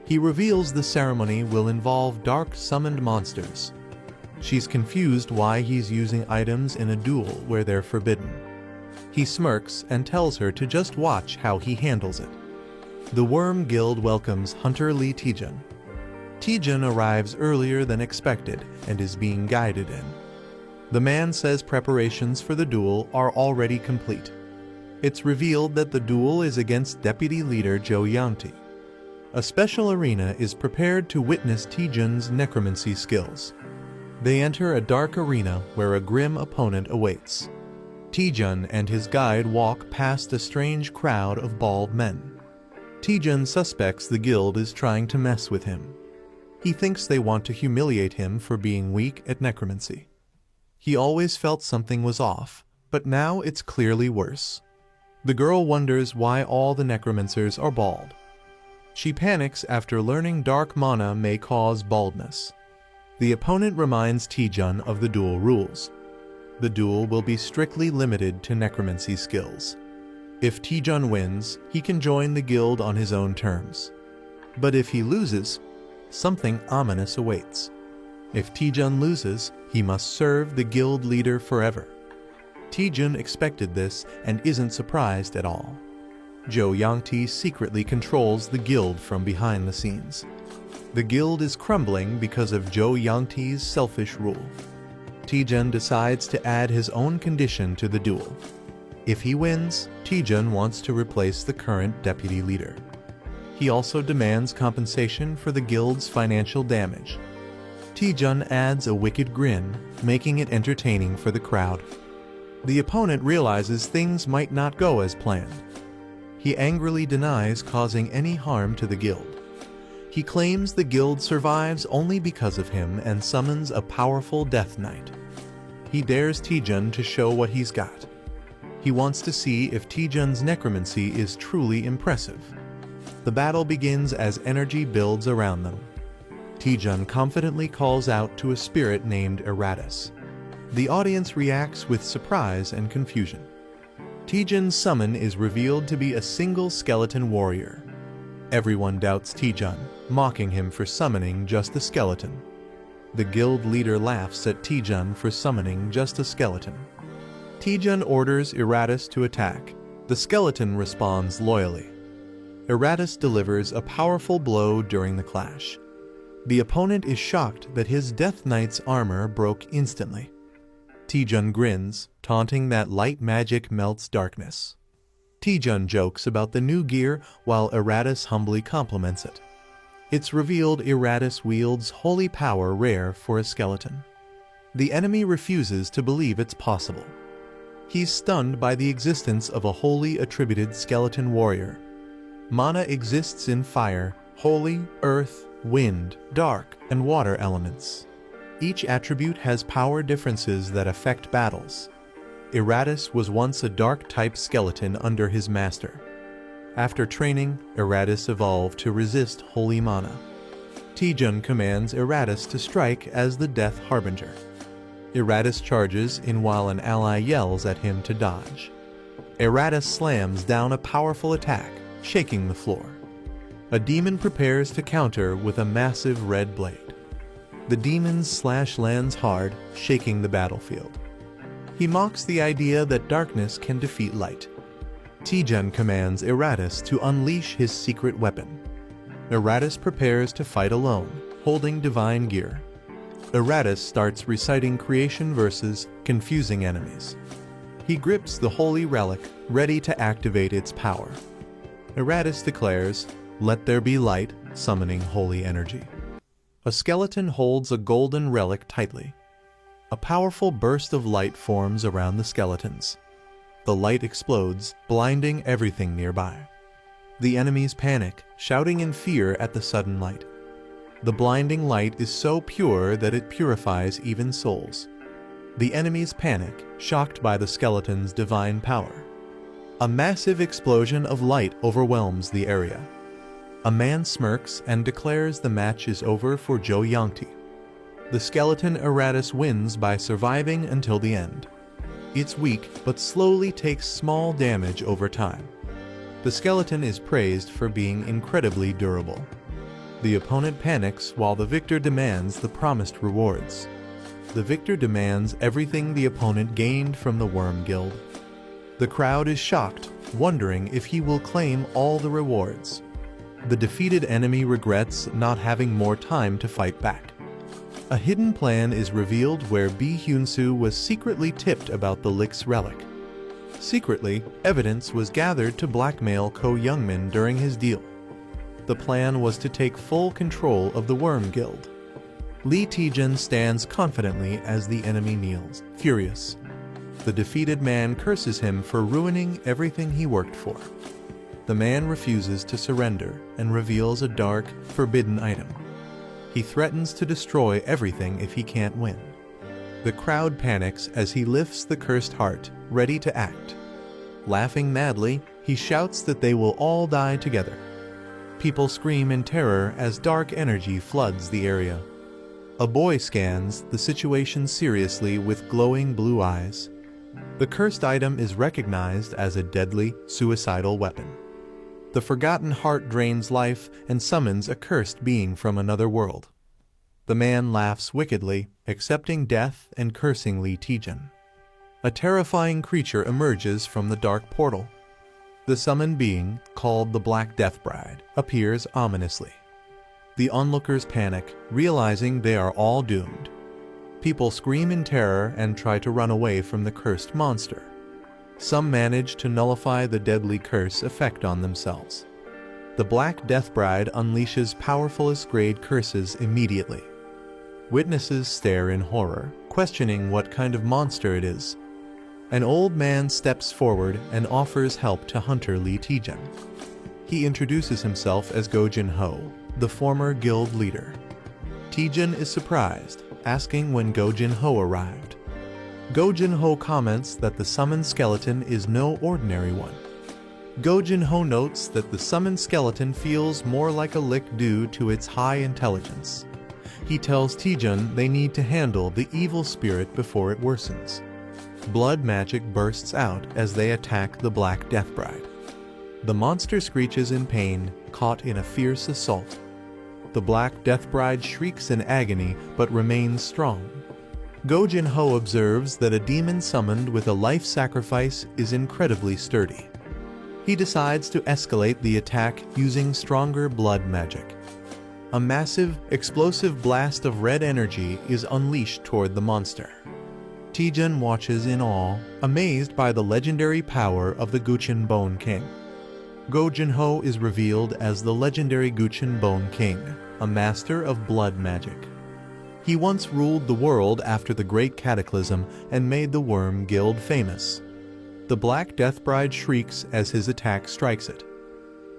He reveals the ceremony will involve dark summoned monsters. She's confused why he's using items in a duel where they're forbidden. He smirks and tells her to just watch how he handles it. The Worm Guild welcomes Hunter Lee Taejun. Taejun arrives earlier than expected and is being guided in. The man says preparations for the duel are already complete. It's revealed that the duel is against Deputy Leader Jo Young-tae. A special arena is prepared to witness Taejun's necromancy skills. They enter a dark arena where a grim opponent awaits. Taejun and his guide walk past a strange crowd of bald men. Taejun suspects the guild is trying to mess with him. He thinks they want to humiliate him for being weak at necromancy. He always felt something was off, but now it's clearly worse. The girl wonders why all the necromancers are bald. She panics after learning dark mana may cause baldness. The opponent reminds Taejun of the duel rules. The duel will be strictly limited to necromancy skills. If Taejun wins, he can join the guild on his own terms. But if he loses, something ominous awaits. If Taejun loses, he must serve the guild leader forever. Taejun expected this and isn't surprised at all. Jo Young-tae secretly controls the guild from behind the scenes. The guild is crumbling because of Jo Young-tae's selfish rule. Taejun decides to add his own condition to the duel. If he wins, Taejun wants to replace the current deputy leader. He also demands compensation for the guild's financial damage. Taejun adds a wicked grin, making it entertaining for the crowd. The opponent realizes things might not go as planned. He angrily denies causing any harm to the guild. He claims the guild survives only because of him and summons a powerful Death Knight. He dares Taejun to show what he's got. He wants to see if Taejun's necromancy is truly impressive. The battle begins as energy builds around them. Taejun confidently calls out to a spirit named Eratus. The audience reacts with surprise and confusion. Taejun's summon is revealed to be a single skeleton warrior. Everyone doubts Taejun, mocking him for summoning just a skeleton. The guild leader laughs at Taejun for summoning just a skeleton. Taejun orders Eratus to attack. The skeleton responds loyally. Eratus delivers a powerful blow during the clash. The opponent is shocked that his Death Knight's armor broke instantly. Taejun grins, taunting that light magic melts darkness. Taejun jokes about the new gear while Eratus humbly compliments it. It's revealed Eratus wields holy power rare for a skeleton. The enemy refuses to believe it's possible. He's stunned by the existence of a wholly attributed skeleton warrior. Mana exists in fire, holy, earth, wind, dark, and water elements. Each attribute has power differences that affect battles. Eratus was once a dark-type skeleton under his master. After training, Eratus evolved to resist holy mana. Taejun commands Eratus to strike as the Death Harbinger. Eratus charges in while an ally yells at him to dodge. Eratus slams down a powerful attack, shaking the floor. A demon prepares to counter with a massive red blade. The demon's slash lands hard, shaking the battlefield. He mocks the idea that darkness can defeat light. Taejun commands Eratus to unleash his secret weapon. Eratus prepares to fight alone, holding divine gear. Eratus starts reciting creation verses, confusing enemies. He grips the holy relic, ready to activate its power. Eratus declares, "Let there be light," summoning holy energy. A skeleton holds a golden relic tightly. A powerful burst of light forms around the skeletons. The light explodes, blinding everything nearby. The enemies panic, shouting in fear at the sudden light. The blinding light is so pure that it purifies even souls. The enemies panic, shocked by the skeleton's divine power. A massive explosion of light overwhelms the area. A man smirks and declares the match is over for Jo Yangti. The skeleton Eratus wins by surviving until the end. It's weak, but slowly takes small damage over time. The skeleton is praised for being incredibly durable. The opponent panics while the victor demands the promised rewards. The victor demands everything the opponent gained from the Worm Guild. The crowd is shocked, wondering if he will claim all the rewards. The defeated enemy regrets not having more time to fight back. A hidden plan is revealed where Bi Hyun-soo was secretly tipped about the Lick's relic. Secretly, evidence was gathered to blackmail Ko Youngmin during his deal. The plan was to take full control of the Worm Guild. Lee Taejun stands confidently as the enemy kneels, furious. The defeated man curses him for ruining everything he worked for. The man refuses to surrender and reveals a dark, forbidden item. He threatens to destroy everything if he can't win. The crowd panics as he lifts the cursed heart, ready to act. Laughing madly, he shouts that they will all die together. People scream in terror as dark energy floods the area. A boy scans the situation seriously with glowing blue eyes. The cursed item is recognized as a deadly, suicidal weapon. The forgotten heart drains life and summons a cursed being from another world. The man laughs wickedly, accepting death and cursing Lee Taejun. A terrifying creature emerges from the dark portal. The summoned being, called the Black Death Bride, appears ominously. The onlookers panic, realizing they are all doomed. People scream in terror and try to run away from the cursed monster. Some manage to nullify the deadly curse effect on themselves. The Black Death Bride unleashes powerfulest grade curses immediately. Witnesses stare in horror, questioning what kind of monster it is. An old man steps forward and offers help to Hunter Lee Taejun. He introduces himself as Go Jin-ho, the former guild leader. Taejun is surprised, asking when Go Jin-ho arrived. Go Jin-ho comments that the summoned skeleton is no ordinary one. Go Jin-ho notes that the summoned skeleton feels more like a lick due to its high intelligence. He tells Taejun they need to handle the evil spirit before it worsens. Blood magic bursts out as they attack the Black Death Bride. The monster screeches in pain, caught in a fierce assault. The Black Death Bride shrieks in agony but remains strong. Go Jin-ho observes that a demon summoned with a life sacrifice is incredibly sturdy. He decides to escalate the attack using stronger blood magic. A massive, explosive blast of red energy is unleashed toward the monster. Taejun watches in awe, amazed by the legendary power of the Guchin Bone King. Go Jin-ho is revealed as the legendary Guchin Bone King, a master of blood magic. He once ruled the world after the Great Cataclysm and made the Worm Guild famous. The Black Death Bride shrieks as his attack strikes it.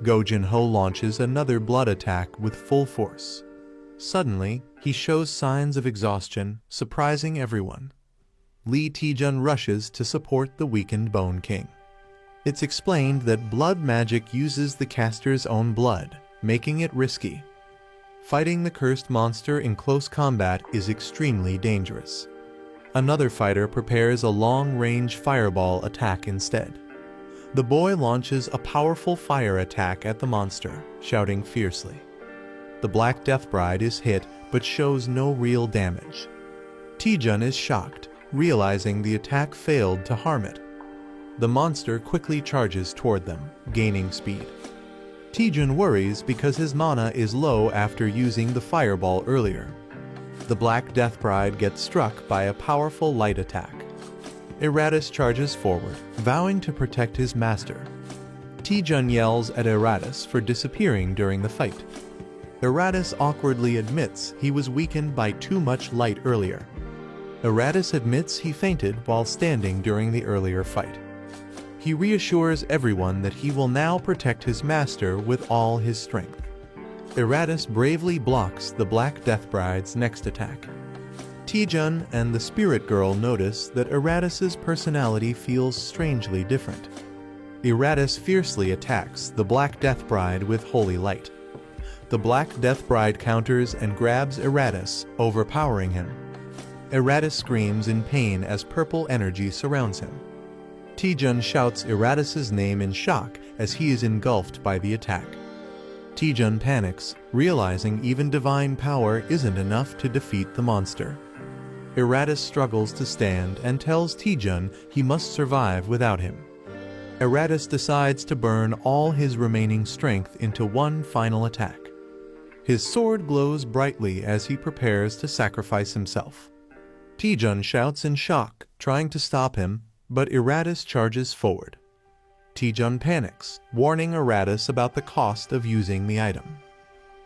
Go Jin-ho launches another blood attack with full force. Suddenly, he shows signs of exhaustion, surprising everyone. Lee Taejun rushes to support the weakened Bone King. It's explained that blood magic uses the caster's own blood, making it risky. Fighting the cursed monster in close combat is extremely dangerous. Another fighter prepares a long-range fireball attack instead. The boy launches a powerful fire attack at the monster, shouting fiercely. The Black Death Bride is hit but shows no real damage. Taejun is shocked, realizing the attack failed to harm it. The monster quickly charges toward them, gaining speed. Taejun worries because his mana is low after using the fireball earlier. The Black Death Bride gets struck by a powerful light attack. Eratus charges forward, vowing to protect his master. Taejun yells at Eratus for disappearing during the fight. Eratus awkwardly admits he was weakened by too much light earlier. Eratus admits he fainted while standing during the earlier fight. He reassures everyone that he will now protect his master with all his strength. Eratus bravely blocks the Black Death Bride's next attack. Taejun and the Spirit Girl notice that Eratus's personality feels strangely different. Eratus fiercely attacks the Black Death Bride with holy light. The Black Death Bride counters and grabs Eratus, overpowering him. Eratus screams in pain as purple energy surrounds him. Taejun shouts Eratus's name in shock as he is engulfed by the attack. Taejun panics, realizing even divine power isn't enough to defeat the monster. Eratus struggles to stand and tells Taejun he must survive without him. Eratus decides to burn all his remaining strength into one final attack. His sword glows brightly as he prepares to sacrifice himself. Taejun shouts in shock, trying to stop him, but Eratus charges forward. Taejun panics, warning Eratus about the cost of using the item.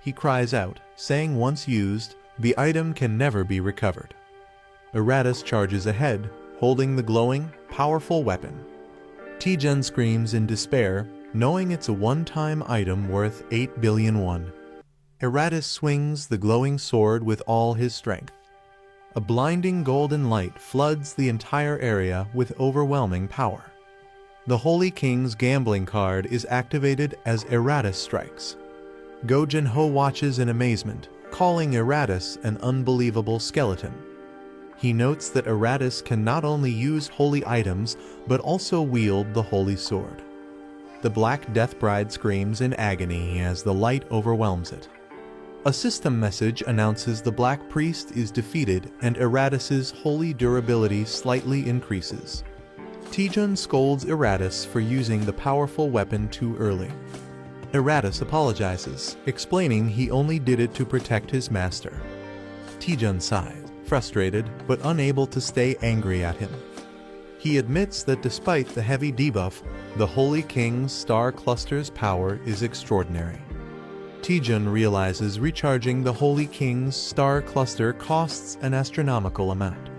He cries out, saying once used, the item can never be recovered. Eratus charges ahead, holding the glowing, powerful weapon. Taejun screams in despair, knowing it's a one-time item worth 8 billion won. Eratus swings the glowing sword with all his strength. A blinding golden light floods the entire area with overwhelming power. The Holy King's gambling card is activated as Eratus strikes. Go Jin-ho watches in amazement, calling Eratus an unbelievable skeleton. He notes that Eratus can not only use holy items, but also wield the holy sword. The Black Death Bride screams in agony as the light overwhelms it. A system message announces the Black Priest is defeated and Eratus's holy durability slightly increases. Taejun scolds Eratus for using the powerful weapon too early. Eratus apologizes, explaining he only did it to protect his master. Taejun sighs, frustrated but unable to stay angry at him. He admits that despite the heavy debuff, the Holy King's star cluster's power is extraordinary. Taejun realizes recharging the Holy King's star cluster costs an astronomical amount.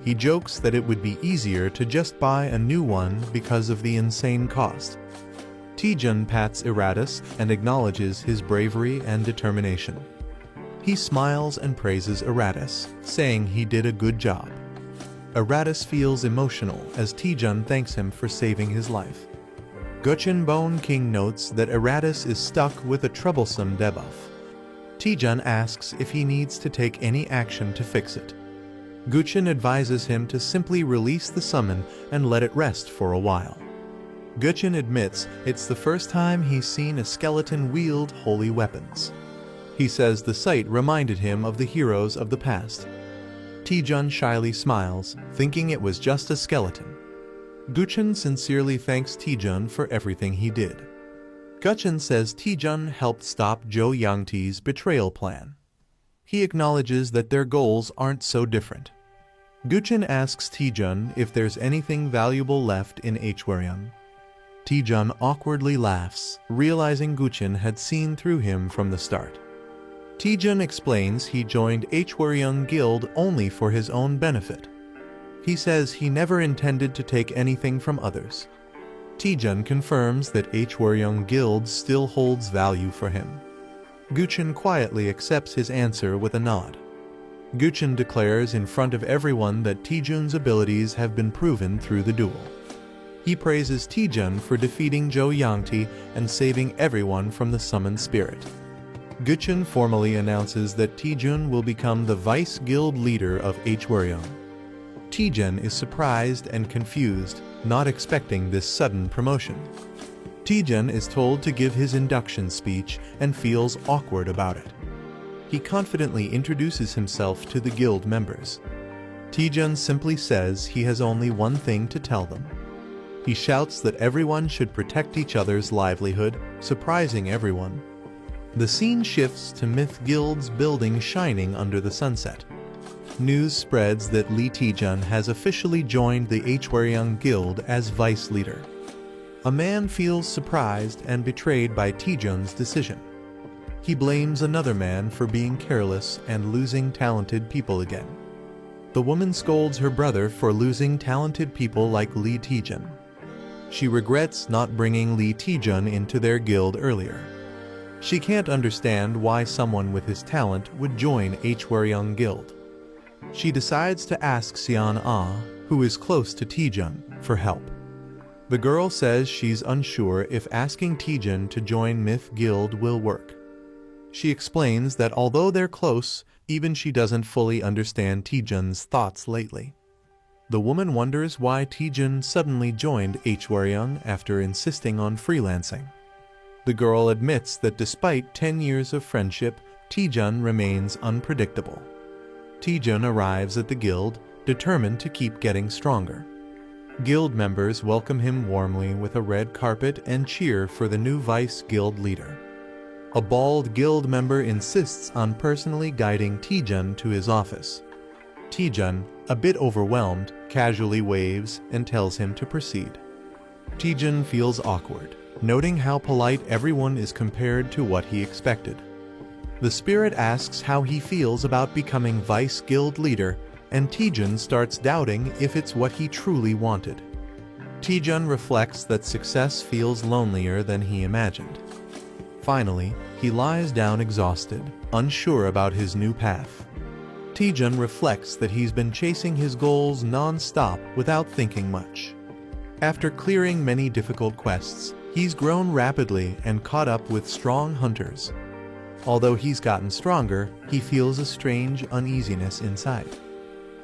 He jokes that it would be easier to just buy a new one because of the insane cost. Taejun pats Eratus and acknowledges his bravery and determination. He smiles and praises Eratus, saying he did a good job. Eratus feels emotional as Taejun thanks him for saving his life. Guchin Bone King notes that Eratus is stuck with a troublesome debuff. Taejun asks if he needs to take any action to fix it. Guchin advises him to simply release the summon and let it rest for a while. Guchin admits it's the first time he's seen a skeleton wield holy weapons. He says the sight reminded him of the heroes of the past. Taejun shyly smiles, thinking it was just a skeleton. Guchin sincerely thanks Taejun for everything he did. Guchin says Taejun helped stop Zhou Yangti's betrayal plan. He acknowledges that their goals aren't so different. Guchin asks Taejun if there's anything valuable left in Hwaryeong. Taejun awkwardly laughs, realizing Guchin had seen through him from the start. Taejun explains he joined Hwaryeong Guild only for his own benefit. He says he never intended to take anything from others. Taejun confirms that Hwaryeong Guild still holds value for him. Guchin quietly accepts his answer with a nod. Guchin declares in front of everyone that Taejun's abilities have been proven through the duel. He praises Taejun for defeating Jo Yangti and saving everyone from the summoned spirit. Guchun formally announces that Taejun will become the vice guild leader of Hwaryeong. Taejun is surprised and confused, not expecting this sudden promotion. Taejun is told to give his induction speech and feels awkward about it. He confidently introduces himself to the guild members. Taejun simply says he has only one thing to tell them. He shouts that everyone should protect each other's livelihood, surprising everyone. The scene shifts to Myth Guild's building shining under the sunset. News spreads that Lee Taejun has officially joined the Hwaryeong Guild as vice leader. A man feels surprised and betrayed by Taejun's decision. He blames another man for being careless and losing talented people again. The woman scolds her brother for losing talented people like Lee Taejun. She regrets not bringing Lee Taejun into their guild earlier. She can't understand why someone with his talent would join Hwaryeong Guild. She decides to ask Seon Ah, who is close to Taejun, for help. The girl says she's unsure if asking Taejun to join Myth Guild will work. She explains that although they're close, even she doesn't fully understand Taejun's thoughts lately. The woman wonders why Taejun suddenly joined Hwaryeong after insisting on freelancing. The girl admits that despite 10 years of friendship, Taejun remains unpredictable. Taejun arrives at the guild, determined to keep getting stronger. Guild members welcome him warmly with a red carpet and cheer for the new vice guild leader. A bald guild member insists on personally guiding Taejun to his office. Taejun, a bit overwhelmed, casually waves and tells him to proceed. Taejun feels awkward, noting how polite everyone is compared to what he expected. The spirit asks how he feels about becoming vice guild leader, and Taejun starts doubting if it's what he truly wanted. Taejun reflects that success feels lonelier than he imagined. Finally, he lies down exhausted, unsure about his new path. Taejun reflects that he's been chasing his goals non-stop without thinking much. After clearing many difficult quests, he's grown rapidly and caught up with strong hunters. Although he's gotten stronger, he feels a strange uneasiness inside.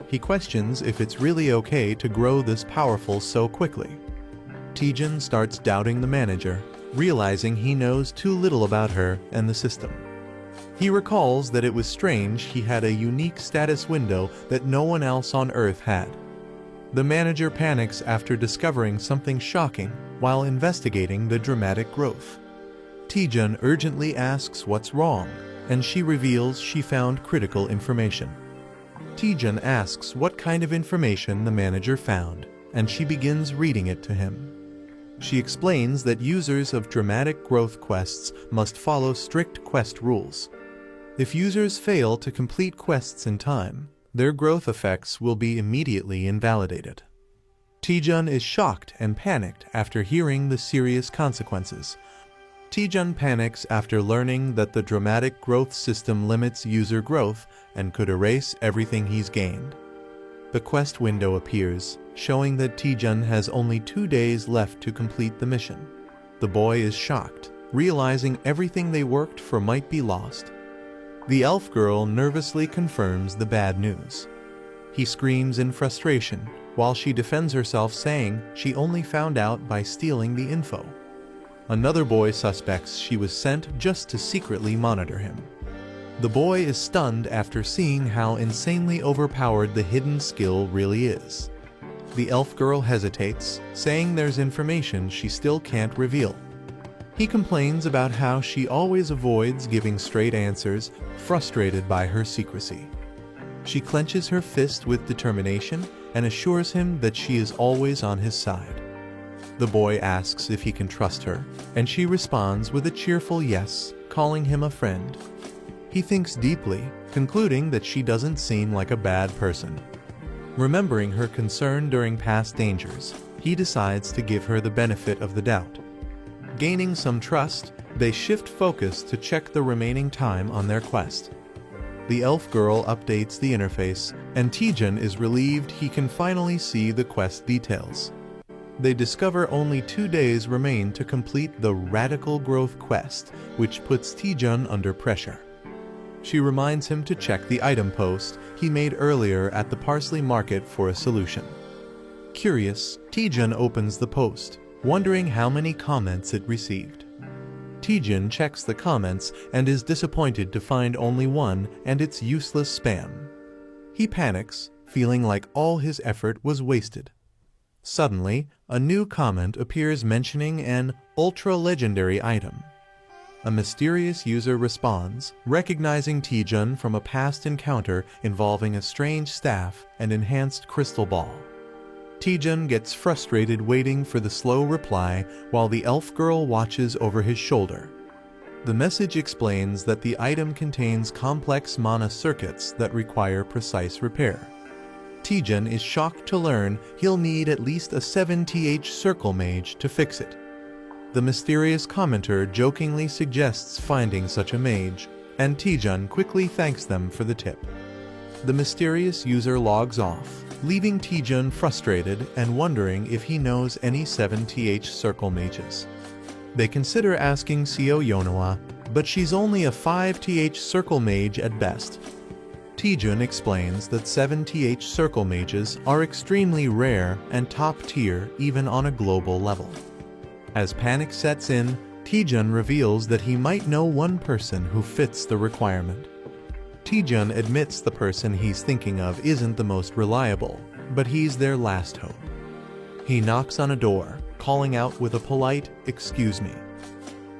He questions if it's really okay to grow this powerful so quickly. Taejun starts doubting the manager, realizing he knows too little about her and the system. He recalls that it was strange he had a unique status window that no one else on Earth had. The manager panics after discovering something shocking while investigating the dramatic growth. Taejun urgently asks what's wrong, and she reveals she found critical information. Taejun asks what kind of information the manager found, and she begins reading it to him. She explains that users of dramatic growth quests must follow strict quest rules. If users fail to complete quests in time, their growth effects will be immediately invalidated. Taejun is shocked and panicked after hearing the serious consequences. Taejun panics after learning that the dramatic growth system limits user growth and could erase everything he's gained. The quest window appears, showing that Taejun has only 2 days left to complete the mission. The boy is shocked, realizing everything they worked for might be lost. The elf girl nervously confirms the bad news. He screams in frustration, while she defends herself saying she only found out by stealing the info. Another boy suspects she was sent just to secretly monitor him. The boy is stunned after seeing how insanely overpowered the hidden skill really is. The elf girl hesitates, saying there's information she still can't reveal. He complains about how she always avoids giving straight answers, frustrated by her secrecy. She clenches her fist with determination and assures him that she is always on his side. The boy asks if he can trust her, and she responds with a cheerful yes, calling him a friend. He thinks deeply, concluding that she doesn't seem like a bad person. Remembering her concern during past dangers, he decides to give her the benefit of the doubt. Gaining some trust, they shift focus to check the remaining time on their quest. The elf girl updates the interface, and Taejun is relieved he can finally see the quest details. They discover only 2 days remain to complete the Radical Growth quest, which puts Taejun under pressure. She reminds him to check the item post he made earlier at the Parsley Market for a solution. Curious, Taejun opens the post, wondering how many comments it received. Taejun checks the comments and is disappointed to find only one, and it's useless spam. He panics, feeling like all his effort was wasted. Suddenly, a new comment appears mentioning an ultra-legendary item. A mysterious user responds, recognizing Taejun from a past encounter involving a strange staff and enhanced crystal ball. Taejun gets frustrated waiting for the slow reply while the elf girl watches over his shoulder. The message explains that the item contains complex mana circuits that require precise repair. Taejun is shocked to learn he'll need at least a 7th circle mage to fix it. The mysterious commenter jokingly suggests finding such a mage, and Taejun quickly thanks them for the tip. The mysterious user logs off, leaving Taejun frustrated and wondering if he knows any 7th circle mages. They consider asking Seo Yonawa, but she's only a 5th circle mage at best. Taejun explains that 7th circle mages are extremely rare and top tier even on a global level. As panic sets in, Taejun reveals that he might know one person who fits the requirement. Taejun admits the person he's thinking of isn't the most reliable, but he's their last hope. He knocks on a door, calling out with a polite, "Excuse me."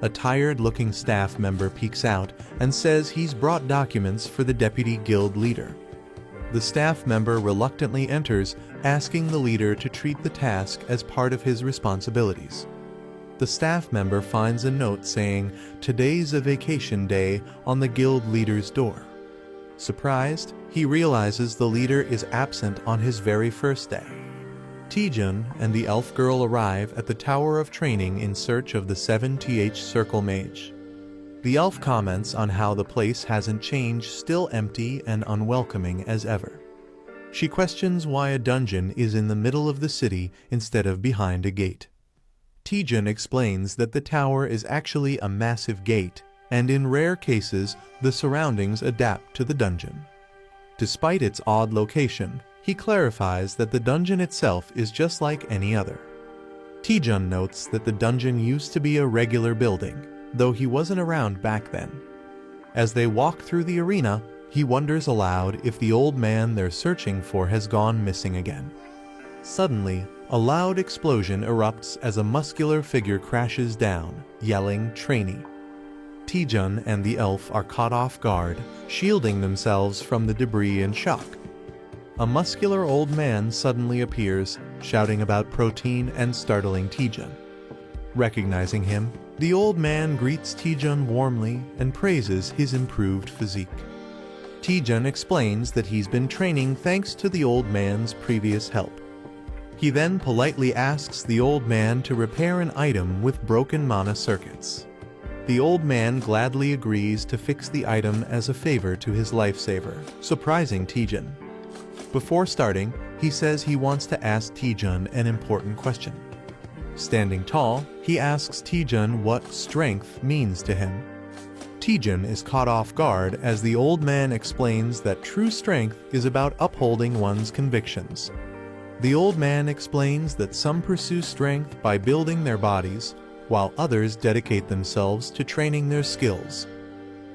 A tired-looking staff member peeks out and says he's brought documents for the deputy guild leader. The staff member reluctantly enters, asking the leader to treat the task as part of his responsibilities. The staff member finds a note saying, "Today's a vacation day," on the guild leader's door. Surprised, he realizes the leader is absent on his very first day. Taejun and the elf girl arrive at the Tower of Training in search of the 7th circle mage. The elf comments on how the place hasn't changed, still empty and unwelcoming as ever. She questions why a dungeon is in the middle of the city instead of behind a gate. Taejun explains that the tower is actually a massive gate, and in rare cases, the surroundings adapt to the dungeon. Despite its odd location, he clarifies that the dungeon itself is just like any other. Taejun notes that the dungeon used to be a regular building, though he wasn't around back then. As they walk through the arena, he wonders aloud if the old man they're searching for has gone missing again. Suddenly, a loud explosion erupts as a muscular figure crashes down, yelling, "Trainee." Taejun and the elf are caught off guard, shielding themselves from the debris in shock. A muscular old man suddenly appears, shouting about protein and startling Taejun. Recognizing him, the old man greets Taejun warmly and praises his improved physique. Taejun explains that he's been training thanks to the old man's previous help. He then politely asks the old man to repair an item with broken mana circuits. The old man gladly agrees to fix the item as a favor to his lifesaver, surprising Taejun. Before starting, he says he wants to ask Taejun an important question. Standing tall, he asks Taejun what strength means to him. Taejun is caught off guard as the old man explains that true strength is about upholding one's convictions. The old man explains that some pursue strength by building their bodies, while others dedicate themselves to training their skills.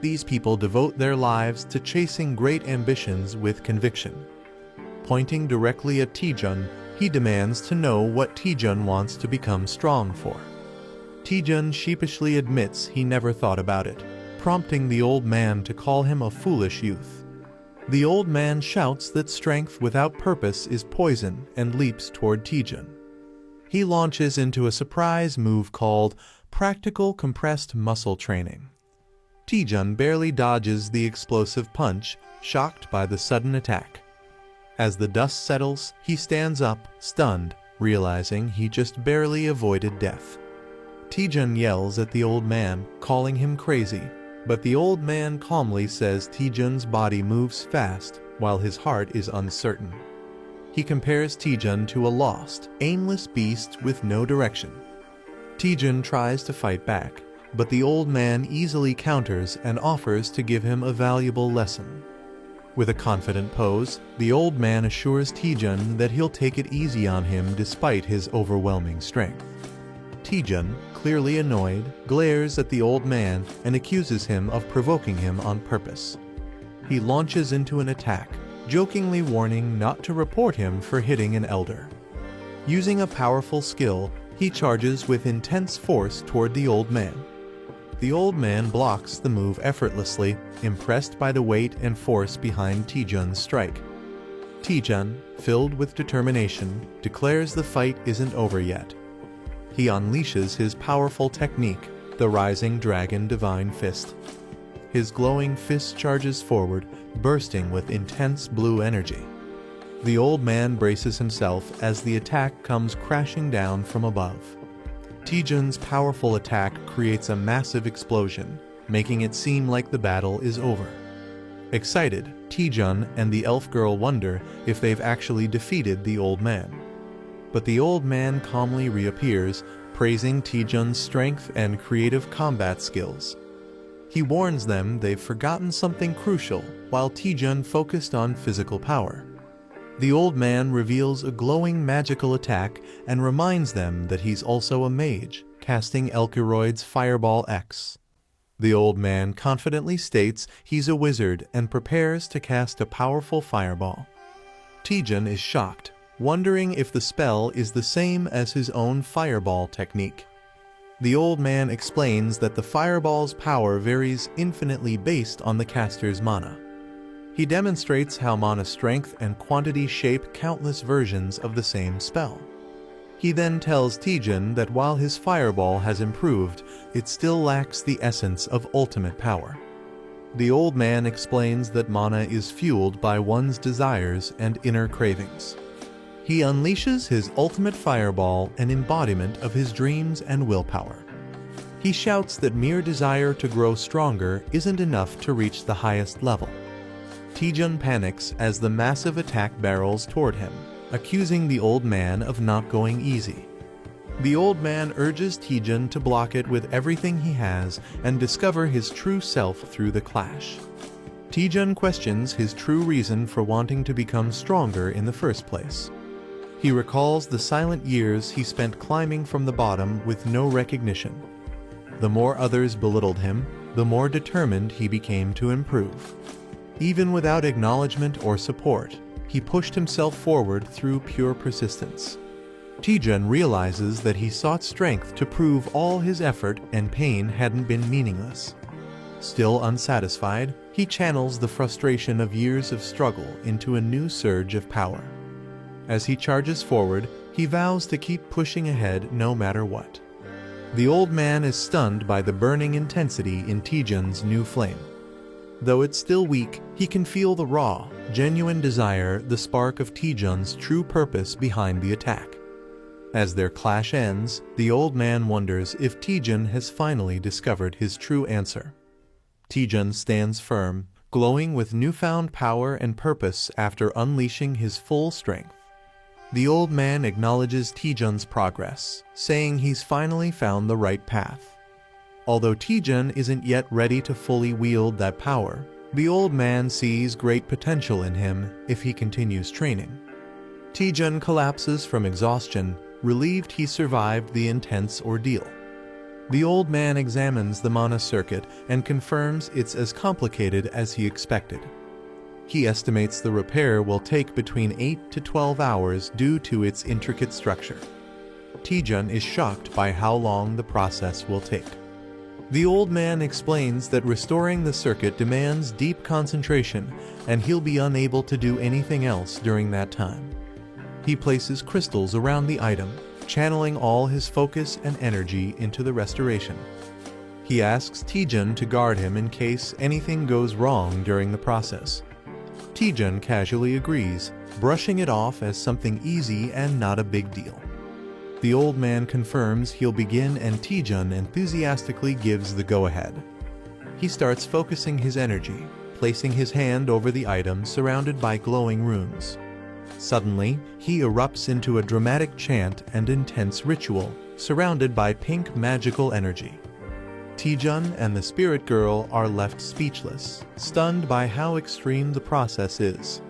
These people devote their lives to chasing great ambitions with conviction. Pointing directly at Taejun, he demands to know what Taejun wants to become strong for. Taejun sheepishly admits he never thought about it, prompting the old man to call him a foolish youth. The old man shouts that strength without purpose is poison and leaps toward Taejun. He launches into a surprise move called practical compressed muscle training. Taejun barely dodges the explosive punch, shocked by the sudden attack. As the dust settles, he stands up, stunned, realizing he just barely avoided death. Taejun yells at the old man, calling him crazy, but the old man calmly says Taejun's body moves fast while his heart is uncertain. He compares Taejun to a lost, aimless beast with no direction. Taejun tries to fight back, but the old man easily counters and offers to give him a valuable lesson. With a confident pose, the old man assures Taejun that he'll take it easy on him despite his overwhelming strength. Taejun, clearly annoyed, glares at the old man and accuses him of provoking him on purpose. He launches into an attack, jokingly warning not to report him for hitting an elder. Using a powerful skill, he charges with intense force toward the old man. The old man blocks the move effortlessly, impressed by the weight and force behind Taejun's strike. Taejun, filled with determination, declares the fight isn't over yet. He unleashes his powerful technique, the Rising Dragon Divine Fist. His glowing fist charges forward, bursting with intense blue energy. The old man braces himself as the attack comes crashing down from above. Taejun's powerful attack creates a massive explosion, making it seem like the battle is over. Excited, Taejun and the elf girl wonder if they've actually defeated the old man. But the old man calmly reappears, praising Taejun's strength and creative combat skills. He warns them they've forgotten something crucial while Taejun focused on physical power. The old man reveals a glowing magical attack and reminds them that he's also a mage, casting Elkeroid's Fireball X. The old man confidently states he's a wizard and prepares to cast a powerful fireball. Taejun is shocked, wondering if the spell is the same as his own fireball technique. The old man explains that the fireball's power varies infinitely based on the caster's mana. He demonstrates how mana strength and quantity shape countless versions of the same spell. He then tells Taejun that while his fireball has improved, it still lacks the essence of ultimate power. The old man explains that mana is fueled by one's desires and inner cravings. He unleashes his ultimate fireball, an embodiment of his dreams and willpower. He shouts that mere desire to grow stronger isn't enough to reach the highest level. Taejun panics as the massive attack barrels toward him, accusing the old man of not going easy. The old man urges Taejun to block it with everything he has and discover his true self through the clash. Taejun questions his true reason for wanting to become stronger in the first place. He recalls the silent years he spent climbing from the bottom with no recognition. The more others belittled him, the more determined he became to improve. Even without acknowledgement or support, he pushed himself forward through pure persistence. Taejun realizes that he sought strength to prove all his effort and pain hadn't been meaningless. Still unsatisfied, he channels the frustration of years of struggle into a new surge of power. As he charges forward, he vows to keep pushing ahead no matter what. The old man is stunned by the burning intensity in Taejun's new flame. Though it's still weak, he can feel the raw, genuine desire, the spark of Taejun's true purpose behind the attack. As their clash ends, the old man wonders if Taejun has finally discovered his true answer. Taejun stands firm, glowing with newfound power and purpose after unleashing his full strength. The old man acknowledges Taejun's progress, saying he's finally found the right path. Although Taejun isn't yet ready to fully wield that power, the old man sees great potential in him if he continues training. Taejun collapses from exhaustion, relieved he survived the intense ordeal. The old man examines the mana circuit and confirms it's as complicated as he expected. He estimates the repair will take between 8 to 12 hours due to its intricate structure. Taejun is shocked by how long the process will take. The old man explains that restoring the circuit demands deep concentration, and he'll be unable to do anything else during that time. He places crystals around the item, channeling all his focus and energy into the restoration. He asks Taejun to guard him in case anything goes wrong during the process. Taejun casually agrees, brushing it off as something easy and not a big deal. The old man confirms he'll begin and Taejun enthusiastically gives the go-ahead. He starts focusing his energy, placing his hand over the item surrounded by glowing runes. Suddenly, he erupts into a dramatic chant and intense ritual, surrounded by pink magical energy. Taejun and the spirit girl are left speechless, stunned by how extreme the process is.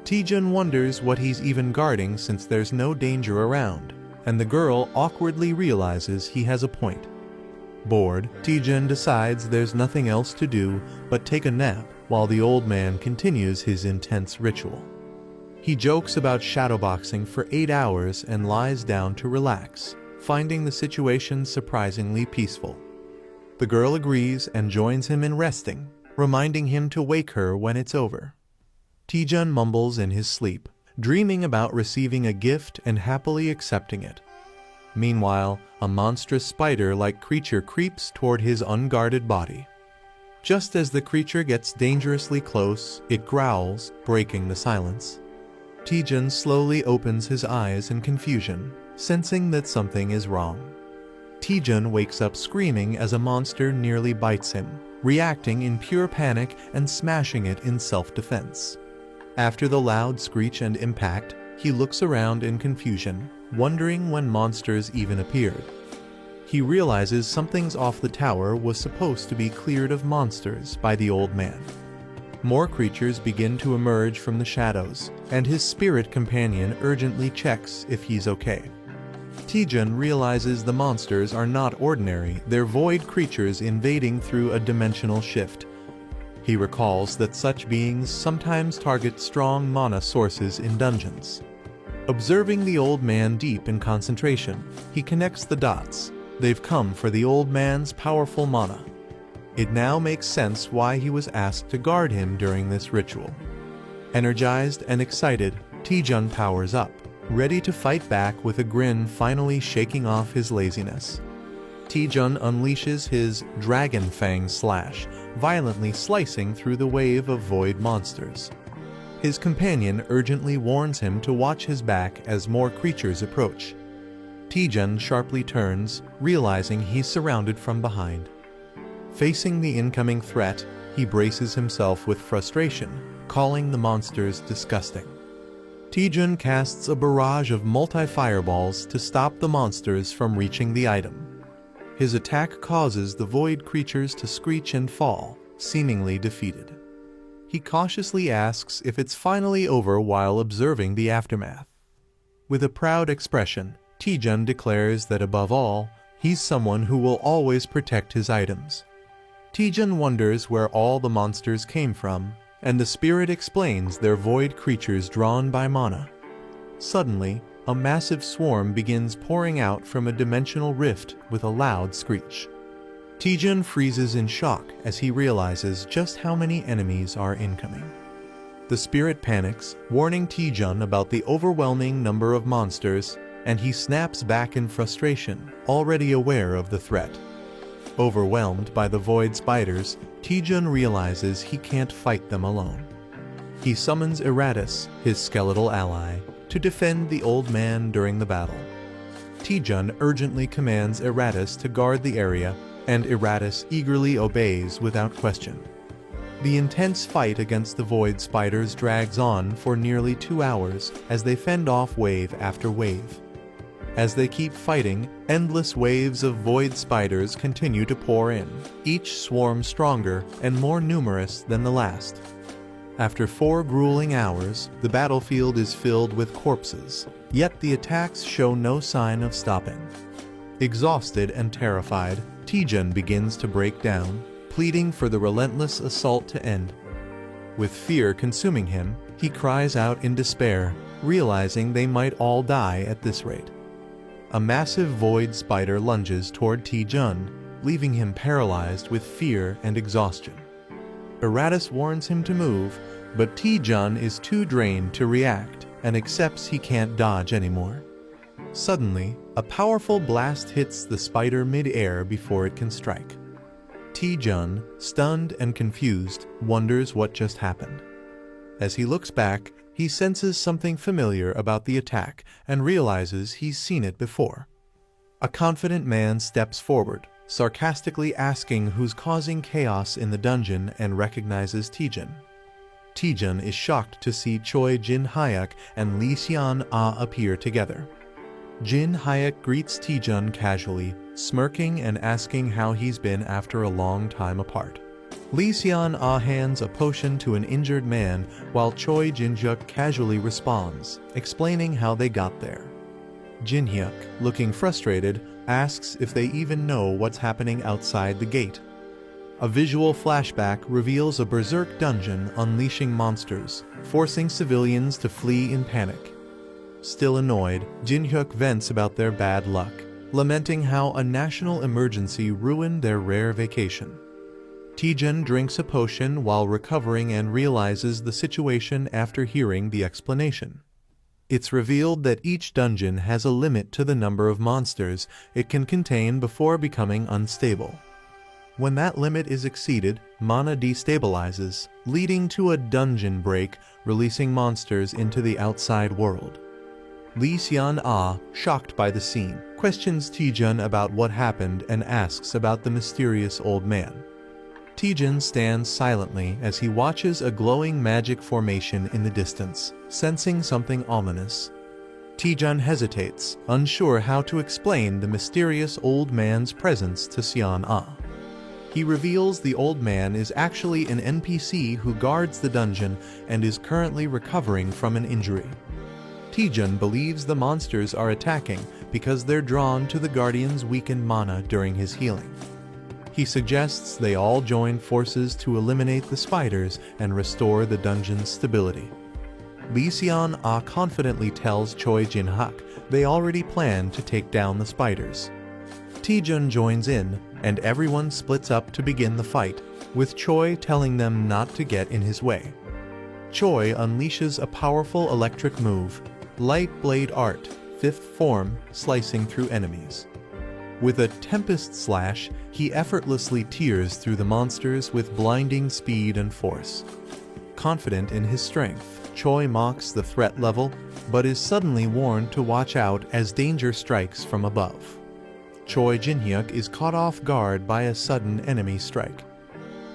Taejun wonders what he's even guarding since there's no danger around, and the girl awkwardly realizes he has a point. Bored, Taejun decides there's nothing else to do but take a nap while the old man continues his intense ritual. He jokes about shadowboxing for 8 hours and lies down to relax, finding the situation surprisingly peaceful. The girl agrees and joins him in resting, reminding him to wake her when it's over. Taejun mumbles in his sleep, dreaming about receiving a gift and happily accepting it. Meanwhile, a monstrous spider-like creature creeps toward his unguarded body. Just as the creature gets dangerously close, it growls, breaking the silence. Taejun slowly opens his eyes in confusion, sensing that something is wrong. Taejun wakes up screaming as a monster nearly bites him, reacting in pure panic and smashing it in self-defense. After the loud screech and impact, he looks around in confusion, wondering when monsters even appeared. He realizes something's off. The tower was supposed to be cleared of monsters by the old man. More creatures begin to emerge from the shadows, and his spirit companion urgently checks if he's okay. Taejun realizes the monsters are not ordinary, they're void creatures invading through a dimensional shift. He recalls that such beings sometimes target strong mana sources in dungeons. Observing the old man deep in concentration, he connects the dots. They've come for the old man's powerful mana. It now makes sense why he was asked to guard him during this ritual. Energized and excited, Taejun powers up, ready to fight back with a grin finally shaking off his laziness. Taejun unleashes his Dragon Fang Slash, violently slicing through the wave of void monsters. His companion urgently warns him to watch his back as more creatures approach. Taejun sharply turns, realizing he's surrounded from behind. Facing the incoming threat, he braces himself with frustration, calling the monsters disgusting. Taejun casts a barrage of multi-fireballs to stop the monsters from reaching the item. His attack causes the void creatures to screech and fall, seemingly defeated. He cautiously asks if it's finally over while observing the aftermath. With a proud expression, Taejun declares that above all, he's someone who will always protect his items. Taejun wonders where all the monsters came from, and the spirit explains they're void creatures drawn by mana. Suddenly, a massive swarm begins pouring out from a dimensional rift with a loud screech. Taejun freezes in shock as he realizes just how many enemies are incoming. The spirit panics, warning Taejun about the overwhelming number of monsters, and he snaps back in frustration, already aware of the threat. Overwhelmed by the void spiders, Taejun realizes he can't fight them alone. He summons Eratus, his skeletal ally, to defend the old man during the battle. Taejun urgently commands Eratus to guard the area, and Eratus eagerly obeys without question. The intense fight against the void spiders drags on for nearly 2 hours as they fend off wave after wave. As they keep fighting, endless waves of void spiders continue to pour in, each swarm stronger and more numerous than the last. After 4 grueling hours, the battlefield is filled with corpses, yet the attacks show no sign of stopping. Exhausted and terrified, Taejun begins to break down, pleading for the relentless assault to end. With fear consuming him, he cries out in despair, realizing they might all die at this rate. A massive void spider lunges toward Taejun, leaving him paralyzed with fear and exhaustion. Eratus warns him to move, but Taejun is too drained to react and accepts he can't dodge anymore. Suddenly, a powerful blast hits the spider mid-air before it can strike. Taejun, stunned and confused, wonders what just happened. As he looks back, he senses something familiar about the attack and realizes he's seen it before. A confident man steps forward, sarcastically asking who's causing chaos in the dungeon, and recognizes Taejun. Taejun is shocked to see Choi Jin-hyuk and Lee Seon-ah appear together. Jin-hyuk greets Taejun casually, smirking and asking how he's been after a long time apart. Lee Seon-ah hands a potion to an injured man while Choi Jin-hyuk casually responds, explaining how they got there. Jin-hyuk, looking frustrated, asks if they even know what's happening outside the gate. A visual flashback reveals a berserk dungeon unleashing monsters, forcing civilians to flee in panic. Still annoyed, Jin-hyuk vents about their bad luck, lamenting how a national emergency ruined their rare vacation. Taejun drinks a potion while recovering and realizes the situation after hearing the explanation. It's revealed that each dungeon has a limit to the number of monsters it can contain before becoming unstable. When that limit is exceeded, mana destabilizes, leading to a dungeon break, releasing monsters into the outside world. Lee Seon-ah, shocked by the scene, questions Taejun about what happened and asks about the mysterious old man. Taejun stands silently as he watches a glowing magic formation in the distance, sensing something ominous. Taejun hesitates, unsure how to explain the mysterious old man's presence to Seon-ah. He reveals the old man is actually an NPC who guards the dungeon and is currently recovering from an injury. Taejun believes the monsters are attacking because they're drawn to the guardian's weakened mana during his healing. He suggests they all join forces to eliminate the spiders and restore the dungeon's stability. Lee Seon-ah confidently tells Choi Jin-hyuk they already plan to take down the spiders. Taejun joins in, and everyone splits up to begin the fight, with Choi telling them not to get in his way. Choi unleashes a powerful electric move, Light Blade Art, 5th form, slicing through enemies. With a Tempest Slash, he effortlessly tears through the monsters with blinding speed and force. Confident in his strength, Choi mocks the threat level, but is suddenly warned to watch out as danger strikes from above. Choi Jin-hyuk is caught off guard by a sudden enemy strike.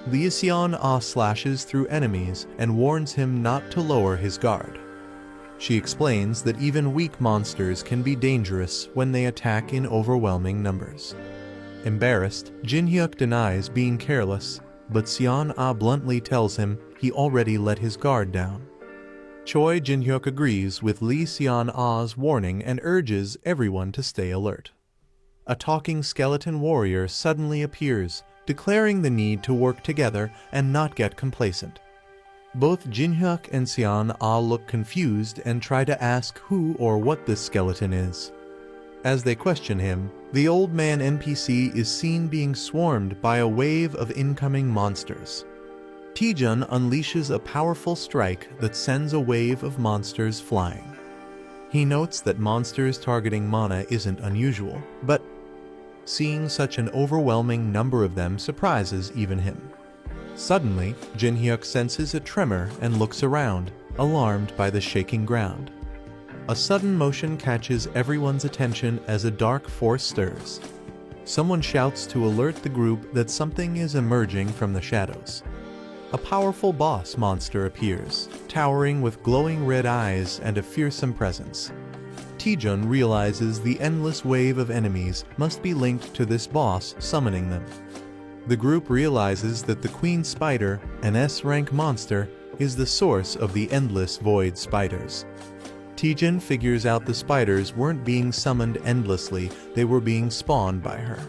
Lee Seon-ah slashes through enemies and warns him not to lower his guard. She explains that even weak monsters can be dangerous when they attack in overwhelming numbers. Embarrassed, Jin-hyuk denies being careless, but Seon-ah bluntly tells him he already let his guard down. Choi Jin-hyuk agrees with Lee Seon-ah's warning and urges everyone to stay alert. A talking skeleton warrior suddenly appears, declaring the need to work together and not get complacent. Both Jin-hyuk and Seon-ah look confused and try to ask who or what this skeleton is. As they question him, the old man NPC is seen being swarmed by a wave of incoming monsters. Taejun unleashes a powerful strike that sends a wave of monsters flying. He notes that monsters targeting mana isn't unusual, but seeing such an overwhelming number of them surprises even him. Suddenly, Jin-hyuk senses a tremor and looks around, alarmed by the shaking ground. A sudden motion catches everyone's attention as a dark force stirs. Someone shouts to alert the group that something is emerging from the shadows. A powerful boss monster appears, towering with glowing red eyes and a fearsome presence. Taejun realizes the endless wave of enemies must be linked to this boss summoning them. The group realizes that the Queen Spider, an S-rank monster, is the source of the endless void spiders. Taejun figures out the spiders weren't being summoned endlessly, they were being spawned by her.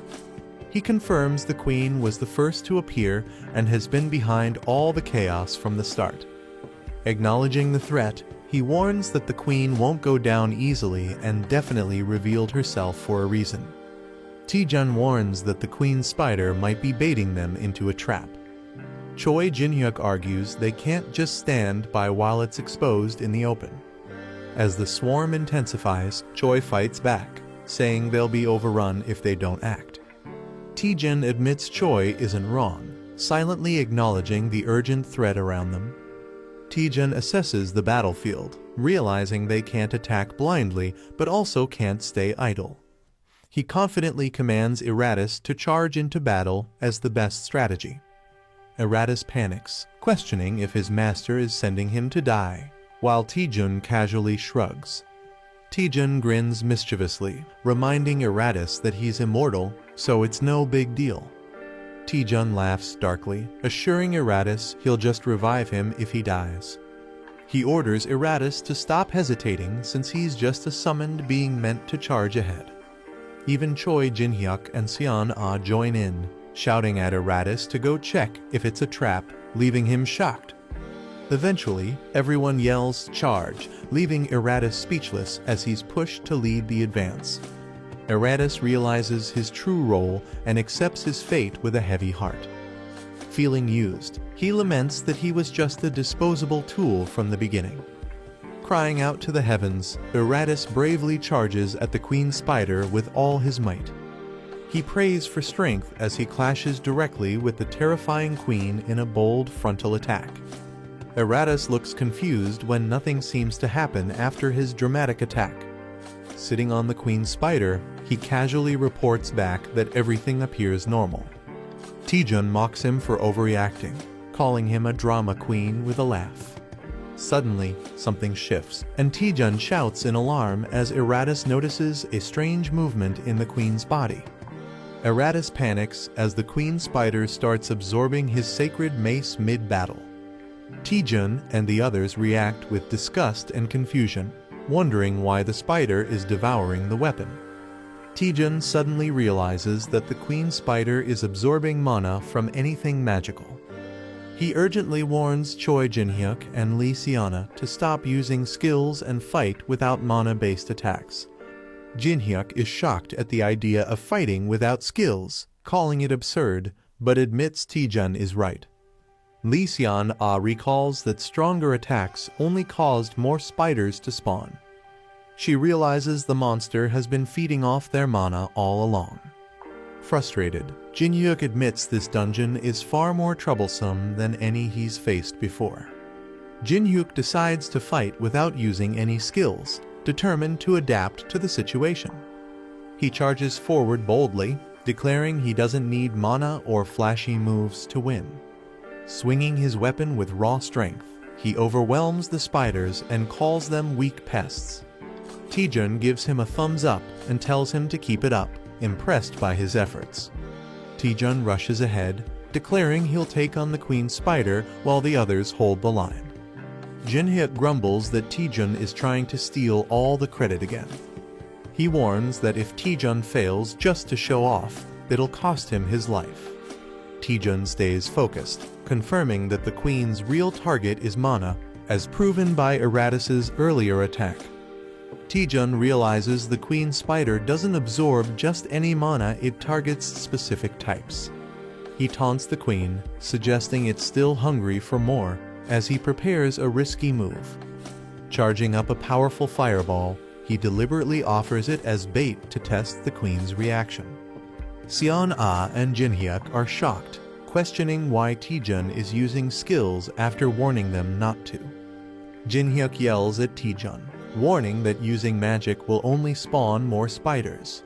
He confirms the Queen was the first to appear and has been behind all the chaos from the start. Acknowledging the threat, he warns that the Queen won't go down easily and definitely revealed herself for a reason. Taejun warns that the Queen Spider might be baiting them into a trap. Choi Jin-hyuk argues they can't just stand by while it's exposed in the open. As the swarm intensifies, Choi fights back, saying they'll be overrun if they don't act. Taejun admits Choi isn't wrong, silently acknowledging the urgent threat around them. Taejun assesses the battlefield, realizing they can't attack blindly but also can't stay idle. He confidently commands Iratus to charge into battle as the best strategy. Eratus panics, questioning if his master is sending him to die, while Taejun casually shrugs. Taejun grins mischievously, reminding Eratus that he's immortal, so it's no big deal. Taejun laughs darkly, assuring Eratus he'll just revive him if he dies. He orders Eratus to stop hesitating since he's just a summoned being meant to charge ahead. Even Choi Jin-hyuk and Seon-ah join in, shouting at Eratus to go check if it's a trap, leaving him shocked. Eventually, everyone yells "charge," leaving Eratus speechless as he's pushed to lead the advance. Eratus realizes his true role and accepts his fate with a heavy heart. Feeling used, he laments that he was just a disposable tool from the beginning. Crying out to the heavens, Eratus bravely charges at the Queen Spider with all his might. He prays for strength as he clashes directly with the terrifying queen in a bold frontal attack. Eratus looks confused when nothing seems to happen after his dramatic attack. Sitting on the Queen Spider, he casually reports back that everything appears normal. Taejun mocks him for overreacting, calling him a drama queen with a laugh. Suddenly, something shifts, and Taejun shouts in alarm as Eratus notices a strange movement in the queen's body. Eratus panics as the Queen Spider starts absorbing his sacred mace mid-battle. Taejun and the others react with disgust and confusion, wondering why the spider is devouring the weapon. Taejun suddenly realizes that the Queen Spider is absorbing mana from anything magical. He urgently warns Choi Jin-hyuk and Lee Seon-ah to stop using skills and fight without mana-based attacks. Jin-hyuk is shocked at the idea of fighting without skills, calling it absurd, but admits Taejun is right. Lee Seon-ah recalls that stronger attacks only caused more spiders to spawn. She realizes the monster has been feeding off their mana all along. Frustrated, Jin-hyuk admits this dungeon is far more troublesome than any he's faced before. Jin-hyuk decides to fight without using any skills, determined to adapt to the situation. He charges forward boldly, declaring he doesn't need mana or flashy moves to win. Swinging his weapon with raw strength, he overwhelms the spiders and calls them weak pests. Taejun gives him a thumbs up and tells him to keep it up, impressed by his efforts. Taejun rushes ahead, declaring he'll take on the Queen Spider while the others hold the line. Jin-hyuk grumbles that Taejun is trying to steal all the credit again. He warns that if Taejun fails just to show off, it'll cost him his life. Taejun stays focused, confirming that the Queen's real target is mana, as proven by Eratus's earlier attack. Taejun realizes the Queen Spider doesn't absorb just any mana, it targets specific types. He taunts the Queen, suggesting it's still hungry for more, as he prepares a risky move. Charging up a powerful fireball, he deliberately offers it as bait to test the Queen's reaction. Seon-ah and Jin-hyuk are shocked, questioning why Taejun is using skills after warning them not to. Jin-hyuk yells at Taejun, warning that using magic will only spawn more spiders.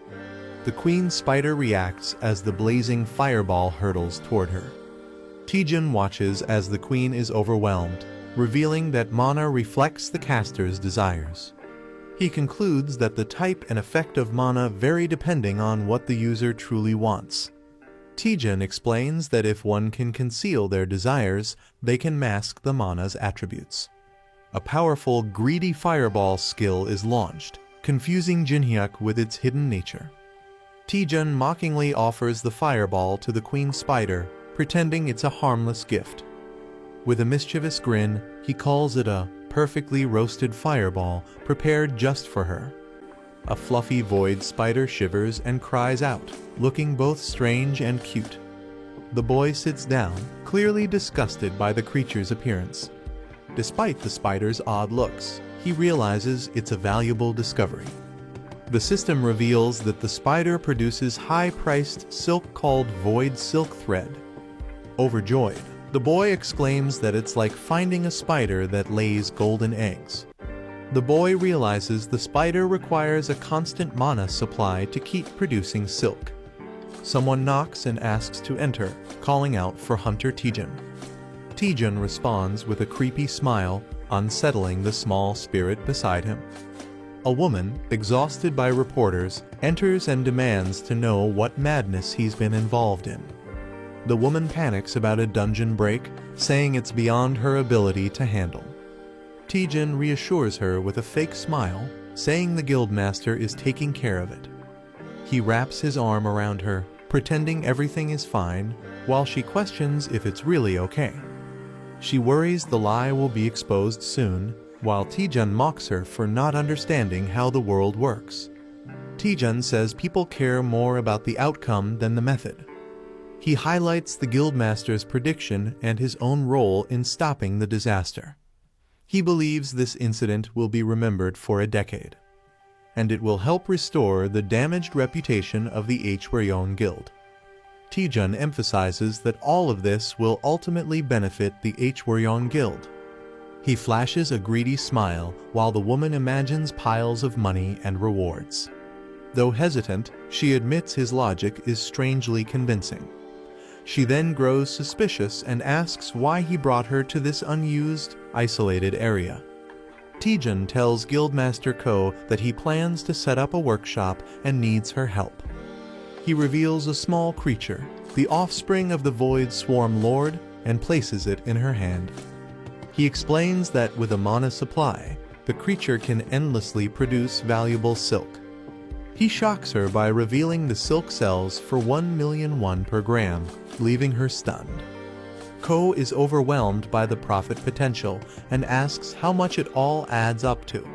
The Queen Spider reacts as the blazing fireball hurtles toward her. Taejun watches as the Queen is overwhelmed, revealing that mana reflects the caster's desires. He concludes that the type and effect of mana vary depending on what the user truly wants. Taejun explains that if one can conceal their desires, they can mask the mana's attributes. A powerful greedy fireball skill is launched, confusing Jin-hyuk with its hidden nature. Taejun mockingly offers the fireball to the Queen Spider, pretending it's a harmless gift. With a mischievous grin, he calls it a perfectly roasted fireball prepared just for her. A fluffy void spider shivers and cries out, looking both strange and cute. The boy sits down, clearly disgusted by the creature's appearance. Despite the spider's odd looks, he realizes it's a valuable discovery. The system reveals that the spider produces high-priced silk called void silk thread. Overjoyed, the boy exclaims that it's like finding a spider that lays golden eggs. The boy realizes the spider requires a constant mana supply to keep producing silk. Someone knocks and asks to enter, calling out for Hunter Taejun. Taejun responds with a creepy smile, unsettling the small spirit beside him. A woman, exhausted by reporters, enters and demands to know what madness he's been involved in. The woman panics about a dungeon break, saying it's beyond her ability to handle. Taejun reassures her with a fake smile, saying the guildmaster is taking care of it. He wraps his arm around her, pretending everything is fine, while she questions if it's really okay. She worries the lie will be exposed soon, while Taejun mocks her for not understanding how the world works. Taejun says people care more about the outcome than the method. He highlights the guildmaster's prediction and his own role in stopping the disaster. He believes this incident will be remembered for a decade, and it will help restore the damaged reputation of the Hwaryeon Guild. Taejun emphasizes that all of this will ultimately benefit the Hwaryeon Guild. He flashes a greedy smile while the woman imagines piles of money and rewards. Though hesitant, she admits his logic is strangely convincing. She then grows suspicious and asks why he brought her to this unused, isolated area. Taejun tells Guildmaster Ko that he plans to set up a workshop and needs her help. He reveals a small creature, the offspring of the Void Swarm Lord, and places it in her hand. He explains that with a mana supply, the creature can endlessly produce valuable silk. He shocks her by revealing the silk sells for 1,000,000 won per gram, leaving her stunned. Ko is overwhelmed by the profit potential and asks how much it all adds up to.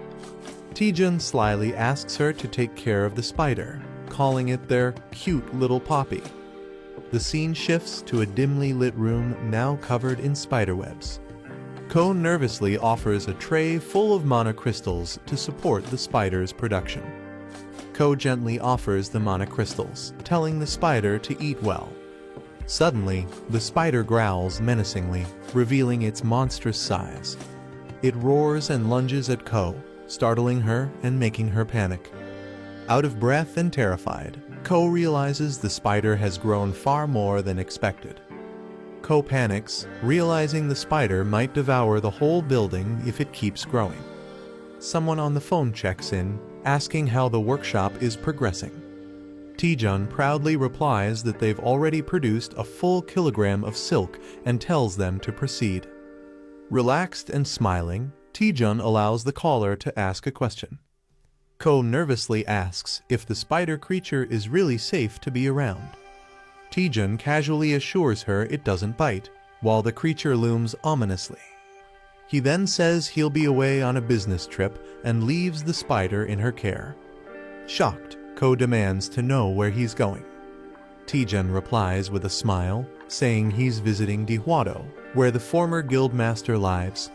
Taejun slyly asks her to take care of the spider, calling it their cute little poppy. The scene shifts to a dimly lit room now covered in spiderwebs. Ko nervously offers a tray full of mana crystals to support the spider's production. Ko gently offers the mana crystals, telling the spider to eat well. Suddenly, the spider growls menacingly, revealing its monstrous size. It roars and lunges at Ko, startling her and making her panic. Out of breath and terrified, Ko realizes the spider has grown far more than expected. Ko panics, realizing the spider might devour the whole building if it keeps growing. Someone on the phone checks in, asking how the workshop is progressing. Taejun proudly replies that they've already produced a full kilogram of silk and tells them to proceed. Relaxed and smiling, Taejun allows the caller to ask a question. Ko nervously asks if the spider creature is really safe to be around. Taejun casually assures her it doesn't bite, while the creature looms ominously. He then says he'll be away on a business trip and leaves the spider in her care. Shocked, Ko demands to know where he's going. Taejun replies with a smile, saying he's visiting Dihwado, where the former guildmaster lives.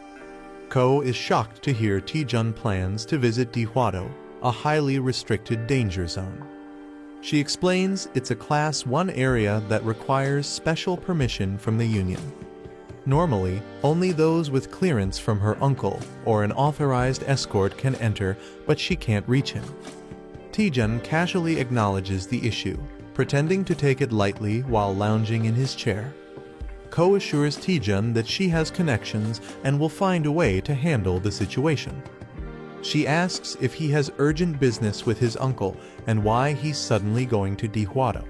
Ko is shocked to hear Taejun plans to visit Dihwado, a highly restricted danger zone. She explains it's a Class 1 area that requires special permission from the Union. Normally, only those with clearance from her uncle or an authorized escort can enter, but she can't reach him. Taejun casually acknowledges the issue, pretending to take it lightly while lounging in his chair. Ko assures Taejun that she has connections and will find a way to handle the situation. She asks if he has urgent business with his uncle and why he's suddenly going to Dihwado.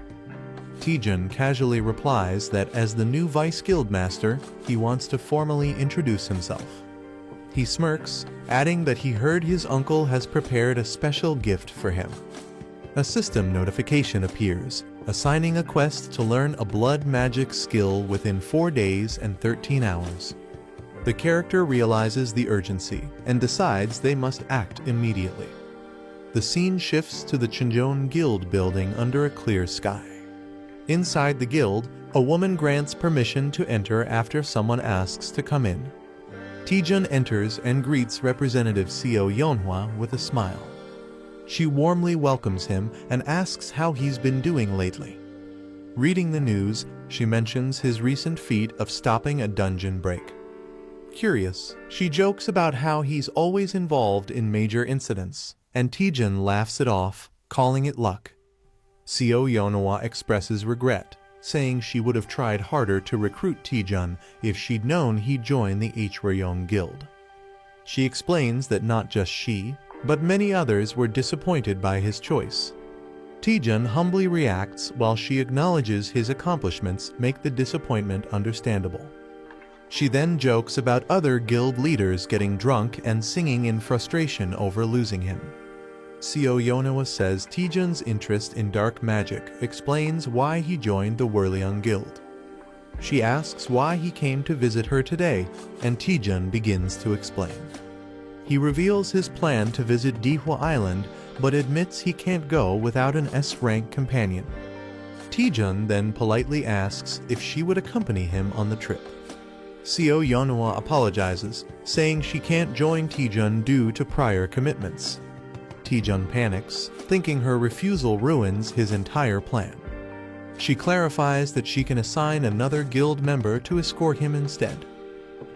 Taejun casually replies that as the new vice guildmaster, he wants to formally introduce himself. He smirks, adding that he heard his uncle has prepared a special gift for him. A system notification appears, assigning a quest to learn a blood magic skill within 4 days and 13 hours. The character realizes the urgency and decides they must act immediately. The scene shifts to the Chunjeon Guild building under a clear sky. Inside the guild, a woman grants permission to enter after someone asks to come in. Taejun enters and greets Representative Seo Yeonhwa with a smile. She warmly welcomes him and asks how he's been doing lately. Reading the news, she mentions his recent feat of stopping a dungeon break. Curious, she jokes about how he's always involved in major incidents, and Taejun laughs it off, calling it luck. Seo Yeonhwa expresses regret, saying she would have tried harder to recruit Taejun if she'd known he'd join the Hwaryong Guild. She explains that not just she, but many others were disappointed by his choice. Taejun humbly reacts while she acknowledges his accomplishments make the disappointment understandable. She then jokes about other guild leaders getting drunk and singing in frustration over losing him. Seo Yeonhwa says Taejun's interest in dark magic explains why he joined the Hwaryong Guild. She asks why he came to visit her today, and Taejun begins to explain. He reveals his plan to visit Dihwa Island, but admits he can't go without an S-rank companion. Taejun then politely asks if she would accompany him on the trip. Seo Yeonhwa apologizes, saying she can't join Taejun due to prior commitments. Taejun panics, thinking her refusal ruins his entire plan. She clarifies that she can assign another guild member to escort him instead.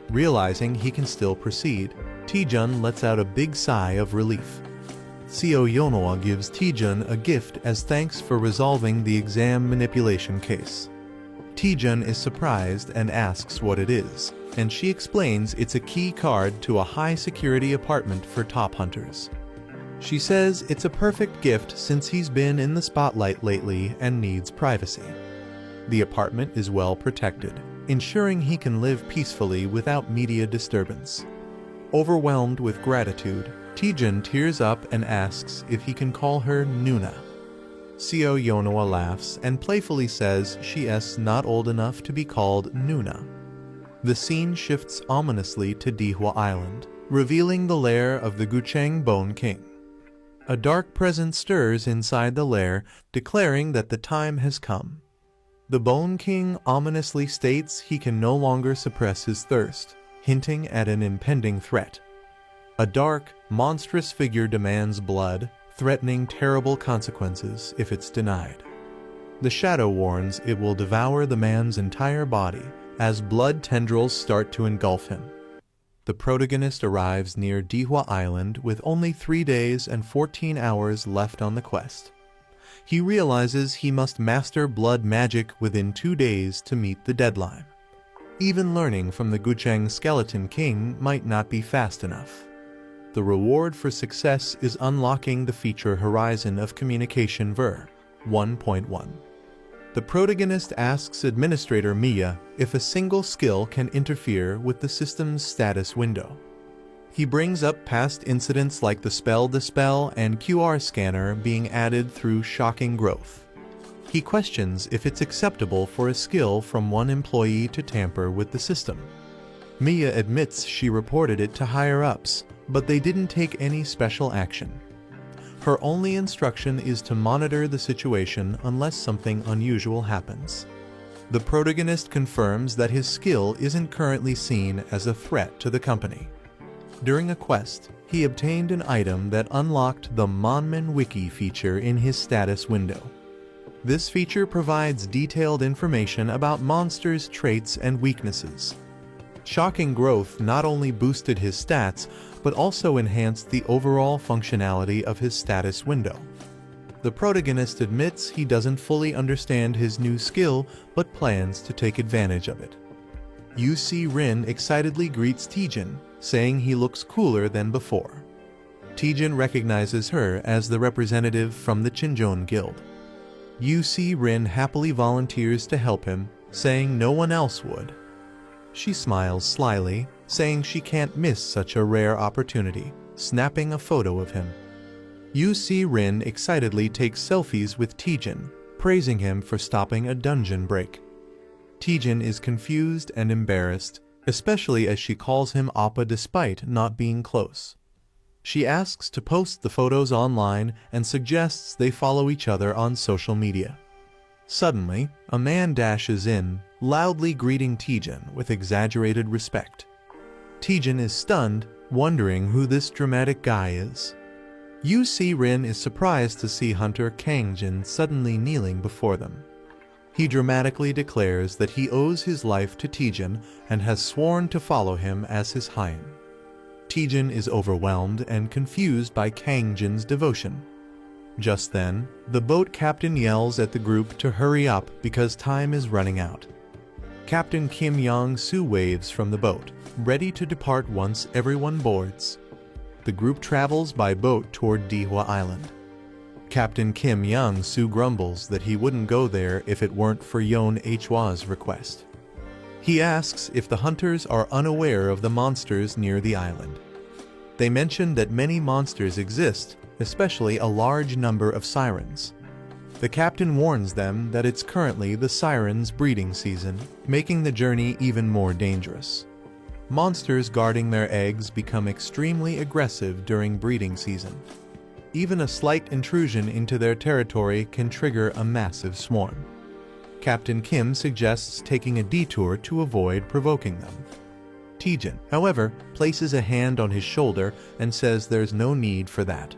Realizing he can still proceed, Taejun lets out a big sigh of relief. Seo Yeonhwa gives Taejun a gift as thanks for resolving the exam manipulation case. Taejun is surprised and asks what it is, and she explains it's a key card to a high-security apartment for top hunters. She says it's a perfect gift since he's been in the spotlight lately and needs privacy. The apartment is well protected, ensuring he can live peacefully without media disturbance. Overwhelmed with gratitude, Taejun tears up and asks if he can call her Nuna. Seo Yeonhwa laughs and playfully says she's not old enough to be called Nuna. The scene shifts ominously to Dihwa Island, revealing the lair of the Gucheng Bone King. A dark presence stirs inside the lair, declaring that the time has come. The Bone King ominously states he can no longer suppress his thirst, hinting at an impending threat. A dark, monstrous figure demands blood, threatening terrible consequences if it's denied. The shadow warns it will devour the man's entire body as blood tendrils start to engulf him. The protagonist arrives near Dihwa Island with only 3 days and 14 hours left on the quest. He realizes he must master blood magic within 2 days to meet the deadline. Even learning from the Gucheng Skeleton King might not be fast enough. The reward for success is unlocking the feature horizon of Communication Ver 1.1. The protagonist asks Administrator Mia if a single skill can interfere with the system's status window. He brings up past incidents like the Spell Dispel and QR scanner being added through Shocking Growth. He questions if it's acceptable for a skill from one employee to tamper with the system. Mia admits she reported it to higher-ups, but they didn't take any special action. Her only instruction is to monitor the situation unless something unusual happens. The protagonist confirms that his skill isn't currently seen as a threat to the company. During a quest, he obtained an item that unlocked the Monman Wiki feature in his status window. This feature provides detailed information about monsters' traits and weaknesses. Shocking Growth not only boosted his stats, but also enhanced the overall functionality of his status window. The protagonist admits he doesn't fully understand his new skill, but plans to take advantage of it. UC Rin excitedly greets Taejun, saying he looks cooler than before. Taejun recognizes her as the representative from the Chinjon Guild. UC Rin happily volunteers to help him, saying no one else would. She smiles slyly, saying she can't miss such a rare opportunity, snapping a photo of him. UC Rin excitedly takes selfies with Taejun, praising him for stopping a dungeon break. Taejun is confused and embarrassed, especially as she calls him Appa despite not being close. She asks to post the photos online and suggests they follow each other on social media. Suddenly, a man dashes in, loudly greeting Taejun with exaggerated respect. Taejun is stunned, wondering who this dramatic guy is. UC Rin is surprised to see Hunter Kangjin suddenly kneeling before them. He dramatically declares that he owes his life to Taejun and has sworn to follow him as his Hain. Taejun is overwhelmed and confused by Kangjin's devotion. Just then, the boat captain yells at the group to hurry up because time is running out. Captain Kim Young-soo waves from the boat, ready to depart once everyone boards. The group travels by boat toward Dihwa Island. Captain Kim Young-soo grumbles that he wouldn't go there if it weren't for Yeon Hwa's request. He asks if the hunters are unaware of the monsters near the island. They mention that many monsters exist, especially a large number of sirens. The captain warns them that it's currently the sirens' breeding season, making the journey even more dangerous. Monsters guarding their eggs become extremely aggressive during breeding season. Even a slight intrusion into their territory can trigger a massive swarm. Captain Kim suggests taking a detour to avoid provoking them. Taejun, however, places a hand on his shoulder and says there's no need for that.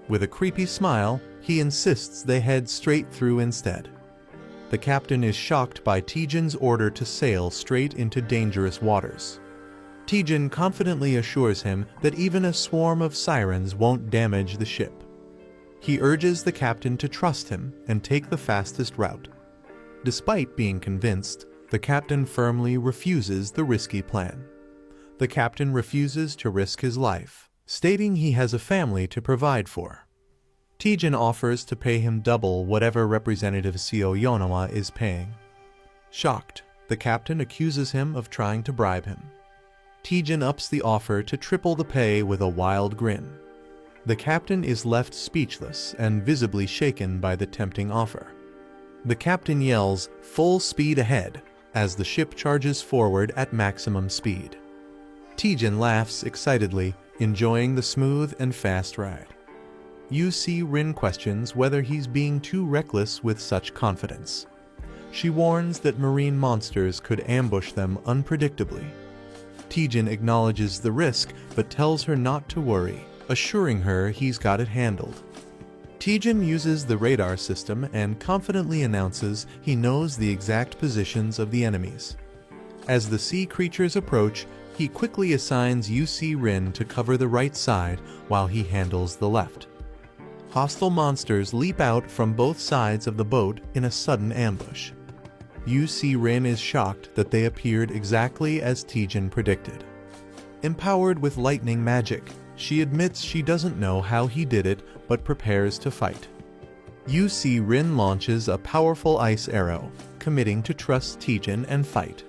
With a creepy smile, he insists they head straight through instead. The captain is shocked by Taejun's order to sail straight into dangerous waters. Taejun confidently assures him that even a swarm of sirens won't damage the ship. He urges the captain to trust him and take the fastest route. Despite being convinced, the captain firmly refuses the risky plan. The captain refuses to risk his life, stating he has a family to provide for. Taejun offers to pay him double whatever Representative Seo Yeonhwa is paying. Shocked, the captain accuses him of trying to bribe him. Taejun ups the offer to triple the pay with a wild grin. The captain is left speechless and visibly shaken by the tempting offer. The captain yells, "Full speed ahead," as the ship charges forward at maximum speed. Taejun laughs excitedly, enjoying the smooth and fast ride. Rin questions whether he's being too reckless with such confidence. She warns that marine monsters could ambush them unpredictably. Taejun acknowledges the risk but tells her not to worry, assuring her he's got it handled. Taejun uses the radar system and confidently announces he knows the exact positions of the enemies. As the sea creatures approach, he quickly assigns Rin to cover the right side while he handles the left. Hostile monsters leap out from both sides of the boat in a sudden ambush. Rin is shocked that they appeared exactly as Taejun predicted. Empowered with lightning magic, she admits she doesn't know how he did it but prepares to fight. Rin launches a powerful ice arrow, committing to trust Taejun and fight.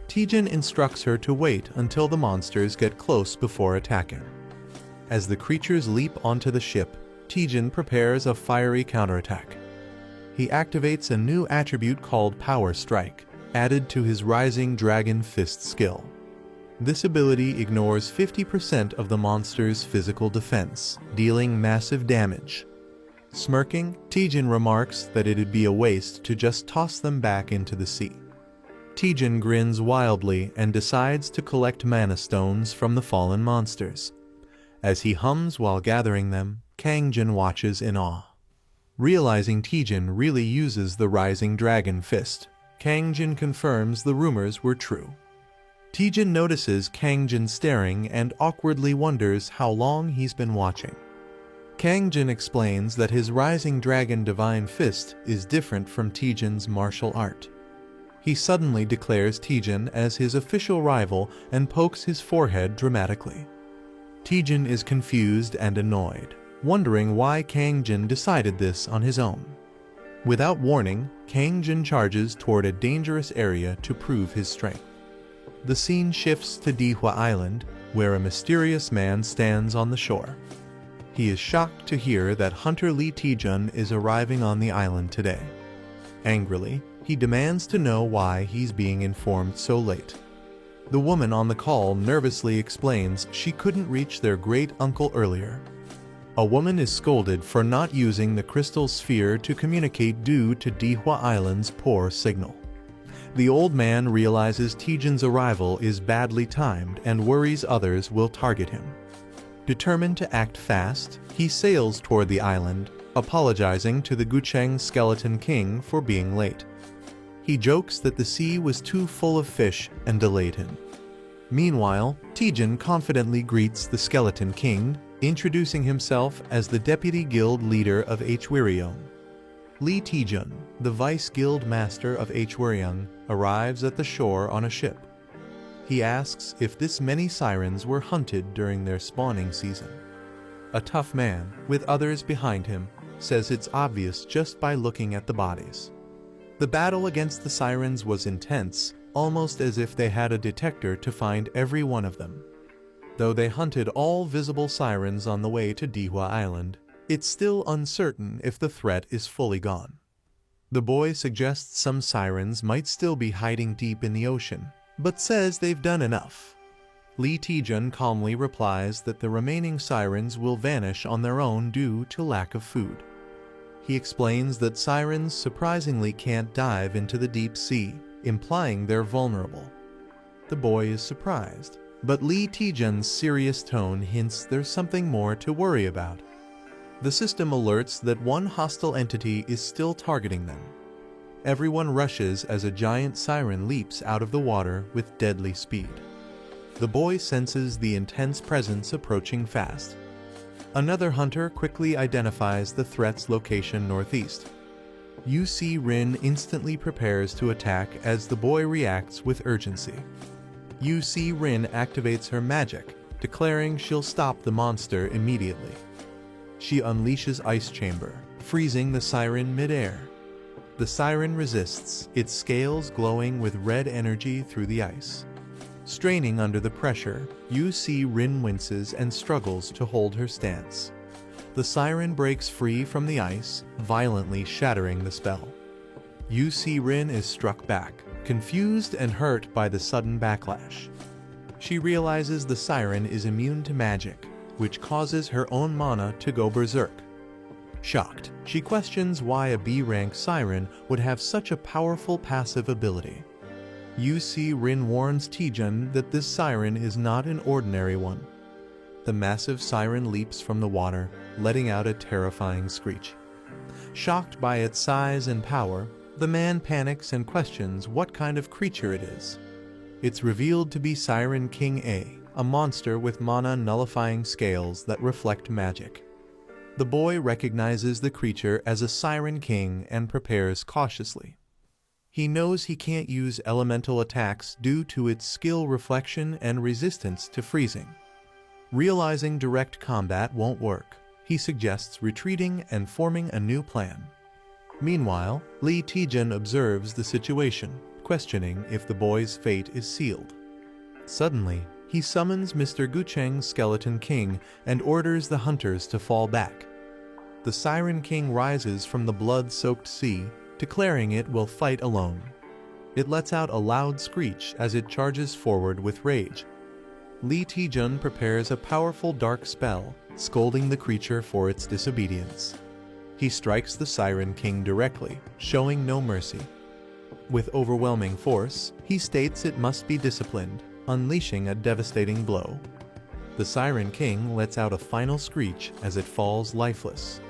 Taejun instructs her to wait until the monsters get close before attacking. As the creatures leap onto the ship, Taejun prepares a fiery counterattack. He activates a new attribute called Power Strike, added to his Rising Dragon Fist skill. This ability ignores 50% of the monster's physical defense, dealing massive damage. Smirking, Taejun remarks that it'd be a waste to just toss them back into the sea. Taejun grins wildly and decides to collect mana stones from the fallen monsters. As he hums while gathering them, Kangjin watches in awe. Realizing Taejun really uses the Rising Dragon Fist, Kangjin confirms the rumors were true. Taejun notices Kangjin staring and awkwardly wonders how long he's been watching. Kangjin explains that his Rising Dragon Divine Fist is different from Taejun's martial art. He suddenly declares Taejun as his official rival and pokes his forehead dramatically. Taejun is confused and annoyed, wondering why Kangjin decided this on his own. Without warning, Kangjin charges toward a dangerous area to prove his strength. The scene shifts to Dihwa Island, where a mysterious man stands on the shore. He is shocked to hear that Hunter Lee Taejun is arriving on the island today. Angrily, he demands to know why he's being informed so late. The woman on the call nervously explains she couldn't reach their great-uncle earlier. A woman is scolded for not using the crystal sphere to communicate due to Dihwa Island's poor signal. The old man realizes Taejun's arrival is badly timed and worries others will target him. Determined to act fast, he sails toward the island, apologizing to the Gucheng Skeleton King for being late. He jokes that the sea was too full of fish and delayed him. Meanwhile, Taejun confidently greets the Skeleton King, introducing himself as the deputy guild leader of Hwryong. Lee Taejun, the vice guild master of Hwryong, arrives at the shore on a ship. He asks if this many sirens were hunted during their spawning season. A tough man, with others behind him, says it's obvious just by looking at the bodies. The battle against the sirens was intense, almost as if they had a detector to find every one of them. Though they hunted all visible sirens on the way to Dihwa Island, it's still uncertain if the threat is fully gone. The boy suggests some sirens might still be hiding deep in the ocean, but says they've done enough. Lee Taejun calmly replies that the remaining sirens will vanish on their own due to lack of food. He explains that sirens surprisingly can't dive into the deep sea, implying they're vulnerable. The boy is surprised, but Lee Taejun's serious tone hints there's something more to worry about. The system alerts that one hostile entity is still targeting them. Everyone rushes as a giant siren leaps out of the water with deadly speed. The boy senses the intense presence approaching fast. Another hunter quickly identifies the threat's location northeast. Rin instantly prepares to attack as the boy reacts with urgency. Rin activates her magic, declaring she'll stop the monster immediately. She unleashes Ice Chamber, freezing the siren midair. The siren resists, its scales glowing with red energy through the ice. Straining under the pressure, Rin winces and struggles to hold her stance. The siren breaks free from the ice, violently shattering the spell. Rin is struck back, confused and hurt by the sudden backlash. She realizes the siren is immune to magic, which causes her own mana to go berserk. Shocked, she questions why a B-rank siren would have such a powerful passive ability. Rin warns Taejun that this siren is not an ordinary one. The massive siren leaps from the water, letting out a terrifying screech. Shocked by its size and power, the man panics and questions what kind of creature it is. It's revealed to be Siren King a monster with mana-nullifying scales that reflect magic. The boy recognizes the creature as a Siren King and prepares cautiously. He knows he can't use elemental attacks due to its skill reflection and resistance to freezing. Realizing direct combat won't work, he suggests retreating and forming a new plan. Meanwhile, Lee Taejun observes the situation, questioning if the boy's fate is sealed. Suddenly, he summons Mr. Gucheng's Skeleton King and orders the hunters to fall back. The Siren King rises from the blood-soaked sea, declaring it will fight alone. It lets out a loud screech as it charges forward with rage. Lee Taejun prepares a powerful dark spell, scolding the creature for its disobedience. He strikes the Siren King directly, showing no mercy. With overwhelming force, he states it must be disciplined, unleashing a devastating blow. The Siren King lets out a final screech as it falls lifeless.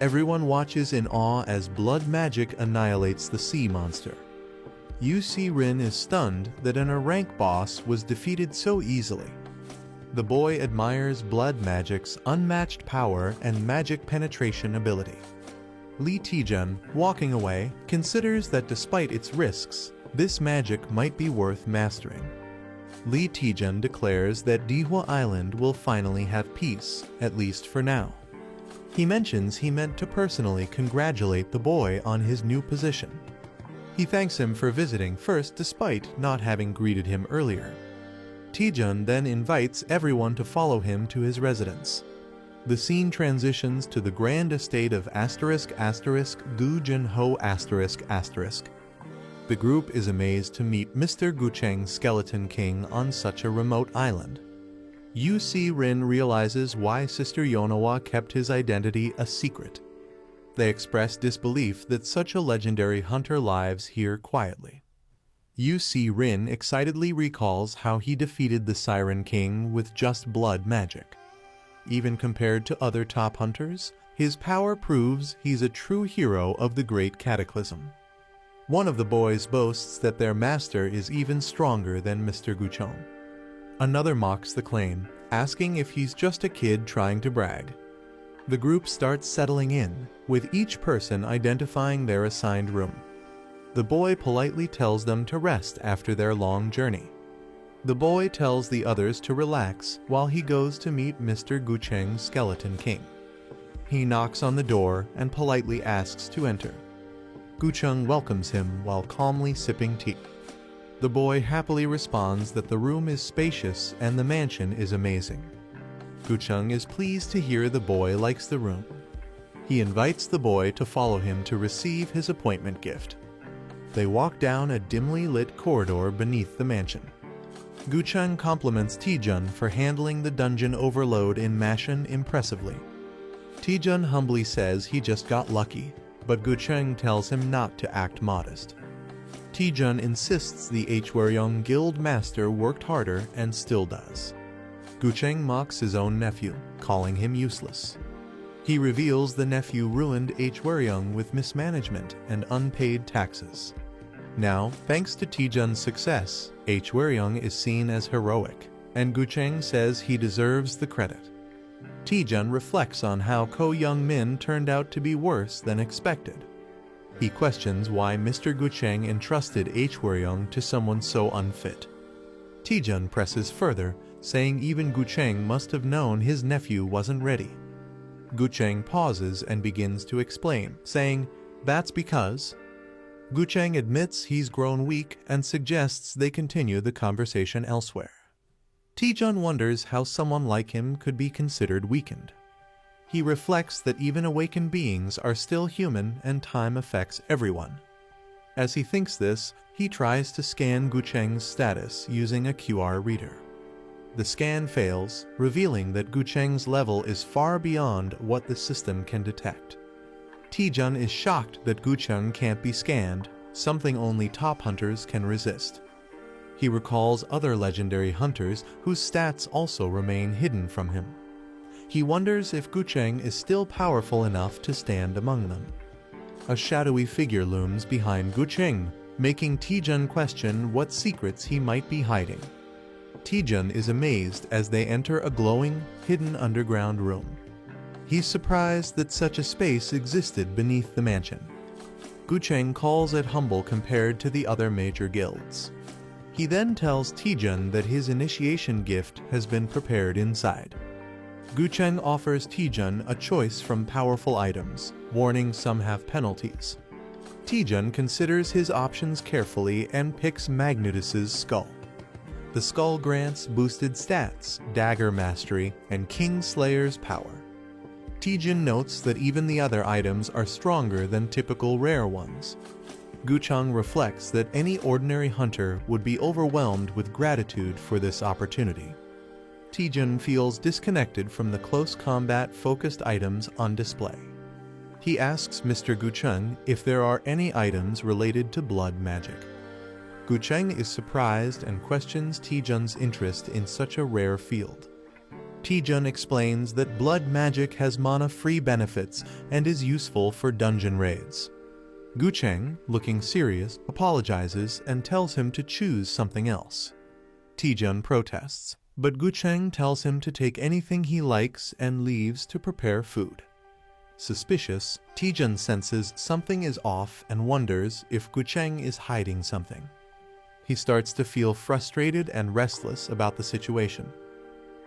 Everyone watches in awe as blood magic annihilates the sea monster. Rin is stunned that a rank boss was defeated so easily. The boy admires blood magic's unmatched power and magic penetration ability. Lee Taejun, walking away, considers that despite its risks, this magic might be worth mastering. Lee Taejun declares that Dihwa Island will finally have peace, at least for now. He mentions he meant to personally congratulate the boy on his new position. He thanks him for visiting first despite not having greeted him earlier. Taejun then invites everyone to follow him to his residence. The scene transitions to the grand estate of Gu Jin-ho ***. The group is amazed to meet Mr. Gucheng's Skeleton King on such a remote island. Rin realizes why Sister Yonawa kept his identity a secret. They express disbelief that such a legendary hunter lives here quietly. Rin excitedly recalls how he defeated the Siren King with just blood magic. Even compared to other top hunters, his power proves he's a true hero of the Great Cataclysm. One of the boys boasts that their master is even stronger than Mr. Gucheng. Another mocks the claim, asking if he's just a kid trying to brag. The group starts settling in, with each person identifying their assigned room. The boy politely tells them to rest after their long journey. The boy tells the others to relax while he goes to meet Mr. Gucheng's Skeleton King. He knocks on the door and politely asks to enter. Gucheng welcomes him while calmly sipping tea. The boy happily responds that the room is spacious and the mansion is amazing. Gucheng is pleased to hear the boy likes the room. He invites the boy to follow him to receive his appointment gift. They walk down a dimly lit corridor beneath the mansion. Gucheng compliments Taejun for handling the dungeon overload in mansion impressively. Taejun humbly says he just got lucky, but Gucheng tells him not to act modest. Taejun insists the Hwaryeong Guild master worked harder and still does. Gucheng mocks his own nephew, calling him useless. He reveals the nephew ruined Hwaryeong with mismanagement and unpaid taxes. Now, thanks to Taejun's success, Hwaryeong is seen as heroic, and Gucheng says he deserves the credit. Taejun reflects on how Ko Young-min turned out to be worse than expected. He questions why Mr. Gucheng entrusted Hwaryeong to someone so unfit. Taejun presses further, saying even Gucheng must have known his nephew wasn't ready. Gucheng pauses and begins to explain, saying, "That's because..." Gucheng admits he's grown weak and suggests they continue the conversation elsewhere. Taejun wonders how someone like him could be considered weakened. He reflects that even awakened beings are still human and time affects everyone. As he thinks this, he tries to scan Gucheng's status using a QR reader. The scan fails, revealing that Gucheng's level is far beyond what the system can detect. Taejun is shocked that Gucheng can't be scanned, something only top hunters can resist. He recalls other legendary hunters whose stats also remain hidden from him. He wonders if Gucheng is still powerful enough to stand among them. A shadowy figure looms behind Gucheng, making Taejun question what secrets he might be hiding. Taejun is amazed as they enter a glowing, hidden underground room. He's surprised that such a space existed beneath the mansion. Gucheng calls it humble compared to the other major guilds. He then tells Taejun that his initiation gift has been prepared inside. Gucheng offers Taejun a choice from powerful items, warning some have penalties. Taejun considers his options carefully and picks Magnetus's skull. The skull grants boosted stats, dagger mastery, and King Slayer's power. Taejun notes that even the other items are stronger than typical rare ones. Gucheng reflects that any ordinary hunter would be overwhelmed with gratitude for this opportunity. Taejun feels disconnected from the close combat-focused items on display. He asks Mr. Gucheng if there are any items related to blood magic. Gucheng is surprised and questions Taejun's interest in such a rare field. Taejun explains that blood magic has mana-free benefits and is useful for dungeon raids. Gucheng, looking serious, apologizes and tells him to choose something else. Taejun protests, but Gucheng tells him to take anything he likes and leaves to prepare food. Suspicious, Taejun senses something is off and wonders if Gucheng is hiding something. He starts to feel frustrated and restless about the situation.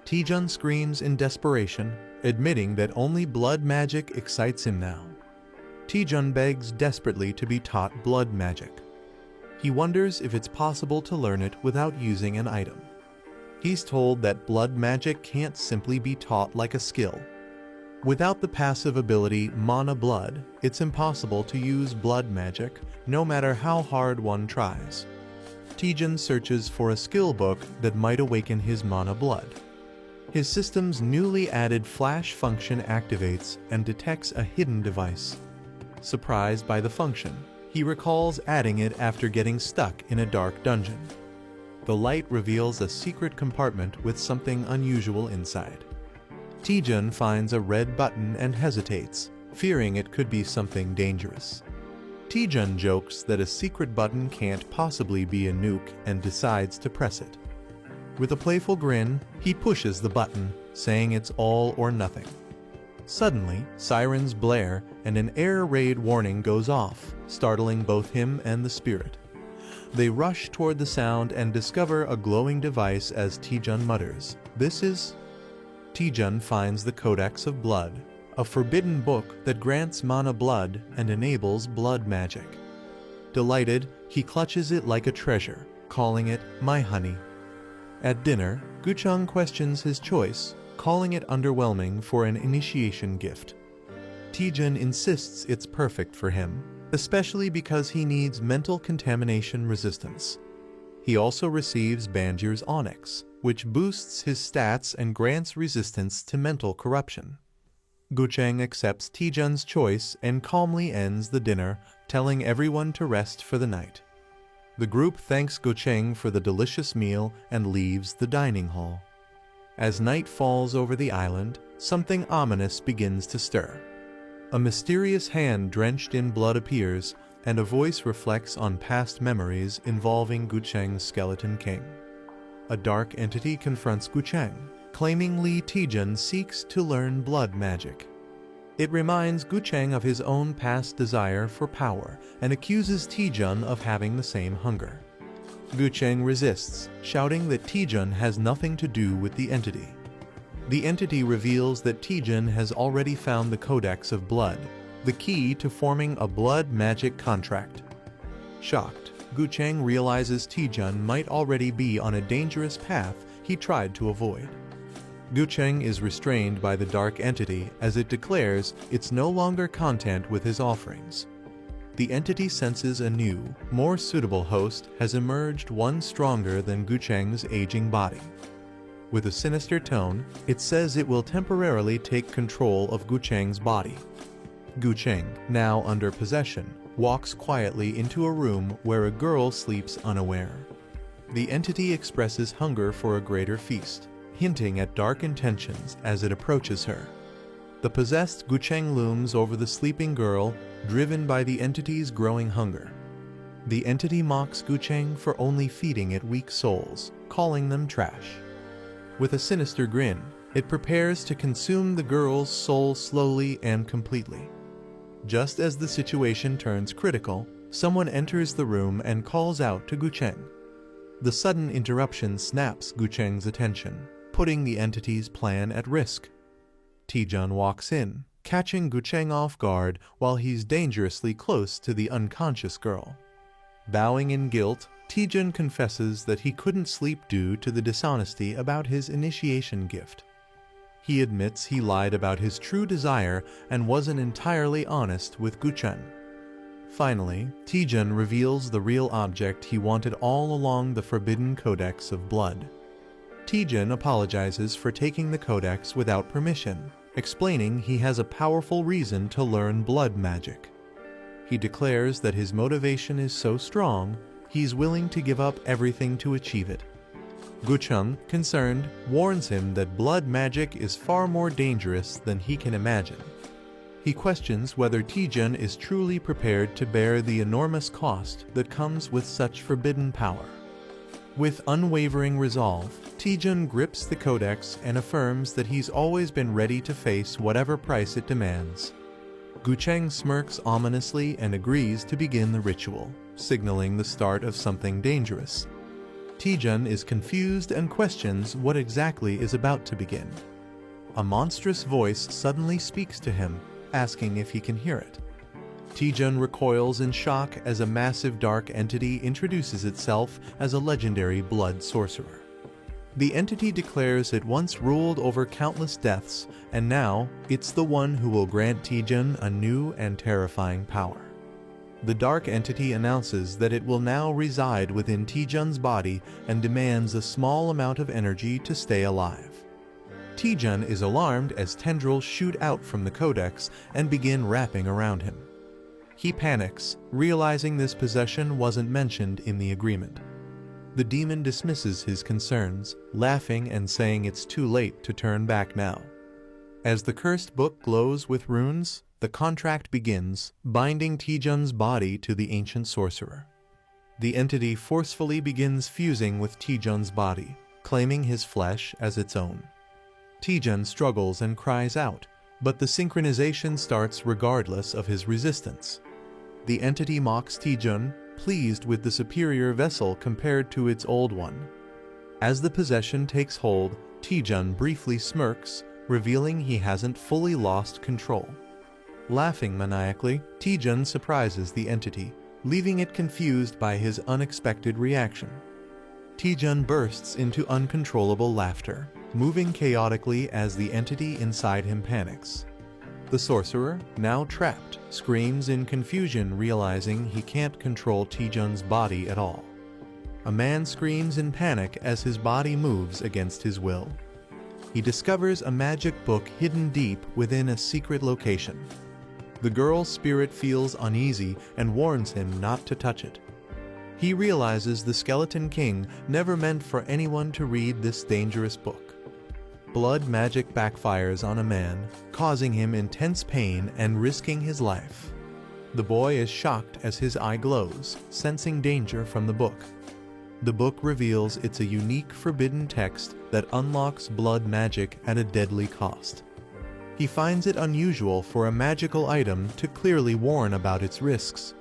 Taejun screams in desperation, admitting that only blood magic excites him now. Taejun begs desperately to be taught blood magic. He wonders if it's possible to learn it without using an item. He's told that blood magic can't simply be taught like a skill. Without the passive ability Mana Blood, it's impossible to use blood magic, no matter how hard one tries. Taejun searches for a skill book that might awaken his Mana Blood. His system's newly added flash function activates and detects a hidden device. Surprised by the function, he recalls adding it after getting stuck in a dark dungeon. The light reveals a secret compartment with something unusual inside. Taejun finds a red button and hesitates, fearing it could be something dangerous. Taejun jokes that a secret button can't possibly be a nuke and decides to press it. With a playful grin, he pushes the button, saying it's all or nothing. Suddenly, sirens blare and an air raid warning goes off, startling both him and the spirit. They rush toward the sound and discover a glowing device as Taejun mutters, "This is..." Taejun finds the Codex of Blood, a forbidden book that grants mana blood and enables blood magic. Delighted, he clutches it like a treasure, calling it "my honey." At dinner, Gucheng questions his choice, calling it underwhelming for an initiation gift. Taejun insists it's perfect for him, especially because he needs mental contamination resistance. He also receives Banjir's Onyx, which boosts his stats and grants resistance to mental corruption. Gucheng accepts Taejun's choice and calmly ends the dinner, telling everyone to rest for the night. The group thanks Gucheng for the delicious meal and leaves the dining hall. As night falls over the island, something ominous begins to stir. A mysterious hand drenched in blood appears, and a voice reflects on past memories involving Gucheng's Skeleton King. A dark entity confronts Gucheng, claiming Lee Taejun seeks to learn blood magic. It reminds Gucheng of his own past desire for power and accuses Taejun of having the same hunger. Gucheng resists, shouting that Taejun has nothing to do with the entity. The entity reveals that Taejun has already found the Codex of Blood, the key to forming a blood magic contract. Shocked, Gucheng realizes Taejun might already be on a dangerous path he tried to avoid. Gucheng is restrained by the dark entity as it declares it's no longer content with his offerings. The entity senses a new, more suitable host has emerged, one stronger than Gucheng's aging body. With a sinister tone, it says it will temporarily take control of Gucheng's body. Gucheng, now under possession, walks quietly into a room where a girl sleeps unaware. The entity expresses hunger for a greater feast, hinting at dark intentions as it approaches her. The possessed Gucheng looms over the sleeping girl, driven by the entity's growing hunger. The entity mocks Gucheng for only feeding it weak souls, calling them trash. With a sinister grin, it prepares to consume the girl's soul slowly and completely. Just as the situation turns critical, someone enters the room and calls out to Gucheng. The sudden interruption snaps Gucheng's attention, putting the entity's plan at risk. Taejun walks in, catching Gucheng off guard while he's dangerously close to the unconscious girl. Bowing in guilt, Taejun confesses that he couldn't sleep due to the dishonesty about his initiation gift. He admits he lied about his true desire and wasn't entirely honest with Gucheng. Finally, Taejun reveals the real object he wanted all along, the Forbidden Codex of Blood. Taejun apologizes for taking the codex without permission, explaining he has a powerful reason to learn blood magic. He declares that his motivation is so strong, he's willing to give up everything to achieve it. Gucheng, concerned, warns him that blood magic is far more dangerous than he can imagine. He questions whether Taejun is truly prepared to bear the enormous cost that comes with such forbidden power. With unwavering resolve, Taejun grips the codex and affirms that he's always been ready to face whatever price it demands. Gucheng smirks ominously and agrees to begin the ritual, signaling the start of something dangerous. Taejun is confused and questions what exactly is about to begin. A monstrous voice suddenly speaks to him, asking if he can hear it. Taejun recoils in shock as a massive dark entity introduces itself as a legendary blood sorcerer. The entity declares it once ruled over countless deaths, and now it's the one who will grant Taejun a new and terrifying power. The dark entity announces that it will now reside within Taejun's body and demands a small amount of energy to stay alive. Taejun is alarmed as tendrils shoot out from the codex and begin wrapping around him. He panics, realizing this possession wasn't mentioned in the agreement. The demon dismisses his concerns, laughing and saying it's too late to turn back now. As the cursed book glows with runes, the contract begins, binding Taejun's body to the ancient sorcerer. The entity forcefully begins fusing with Taejun's body, claiming his flesh as its own. Taejun struggles and cries out, but the synchronization starts regardless of his resistance. The entity mocks Taejun, pleased with the superior vessel compared to its old one. As the possession takes hold, Taejun briefly smirks, revealing he hasn't fully lost control. Laughing maniacally, Taejun surprises the entity, leaving it confused by his unexpected reaction. Taejun bursts into uncontrollable laughter, moving chaotically as the entity inside him panics. The sorcerer, now trapped, screams in confusion, realizing he can't control Taejun's body at all. A man screams in panic as his body moves against his will. He discovers a magic book hidden deep within a secret location. The girl's spirit feels uneasy and warns him not to touch it. He realizes the Skeleton King never meant for anyone to read this dangerous book. Blood magic backfires on a man, causing him intense pain and risking his life. The boy is shocked as his eye glows, sensing danger from the book. The book reveals it's a unique forbidden text that unlocks blood magic at a deadly cost. He finds it unusual for a magical item to clearly warn about its risks.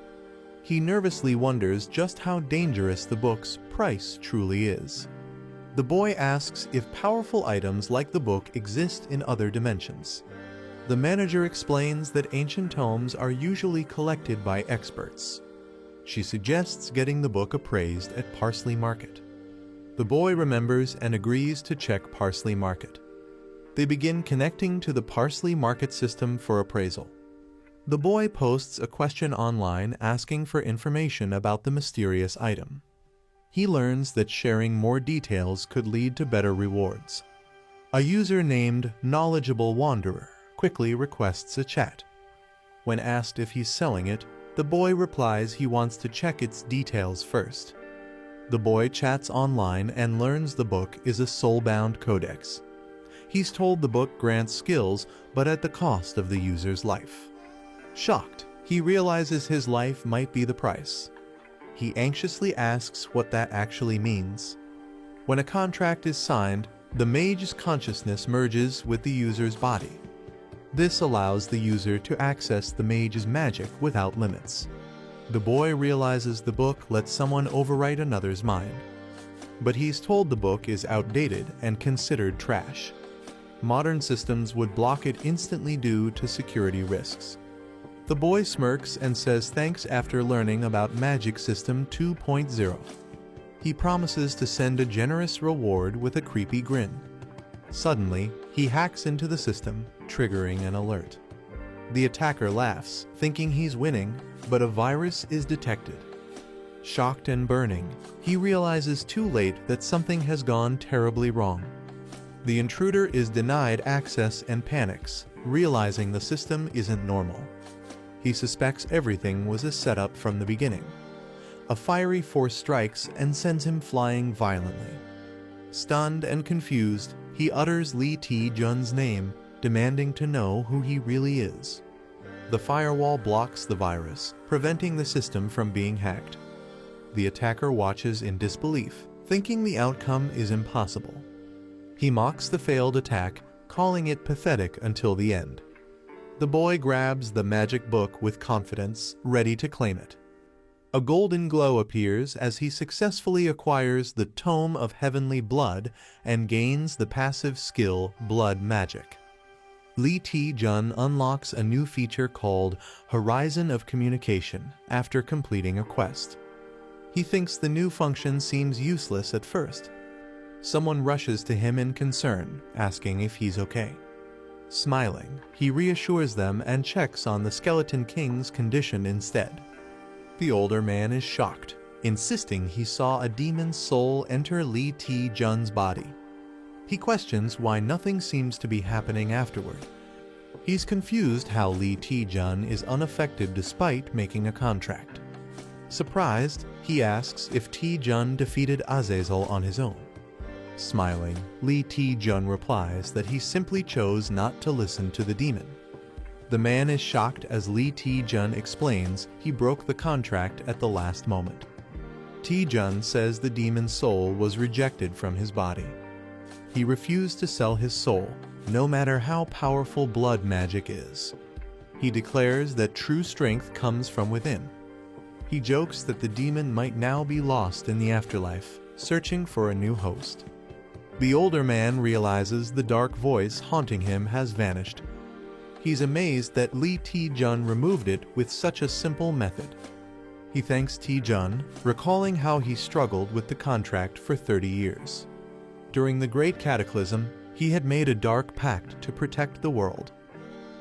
He nervously wonders just how dangerous the book's price truly is. The boy asks if powerful items like the book exist in other dimensions. The manager explains that ancient tomes are usually collected by experts. She suggests getting the book appraised at Parsley Market. The boy remembers and agrees to check Parsley Market. They begin connecting to the Parsley Market system for appraisal. The boy posts a question online asking for information about the mysterious item. He learns that sharing more details could lead to better rewards. A user named Knowledgeable Wanderer quickly requests a chat. When asked if he's selling it, the boy replies he wants to check its details first. The boy chats online and learns the book is a soulbound codex. He's told the book grants skills, but at the cost of the user's life. Shocked, he realizes his life might be the price. He anxiously asks what that actually means. When a contract is signed, the mage's consciousness merges with the user's body. This allows the user to access the mage's magic without limits. The boy realizes the book lets someone overwrite another's mind. But he's told the book is outdated and considered trash. Modern systems would block it instantly due to security risks. The boy smirks and says thanks after learning about Magic System 2.0. He promises to send a generous reward with a creepy grin. Suddenly, he hacks into the system, triggering an alert. The attacker laughs, thinking he's winning, but a virus is detected. Shocked and burning, he realizes too late that something has gone terribly wrong. The intruder is denied access and panics, realizing the system isn't normal. He suspects everything was a setup from the beginning. A fiery force strikes and sends him flying violently. Stunned and confused, he utters Lee Taejun's name, demanding to know who he really is. The firewall blocks the virus, preventing the system from being hacked. The attacker watches in disbelief, thinking the outcome is impossible. He mocks the failed attack, calling it pathetic until the end. The boy grabs the magic book with confidence, ready to claim it. A golden glow appears as he successfully acquires the Tome of Heavenly Blood and gains the passive skill Blood Magic. Lee Taejun unlocks a new feature called Horizon of Communication after completing a quest. He thinks the new function seems useless at first. Someone rushes to him in concern, asking if he's okay. Smiling, he reassures them and checks on the Skeleton King's condition instead. The older man is shocked, insisting he saw a demon's soul enter Lee Taejun's body. He questions why nothing seems to be happening afterward. He's confused how Lee Taejun is unaffected despite making a contract. Surprised, he asks if Taejun defeated Azazel on his own. Smiling, Lee Taejun replies that he simply chose not to listen to the demon. The man is shocked as Lee Taejun explains he broke the contract at the last moment. Taejun says the demon's soul was rejected from his body. He refused to sell his soul, no matter how powerful blood magic is. He declares that true strength comes from within. He jokes that the demon might now be lost in the afterlife, searching for a new host. The older man realizes the dark voice haunting him has vanished. He's amazed that Lee Taejun removed it with such a simple method. He thanks Taejun, recalling how he struggled with the contract for 30 years. During the Great Cataclysm, he had made a dark pact to protect the world.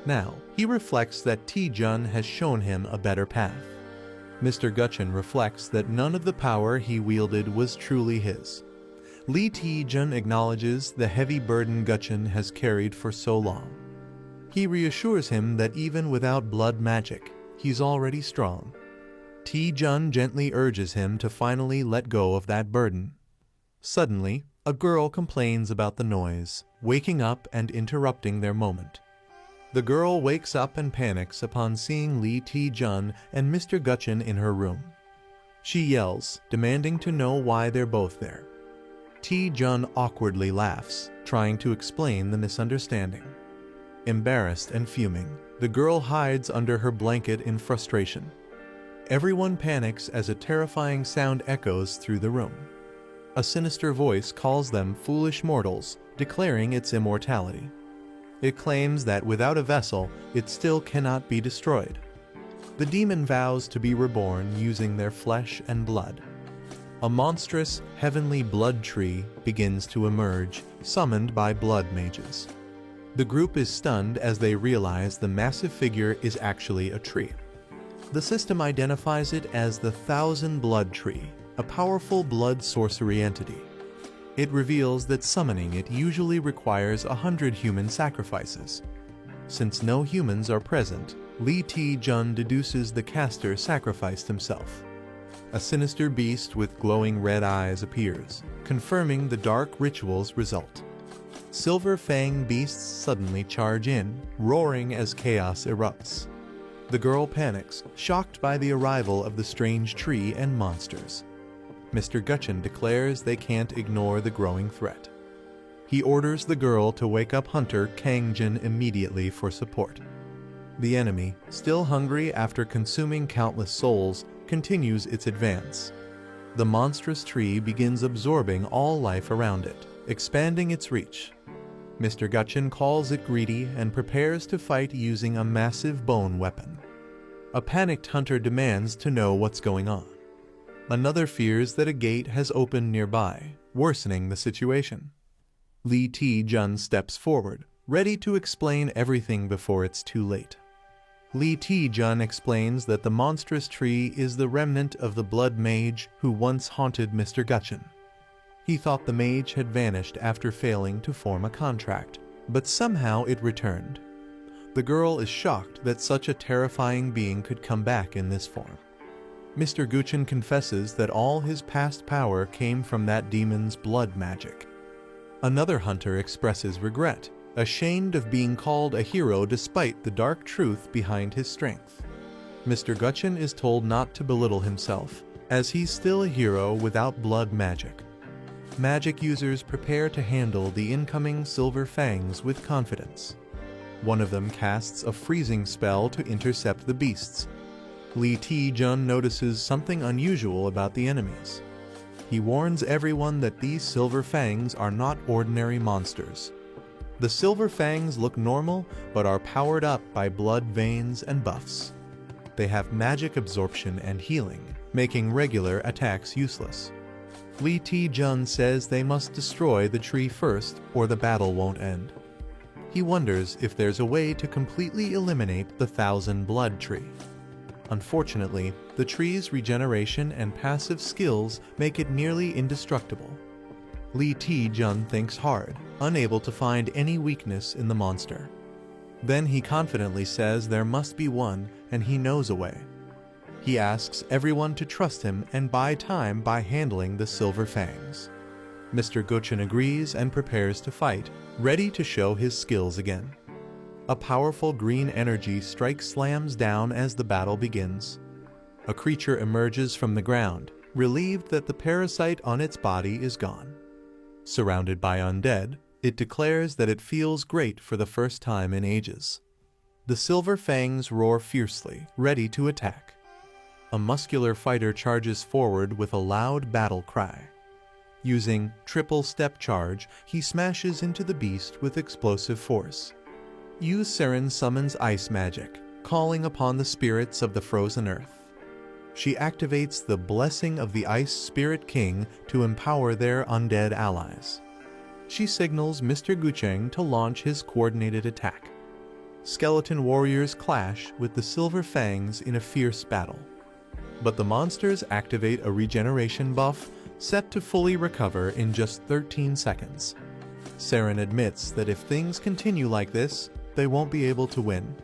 Now, he reflects that Taejun has shown him a better path. Mr. Guchen reflects that none of the power he wielded was truly his. Lee Taejun acknowledges the heavy burden Guchen has carried for so long. He reassures him that even without blood magic, he's already strong. Taejun gently urges him to finally let go of that burden. Suddenly, a girl complains about the noise, waking up and interrupting their moment. The girl wakes up and panics upon seeing Lee Taejun and Mr. Guchen in her room. She yells, demanding to know why they're both there. Taejun awkwardly laughs, trying to explain the misunderstanding. Embarrassed and fuming, the girl hides under her blanket in frustration. Everyone panics as a terrifying sound echoes through the room. A sinister voice calls them foolish mortals, declaring its immortality. It claims that without a vessel, it still cannot be destroyed. The demon vows to be reborn using their flesh and blood. A monstrous, heavenly blood tree begins to emerge, summoned by blood mages. The group is stunned as they realize the massive figure is actually a tree. The system identifies it as the Thousand Blood Tree, a powerful blood sorcery entity. It reveals that summoning it usually requires 100 human sacrifices. Since no humans are present, Lee Taejun deduces the caster sacrificed himself. A sinister beast with glowing red eyes appears, confirming the dark ritual's result. Silver Fang beasts suddenly charge in, roaring as chaos erupts. The girl panics, shocked by the arrival of the strange tree and monsters. Mr. Guchen declares they can't ignore the growing threat. He orders the girl to wake up hunter Kangjin immediately for support. The enemy, still hungry after consuming countless souls, continues its advance. The monstrous tree begins absorbing all life around it, expanding its reach. Mr. Guchen calls it greedy and prepares to fight using a massive bone weapon. A panicked hunter demands to know what's going on. Another fears that a gate has opened nearby, worsening the situation. Lee Taejun steps forward, ready to explain everything before it's too late. Lee Taejun explains that the monstrous tree is the remnant of the blood mage who once haunted Mr. Guchen. He thought the mage had vanished after failing to form a contract, but somehow it returned. The girl is shocked that such a terrifying being could come back in this form. Mr. Guchen confesses that all his past power came from that demon's blood magic. Another hunter expresses regret, ashamed of being called a hero despite the dark truth behind his strength. Mr. Guchen is told not to belittle himself, as he's still a hero without blood magic. Magic users prepare to handle the incoming Silver Fangs with confidence. One of them casts a freezing spell to intercept the beasts. Lee Taejun notices something unusual about the enemies. He warns everyone that these Silver Fangs are not ordinary monsters. The Silver Fangs look normal, but are powered up by blood veins and buffs. They have magic absorption and healing, making regular attacks useless. Lee Taejun says they must destroy the tree first, or the battle won't end. He wonders if there's a way to completely eliminate the Thousand Blood Tree. Unfortunately, the tree's regeneration and passive skills make it nearly indestructible. Lee Taejun thinks hard, unable to find any weakness in the monster. Then he confidently says there must be one, and he knows a way. He asks everyone to trust him and buy time by handling the Silver Fangs. Mr. Guchen agrees and prepares to fight, ready to show his skills again. A powerful green energy strike slams down as the battle begins. A creature emerges from the ground, relieved that the parasite on its body is gone. Surrounded by undead, it declares that it feels great for the first time in ages. The silver fangs roar fiercely, ready to attack. A muscular fighter charges forward with a loud battle cry. Using triple step charge, he smashes into the beast with explosive force. Seren summons ice magic, calling upon the spirits of the frozen earth. She activates the blessing of the Ice Spirit King to empower their undead allies. She signals Mr. Gucheng to launch his coordinated attack. Skeleton warriors clash with the Silver Fangs in a fierce battle. But the monsters activate a regeneration buff set to fully recover in just 13 seconds. Seren admits that if things continue like this, they won't be able to win.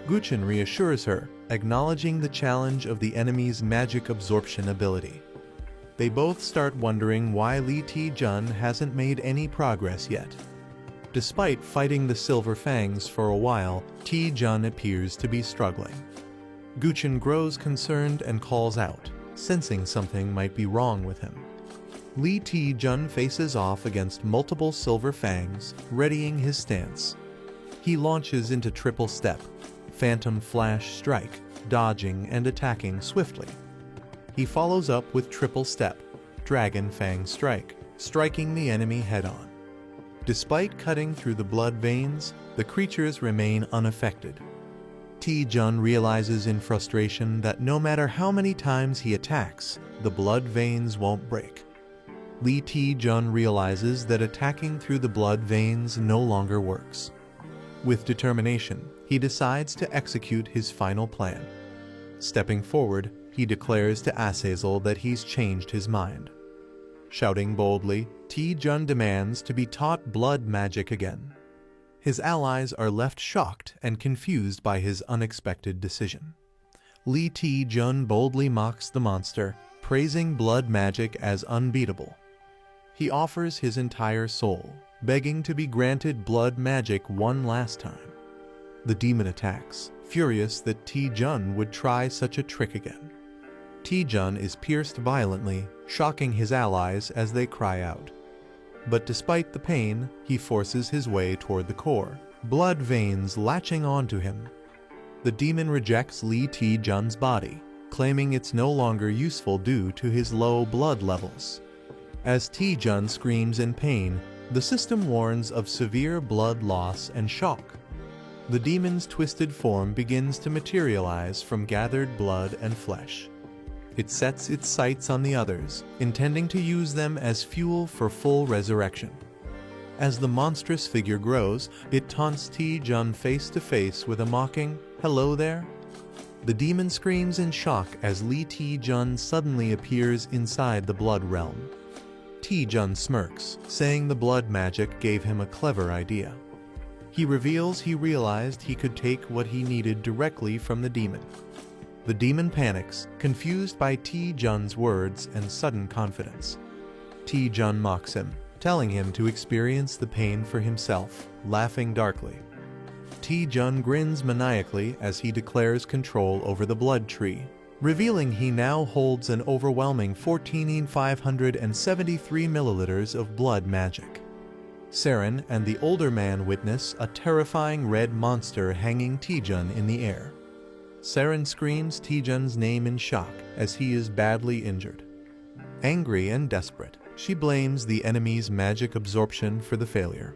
Guchen reassures her, acknowledging the challenge of the enemy's magic absorption ability. They both start wondering why Li Ti-jun hasn't made any progress yet. Despite fighting the Silver Fangs for a while, Ti-jun appears to be struggling. Guchen grows concerned and calls out, sensing something might be wrong with him. Li Ti-jun faces off against multiple Silver Fangs, readying his stance. He launches into triple step, Phantom Flash Strike, dodging and attacking swiftly. He follows up with triple step, Dragon Fang Strike, striking the enemy head-on. Despite cutting through the blood veins, the creatures remain unaffected. Ti-jun realizes in frustration that no matter how many times he attacks, the blood veins won't break. Li Ti-jun realizes that attacking through the blood veins no longer works. With determination, he decides to execute his final plan. Stepping forward, he declares to Azazel that he's changed his mind. Shouting boldly, Ti-jun demands to be taught blood magic again. His allies are left shocked and confused by his unexpected decision. Li Ti-jun boldly mocks the monster, praising blood magic as unbeatable. He offers his entire soul, begging to be granted blood magic one last time. The demon attacks, furious that Ti-jun would try such a trick again. Ti-jun is pierced violently, shocking his allies as they cry out. But despite the pain, he forces his way toward the core, blood veins latching onto him. The demon rejects Li Ti-jun's body, claiming it's no longer useful due to his low blood levels. As Ti-jun screams in pain, the system warns of severe blood loss and shock. The demon's twisted form begins to materialize from gathered blood and flesh. It sets its sights on the others, intending to use them as fuel for full resurrection. As the monstrous figure grows, it taunts Ti-jun face to face with a mocking, "Hello there?" The demon screams in shock as Li Ti-jun suddenly appears inside the blood realm. Ti-jun smirks, saying the blood magic gave him a clever idea. He reveals he realized he could take what he needed directly from the demon. The demon panics, confused by Ti-jun's words and sudden confidence. Ti-jun mocks him, telling him to experience the pain for himself, laughing darkly. Ti-jun grins maniacally as he declares control over the blood tree, revealing he now holds an overwhelming 14,573 milliliters of blood magic. Seren and the older man witness a terrifying red monster hanging Ti-jun in the air. Seren screams Ti-jun's name in shock as he is badly injured. Angry and desperate, she blames the enemy's magic absorption for the failure.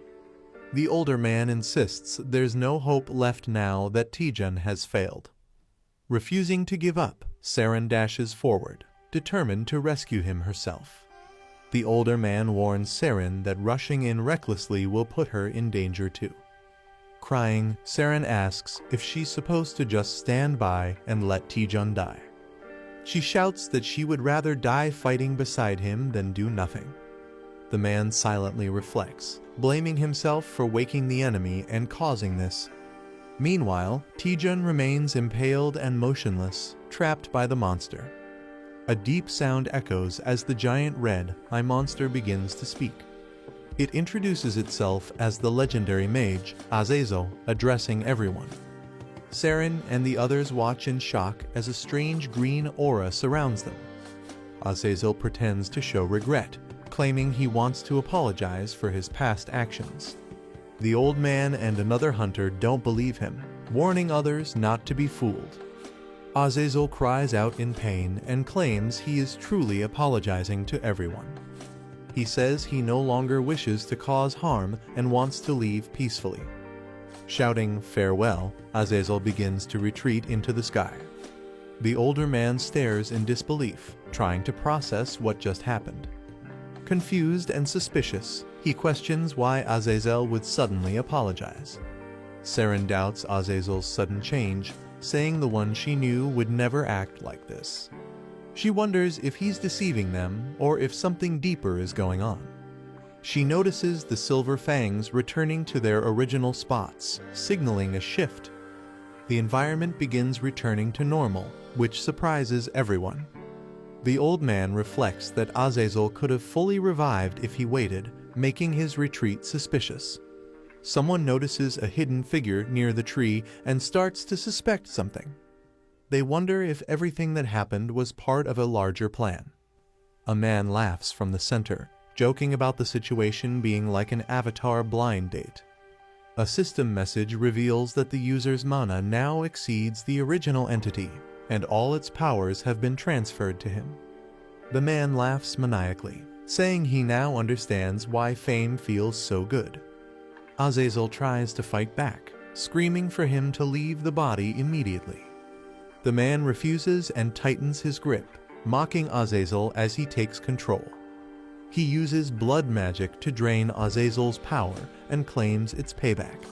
The older man insists there's no hope left now that Ti-jun has failed. Refusing to give up, Seren dashes forward, determined to rescue him herself. The older man warns Seren that rushing in recklessly will put her in danger too. Crying, Seren asks if she's supposed to just stand by and let Ti-jun die. She shouts that she would rather die fighting beside him than do nothing. The man silently reflects, blaming himself for waking the enemy and causing this. Meanwhile, Ti-jun remains impaled and motionless, trapped by the monster. A deep sound echoes as the giant red eye monster begins to speak. It introduces itself as the legendary mage, Azazel, addressing everyone. Seren and the others watch in shock as a strange green aura surrounds them. Azazel pretends to show regret, claiming he wants to apologize for his past actions. The old man and another hunter don't believe him, warning others not to be fooled. Azazel cries out in pain and claims he is truly apologizing to everyone. He says he no longer wishes to cause harm and wants to leave peacefully. Shouting farewell, Azazel begins to retreat into the sky. The older man stares in disbelief, trying to process what just happened. Confused and suspicious, he questions why Azazel would suddenly apologize. Saren doubts Azazel's sudden change, saying the one she knew would never act like this. She wonders if he's deceiving them or if something deeper is going on. She notices the silver fangs returning to their original spots, signaling a shift. The environment begins returning to normal, which surprises everyone. The old man reflects that Azazel could have fully revived if he waited, making his retreat suspicious. Someone notices a hidden figure near the tree and starts to suspect something. They wonder if everything that happened was part of a larger plan. A man laughs from the center, joking about the situation being like an avatar blind date. A system message reveals that the user's mana now exceeds the original entity, and all its powers have been transferred to him. The man laughs maniacally, saying he now understands why fame feels so good. Azazel tries to fight back, screaming for him to leave the body immediately. The man refuses and tightens his grip, mocking Azazel as he takes control. He uses blood magic to drain Azazel's power and claims its payback.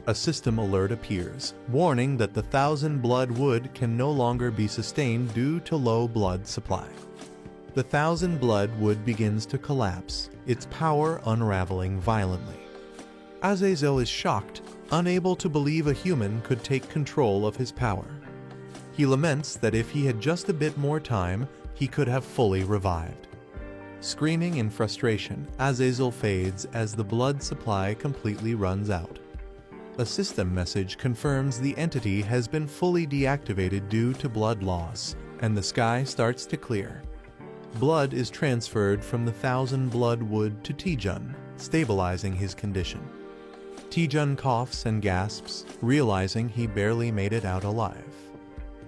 A system alert appears, warning that the 1,000 blood wood can no longer be sustained due to low blood supply. The 1,000 blood wood begins to collapse, its power unraveling violently. Azazel is shocked, unable to believe a human could take control of his power. He laments that if he had just a bit more time, he could have fully revived. Screaming in frustration, Azazel fades as the blood supply completely runs out. A system message confirms the entity has been fully deactivated due to blood loss, and the sky starts to clear. Blood is transferred from the 1,000 blood wood to Taejun, stabilizing his condition. Taejun coughs and gasps, realizing he barely made it out alive.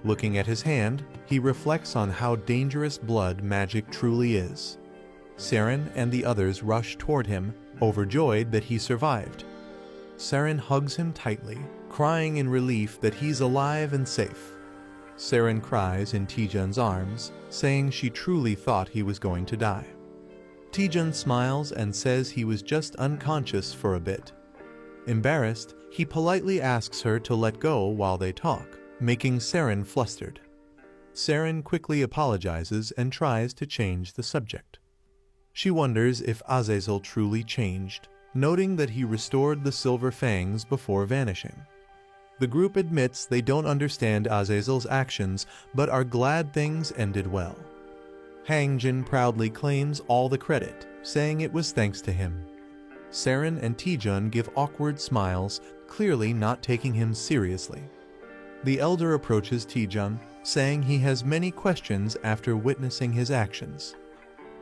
Looking at his hand, he reflects on how dangerous blood magic truly is. Saren and the others rush toward him, overjoyed that he survived. Saren hugs him tightly, crying in relief that he's alive and safe. Saren cries in Taejun's arms, saying she truly thought he was going to die. Taejun smiles and says he was just unconscious for a bit. Embarrassed, he politely asks her to let go while they talk, making Saren flustered. Saren quickly apologizes and tries to change the subject. She wonders if Azazel truly changed, noting that he restored the silver fangs before vanishing. The group admits they don't understand Azazel's actions, but are glad things ended well. Hangjin proudly claims all the credit, saying it was thanks to him. Saren and Taejun give awkward smiles, clearly not taking him seriously. The elder approaches Taejun, saying he has many questions after witnessing his actions.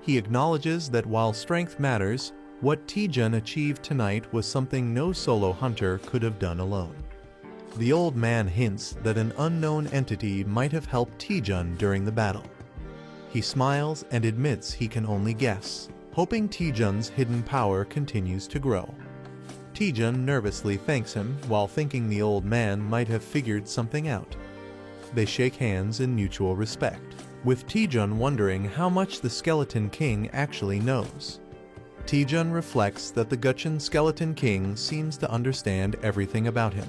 He acknowledges that while strength matters, what Taejun achieved tonight was something no solo hunter could have done alone. The old man hints that an unknown entity might have helped Taejun during the battle. He smiles and admits he can only guess, hoping Taejun's hidden power continues to grow. Taejun nervously thanks him while thinking the old man might have figured something out. They shake hands in mutual respect, with Taejun wondering how much the Skeleton King actually knows. Taejun reflects that the Gutchen Skeleton King seems to understand everything about him.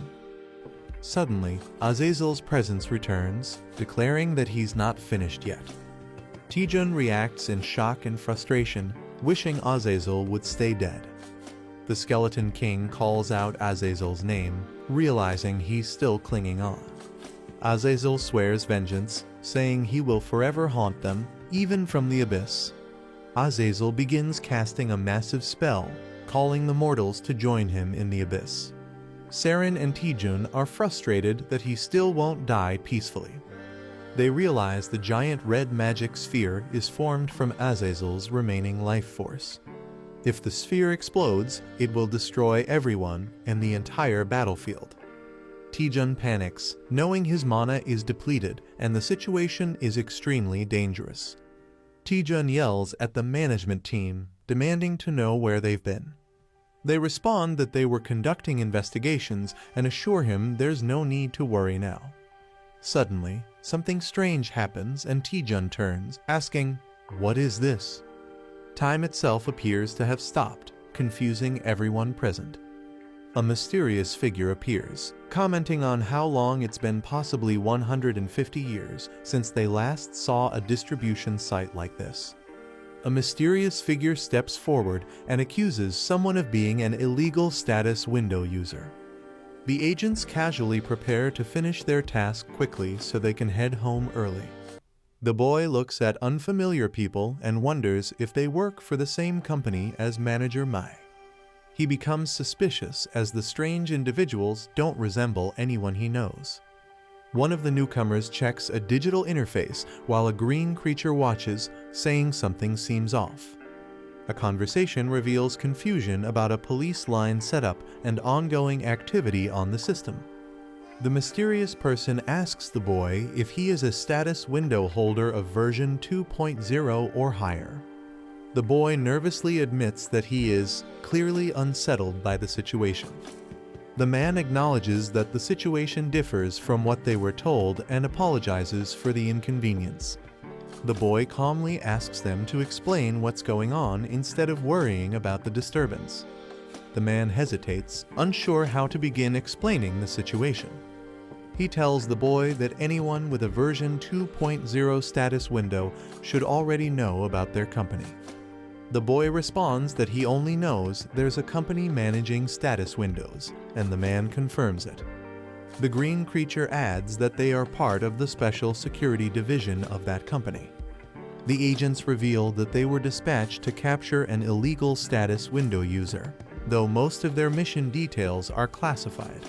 Suddenly, Azazel's presence returns, declaring that he's not finished yet. Taejun reacts in shock and frustration, wishing Azazel would stay dead. The Skeleton King calls out Azazel's name, realizing he's still clinging on. Azazel swears vengeance, saying he will forever haunt them, even from the abyss. Azazel begins casting a massive spell, calling the mortals to join him in the abyss. Saren and Taejun are frustrated that he still won't die peacefully. They realize the giant red magic sphere is formed from Azazel's remaining life force. If the sphere explodes, it will destroy everyone and the entire battlefield. Taejun panics, knowing his mana is depleted and the situation is extremely dangerous. Taejun yells at the management team, demanding to know where they've been. They respond that they were conducting investigations and assure him there's no need to worry now. Suddenly, something strange happens and Taejun turns, asking, "What is this?" Time itself appears to have stopped, confusing everyone present. A mysterious figure appears, commenting on how long it's been, possibly 150 years, since they last saw a distribution site like this. A mysterious figure steps forward and accuses someone of being an illegal status window user. The agents casually prepare to finish their task quickly so they can head home early. The boy looks at unfamiliar people and wonders if they work for the same company as Manager Mai. He becomes suspicious as the strange individuals don't resemble anyone he knows. One of the newcomers checks a digital interface while a green creature watches, saying something seems off. A conversation reveals confusion about a police line setup and ongoing activity on the system. The mysterious person asks the boy if he is a status window holder of version 2.0 or higher. The boy nervously admits that he is clearly unsettled by the situation. The man acknowledges that the situation differs from what they were told and apologizes for the inconvenience. The boy calmly asks them to explain what's going on instead of worrying about the disturbance. The man hesitates, unsure how to begin explaining the situation. He tells the boy that anyone with a version 2.0 status window should already know about their company. The boy responds that he only knows there's a company managing status windows, and the man confirms it. The green creature adds that they are part of the special security division of that company. The agents reveal that they were dispatched to capture an illegal status window user, though most of their mission details are classified.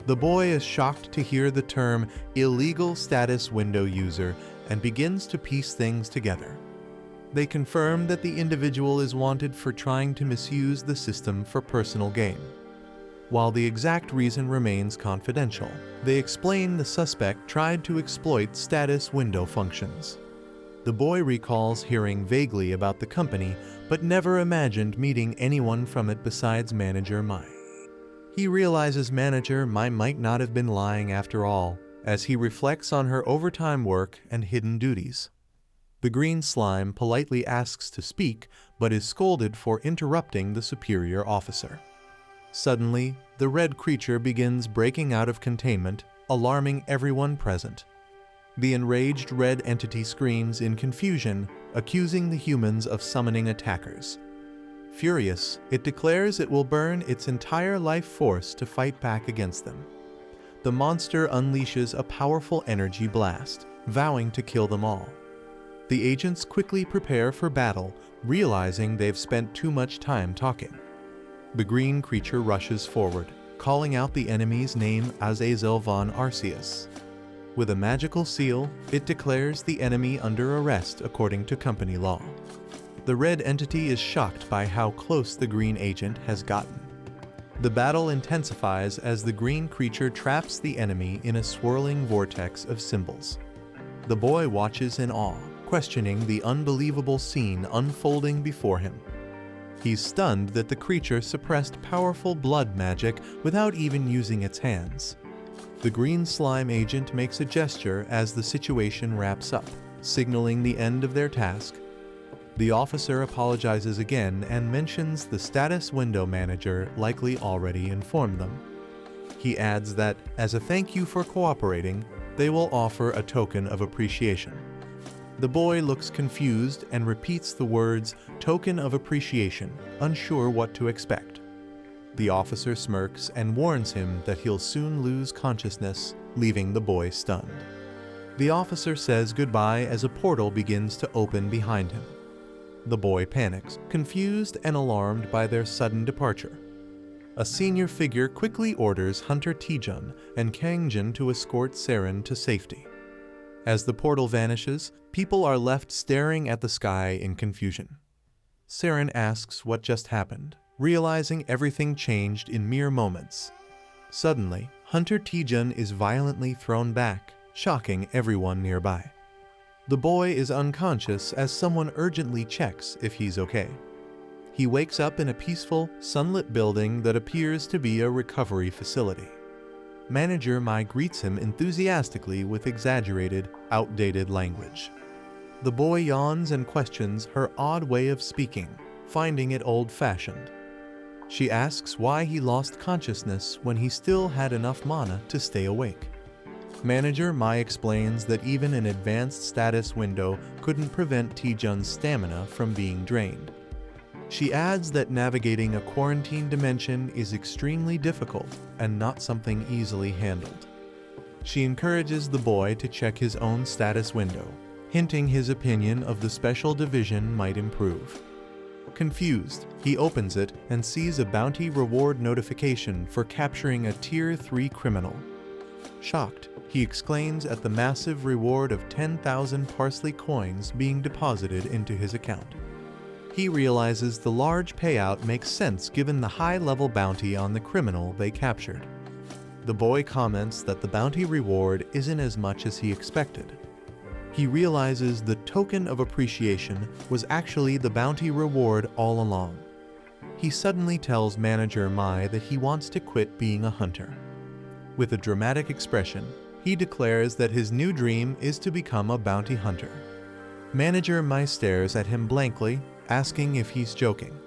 The boy is shocked to hear the term illegal status window user and begins to piece things together. They confirm that the individual is wanted for trying to misuse the system for personal gain. While the exact reason remains confidential, they explain the suspect tried to exploit status window functions. The boy recalls hearing vaguely about the company, but never imagined meeting anyone from it besides Manager Mai. He realizes Manager Mai might not have been lying after all, as he reflects on her overtime work and hidden duties. The green slime politely asks to speak, but is scolded for interrupting the superior officer. Suddenly, the red creature begins breaking out of containment, alarming everyone present. The enraged red entity screams in confusion, accusing the humans of summoning attackers. Furious, it declares it will burn its entire life force to fight back against them. The monster unleashes a powerful energy blast, vowing to kill them all. The agents quickly prepare for battle, realizing they've spent too much time talking. The green creature rushes forward, calling out the enemy's name Azazel von Arceus. With a magical seal, it declares the enemy under arrest according to company law. The red entity is shocked by how close the green agent has gotten. The battle intensifies as the green creature traps the enemy in a swirling vortex of symbols. The boy watches in awe, questioning the unbelievable scene unfolding before him. He's stunned that the creature suppressed powerful blood magic without even using its hands. The green slime agent makes a gesture as the situation wraps up, signaling the end of their task. The officer apologizes again and mentions the status window manager likely already informed them. He adds that, as a thank you for cooperating, they will offer a token of appreciation. The boy looks confused and repeats the words, "token of appreciation," unsure what to expect. The officer smirks and warns him that he'll soon lose consciousness, leaving the boy stunned. The officer says goodbye as a portal begins to open behind him. The boy panics, confused and alarmed by their sudden departure. A senior figure quickly orders Hunter Taejun and Kangjin to escort Seren to safety. As the portal vanishes, people are left staring at the sky in confusion. Saren asks what just happened, realizing everything changed in mere moments. Suddenly, Hunter Taejun is violently thrown back, shocking everyone nearby. The boy is unconscious as someone urgently checks if he's okay. He wakes up in a peaceful, sunlit building that appears to be a recovery facility. Manager Mai greets him enthusiastically with exaggerated, outdated language. The boy yawns and questions her odd way of speaking, finding it old-fashioned. She asks why he lost consciousness when he still had enough mana to stay awake. Manager Mai explains that even an advanced status window couldn't prevent Taejun's stamina from being drained. She adds that navigating a quarantine dimension is extremely difficult and not something easily handled. She encourages the boy to check his own status window, hinting his opinion of the special division might improve. Confused, he opens it and sees a bounty reward notification for capturing a Tier 3 criminal. Shocked, he exclaims at the massive reward of 10,000 parsley coins being deposited into his account. He realizes the large payout makes sense given the high-level bounty on the criminal they captured. The boy comments that the bounty reward isn't as much as he expected. He realizes the token of appreciation was actually the bounty reward all along. He suddenly tells Manager Mai that he wants to quit being a hunter. With a dramatic expression, he declares that his new dream is to become a bounty hunter. Manager Mai stares at him blankly, asking if he's joking.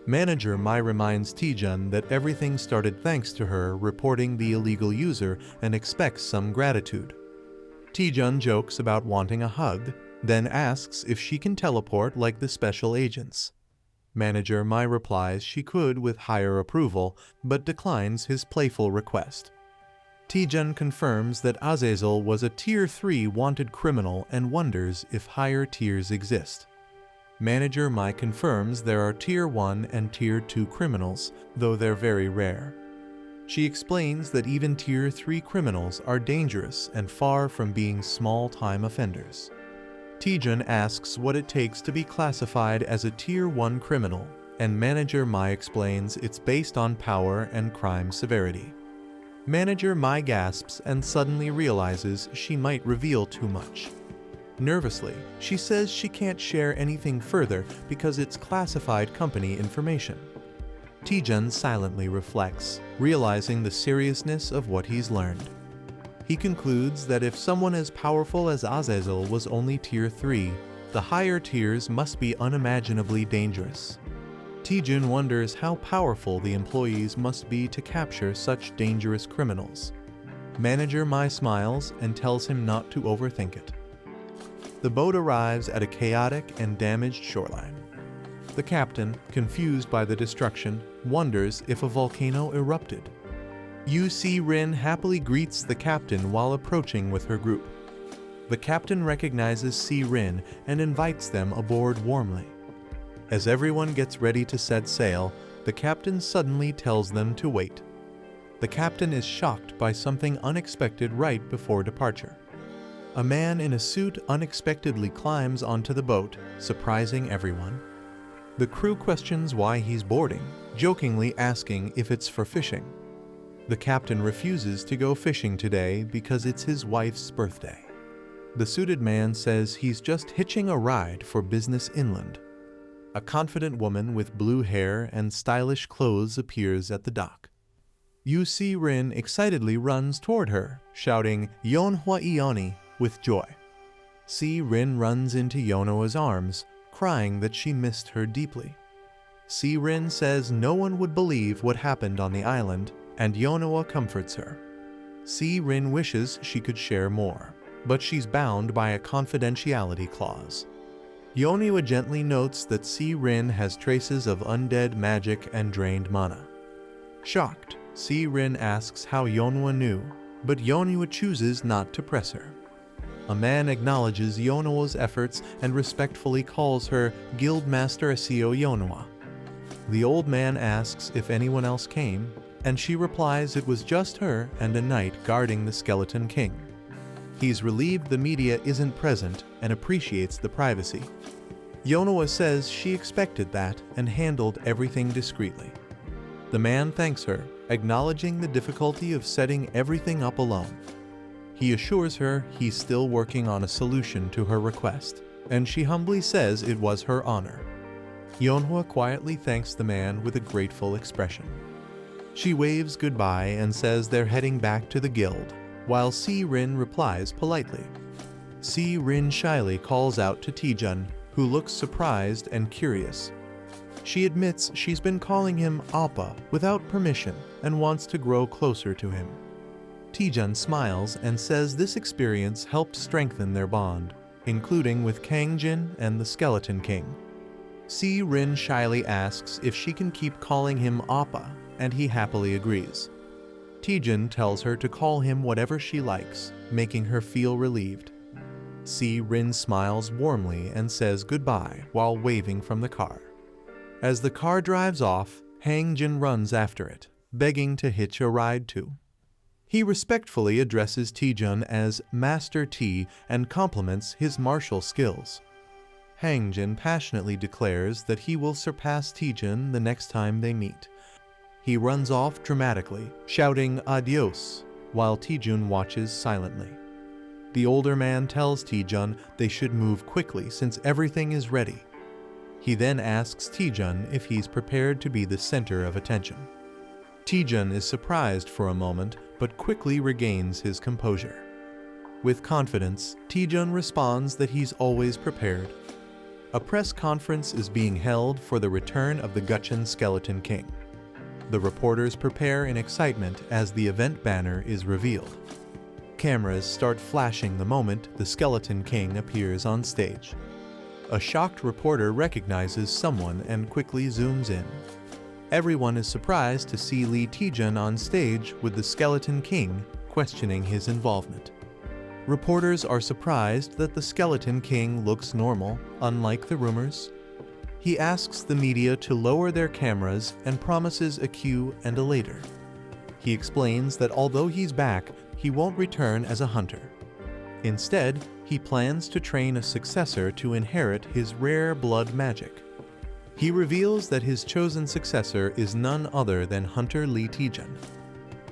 Manager Mai reminds Taejun that everything started thanks to her reporting the illegal user and expects some gratitude. Taejun jokes about wanting a hug, then asks if she can teleport like the special agents. Manager Mai replies she could with higher approval, but declines his playful request. Taejun confirms that Azazel was a Tier 3 wanted criminal and wonders if higher tiers exist. Manager Mai confirms there are Tier 1 and Tier 2 criminals, though they're very rare. She explains that even Tier 3 criminals are dangerous and far from being small-time offenders. Taejun asks what it takes to be classified as a Tier 1 criminal, and Manager Mai explains it's based on power and crime severity. Manager Mai gasps and suddenly realizes she might reveal too much. Nervously, she says she can't share anything further because it's classified company information. Taejun silently reflects, realizing the seriousness of what he's learned. He concludes that if someone as powerful as Azazel was only Tier 3, the higher tiers must be unimaginably dangerous. Taejun wonders how powerful the employees must be to capture such dangerous criminals. Manager Mai smiles and tells him not to overthink it. The boat arrives at a chaotic and damaged shoreline. The captain, confused by the destruction, wonders if a volcano erupted. Yu Si-rin happily greets the captain while approaching with her group. The captain recognizes Si-rin and invites them aboard warmly. As everyone gets ready to set sail, the captain suddenly tells them to wait. The captain is shocked by something unexpected right before departure. A man in a suit unexpectedly climbs onto the boat, surprising everyone. The crew questions why he's boarding, jokingly asking if it's for fishing. The captain refuses to go fishing today because it's his wife's birthday. The suited man says he's just hitching a ride for business inland. A confident woman with blue hair and stylish clothes appears at the dock. Yu Si-rin excitedly runs toward her, shouting "Yeonhwa Ioni" with joy. Si-rin runs into Yeonhwa's arms, crying that she missed her deeply. Si-rin says no one would believe what happened on the island, and Yeonhwa comforts her. Si-rin wishes she could share more, but she's bound by a confidentiality clause. Yeonhwa gently notes that Si-rin has traces of undead magic and drained mana. Shocked, Si-rin asks how Yeonhwa knew, but Yeonhwa chooses not to press her. A man acknowledges Yeonhwa's efforts and respectfully calls her Guildmaster Asio Yeonhwa. The old man asks if anyone else came, and she replies it was just her and a knight guarding the Skeleton King. He's relieved the media isn't present and appreciates the privacy. Yeonhwa says she expected that and handled everything discreetly. The man thanks her, acknowledging the difficulty of setting everything up alone. He assures her he's still working on a solution to her request, and she humbly says it was her honor. Yeonhwa quietly thanks the man with a grateful expression. She waves goodbye and says they're heading back to the guild, while Si-rin replies politely. Si-rin shyly calls out to Taejun, who looks surprised and curious. She admits she's been calling him Appa without permission and wants to grow closer to him. Taejun smiles and says this experience helped strengthen their bond, including with Kangjin and the Skeleton King. Si-rin shyly asks if she can keep calling him Appa, and he happily agrees. Taejun tells her to call him whatever she likes, making her feel relieved. Si-rin smiles warmly and says goodbye while waving from the car. As the car drives off, Hangjin runs after it, begging to hitch a ride too. He respectfully addresses Taejun as Master T and compliments his martial skills. Hangjin passionately declares that he will surpass Taejun the next time they meet. He runs off dramatically, shouting adios, while Taejun watches silently. The older man tells Taejun they should move quickly since everything is ready. He then asks Taejun if he's prepared to be the center of attention. Taejun is surprised for a moment, but quickly regains his composure. With confidence, Taejun responds that he's always prepared. A press conference is being held for the return of the Gutchen Skeleton King. The reporters prepare in excitement as the event banner is revealed. Cameras start flashing the moment the Skeleton King appears on stage. A shocked reporter recognizes someone and quickly zooms in. Everyone is surprised to see Lee Taejun on stage with the Skeleton King questioning his involvement. Reporters are surprised that the Skeleton King looks normal, unlike the rumors. He asks the media to lower their cameras and promises a cue and a later. He explains that although he's back, he won't return as a hunter. Instead, he plans to train a successor to inherit his rare blood magic. He reveals that his chosen successor is none other than Hunter Lee Taejun.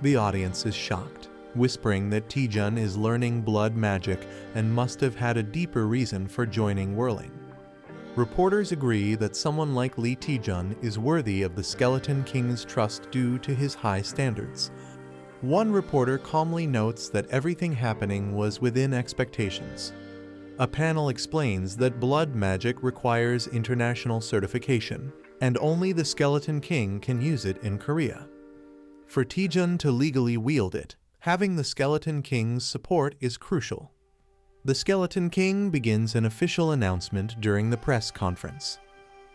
The audience is shocked, whispering that Taejun is learning blood magic and must have had a deeper reason for joining Whirling. Reporters agree that someone like Lee Taejun is worthy of the Skeleton King's trust due to his high standards. One reporter calmly notes that everything happening was within expectations. A panel explains that blood magic requires international certification, and only the Skeleton King can use it in Korea. For Taejun to legally wield it, having the Skeleton King's support is crucial. The Skeleton King begins an official announcement during the press conference.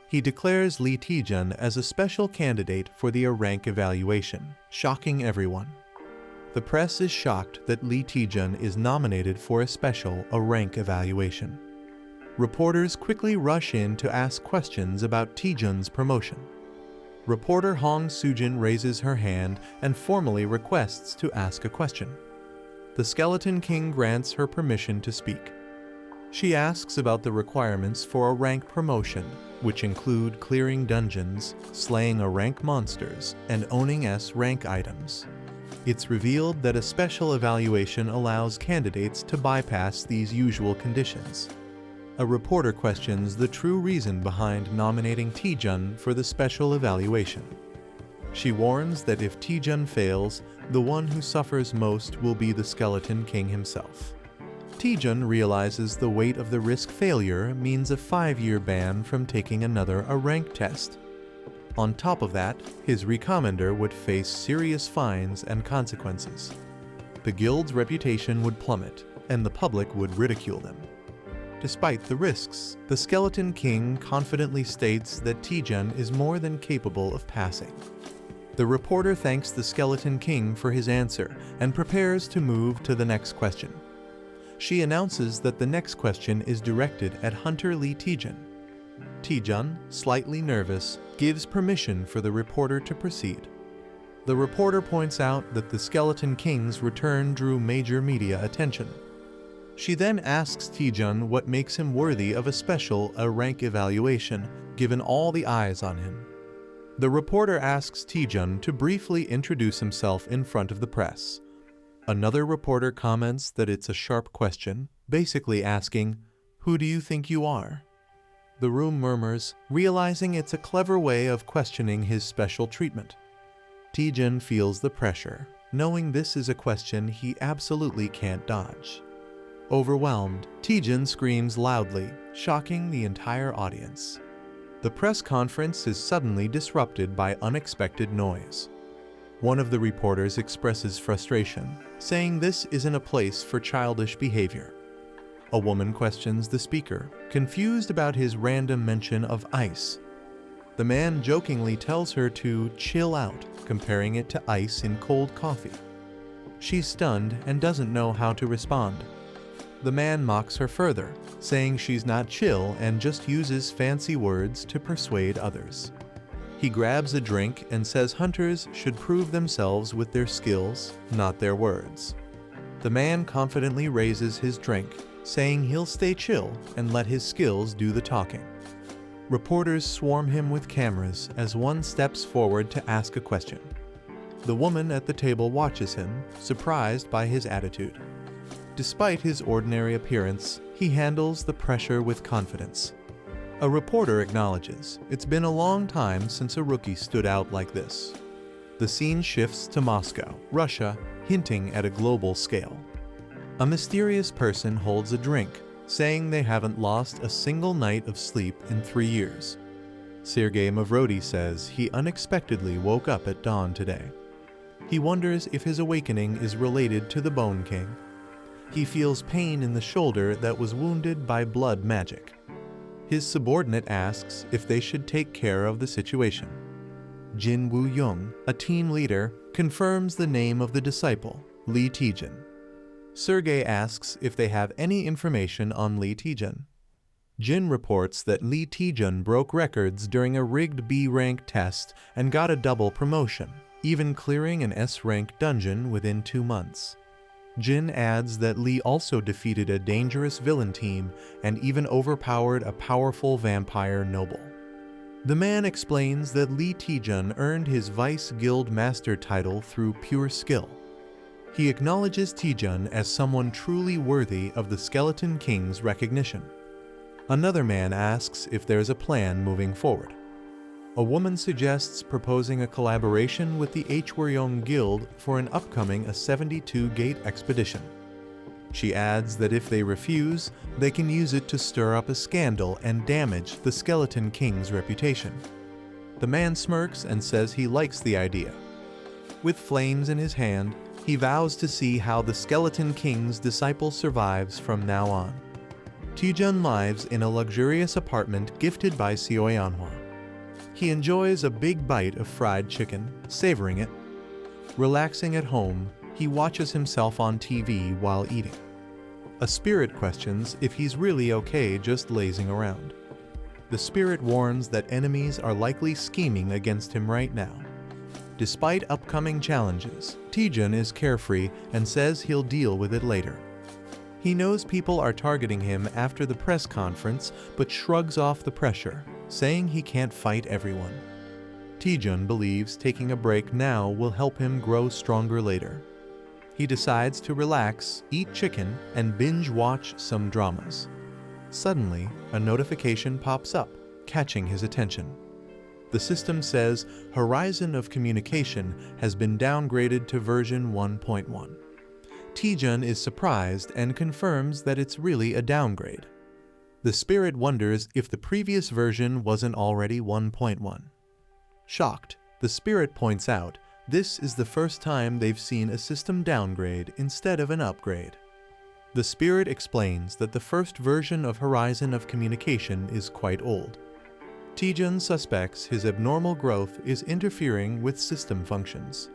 He declares Lee Taejun as a special candidate for the rank evaluation, shocking everyone. The press is shocked that Lee Taejun is nominated for a special rank evaluation. Reporters quickly rush in to ask questions about Taejun's promotion. Reporter Hong Sujin raises her hand and formally requests to ask a question. The Skeleton King grants her permission to speak. She asks about the requirements for a rank promotion, which include clearing dungeons, slaying rank monsters, and owning S-rank items. It's revealed that a special evaluation allows candidates to bypass these usual conditions. A reporter questions the true reason behind nominating Taejun for the special evaluation. She warns that if Taejun fails, the one who suffers most will be the Skeleton King himself. Taejun realizes the weight of the risk failure means a 5-year ban from taking another rank test. On top of that, his recommender would face serious fines and consequences. The guild's reputation would plummet, and the public would ridicule them. Despite the risks, the Skeleton King confidently states that Taejun is more than capable of passing. The reporter thanks the Skeleton King for his answer and prepares to move to the next question. She announces that the next question is directed at Hunter Lee Taejun. Taejun, slightly nervous, gives permission for the reporter to proceed. The reporter points out that the Skeleton King's return drew major media attention. She then asks Taejun what makes him worthy of a rank evaluation, given all the eyes on him. The reporter asks Taejun to briefly introduce himself in front of the press. Another reporter comments that it's a sharp question, basically asking, "Who do you think you are?" The room murmurs, realizing it's a clever way of questioning his special treatment. Taejun feels the pressure, knowing this is a question he absolutely can't dodge. Overwhelmed, Taejun screams loudly, shocking the entire audience. The press conference is suddenly disrupted by unexpected noise. One of the reporters expresses frustration, saying this isn't a place for childish behavior. A woman questions the speaker, confused about his random mention of ice. The man jokingly tells her to chill out, comparing it to ice in cold coffee. She's stunned and doesn't know how to respond. The man mocks her further, saying she's not chill and just uses fancy words to persuade others. He grabs a drink and says hunters should prove themselves with their skills, not their words. The man confidently raises his drink, saying he'll stay chill and let his skills do the talking. Reporters swarm him with cameras as one steps forward to ask a question. The woman at the table watches him, surprised by his attitude. Despite his ordinary appearance, he handles the pressure with confidence. A reporter acknowledges, it's been a long time since a rookie stood out like this. The scene shifts to Moscow, Russia, hinting at a global scale. A mysterious person holds a drink, saying they haven't lost a single night of sleep in 3 years. Sergei Mavrodi says he unexpectedly woke up at dawn today. He wonders if his awakening is related to the Bone King. He feels pain in the shoulder that was wounded by blood magic. His subordinate asks if they should take care of the situation. Jin Woo-young, a team leader, confirms the name of the disciple, Lee Taejun. Sergei asks if they have any information on Lee Taejun. Jin reports that Lee Taejun broke records during a rigged B-rank test and got a double promotion, even clearing an S-rank dungeon within 2 months. Jin adds that Lee also defeated a dangerous villain team and even overpowered a powerful vampire noble. The man explains that Lee Taejun earned his Vice Guild Master title through pure skill. He acknowledges Taejun as someone truly worthy of the Skeleton King's recognition. Another man asks if there's a plan moving forward. A woman suggests proposing a collaboration with the Hwaryeong Guild for an upcoming 72-gate expedition. She adds that if they refuse, they can use it to stir up a scandal and damage the Skeleton King's reputation. The man smirks and says he likes the idea. With flames in his hand, he vows to see how the Skeleton King's disciple survives from now on. Taejun lives in a luxurious apartment gifted by Manhwa. He enjoys a big bite of fried chicken, savoring it. Relaxing at home, he watches himself on TV while eating. A spirit questions if he's really okay just lazing around. The spirit warns that enemies are likely scheming against him right now. Despite upcoming challenges, Taejun is carefree and says he'll deal with it later. He knows people are targeting him after the press conference, but shrugs off the pressure, saying he can't fight everyone. Taejun believes taking a break now will help him grow stronger later. He decides to relax, eat chicken, and binge-watch some dramas. Suddenly, a notification pops up, catching his attention. The system says Horizon of Communication has been downgraded to version 1.1. Taejun is surprised and confirms that it's really a downgrade. The spirit wonders if the previous version wasn't already 1.1. Shocked, the spirit points out this is the first time they've seen a system downgrade instead of an upgrade. The spirit explains that the first version of Horizon of Communication is quite old. Taejun suspects his abnormal growth is interfering with system functions.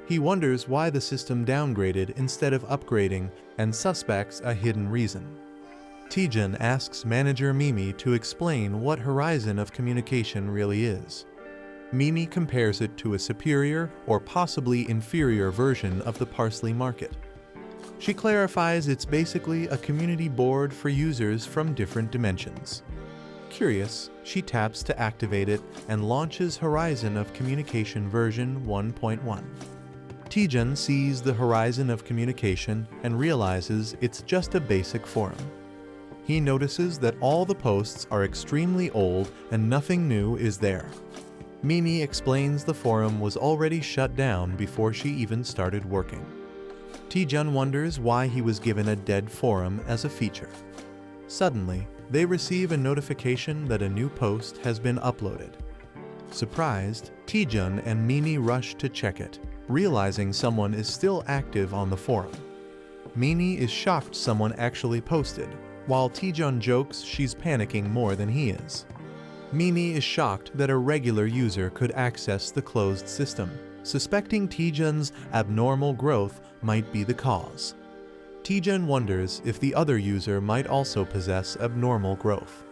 He wonders why the system downgraded instead of upgrading and suspects a hidden reason. Taejun asks manager Mimi to explain what Horizon of Communication really is. Mimi compares it to a superior or possibly inferior version of the parsley market. She clarifies it's basically a community board for users from different dimensions. Curious, she taps to activate it and launches Horizon of Communication version 1.1. Taejun sees the Horizon of Communication and realizes it's just a basic forum. He notices that all the posts are extremely old and nothing new is there. Mimi explains the forum was already shut down before she even started working. Taejun wonders why he was given a dead forum as a feature. Suddenly, they receive a notification that a new post has been uploaded. Surprised, Taejun and Mimi rush to check it, realizing someone is still active on the forum. Mimi is shocked someone actually posted, while Taejun jokes she's panicking more than he is. Mimi is shocked that a regular user could access the closed system, suspecting Taejun's abnormal growth might be the cause. Taejun wonders if the other user might also possess abnormal growth.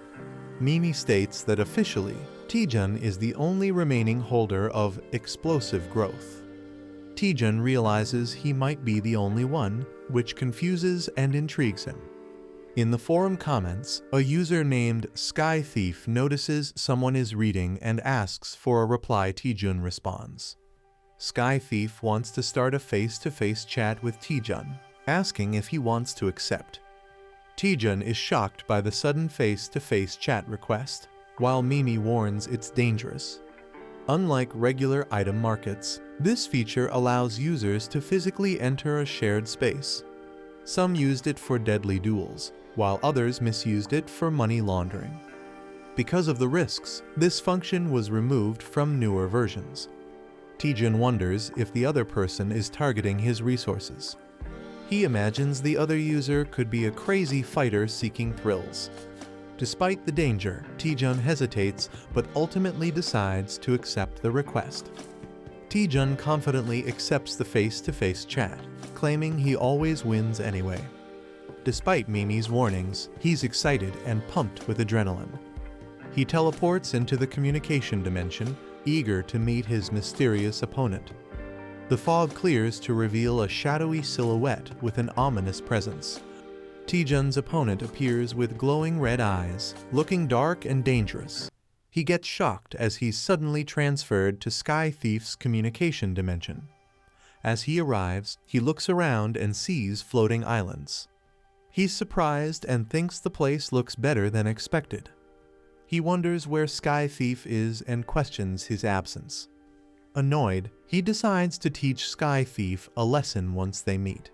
Mimi states that officially, Taejun is the only remaining holder of explosive growth. Taejun realizes he might be the only one, which confuses and intrigues him. In the forum comments, a user named Sky Thief notices someone is reading and asks for a reply. Taejun responds. Sky Thief wants to start a face-to-face chat with Taejun, asking if he wants to accept. Taejun is shocked by the sudden face-to-face chat request, while Mimi warns it's dangerous. Unlike regular item markets, this feature allows users to physically enter a shared space. Some used it for deadly duels, while others misused it for money laundering. Because of the risks, this function was removed from newer versions. Taejun wonders if the other person is targeting his resources. He imagines the other user could be a crazy fighter seeking thrills. Despite the danger, Taejun hesitates but ultimately decides to accept the request. Taejun confidently accepts the face-to-face chat, claiming he always wins anyway. Despite Mimi's warnings, he's excited and pumped with adrenaline. He teleports into the communication dimension, eager to meet his mysterious opponent. The fog clears to reveal a shadowy silhouette with an ominous presence. Taejun's opponent appears with glowing red eyes, looking dark and dangerous. He gets shocked as he's suddenly transferred to Sky Thief's communication dimension. As he arrives, he looks around and sees floating islands. He's surprised and thinks the place looks better than expected. He wonders where Sky Thief is and questions his absence. Annoyed, he decides to teach Sky Thief a lesson once they meet.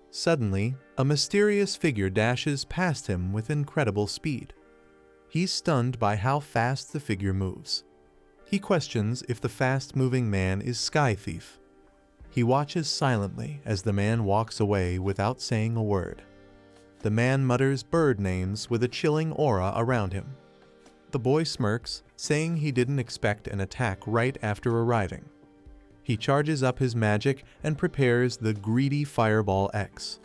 Suddenly, a mysterious figure dashes past him with incredible speed. He's stunned by how fast the figure moves. He questions if the fast-moving man is Sky Thief. He watches silently as the man walks away without saying a word. The man mutters bird names with a chilling aura around him. The boy smirks, saying he didn't expect an attack right after arriving. He charges up his magic and prepares the greedy Fireball X.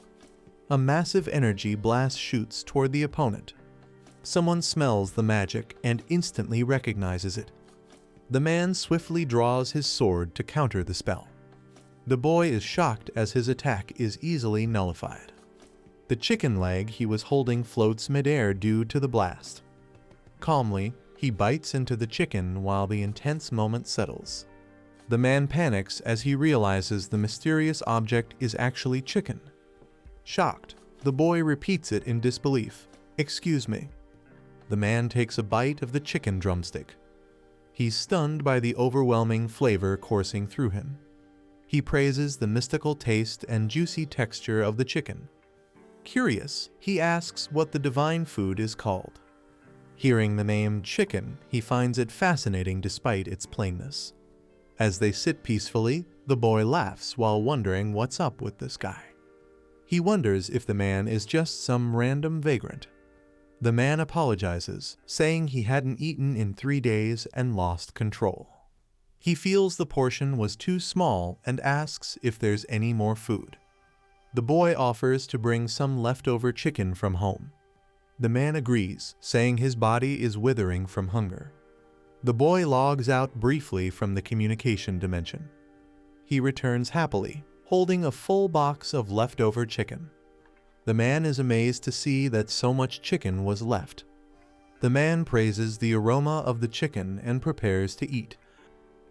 A massive energy blast shoots toward the opponent. Someone smells the magic and instantly recognizes it. The man swiftly draws his sword to counter the spell. The boy is shocked as his attack is easily nullified. The chicken leg he was holding floats midair due to the blast. Calmly, he bites into the chicken while the intense moment settles. The man panics as he realizes the mysterious object is actually chicken. Shocked, the boy repeats it in disbelief. "Excuse me." The man takes a bite of the chicken drumstick. He's stunned by the overwhelming flavor coursing through him. He praises the mystical taste and juicy texture of the chicken. Curious, he asks what the divine food is called. Hearing the name chicken, he finds it fascinating despite its plainness. As they sit peacefully, the boy laughs while wondering what's up with this guy. He wonders if the man is just some random vagrant. The man apologizes, saying he hadn't eaten in 3 days and lost control. He feels the portion was too small and asks if there's any more food. The boy offers to bring some leftover chicken from home. The man agrees, saying his body is withering from hunger. The boy logs out briefly from the communication dimension. He returns happily, holding a full box of leftover chicken. The man is amazed to see that so much chicken was left. The man praises the aroma of the chicken and prepares to eat.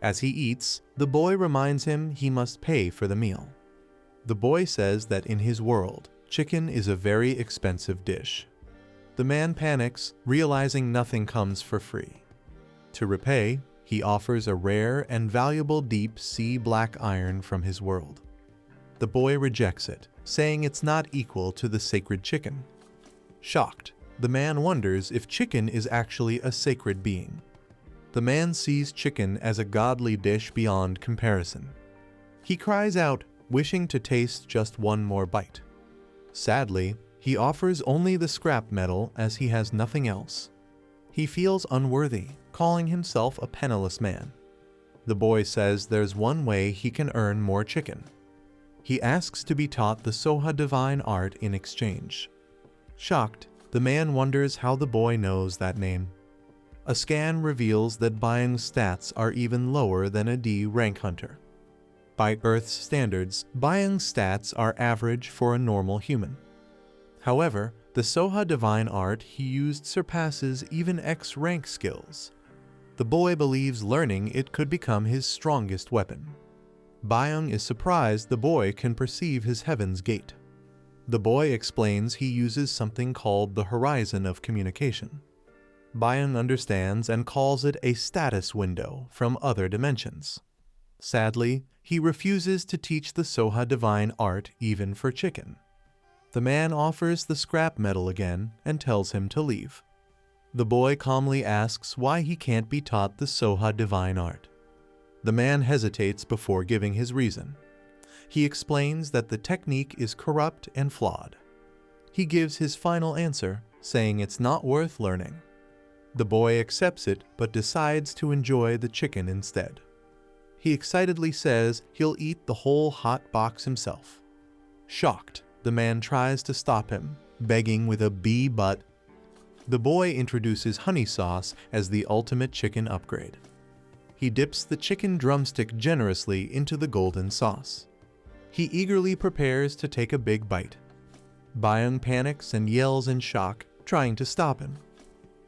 As he eats, the boy reminds him he must pay for the meal. The boy says that in his world, chicken is a very expensive dish. The man panics, realizing nothing comes for free. To repay, he offers a rare and valuable deep sea black iron from his world. The boy rejects it, saying it's not equal to the sacred chicken. Shocked, the man wonders if chicken is actually a sacred being. The man sees chicken as a godly dish beyond comparison. He cries out, wishing to taste just one more bite. Sadly, he offers only the scrap metal as he has nothing else. He feels unworthy, calling himself a penniless man. The boy says there's one way he can earn more chicken. He asks to be taught the Soha divine art in exchange. Shocked, the man wonders how the boy knows that name. A scan reveals that Byung's stats are even lower than a D rank hunter. By Earth's standards, Byung's stats are average for a normal human. However, the Soha divine art he used surpasses even X rank skills. The boy believes learning it could become his strongest weapon. Byung is surprised the boy can perceive his heaven's gate. The boy explains he uses something called the horizon of communication. Byung understands and calls it a status window from other dimensions. Sadly, he refuses to teach the Soha divine art even for chicken. The man offers the scrap metal again and tells him to leave. The boy calmly asks why he can't be taught the Soha divine art. The man hesitates before giving his reason. He explains that the technique is corrupt and flawed. He gives his final answer, saying it's not worth learning. The boy accepts it but decides to enjoy the chicken instead. He excitedly says he'll eat the whole hot box himself. Shocked, the man tries to stop him, begging with a B but. The boy introduces honey sauce as the ultimate chicken upgrade. He dips the chicken drumstick generously into the golden sauce. He eagerly prepares to take a big bite. Byung panics and yells in shock, trying to stop him.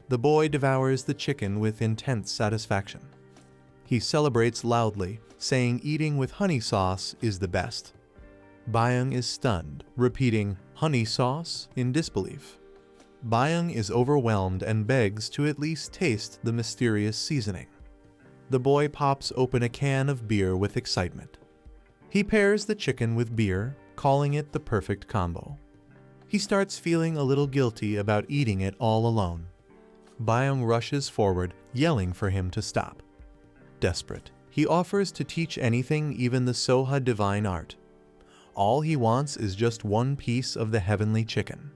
The boy devours the chicken with intense satisfaction. He celebrates loudly, saying eating with honey sauce is the best. Byung is stunned, repeating, "Honey sauce?" in disbelief. Byung is overwhelmed and begs to at least taste the mysterious seasoning. The boy pops open a can of beer with excitement. He pairs the chicken with beer, calling it the perfect combo. He starts feeling a little guilty about eating it all alone. Byung rushes forward, yelling for him to stop. Desperate, he offers to teach anything, even the Soha divine art. All he wants is just one piece of the heavenly chicken.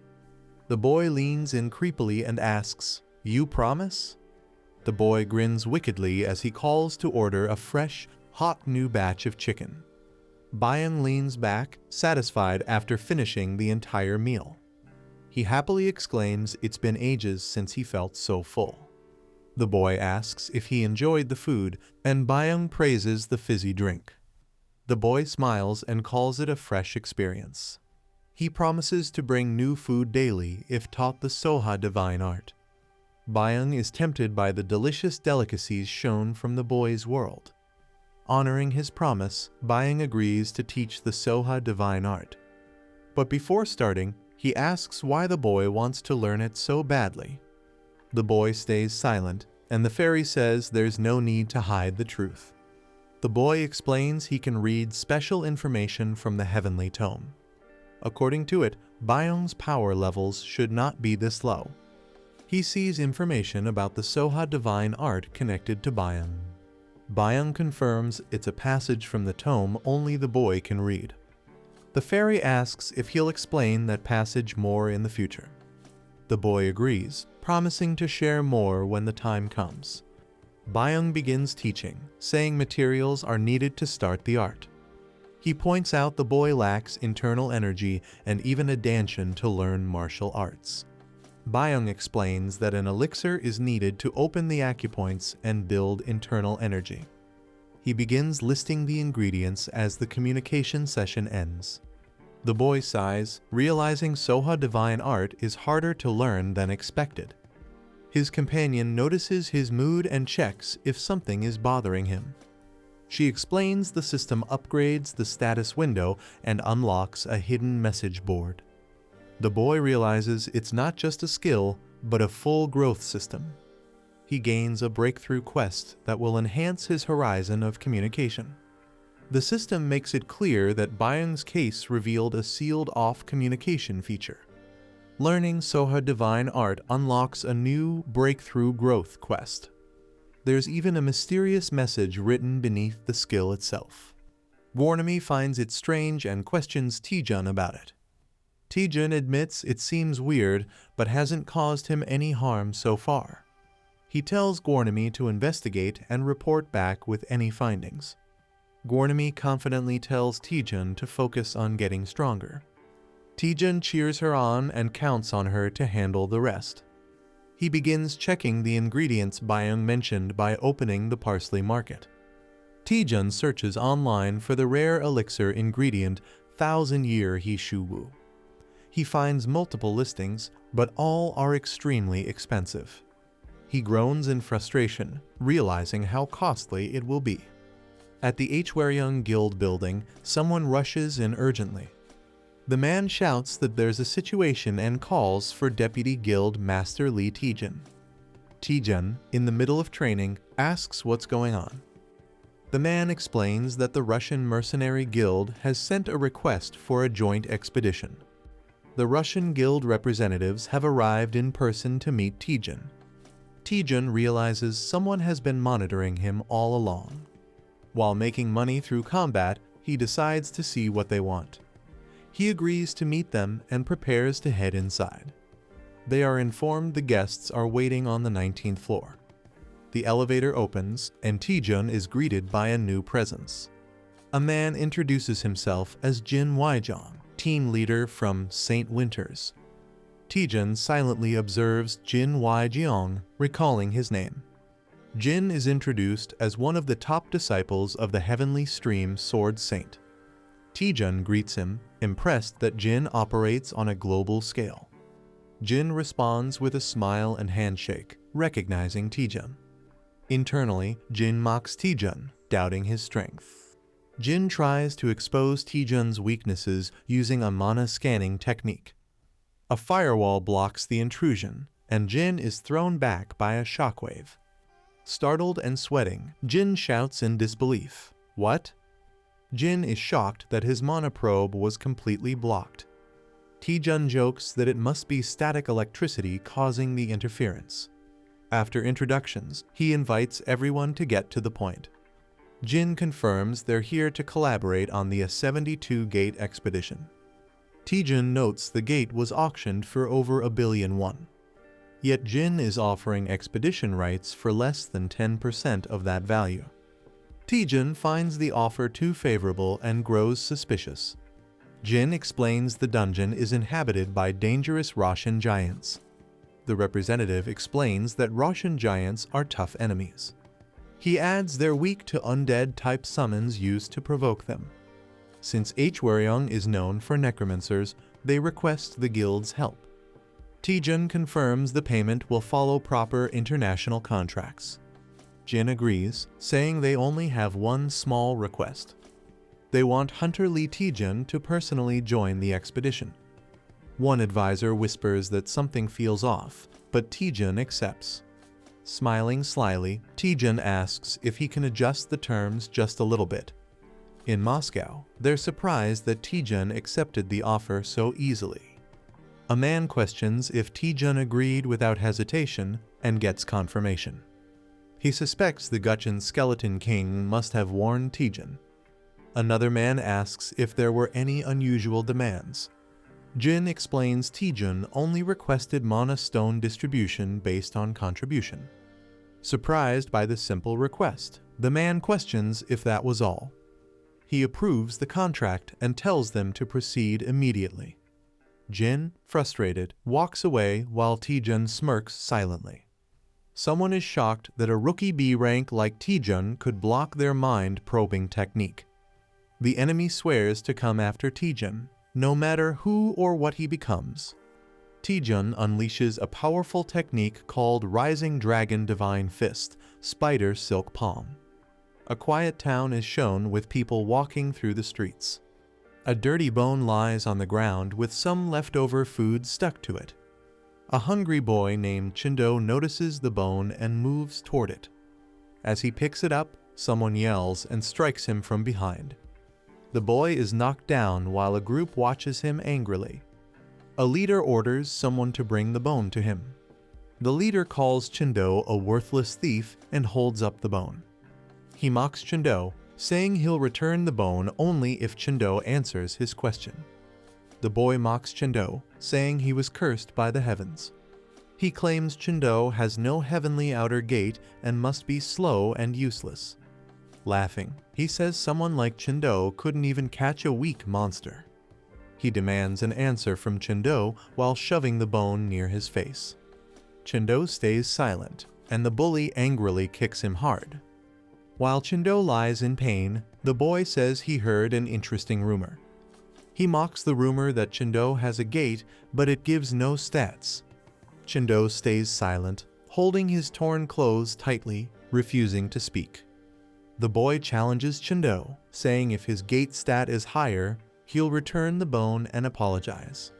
The boy leans in creepily and asks, "You promise?" The boy grins wickedly as he calls to order a fresh, hot new batch of chicken. Byung leans back, satisfied after finishing the entire meal. He happily exclaims it's been ages since he felt so full. The boy asks if he enjoyed the food, and Byung praises the fizzy drink. The boy smiles and calls it a fresh experience. He promises to bring new food daily if taught the Soha divine art. Byung is tempted by the delicious delicacies shown from the boy's world. Honoring his promise, Byung agrees to teach the Soha divine art. But before starting, he asks why the boy wants to learn it so badly. The boy stays silent, and the fairy says there's no need to hide the truth. The boy explains he can read special information from the heavenly tome. According to it, Byung's power levels should not be this low. He sees information about the Soha divine art connected to Byung. Byung confirms it's a passage from the tome only the boy can read. The fairy asks if he'll explain that passage more in the future. The boy agrees, promising to share more when the time comes. Byung begins teaching, saying materials are needed to start the art. He points out the boy lacks internal energy and even a danshan to learn martial arts. Byung explains that an elixir is needed to open the acupoints and build internal energy. He begins listing the ingredients as the communication session ends. The boy sighs, realizing Soha divine art is harder to learn than expected. His companion notices his mood and checks if something is bothering him. She explains the system upgrades the status window and unlocks a hidden message board. The boy realizes it's not just a skill, but a full growth system. He gains a breakthrough quest that will enhance his horizon of communication. The system makes it clear that Byung's case revealed a sealed-off communication feature. Learning Soha divine art unlocks a new breakthrough growth quest. There's even a mysterious message written beneath the skill itself. Gwarnami finds it strange and questions Taejun about it. Taejun admits it seems weird, but hasn't caused him any harm so far. He tells Gwarnami to investigate and report back with any findings. Gwarnami confidently tells Taejun to focus on getting stronger. Taejun cheers her on and counts on her to handle the rest. He begins checking the ingredients Byung mentioned by opening the parsley market. Taejun searches online for the rare elixir ingredient 1000-year Hishuwu. He finds multiple listings, but all are extremely expensive. He groans in frustration, realizing how costly it will be. At the Hwaryong Guild building, someone rushes in urgently. The man shouts that there's a situation and calls for Deputy Guild Master Lee Taejun. Taejun, in the middle of training, asks what's going on. The man explains that the Russian Mercenary Guild has sent a request for a joint expedition. The Russian Guild representatives have arrived in person to meet Taejun. Taejun realizes someone has been monitoring him all along. While making money through combat, he decides to see what they want. He agrees to meet them and prepares to head inside. They are informed the guests are waiting on the 19th floor. The elevator opens, and Taejun is greeted by a new presence. A man introduces himself as Jin Waijong, team leader from St. Winters. Taejun silently observes Jin Waijong, recalling his name. Jin is introduced as one of the top disciples of the Heavenly Stream Sword Saint. Taejun greets him, impressed that Jin operates on a global scale. Jin responds with a smile and handshake, recognizing Taejun. Internally, Jin mocks Taejun, doubting his strength. Jin tries to expose Taejun's weaknesses using a mana scanning technique. A firewall blocks the intrusion, and Jin is thrown back by a shockwave. Startled and sweating, Jin shouts in disbelief, "What?" Jin is shocked that his mana probe was completely blocked. Taejun jokes that it must be static electricity causing the interference. After introductions, he invites everyone to get to the point. Jin confirms they're here to collaborate on the 72-gate expedition. Taejun notes the gate was auctioned for over 1 billion won. Yet Jin is offering expedition rights for less than 10% of that value. Taejun finds the offer too favorable and grows suspicious. Jin explains the dungeon is inhabited by dangerous Russian giants. The representative explains that Russian giants are tough enemies. He adds they're weak to undead-type summons used to provoke them. Since Hwaryong is known for necromancers, they request the guild's help. Taejun confirms the payment will follow proper international contracts. Jin agrees, saying they only have one small request. They want Hunter Lee Taejun to personally join the expedition. One advisor whispers that something feels off, but Taejun accepts. Smiling slyly, Taejun asks if he can adjust the terms just a little bit. In Moscow, they're surprised that Taejun accepted the offer so easily. A man questions if Taejun agreed without hesitation and gets confirmation. He suspects the Gutchin Skeleton King must have warned Taejun. Another man asks if there were any unusual demands. Jin explains Taejun only requested mana stone distribution based on contribution. Surprised by the simple request, the man questions if that was all. He approves the contract and tells them to proceed immediately. Jin, frustrated, walks away while Taejun smirks silently. Someone is shocked that a rookie B rank like Taejun could block their mind-probing technique. The enemy swears to come after Taejun, no matter who or what he becomes. Taejun unleashes a powerful technique called Rising Dragon Divine Fist, Spider Silk Palm. A quiet town is shown with people walking through the streets. A dirty bone lies on the ground with some leftover food stuck to it. A hungry boy named Chindo notices the bone and moves toward it. As he picks it up, someone yells and strikes him from behind. The boy is knocked down while a group watches him angrily. A leader orders someone to bring the bone to him. The leader calls Chindo a worthless thief and holds up the bone. He mocks Chindo, saying he'll return the bone only if Chindo answers his question. The boy mocks Chindo, saying he was cursed by the heavens. He claims Chindo has no heavenly outer gate and must be slow and useless. Laughing, he says someone like Chindo couldn't even catch a weak monster. He demands an answer from Chindo while shoving the bone near his face. Chindo stays silent, and the bully angrily kicks him hard. While Chindo lies in pain, the boy says he heard an interesting rumor. He mocks the rumor that Chindo has a gate, but it gives no stats. Chindo stays silent, holding his torn clothes tightly, refusing to speak. The boy challenges Chindo, saying if his gate stat is higher, he'll return the bone and apologize.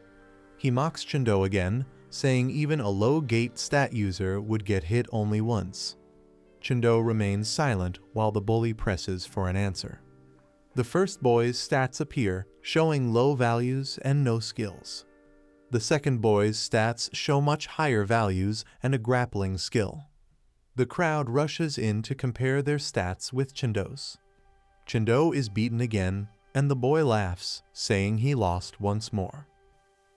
He mocks Chindo again, saying even a low gate stat user would get hit only once. Chindo remains silent while the bully presses for an answer. The first boy's stats appear, showing low values and no skills. The second boy's stats show much higher values and a grappling skill. The crowd rushes in to compare their stats with Chindo's. Chindo is beaten again, and the boy laughs, saying he lost once more.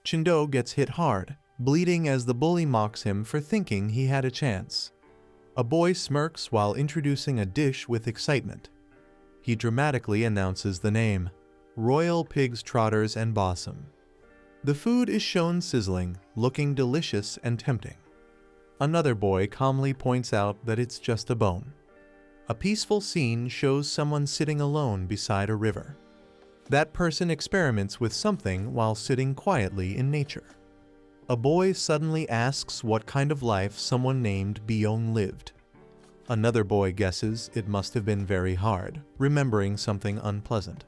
Chindo gets hit hard, bleeding as the bully mocks him for thinking he had a chance. A boy smirks while introducing a dish with excitement. He dramatically announces the name, Royal Pigs Trotters and Bossum. The food is shown sizzling, looking delicious and tempting. Another boy calmly points out that it's just a bone. A peaceful scene shows someone sitting alone beside a river. That person experiments with something while sitting quietly in nature. A boy suddenly asks what kind of life someone named Byung lived. Another boy guesses it must have been very hard, remembering something unpleasant.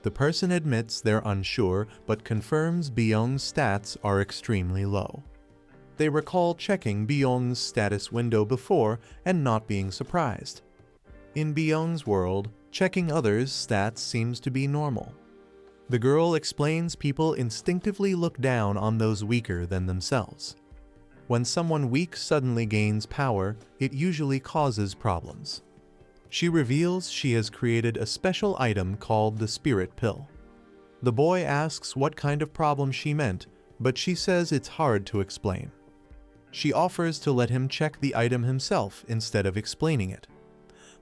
The person admits they're unsure but confirms Byung's stats are extremely low. They recall checking Byung's status window before and not being surprised. In Byung's world, checking others' stats seems to be normal. The girl explains people instinctively look down on those weaker than themselves. When someone weak suddenly gains power, it usually causes problems. She reveals she has created a special item called the Spirit Pill. The boy asks what kind of problem she meant, but she says it's hard to explain. She offers to let him check the item himself instead of explaining it.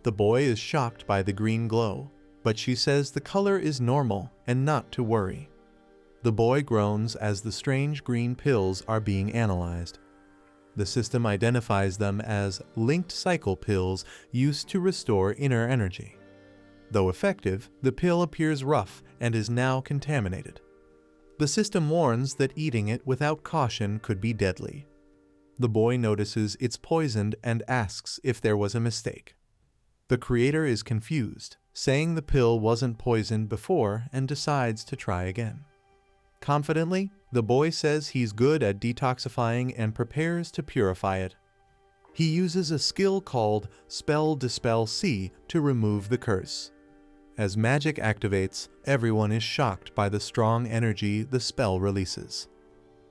The boy is shocked by the green glow, but she says the color is normal and not to worry. The boy groans as the strange green pills are being analyzed. The system identifies them as linked cycle pills used to restore inner energy. Though effective, the pill appears rough and is now contaminated. The system warns that eating it without caution could be deadly. The boy notices it's poisoned and asks if there was a mistake. The creator is confused, saying the pill wasn't poisoned before and decides to try again. Confidently, the boy says he's good at detoxifying and prepares to purify it. He uses a skill called Spell Dispel C to remove the curse. As magic activates, everyone is shocked by the strong energy the spell releases.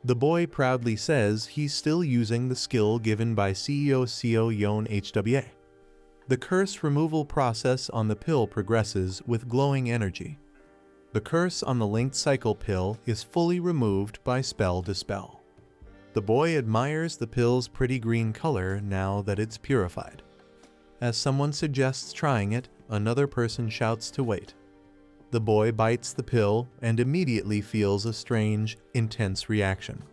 The boy proudly says he's still using the skill given by CEO Seo Yon HWA. The curse removal process on the pill progresses with glowing energy. The curse on the linked cycle pill is fully removed by Spell Dispel. The boy admires the pill's pretty green color now that it's purified. As someone suggests trying it, another person shouts to wait. The boy bites the pill and immediately feels a strange, intense reaction.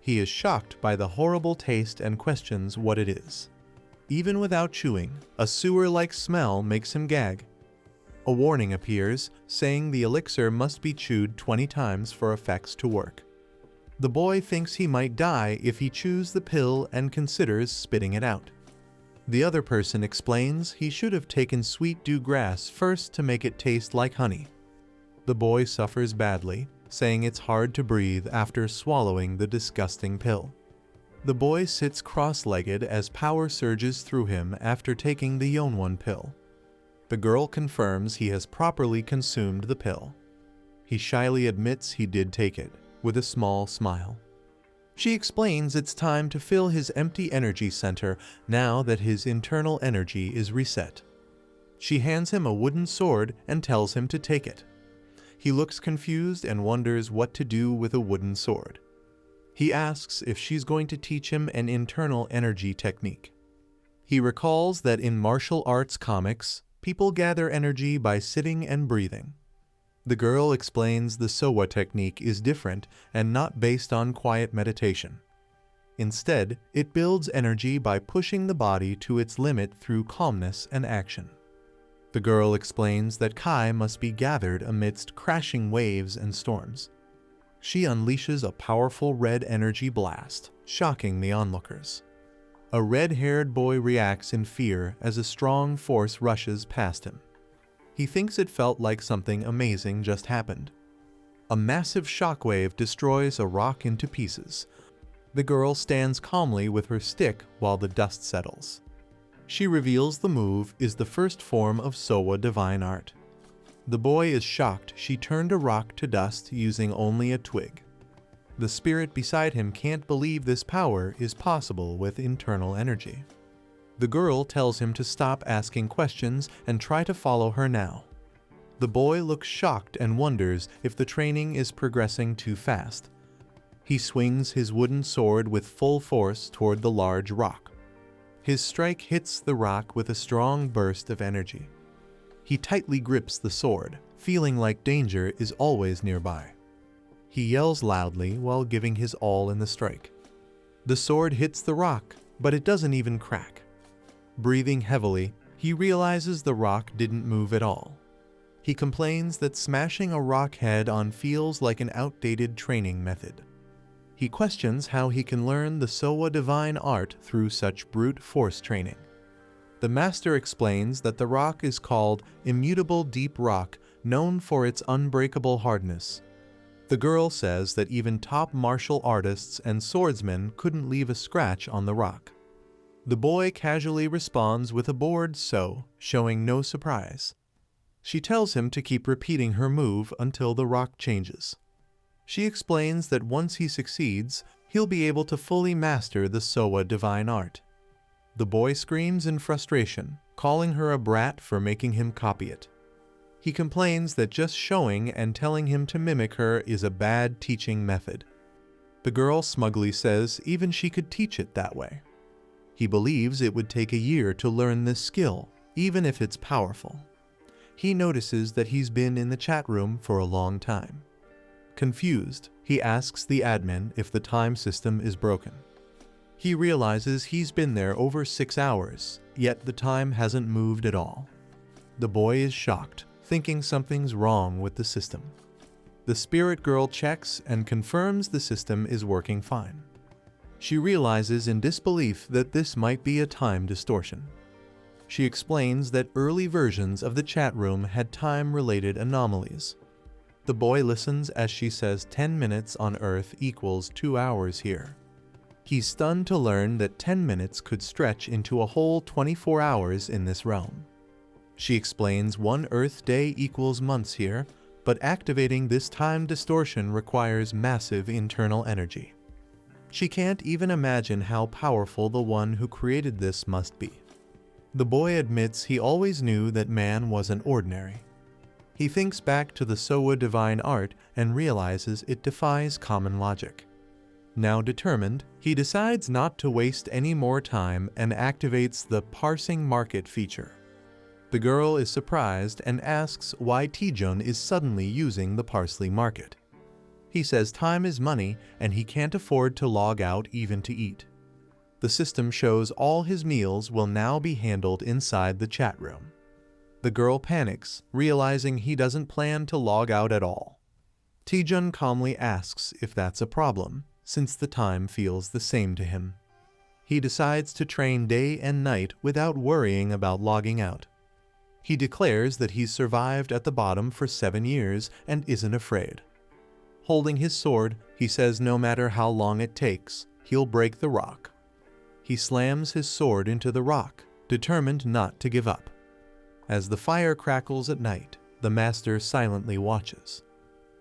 He is shocked by the horrible taste and questions what it is. Even without chewing, a sewer-like smell makes him gag. A warning appears, saying the elixir must be chewed 20 times for effects to work. The boy thinks he might die if he chews the pill and considers spitting it out. The other person explains he should have taken sweet dew grass first to make it taste like honey. The boy suffers badly, saying it's hard to breathe after swallowing the disgusting pill. The boy sits cross-legged as power surges through him after taking the Yonwon pill. The girl confirms he has properly consumed the pill. He shyly admits he did take it, with a small smile. She explains it's time to fill his empty energy center now that his internal energy is reset. She hands him a wooden sword and tells him to take it. He looks confused and wonders what to do with a wooden sword. He asks if she's going to teach him an internal energy technique. He recalls that in martial arts comics, people gather energy by sitting and breathing. The girl explains the Sowa technique is different and not based on quiet meditation. Instead, it builds energy by pushing the body to its limit through calmness and action. The girl explains that Kai must be gathered amidst crashing waves and storms. She unleashes a powerful red energy blast, shocking the onlookers. A red-haired boy reacts in fear as a strong force rushes past him. He thinks it felt like something amazing just happened. A massive shockwave destroys a rock into pieces. The girl stands calmly with her stick while the dust settles. She reveals the move is the first form of Sowa divine art. The boy is shocked she turned a rock to dust using only a twig. The spirit beside him can't believe this power is possible with internal energy. The girl tells him to stop asking questions and try to follow her now. The boy looks shocked and wonders if the training is progressing too fast. He swings his wooden sword with full force toward the large rock. His strike hits the rock with a strong burst of energy. He tightly grips the sword, feeling like danger is always nearby. He yells loudly while giving his all in the strike. The sword hits the rock, but it doesn't even crack. Breathing heavily, he realizes the rock didn't move at all. He complains that smashing a rock head on feels like an outdated training method. He questions how he can learn the Sowa divine art through such brute force training. The master explains that the rock is called immutable deep rock, known for its unbreakable hardness. The girl says that even top martial artists and swordsmen couldn't leave a scratch on the rock. The boy casually responds with a bored so, showing no surprise. She tells him to keep repeating her move until the rock changes. She explains that once he succeeds, he'll be able to fully master the Sowa divine art. The boy screams in frustration, calling her a brat for making him copy it. He complains that just showing and telling him to mimic her is a bad teaching method. The girl smugly says even she could teach it that way. He believes it would take a year to learn this skill, even if it's powerful. He notices that he's been in the chat room for a long time. Confused, he asks the admin if the time system is broken. He realizes he's been there over 6 hours, yet the time hasn't moved at all. The boy is shocked, thinking something's wrong with the system. The spirit girl checks and confirms the system is working fine. She realizes in disbelief that this might be a time distortion. She explains that early versions of the chat room had time-related anomalies. The boy listens as she says 10 minutes on Earth equals 2 hours here. He's stunned to learn that 10 minutes could stretch into a whole 24 hours in this realm. She explains 1 Earth day equals months here, but activating this time distortion requires massive internal energy. She can't even imagine how powerful the one who created this must be. The boy admits he always knew that man wasn't ordinary. He thinks back to the Sowa divine art and realizes it defies common logic. Now determined, he decides not to waste any more time and activates the parsing market feature. The girl is surprised and asks why Taejun is suddenly using the parsley market. He says time is money and he can't afford to log out even to eat. The system shows all his meals will now be handled inside the chat room. The girl panics, realizing he doesn't plan to log out at all. Taejun calmly asks if that's a problem, since the time feels the same to him. He decides to train day and night without worrying about logging out. He declares that he's survived at the bottom for 7 years and isn't afraid. Holding his sword, he says no matter how long it takes, he'll break the rock. He slams his sword into the rock, determined not to give up. As the fire crackles at night, the master silently watches.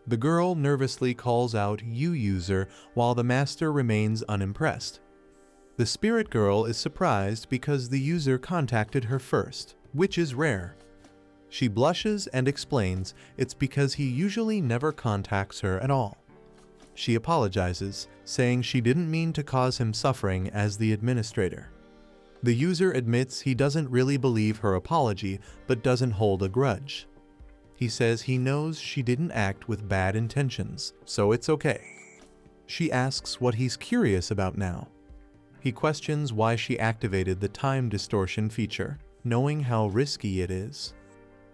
The girl nervously calls out "You user," while the master remains unimpressed. The spirit girl is surprised because the user contacted her first, which is rare. She blushes and explains it's because he usually never contacts her at all. She apologizes, saying she didn't mean to cause him suffering as the administrator. The user admits he doesn't really believe her apology, but doesn't hold a grudge. He says he knows she didn't act with bad intentions, so it's okay. She asks what he's curious about now. He questions why she activated the time distortion feature, knowing how risky it is.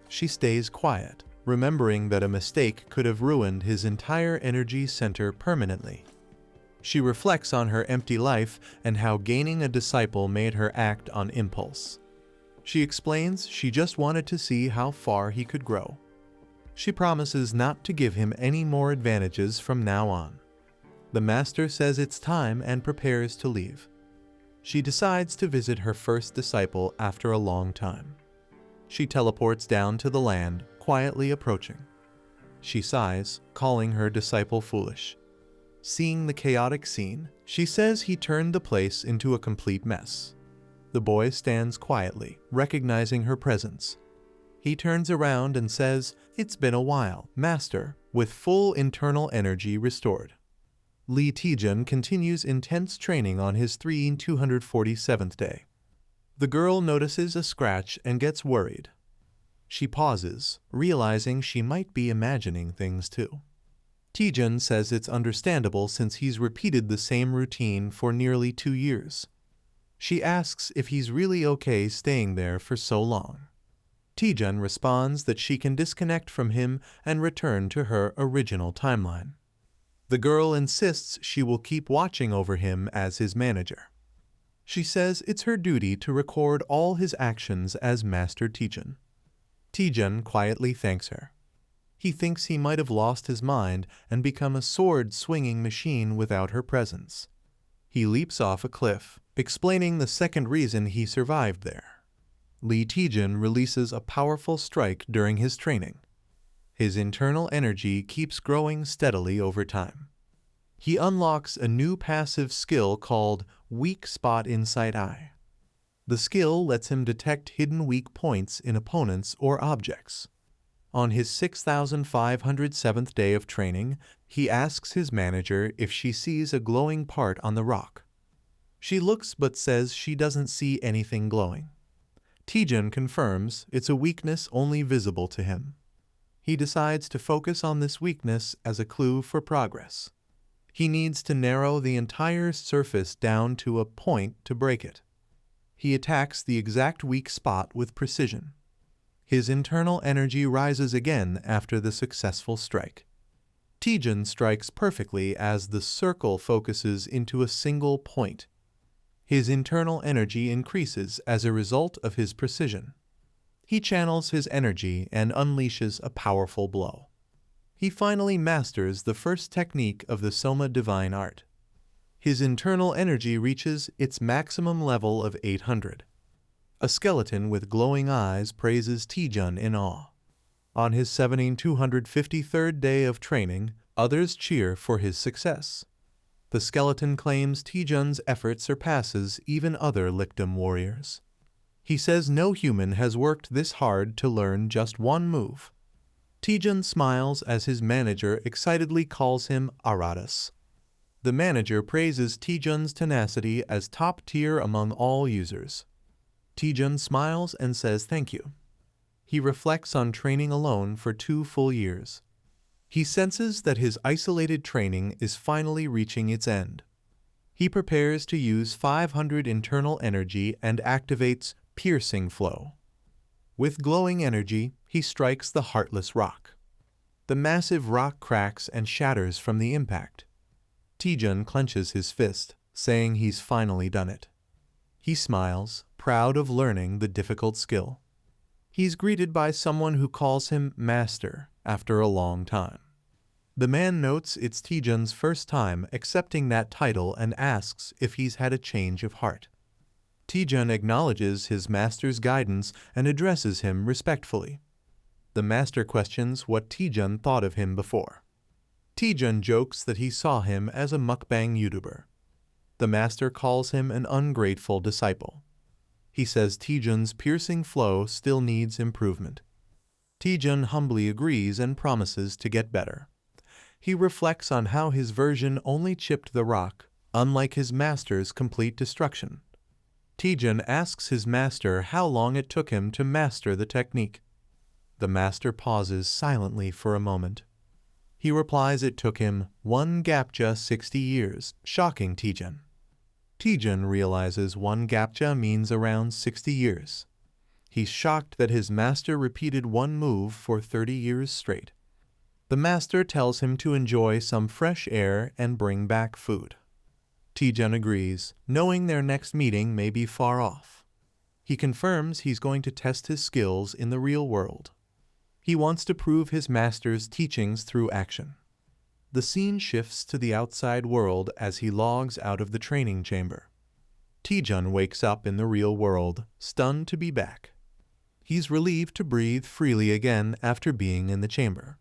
She stays quiet, remembering that a mistake could have ruined his entire energy center permanently. She reflects on her empty life and how gaining a disciple made her act on impulse. She explains she just wanted to see how far he could grow. She promises not to give him any more advantages from now on. The master says it's time and prepares to leave. She decides to visit her first disciple after a long time. She teleports down to the land, quietly approaching. She sighs, calling her disciple foolish. Seeing the chaotic scene, she says he turned the place into a complete mess. The boy stands quietly, recognizing her presence. He turns around and says, "It's been a while, master," with full internal energy restored. Lee Taejun continues intense training on his 247th day. The girl notices a scratch and gets worried. She pauses, realizing she might be imagining things too. Taejun says it's understandable since he's repeated the same routine for nearly 2 years. She asks if he's really okay staying there for so long. Taejun responds that she can disconnect from him and return to her original timeline. The girl insists she will keep watching over him as his manager. She says it's her duty to record all his actions as Master Taejun. Taejun quietly thanks her. He thinks he might have lost his mind and become a sword-swinging machine without her presence. He leaps off a cliff, explaining the second reason he survived there. Lee Taejun releases a powerful strike during his training. His internal energy keeps growing steadily over time. He unlocks a new passive skill called Weak Spot Inside Eye. The skill lets him detect hidden weak points in opponents or objects. On his 6,507th day of training, he asks his manager if she sees a glowing part on the rock. She looks but says she doesn't see anything glowing. Taejun confirms it's a weakness only visible to him. He decides to focus on this weakness as a clue for progress. He needs to narrow the entire surface down to a point to break it. He attacks the exact weak spot with precision. His internal energy rises again after the successful strike. Taejun strikes perfectly as the circle focuses into a single point. His internal energy increases as a result of his precision. He channels his energy and unleashes a powerful blow. He finally masters the first technique of the Soma divine art. His internal energy reaches its maximum level of 800. A skeleton with glowing eyes praises Taejun in awe. On his 7,253rd day of training, others cheer for his success. The skeleton claims Taejun's effort surpasses even other Lichdom warriors. He says no human has worked this hard to learn just one move. Taejun smiles as his manager excitedly calls him Aratus. The manager praises Taejun's tenacity as top tier among all users. Taejun smiles and says thank you. He reflects on training alone for 2 full years. He senses that his isolated training is finally reaching its end. He prepares to use 500 internal energy and activates Piercing Flow. With glowing energy, he strikes the heartless rock. The massive rock cracks and shatters from the impact. Taejun clenches his fist, saying he's finally done it. He smiles, proud of learning the difficult skill. He's greeted by someone who calls him Master after a long time. The man notes it's Taejun's first time accepting that title and asks if he's had a change of heart. Taejun acknowledges his master's guidance and addresses him respectfully. The master questions what Taejun thought of him before. Taejun jokes that he saw him as a mukbang YouTuber. The master calls him an ungrateful disciple. He says Taejun's piercing flow still needs improvement. Taejun humbly agrees and promises to get better. He reflects on how his version only chipped the rock, unlike his master's complete destruction. Taejun asks his master how long it took him to master the technique. The master pauses silently for a moment. He replies it took him 1 gapja 60 years, shocking Taejun. Taejun realizes 1 gapja means around 60 years. He's shocked that his master repeated one move for 30 years straight. The master tells him to enjoy some fresh air and bring back food. Taejun agrees, knowing their next meeting may be far off. He confirms he's going to test his skills in the real world. He wants to prove his master's teachings through action. The scene shifts to the outside world as he logs out of the training chamber. Taejun wakes up in the real world, stunned to be back. He's relieved to breathe freely again after being in the chamber.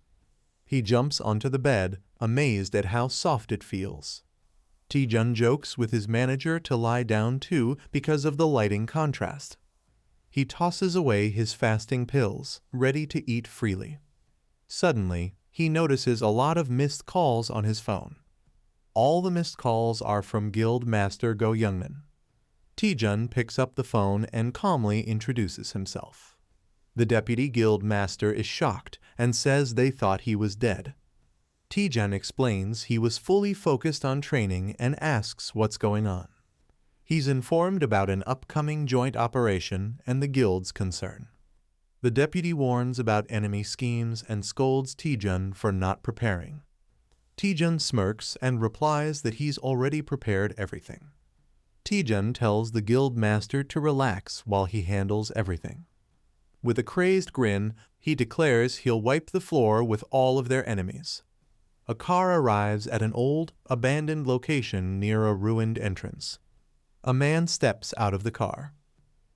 He jumps onto the bed, amazed at how soft it feels. Taejun jokes with his manager to lie down too because of the lighting contrast. He tosses away his fasting pills, ready to eat freely. Suddenly, he notices a lot of missed calls on his phone. All the missed calls are from Guild Master Go Youngman. Taejun picks up the phone and calmly introduces himself. The deputy guild master is shocked and says they thought he was dead. Taejun explains he was fully focused on training and asks what's going on. He's informed about an upcoming joint operation and the guild's concern. The deputy warns about enemy schemes and scolds Taejun for not preparing. Taejun smirks and replies that he's already prepared everything. Taejun tells the guild master to relax while he handles everything. With a crazed grin, he declares he'll wipe the floor with all of their enemies. A car arrives at an old, abandoned location near a ruined entrance. A man steps out of the car.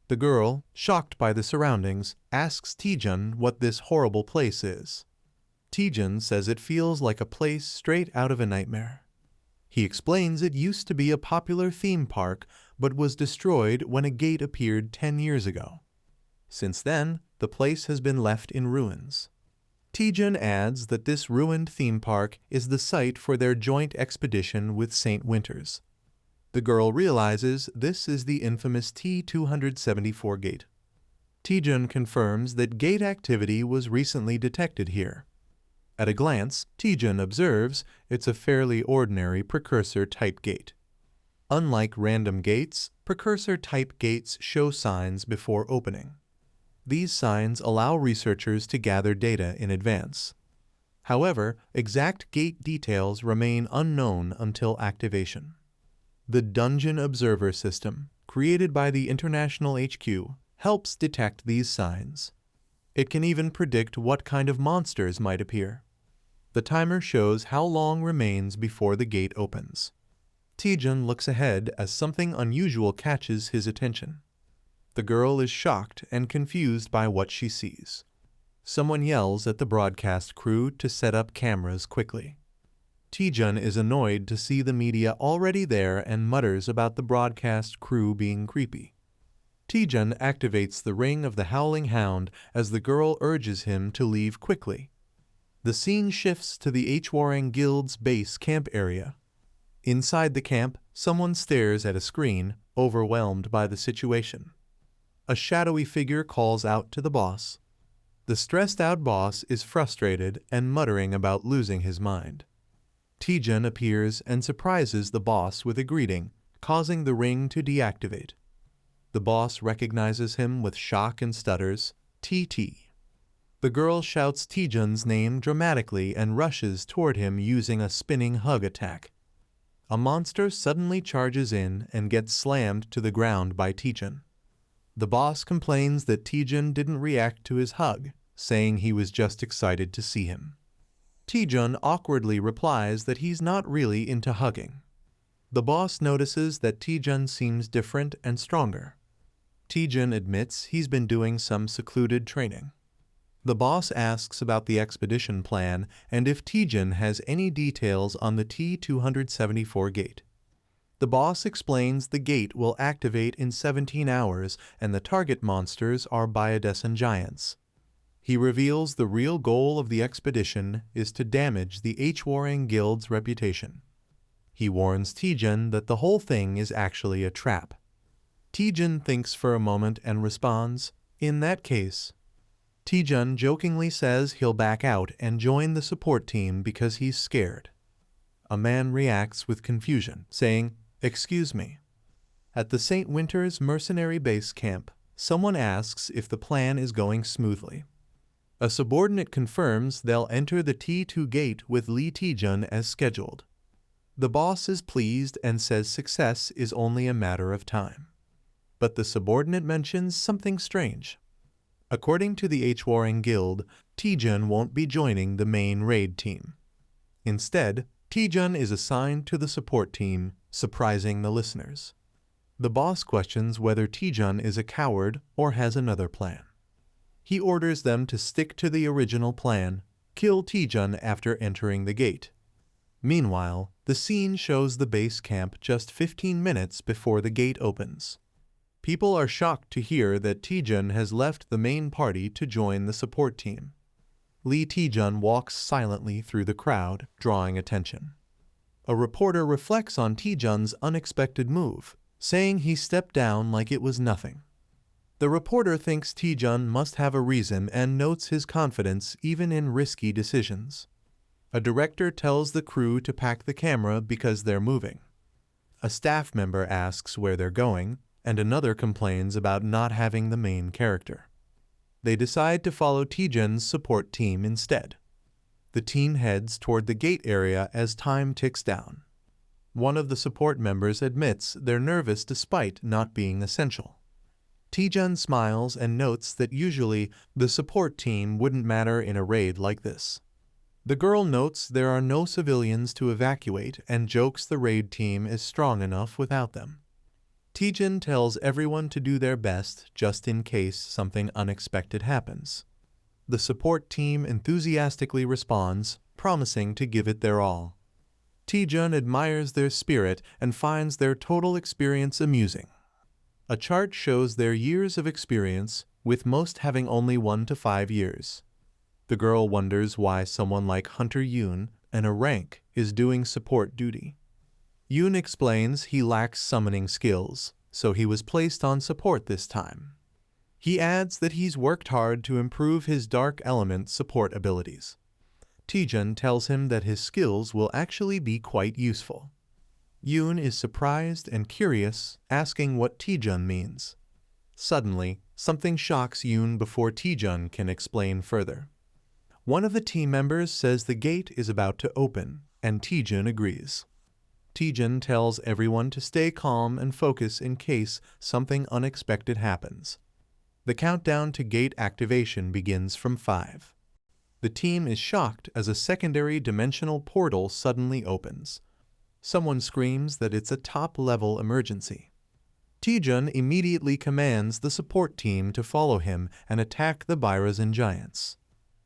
The girl, shocked by the surroundings, asks Taejun what this horrible place is. Taejun says it feels like a place straight out of a nightmare. He explains it used to be a popular theme park, but was destroyed when a gate appeared 10 years ago. Since then, the place has been left in ruins. Taejun adds that this ruined theme park is the site for their joint expedition with St. Winters. The girl realizes this is the infamous T-274 gate. Taejun confirms that gate activity was recently detected here. At a glance, Taejun observes it's a fairly ordinary precursor-type gate. Unlike random gates, precursor-type gates show signs before opening. These signs allow researchers to gather data in advance. However, exact gate details remain unknown until activation. The Dungeon Observer System, created by the International HQ, helps detect these signs. It can even predict what kind of monsters might appear. The timer shows how long remains before the gate opens. Taejun looks ahead as something unusual catches his attention. The girl is shocked and confused by what she sees. Someone yells at the broadcast crew to set up cameras quickly. Taejun is annoyed to see the media already there and mutters about the broadcast crew being creepy. Taejun activates the ring of the Howling Hound as the girl urges him to leave quickly. The scene shifts to the Hwarang Guild's base camp area. Inside the camp, someone stares at a screen, overwhelmed by the situation. A shadowy figure calls out to the boss. The stressed-out boss is frustrated and muttering about losing his mind. Taejun appears and surprises the boss with a greeting, causing the ring to deactivate. The boss recognizes him with shock and stutters, "TT." The girl shouts Taejun's name dramatically and rushes toward him using a spinning hug attack. A monster suddenly charges in and gets slammed to the ground by Taejun. The boss complains that Taejun didn't react to his hug, saying he was just excited to see him. Taejun awkwardly replies that he's not really into hugging. The boss notices that Taejun seems different and stronger. Taejun admits he's been doing some secluded training. The boss asks about the expedition plan and if Taejun has any details on the T-274 gate. The boss explains the gate will activate in 17 hours and the target monsters are biodescent giants. He reveals the real goal of the expedition is to damage the H-Warring Guild's reputation. He warns Taejun that the whole thing is actually a trap. Taejun thinks for a moment and responds, "In that case." Taejun jokingly says he'll back out and join the support team because he's scared. A man reacts with confusion, saying, "Excuse me." At the St. Winter's mercenary base camp, someone asks if the plan is going smoothly. A subordinate confirms they'll enter the T2 gate with Lee Taejun as scheduled. The boss is pleased and says success is only a matter of time. But the subordinate mentions something strange. According to the H-Warring Guild, Taejun won't be joining the main raid team. Instead, Taejun is assigned to the support team, surprising the listeners. The boss questions whether Taejun is a coward or has another plan. He orders them to stick to the original plan, kill Taejun after entering the gate. Meanwhile, the scene shows the base camp just 15 minutes before the gate opens. People are shocked to hear that Taejun has left the main party to join the support team. Lee Taejun walks silently through the crowd, drawing attention. A reporter reflects on Taejun's unexpected move, saying he stepped down like it was nothing. The reporter thinks Taejun must have a reason and notes his confidence even in risky decisions. A director tells the crew to pack the camera because they're moving. A staff member asks where they're going, and another complains about not having the main character. They decide to follow Taejun's support team instead. The team heads toward the gate area as time ticks down. One of the support members admits they're nervous despite not being essential. Taejun smiles and notes that usually the support team wouldn't matter in a raid like this. The girl notes there are no civilians to evacuate and jokes the raid team is strong enough without them. Taejun tells everyone to do their best just in case something unexpected happens. The support team enthusiastically responds, promising to give it their all. Taejun admires their spirit and finds their total experience amusing. A chart shows their years of experience, with most having only 1 to 5 years. The girl wonders why someone like Hunter Yoon, and a rank, is doing support duty. Yoon explains he lacks summoning skills, so he was placed on support this time. He adds that he's worked hard to improve his dark element support abilities. Taejun tells him that his skills will actually be quite useful. Yoon is surprised and curious, asking what Taejun means. Suddenly, something shocks Yoon before Taejun can explain further. One of the team members says the gate is about to open, and Taejun agrees. Taejun tells everyone to stay calm and focus in case something unexpected happens. The countdown to gate activation begins from 5. The team is shocked as a secondary dimensional portal suddenly opens. Someone screams that it's a top-level emergency. Taejun immediately commands the support team to follow him and attack the Birazin giants.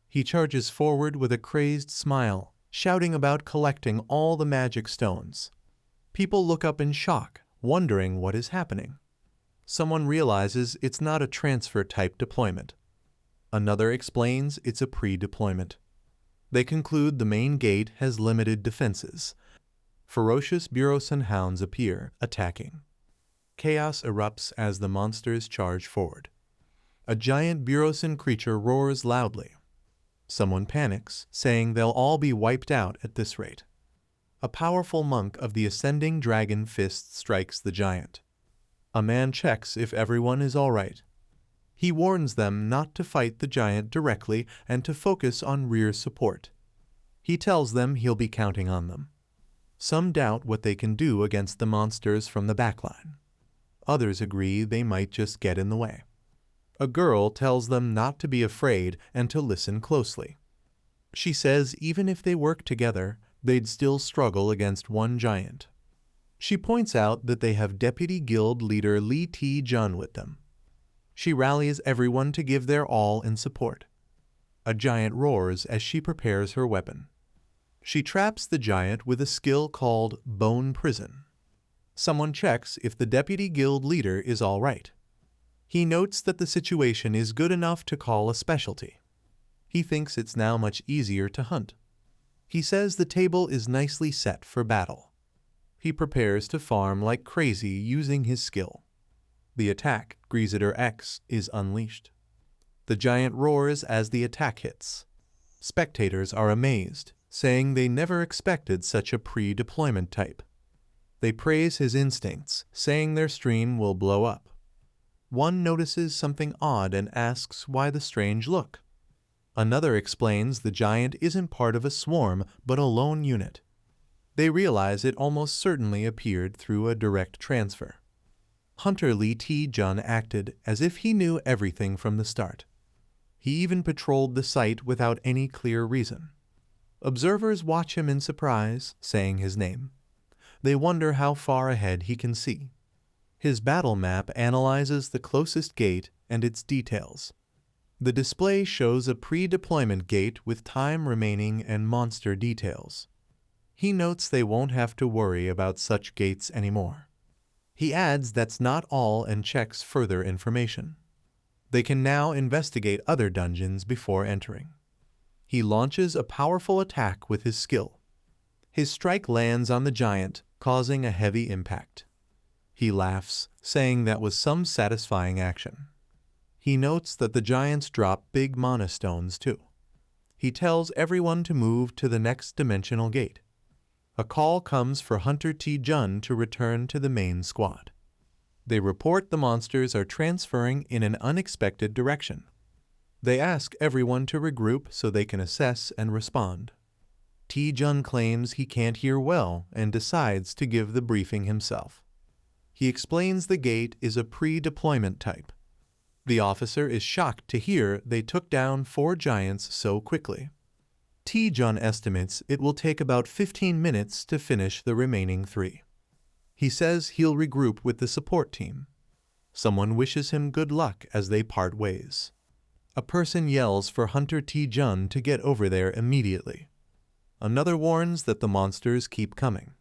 He charges forward with a crazed smile, shouting about collecting all the magic stones. People look up in shock, wondering what is happening. Someone realizes it's not a transfer-type deployment. Another explains it's a pre-deployment. They conclude the main gate has limited defenses. Ferocious Burosan hounds appear, attacking. Chaos erupts as the monsters charge forward. A giant Burosan creature roars loudly. Someone panics, saying they'll all be wiped out at this rate. A powerful monk of the ascending dragon fist strikes the giant. A man checks if everyone is all right. He warns them not to fight the giant directly and to focus on rear support. He tells them he'll be counting on them. Some doubt what they can do against the monsters from the backline. Others agree they might just get in the way. A girl tells them not to be afraid and to listen closely. She says even if they work together, they'd still struggle against one giant. She points out that they have Deputy Guild Leader Lee Taejun with them. She rallies everyone to give their all in support. A giant roars as she prepares her weapon. She traps the giant with a skill called Bone Prison. Someone checks if the Deputy Guild Leader is all right. He notes that the situation is good enough to call a specialty. He thinks it's now much easier to hunt. He says the table is nicely set for battle. He prepares to farm like crazy using his skill. The attack, Greaseter X, is unleashed. The giant roars as the attack hits. Spectators are amazed, saying they never expected such a pre-deployment type. They praise his instincts, saying their stream will blow up. One notices something odd and asks why the strange look. Another explains the giant isn't part of a swarm, but a lone unit. They realize it almost certainly appeared through a direct transfer. Hunter Lee Taejun acted as if he knew everything from the start. He even patrolled the site without any clear reason. Observers watch him in surprise, saying his name. They wonder how far ahead he can see. His battle map analyzes the closest gate and its details. The display shows a pre-deployment gate with time remaining and monster details. He notes they won't have to worry about such gates anymore. He adds that's not all and checks further information. They can now investigate other dungeons before entering. He launches a powerful attack with his skill. His strike lands on the giant, causing a heavy impact. He laughs, saying that was some satisfying action. He notes that the giants drop big mana stones too. He tells everyone to move to the next dimensional gate. A call comes for Hunter Taejun to return to the main squad. They report the monsters are transferring in an unexpected direction. They ask everyone to regroup so they can assess and respond. Taejun claims he can't hear well and decides to give the briefing himself. He explains the gate is a pre-deployment type. The officer is shocked to hear they took down 4 giants so quickly. Taejun estimates it will take about 15 minutes to finish the remaining 3. He says he'll regroup with the support team. Someone wishes him good luck as they part ways. A person yells for Hunter Taejun to get over there immediately. Another warns that the monsters keep coming.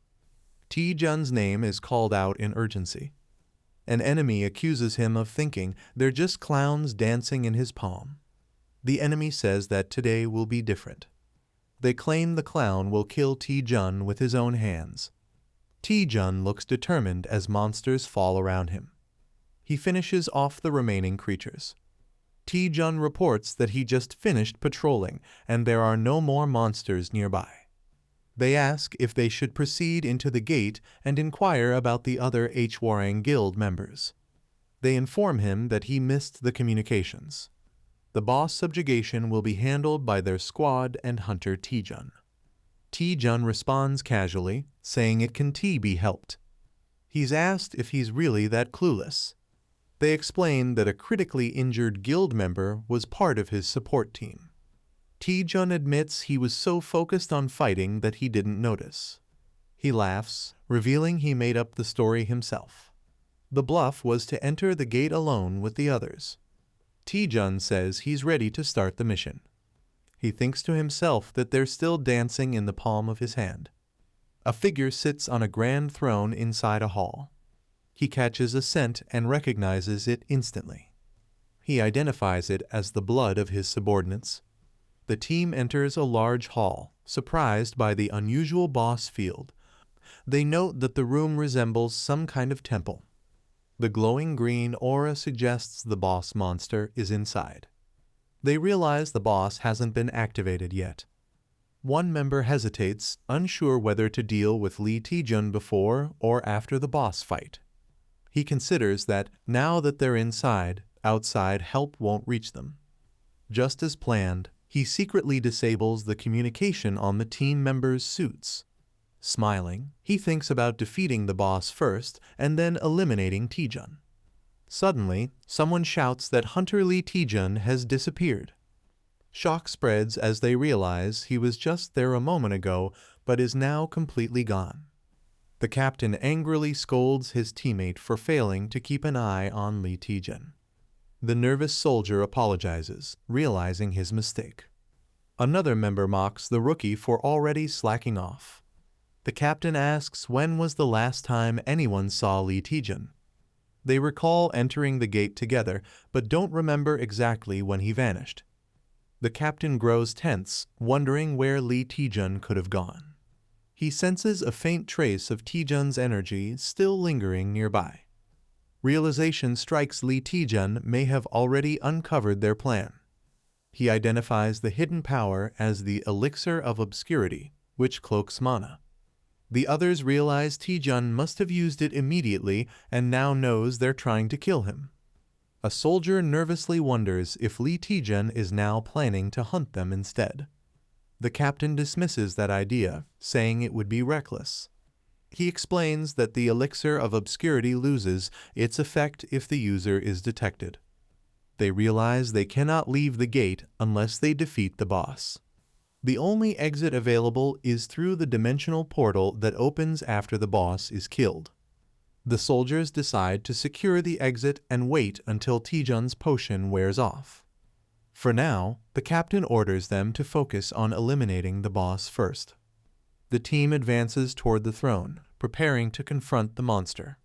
Taejun's name is called out in urgency. An enemy accuses him of thinking they're just clowns dancing in his palm. The enemy says that today will be different. They claim the clown will kill Taejun with his own hands. Taejun looks determined as monsters fall around him. He finishes off the remaining creatures. Taejun reports that he just finished patrolling and there are no more monsters nearby. They ask if they should proceed into the gate and inquire about the other Hwarang Guild members. They inform him that he missed the communications. The boss subjugation will be handled by their squad and Hunter Taejun. Taejun responds casually, saying it can be helped. He's asked if he's really that clueless. They explain that a critically injured guild member was part of his support team. Taejun admits he was so focused on fighting that he didn't notice. He laughs, revealing he made up the story himself. The bluff was to enter the gate alone with the others. Taejun says he's ready to start the mission. He thinks to himself that they're still dancing in the palm of his hand. A figure sits on a grand throne inside a hall. He catches a scent and recognizes it instantly. He identifies it as the blood of his subordinates. The team enters a large hall, surprised by the unusual boss field. They note that the room resembles some kind of temple. The glowing green aura suggests the boss monster is inside. They realize the boss hasn't been activated yet. One member hesitates, unsure whether to deal with Lee Taejun before or after the boss fight. He considers that, now that they're inside, outside help won't reach them. Just as planned, he secretly disables the communication on the team members' suits. Smiling, he thinks about defeating the boss first and then eliminating Taejun. Suddenly, someone shouts that Hunter Lee Taejun has disappeared. Shock spreads as they realize he was just there a moment ago but is now completely gone. The captain angrily scolds his teammate for failing to keep an eye on Lee Taejun. The nervous soldier apologizes, realizing his mistake. Another member mocks the rookie for already slacking off. The captain asks when was the last time anyone saw Lee Taejun. They recall entering the gate together, but don't remember exactly when he vanished. The captain grows tense, wondering where Lee Taejun could have gone. He senses a faint trace of Taejun's energy still lingering nearby. Realization strikes Lee Taejun may have already uncovered their plan. He identifies the hidden power as the Elixir of Obscurity, which cloaks mana. The others realize Taejun must have used it immediately and now knows they're trying to kill him. A soldier nervously wonders if Lee Taejun is now planning to hunt them instead. The captain dismisses that idea, saying it would be reckless. He explains that the Elixir of Obscurity loses its effect if the user is detected. They realize they cannot leave the gate unless they defeat the boss. The only exit available is through the dimensional portal that opens after the boss is killed. The soldiers decide to secure the exit and wait until Taejun's potion wears off. For now, the captain orders them to focus on eliminating the boss first. The team advances toward the throne, preparing to confront the monster.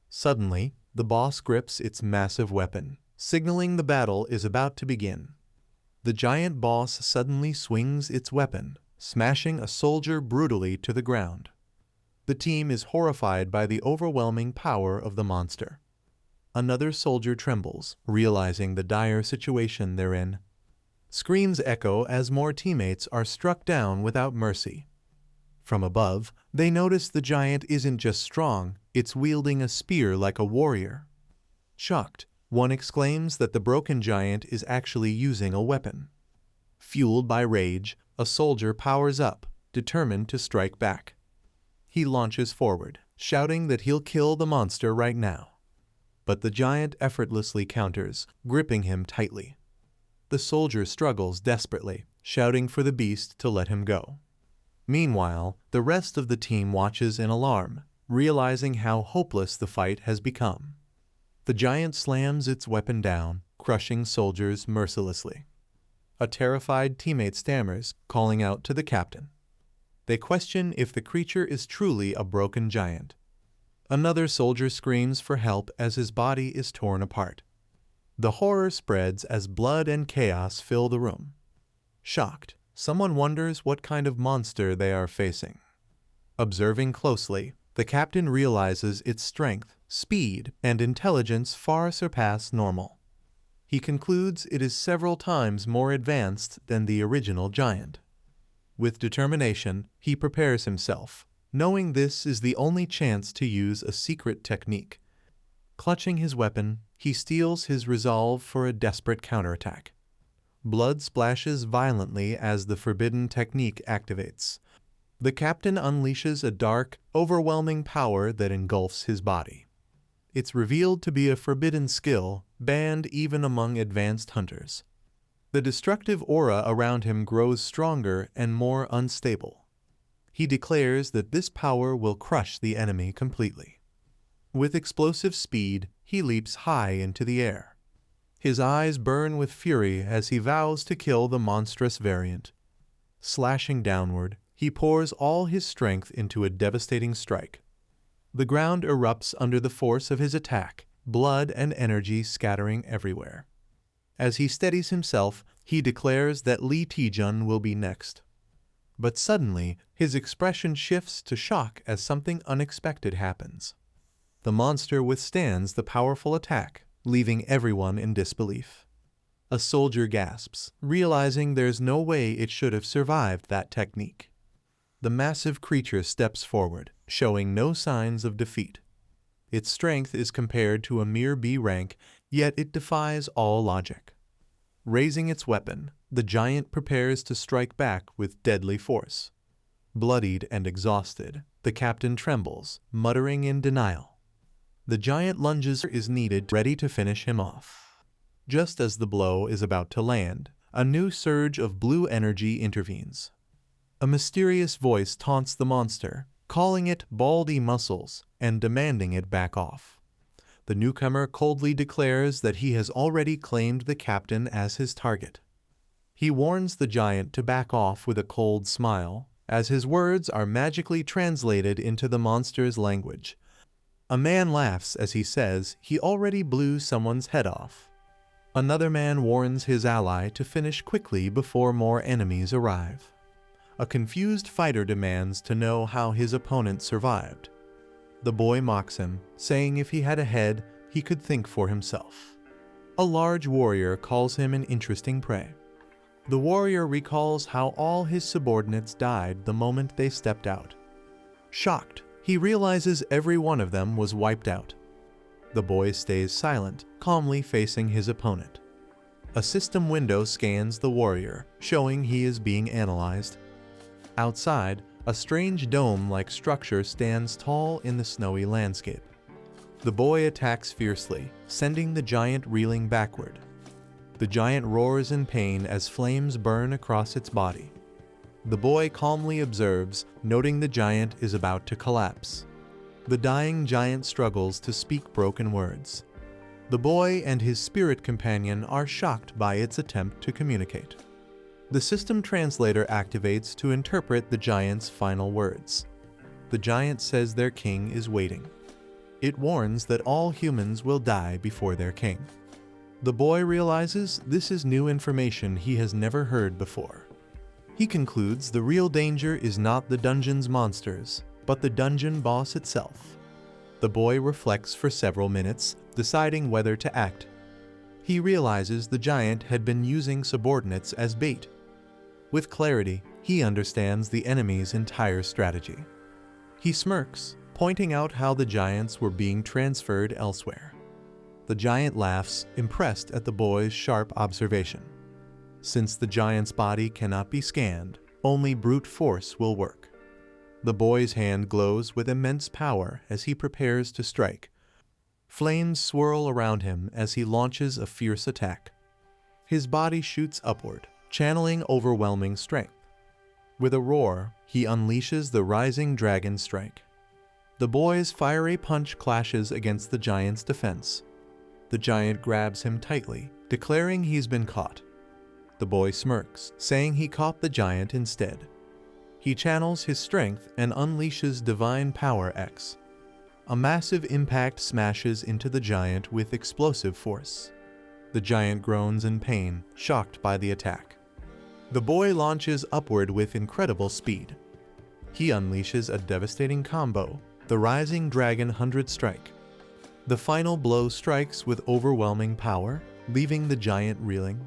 Suddenly, the boss grips its massive weapon, signaling the battle is about to begin. The giant boss suddenly swings its weapon, smashing a soldier brutally to the ground. The team is horrified by the overwhelming power of the monster. Another soldier trembles, realizing the dire situation they're in. Screams echo as more teammates are struck down without mercy. From above, they notice the giant isn't just strong, it's wielding a spear like a warrior. Shocked, one exclaims that the broken giant is actually using a weapon. Fueled by rage, a soldier powers up, determined to strike back. He launches forward, shouting that he'll kill the monster right now. But the giant effortlessly counters, gripping him tightly. The soldier struggles desperately, shouting for the beast to let him go. Meanwhile, the rest of the team watches in alarm, realizing how hopeless the fight has become. The giant slams its weapon down, crushing soldiers mercilessly. A terrified teammate stammers, calling out to the captain. They question if the creature is truly a broken giant. Another soldier screams for help as his body is torn apart. The horror spreads as blood and chaos fill the room. Shocked, someone wonders what kind of monster they are facing. Observing closely, the captain realizes its strength, speed, and intelligence far surpass normal. He concludes it is several times more advanced than the original giant. With determination, he prepares himself, knowing this is the only chance to use a secret technique. Clutching his weapon, he steels his resolve for a desperate counterattack. Blood splashes violently as the forbidden technique activates. The captain unleashes a dark, overwhelming power that engulfs his body. It's revealed to be a forbidden skill, banned even among advanced hunters. The destructive aura around him grows stronger and more unstable. He declares that this power will crush the enemy completely. With explosive speed, he leaps high into the air. His eyes burn with fury as he vows to kill the monstrous variant. Slashing downward, he pours all his strength into a devastating strike. The ground erupts under the force of his attack, blood and energy scattering everywhere. As he steadies himself, he declares that Lee Taejun will be next. But suddenly, his expression shifts to shock as something unexpected happens. The monster withstands the powerful attack, leaving everyone in disbelief. A soldier gasps, realizing there's no way it should have survived that technique. The massive creature steps forward, showing no signs of defeat. Its strength is compared to a mere B rank, yet it defies all logic. Raising its weapon, the giant prepares to strike back with deadly force. Bloodied and exhausted, the captain trembles, muttering in denial. The giant lunges is needed, ready to finish him off. Just as the blow is about to land, a new surge of blue energy intervenes. A mysterious voice taunts the monster, calling it baldy muscles and demanding it back off. The newcomer coldly declares that he has already claimed the captain as his target. He warns the giant to back off with a cold smile, as his words are magically translated into the monster's language. A man laughs as he says he already blew someone's head off. Another man warns his ally to finish quickly before more enemies arrive. A confused fighter demands to know how his opponent survived. The boy mocks him, saying if he had a head, he could think for himself. A large warrior calls him an interesting prey. The warrior recalls how all his subordinates died the moment they stepped out. Shocked, he realizes every one of them was wiped out. The boy stays silent, calmly facing his opponent. A system window scans the warrior, showing he is being analyzed. Outside, a strange dome-like structure stands tall in the snowy landscape. The boy attacks fiercely, sending the giant reeling backward. The giant roars in pain as flames burn across its body. The boy calmly observes, noting the giant is about to collapse. The dying giant struggles to speak broken words. The boy and his spirit companion are shocked by its attempt to communicate. The system translator activates to interpret the giant's final words. The giant says their king is waiting. It warns that all humans will die before their king. The boy realizes this is new information he has never heard before. He concludes the real danger is not the dungeon's monsters, but the dungeon boss itself. The boy reflects for several minutes, deciding whether to act. He realizes the giant had been using subordinates as bait. With clarity, he understands the enemy's entire strategy. He smirks, pointing out how the giants were being transferred elsewhere. The giant laughs, impressed at the boy's sharp observation. Since the giant's body cannot be scanned, only brute force will work. The boy's hand glows with immense power as he prepares to strike. Flames swirl around him as he launches a fierce attack. His body shoots upward, channeling overwhelming strength. With a roar, he unleashes the rising dragon strike. The boy's fiery punch clashes against the giant's defense. The giant grabs him tightly, declaring he's been caught. The boy smirks, saying he caught the giant instead. He channels his strength and unleashes Divine Power X. A massive impact smashes into the giant with explosive force. The giant groans in pain, shocked by the attack. The boy launches upward with incredible speed. He unleashes a devastating combo, the Rising Dragon 100 Strike. The final blow strikes with overwhelming power, leaving the giant reeling.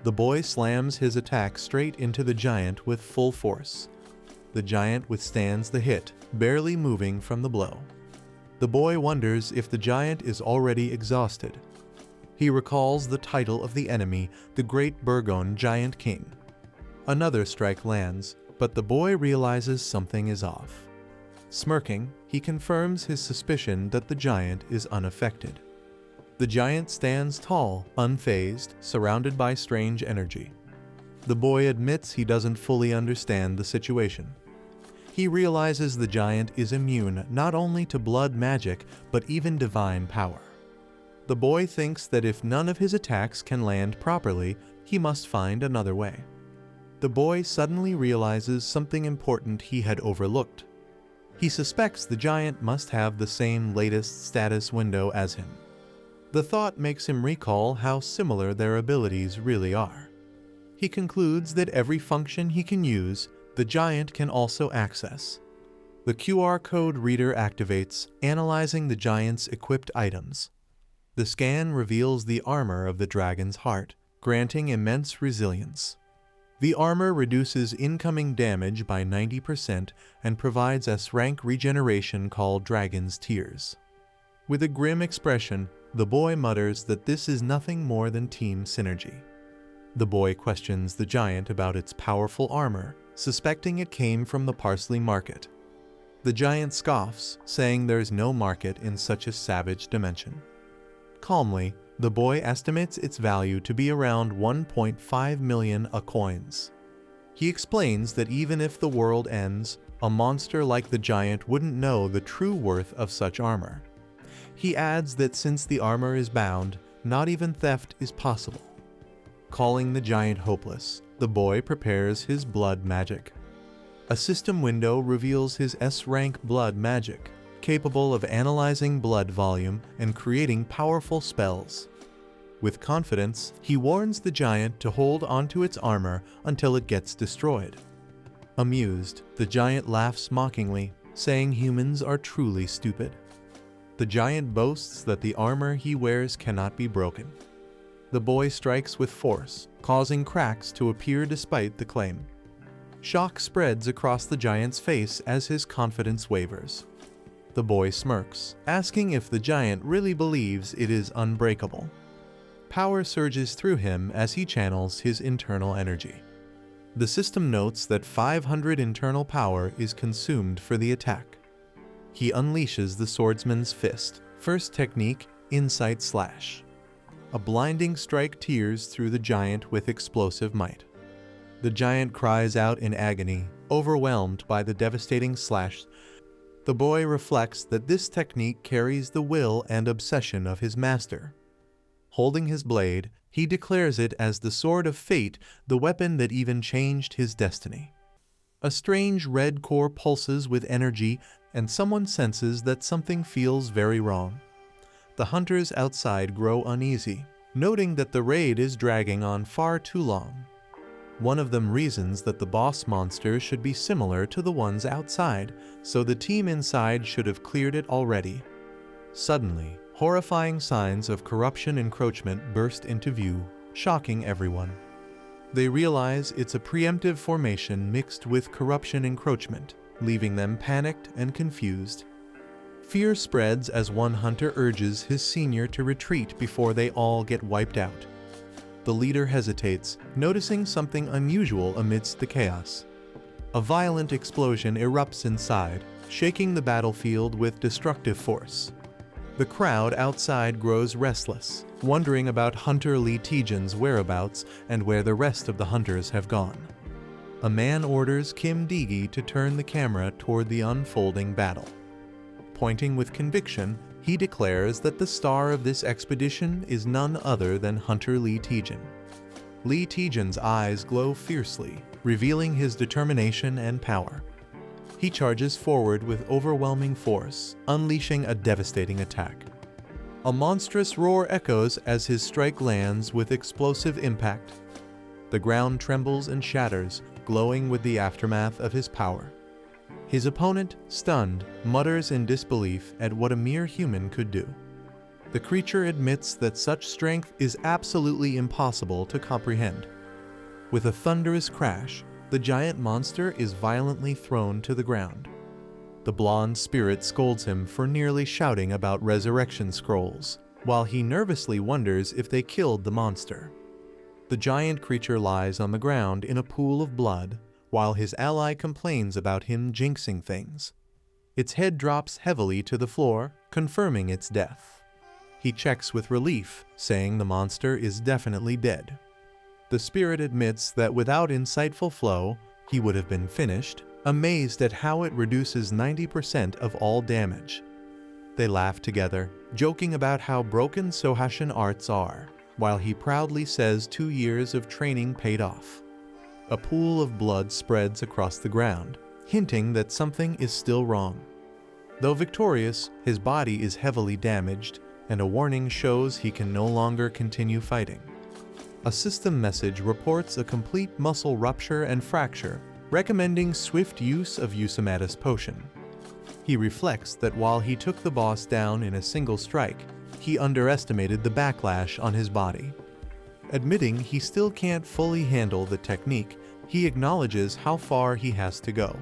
The boy slams his attack straight into the giant with full force. The giant withstands the hit, barely moving from the blow. The boy wonders if the giant is already exhausted. He recalls the title of the enemy, the Great Burgon Giant King. Another strike lands, but the boy realizes something is off. Smirking, he confirms his suspicion that the giant is unaffected. The giant stands tall, unfazed, surrounded by strange energy. The boy admits he doesn't fully understand the situation. He realizes the giant is immune not only to blood magic, but even divine power. The boy thinks that if none of his attacks can land properly, he must find another way. The boy suddenly realizes something important he had overlooked. He suspects the giant must have the same latest status window as him. The thought makes him recall how similar their abilities really are. He concludes that every function he can use, the giant can also access. The QR code reader activates, analyzing the giant's equipped items. The scan reveals the armor of the dragon's heart, granting immense resilience. The armor reduces incoming damage by 90% and provides S-rank regeneration called Dragon's Tears. With a grim expression, the boy mutters that this is nothing more than team synergy. The boy questions the giant about its powerful armor, suspecting it came from the parsley market. The giant scoffs, saying there's no market in such a savage dimension. Calmly, the boy estimates its value to be around 1.5 million coins. He explains that even if the world ends, a monster like the giant wouldn't know the true worth of such armor. He adds that since the armor is bound, not even theft is possible. Calling the giant hopeless, the boy prepares his blood magic. A system window reveals his S-rank blood magic, capable of analyzing blood volume and creating powerful spells. With confidence, he warns the giant to hold onto its armor until it gets destroyed. Amused, the giant laughs mockingly, saying humans are truly stupid. The giant boasts that the armor he wears cannot be broken. The boy strikes with force, causing cracks to appear despite the claim. Shock spreads across the giant's face as his confidence wavers. The boy smirks, asking if the giant really believes it is unbreakable. Power surges through him as he channels his internal energy. The system notes that 500 internal power is consumed for the attack. He unleashes the swordsman's fist, first technique, Insight Slash. A blinding strike tears through the giant with explosive might. The giant cries out in agony, overwhelmed by the devastating slash. The boy reflects that this technique carries the will and obsession of his master. Holding his blade, he declares it as the sword of fate, the weapon that even changed his destiny. A strange red core pulses with energy, and someone senses that something feels very wrong. The hunters outside grow uneasy, noting that the raid is dragging on far too long. One of them reasons that the boss monster should be similar to the ones outside, so the team inside should have cleared it already. Suddenly, horrifying signs of corruption encroachment burst into view, shocking everyone. They realize it's a preemptive formation mixed with corruption encroachment, leaving them panicked and confused. Fear spreads as one hunter urges his senior to retreat before they all get wiped out. The leader hesitates, noticing something unusual amidst the chaos. A violent explosion erupts inside, shaking the battlefield with destructive force. The crowd outside grows restless, wondering about Hunter Lee Taejun's whereabouts and where the rest of the hunters have gone. A man orders Kim Digi to turn the camera toward the unfolding battle. Pointing with conviction, he declares that the star of this expedition is none other than Hunter Lee Taejun. Lee Taejun's eyes glow fiercely, revealing his determination and power. He charges forward with overwhelming force, unleashing a devastating attack. A monstrous roar echoes as his strike lands with explosive impact. The ground trembles and shatters, glowing with the aftermath of his power. His opponent, stunned, mutters in disbelief at what a mere human could do. The creature admits that such strength is absolutely impossible to comprehend. With a thunderous crash, the giant monster is violently thrown to the ground. The blonde spirit scolds him for nearly shouting about resurrection scrolls, while he nervously wonders if they killed the monster. The giant creature lies on the ground in a pool of blood, while his ally complains about him jinxing things. Its head drops heavily to the floor, confirming its death. He checks with relief, saying the monster is definitely dead. The spirit admits that without insightful flow, he would have been finished, amazed at how it reduces 90% of all damage. They laugh together, joking about how broken Sohashin arts are, while he proudly says 2 years of training paid off. A pool of blood spreads across the ground, hinting that something is still wrong. Though victorious, his body is heavily damaged, and a warning shows he can no longer continue fighting. A system message reports a complete muscle rupture and fracture, recommending swift use of Usamata's potion. He reflects that while he took the boss down in a single strike, he underestimated the backlash on his body. Admitting he still can't fully handle the technique, he acknowledges how far he has to go.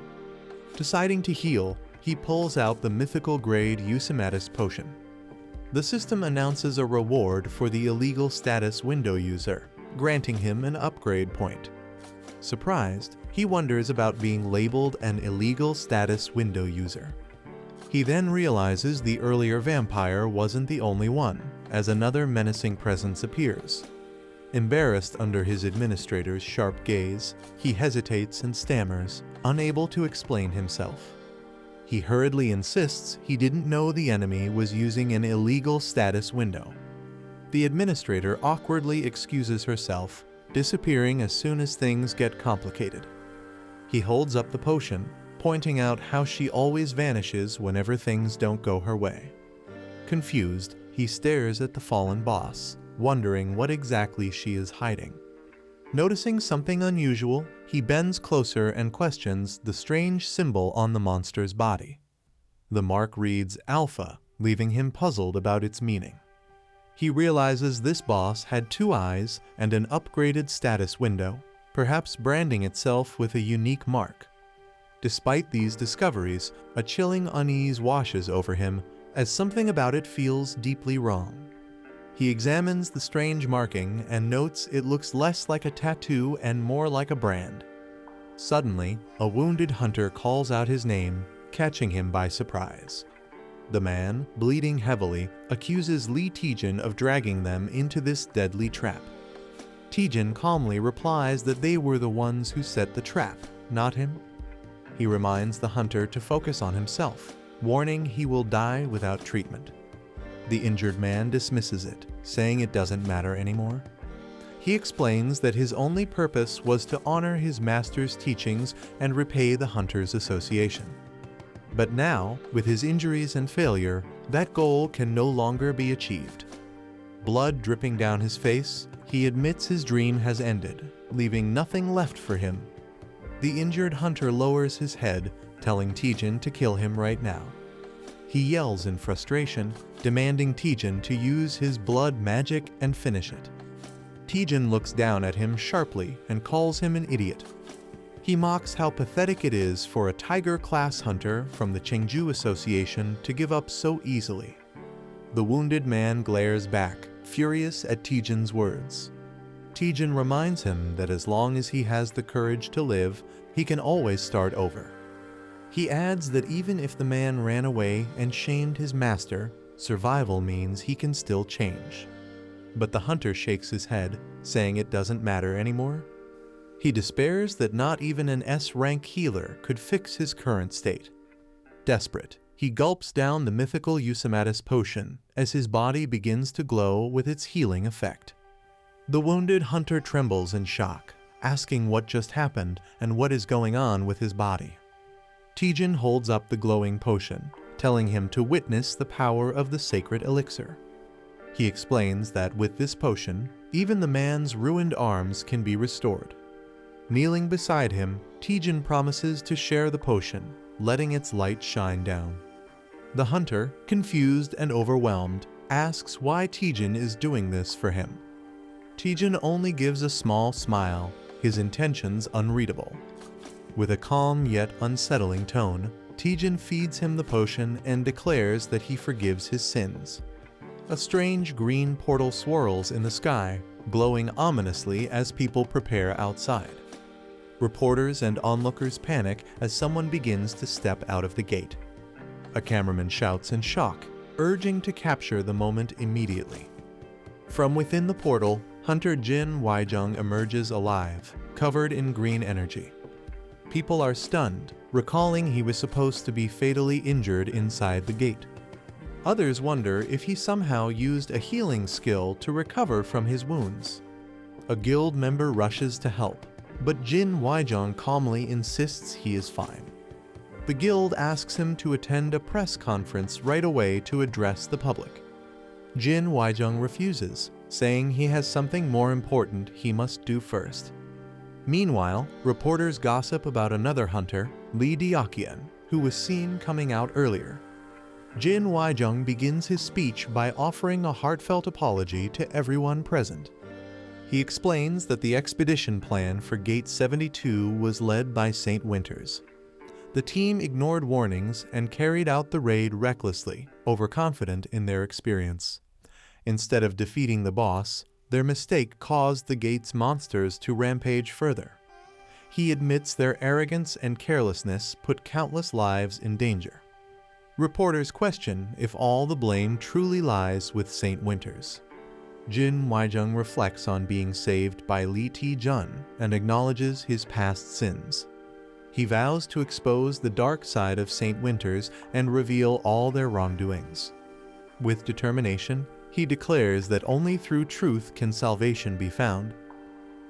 Deciding to heal, he pulls out the mythical grade Eusimatus potion. The system announces a reward for the illegal status window user, granting him an upgrade point. Surprised, he wonders about being labeled an illegal status window user. He then realizes the earlier vampire wasn't the only one, as another menacing presence appears. Embarrassed under his administrator's sharp gaze, he hesitates and stammers, unable to explain himself. He hurriedly insists he didn't know the enemy was using an illegal status window. The administrator awkwardly excuses herself, disappearing as soon as things get complicated. He holds up the potion, pointing out how she always vanishes whenever things don't go her way. Confused, he stares at the fallen boss, wondering what exactly she is hiding. Noticing something unusual, he bends closer and questions the strange symbol on the monster's body. The mark reads Alpha, leaving him puzzled about its meaning. He realizes this boss had 2 eyes and an upgraded status window, perhaps branding itself with a unique mark. Despite these discoveries, a chilling unease washes over him, as something about it feels deeply wrong. He examines the strange marking and notes it looks less like a tattoo and more like a brand. Suddenly, a wounded hunter calls out his name, catching him by surprise. The man, bleeding heavily, accuses Lee Taejun of dragging them into this deadly trap. Taejun calmly replies that they were the ones who set the trap, not him. He reminds the hunter to focus on himself, warning he will die without treatment. The injured man dismisses it, saying it doesn't matter anymore. He explains that his only purpose was to honor his master's teachings and repay the Hunters Association. But now, with his injuries and failure, that goal can no longer be achieved. Blood dripping down his face, he admits his dream has ended, leaving nothing left for him. The injured hunter lowers his head, telling Taejun to kill him right now. He yells in frustration, demanding Taejun to use his blood magic and finish it. Taejun looks down at him sharply and calls him an idiot. He mocks how pathetic it is for a tiger-class hunter from the Chengju Association to give up so easily. The wounded man glares back, furious at Taejun's words. Taejun reminds him that as long as he has the courage to live, he can always start over. He adds that even if the man ran away and shamed his master, survival means he can still change. But the hunter shakes his head, saying it doesn't matter anymore. He despairs that not even an S-rank healer could fix his current state. Desperate, he gulps down the mythical Eusimatus potion as his body begins to glow with its healing effect. The wounded hunter trembles in shock, asking what just happened and what is going on with his body. Taejun holds up the glowing potion, telling him to witness the power of the sacred elixir. He explains that with this potion, even the man's ruined arms can be restored. Kneeling beside him, Taejun promises to share the potion, letting its light shine down. The hunter, confused and overwhelmed, asks why Taejun is doing this for him. Taejun only gives a small smile, his intentions unreadable. With a calm yet unsettling tone, Taejun feeds him the potion and declares that he forgives his sins. A strange green portal swirls in the sky, glowing ominously as people prepare outside. Reporters and onlookers panic as someone begins to step out of the gate. A cameraman shouts in shock, urging to capture the moment immediately. From within the portal, Hunter Jin Waijung emerges alive, covered in green energy. People are stunned, recalling he was supposed to be fatally injured inside the gate. Others wonder if he somehow used a healing skill to recover from his wounds. A guild member rushes to help, but Jin Waijung calmly insists he is fine. The guild asks him to attend a press conference right away to address the public. Jin Waijung refuses, saying he has something more important he must do first. Meanwhile, reporters gossip about another hunter, Lee Deokian, who was seen coming out earlier. Jin Waijung begins his speech by offering a heartfelt apology to everyone present. He explains that the expedition plan for Gate 72 was led by St. Winters. The team ignored warnings and carried out the raid recklessly, overconfident in their experience. Instead of defeating the boss, their mistake caused the gate's monsters to rampage further. He admits their arrogance and carelessness put countless lives in danger. Reporters question if all the blame truly lies with St. Winters. Jin Waijung reflects on being saved by Lee Taejun and acknowledges his past sins. He vows to expose the dark side of St. Winters and reveal all their wrongdoings. With determination, he declares that only through truth can salvation be found.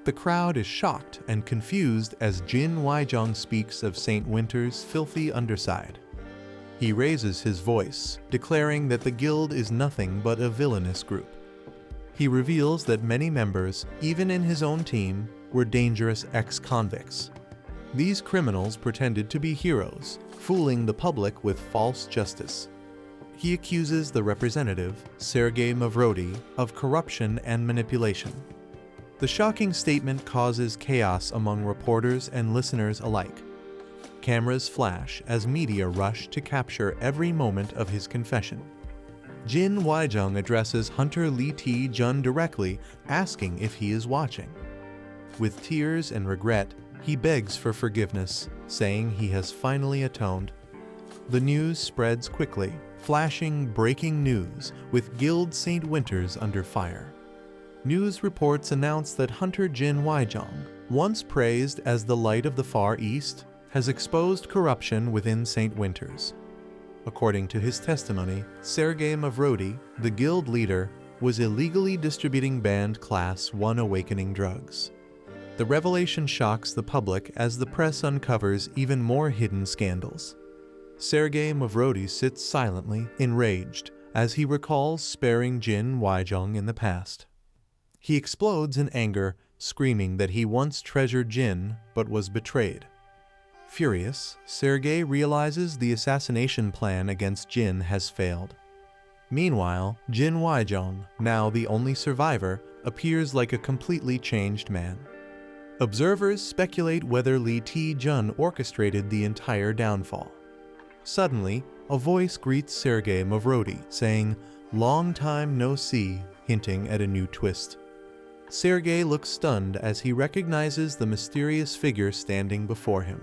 The crowd is shocked and confused as Jin Waijung speaks of St. Winters' filthy underside. He raises his voice, declaring that the guild is nothing but a villainous group. He reveals that many members, even in his own team, were dangerous ex-convicts. These criminals pretended to be heroes, fooling the public with false justice. He accuses the representative, Sergei Mavrodi, of corruption and manipulation. The shocking statement causes chaos among reporters and listeners alike. Cameras flash as media rush to capture every moment of his confession. Jin Waijung addresses Hunter Lee Taejun directly, asking if he is watching. With tears and regret, he begs for forgiveness, saying he has finally atoned. The news spreads quickly, flashing breaking news with Guild St. Winters under fire. News reports announce that Hunter Jin Waijung, once praised as the light of the Far East, has exposed corruption within St. Winters. According to his testimony, Sergei Mavrodi, the guild leader, was illegally distributing banned Class 1 awakening drugs. The revelation shocks the public as the press uncovers even more hidden scandals. Sergei Mavrodi sits silently, enraged, as he recalls sparing Jin Waijung in the past. He explodes in anger, screaming that he once treasured Jin but was betrayed. Furious, Sergei realizes the assassination plan against Jin has failed. Meanwhile, Jin Waijung, now the only survivor, appears like a completely changed man. Observers speculate whether Lee Taejun orchestrated the entire downfall. Suddenly, a voice greets Sergei Mavrodi, saying, "Long time no see," hinting at a new twist. Sergei looks stunned as he recognizes the mysterious figure standing before him.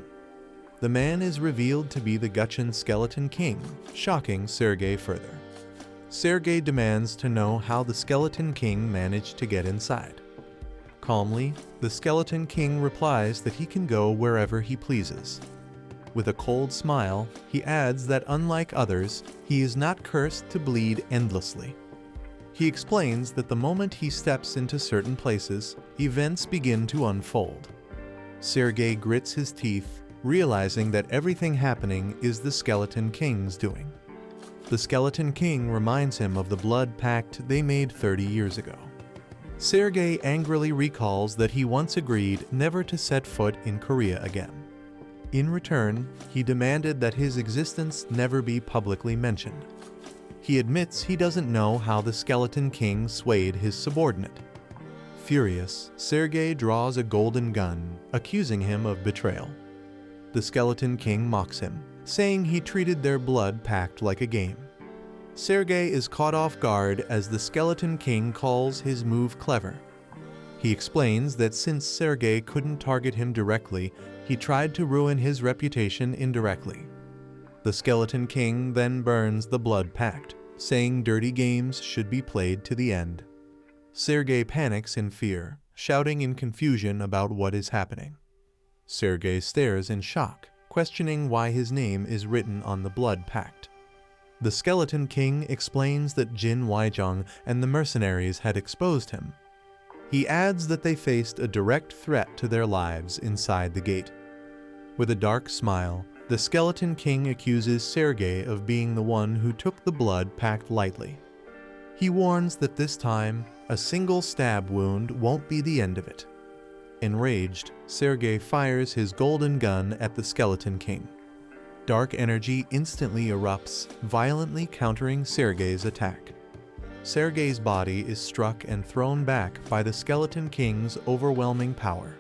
The man is revealed to be the Gutchen Skeleton King, shocking Sergei further. Sergei demands to know how the Skeleton King managed to get inside. Calmly, the Skeleton King replies that he can go wherever he pleases. With a cold smile, he adds that unlike others, he is not cursed to bleed endlessly. He explains that the moment he steps into certain places, events begin to unfold. Sergei grits his teeth, realizing that everything happening is the Skeleton King's doing. The Skeleton King reminds him of the blood pact they made 30 years ago. Sergei angrily recalls that he once agreed never to set foot in Korea again. In return, he demanded that his existence never be publicly mentioned. He admits he doesn't know how the Skeleton King swayed his subordinate. Furious, Sergei draws a golden gun, accusing him of betrayal. The Skeleton King mocks him, saying he treated their blood pact like a game. Sergei is caught off guard as the Skeleton King calls his move clever. He explains that since Sergei couldn't target him directly, he tried to ruin his reputation indirectly. The Skeleton King then burns the blood pact, saying dirty games should be played to the end. Sergei panics in fear, shouting in confusion about what is happening. Sergei stares in shock, questioning why his name is written on the blood pact. The Skeleton King explains that Jin Waijung and the mercenaries had exposed him. He adds that they faced a direct threat to their lives inside the gate. With a dark smile, the Skeleton King accuses Sergei of being the one who took the blood pact lightly. He warns that this time, a single stab wound won't be the end of it. Enraged, Sergei fires his golden gun at the Skeleton King. Dark energy instantly erupts, violently countering Sergei's attack. Sergei's body is struck and thrown back by the Skeleton King's overwhelming power.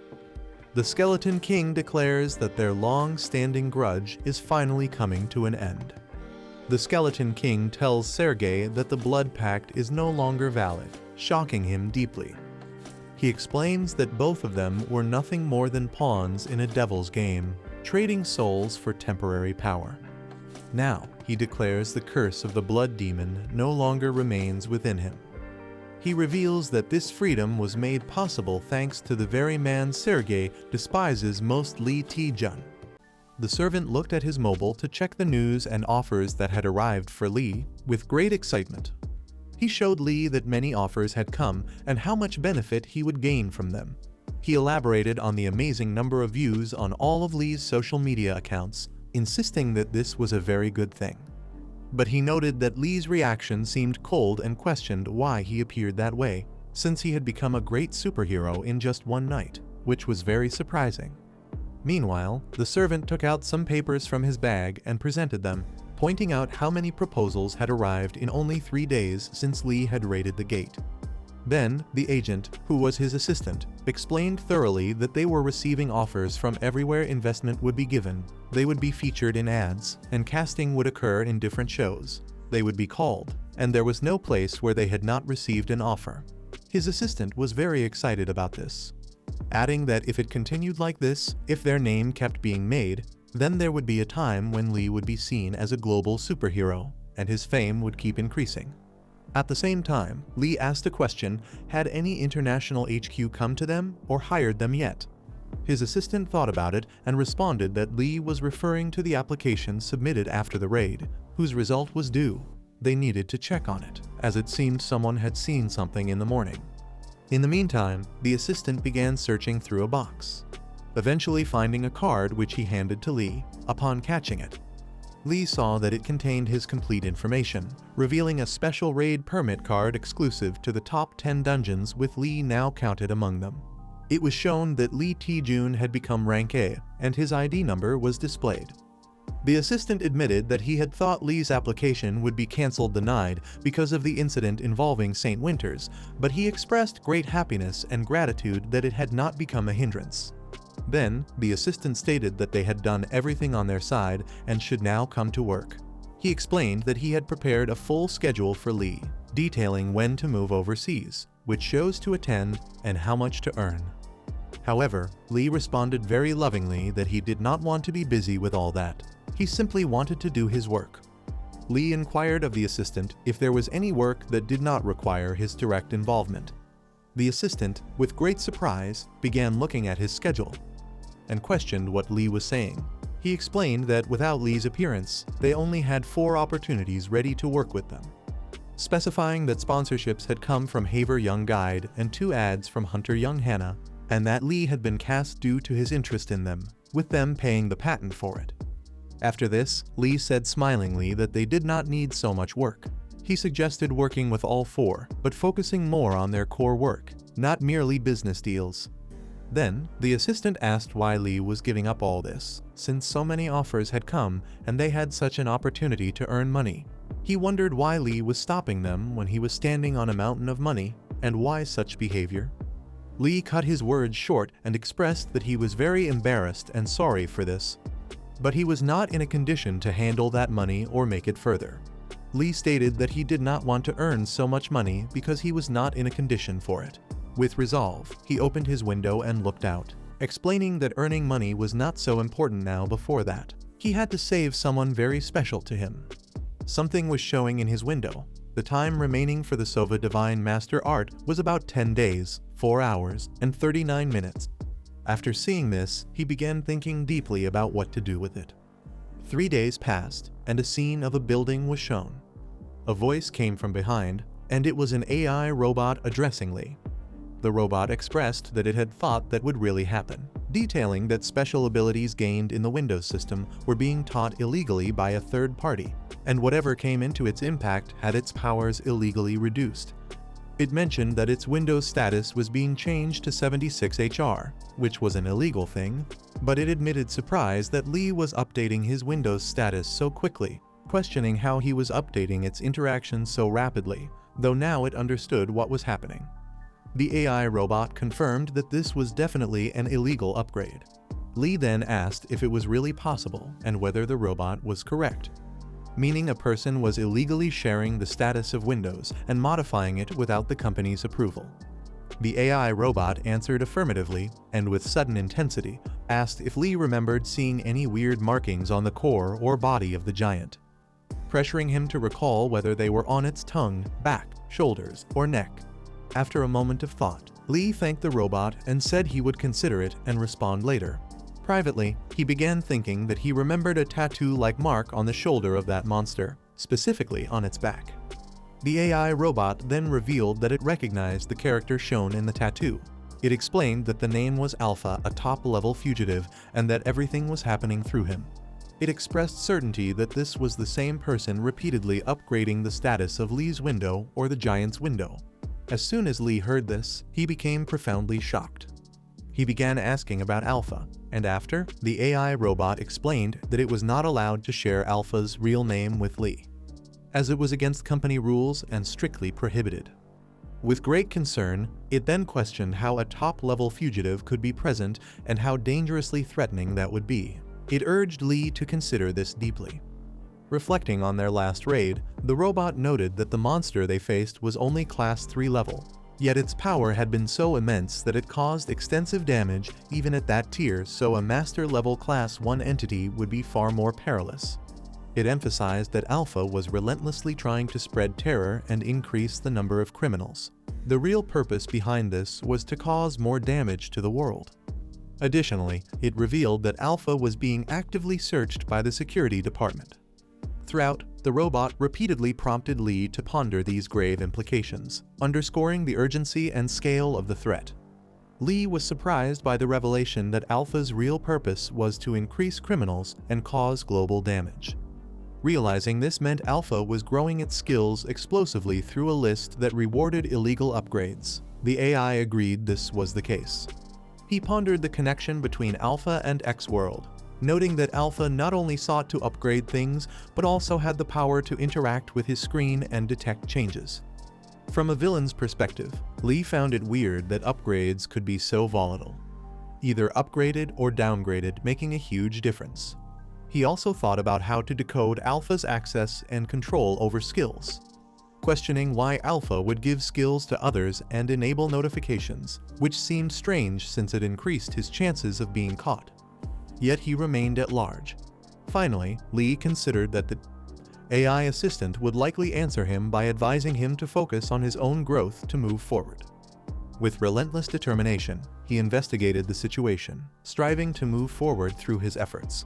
The Skeleton King declares that their long-standing grudge is finally coming to an end. The Skeleton King tells Sergei that the blood pact is no longer valid, shocking him deeply. He explains that both of them were nothing more than pawns in a devil's game, trading souls for temporary power. Now, he declares the curse of the blood demon no longer remains within him. He reveals that this freedom was made possible thanks to the very man Sergei despises most, Lee Taejun. The servant looked at his mobile to check the news and offers that had arrived for Lee with great excitement. He showed Lee that many offers had come and how much benefit he would gain from them. He elaborated on the amazing number of views on all of Lee's social media accounts, insisting that this was a very good thing. But he noted that Lee's reaction seemed cold and questioned why he appeared that way, since he had become a great superhero in just one night, which was very surprising. Meanwhile, the servant took out some papers from his bag and presented them, pointing out how many proposals had arrived in only 3 days since Lee had raided the gate. Then, the agent, who was his assistant, explained thoroughly that they were receiving offers from everywhere investment would be given. They would be featured in ads, and casting would occur in different shows. They would be called, and there was no place where they had not received an offer. His assistant was very excited about this, adding that if it continued like this, if their name kept being made, then there would be a time when Lee would be seen as a global superhero, and his fame would keep increasing. At the same time, Lee asked a question: had any international HQ come to them or hired them yet? His assistant thought about it and responded that Lee was referring to the application submitted after the raid, whose result was due. They needed to check on it, as it seemed someone had seen something in the morning. In the meantime, the assistant began searching through a box, eventually finding a card which he handed to Lee. Upon catching it, Lee saw that it contained his complete information, revealing a special raid permit card exclusive to the top 10 dungeons, with Lee now counted among them. It was shown that Lee Taejun had become rank A, and his ID number was displayed. The assistant admitted that he had thought Lee's application would be cancelled denied because of the incident involving St. Winters, but he expressed great happiness and gratitude that it had not become a hindrance. Then, the assistant stated that they had done everything on their side and should now come to work. He explained that he had prepared a full schedule for Lee, detailing when to move overseas, which shows to attend, and how much to earn. However, Lee responded very lovingly that he did not want to be busy with all that. He simply wanted to do his work. Lee inquired of the assistant if there was any work that did not require his direct involvement. The assistant, with great surprise, began looking at his schedule and questioned what Lee was saying. He explained that without Lee's appearance, they only had 4 opportunities ready to work with them, specifying that sponsorships had come from Haver Young Guide and 2 ads from Hunter Young Hannah, and that Lee had been cast due to his interest in them, with them paying the patent for it. After this, Lee said smilingly that they did not need so much work. He suggested working with all 4, but focusing more on their core work, not merely business deals. Then, the assistant asked why Lee was giving up all this, since so many offers had come and they had such an opportunity to earn money. He wondered why Lee was stopping them when he was standing on a mountain of money, and why such behavior. Lee cut his words short and expressed that he was very embarrassed and sorry for this, but he was not in a condition to handle that money or make it further. Lee stated that he did not want to earn so much money because he was not in a condition for it. With resolve, he opened his window and looked out, explaining that earning money was not so important now. Before that, he had to save someone very special to him. Something was showing in his window. The time remaining for the Sova Divine Master Art was about 10 days, 4 hours, and 39 minutes. After seeing this, he began thinking deeply about what to do with it. 3 days passed, and a scene of a building was shown. A voice came from behind, and it was an AI robot addressing Lee. The robot expressed that it had thought that would really happen, detailing that special abilities gained in the Windows system were being taught illegally by a third party, and whatever came into its impact had its powers illegally reduced. It mentioned that its Windows status was being changed to 76HR, which was an illegal thing, but it admitted surprise that Lee was updating his Windows status so quickly, questioning how he was updating its interactions so rapidly, though now it understood what was happening. The AI robot confirmed that this was definitely an illegal upgrade. Lee then asked if it was really possible and whether the robot was correct, meaning a person was illegally sharing the status of Windows and modifying it without the company's approval. The AI robot answered affirmatively and with sudden intensity asked if Lee remembered seeing any weird markings on the core or body of the giant, pressuring him to recall whether they were on its tongue, back, shoulders, or neck. After a moment of thought, Lee thanked the robot and said he would consider it and respond later. Privately, he began thinking that he remembered a tattoo-like mark on the shoulder of that monster, specifically on its back. The AI robot then revealed that it recognized the character shown in the tattoo. It explained that the name was Alpha, a top-level fugitive, and that everything was happening through him. It expressed certainty that this was the same person repeatedly upgrading the status of Lee's window or the giant's window. As soon as Lee heard this, he became profoundly shocked. He began asking about Alpha, and after, the AI robot explained that it was not allowed to share Alpha's real name with Lee, as it was against company rules and strictly prohibited. With great concern, it then questioned how a top-level fugitive could be present and how dangerously threatening that would be. It urged Lee to consider this deeply. Reflecting on their last raid, the robot noted that the monster they faced was only Class 3 level, yet its power had been so immense that it caused extensive damage even at that tier, so a master-level Class 1 entity would be far more perilous. It emphasized that Alpha was relentlessly trying to spread terror and increase the number of criminals. The real purpose behind this was to cause more damage to the world. Additionally, it revealed that Alpha was being actively searched by the security department. Throughout, the robot repeatedly prompted Lee to ponder these grave implications, underscoring the urgency and scale of the threat. Lee was surprised by the revelation that Alpha's real purpose was to increase criminals and cause global damage. Realizing this meant Alpha was growing its skills explosively through a list that rewarded illegal upgrades. The AI agreed this was the case. He pondered the connection between Alpha and X-World, noting that Alpha not only sought to upgrade things, but also had the power to interact with his screen and detect changes. From a villain's perspective, Lee found it weird that upgrades could be so volatile, either upgraded or downgraded, making a huge difference. He also thought about how to decode Alpha's access and control over skills, questioning why Alpha would give skills to others and enable notifications, which seemed strange since it increased his chances of being caught. Yet he remained at large. Finally, Lee considered that the AI assistant would likely answer him by advising him to focus on his own growth to move forward. With relentless determination, he investigated the situation, striving to move forward through his efforts.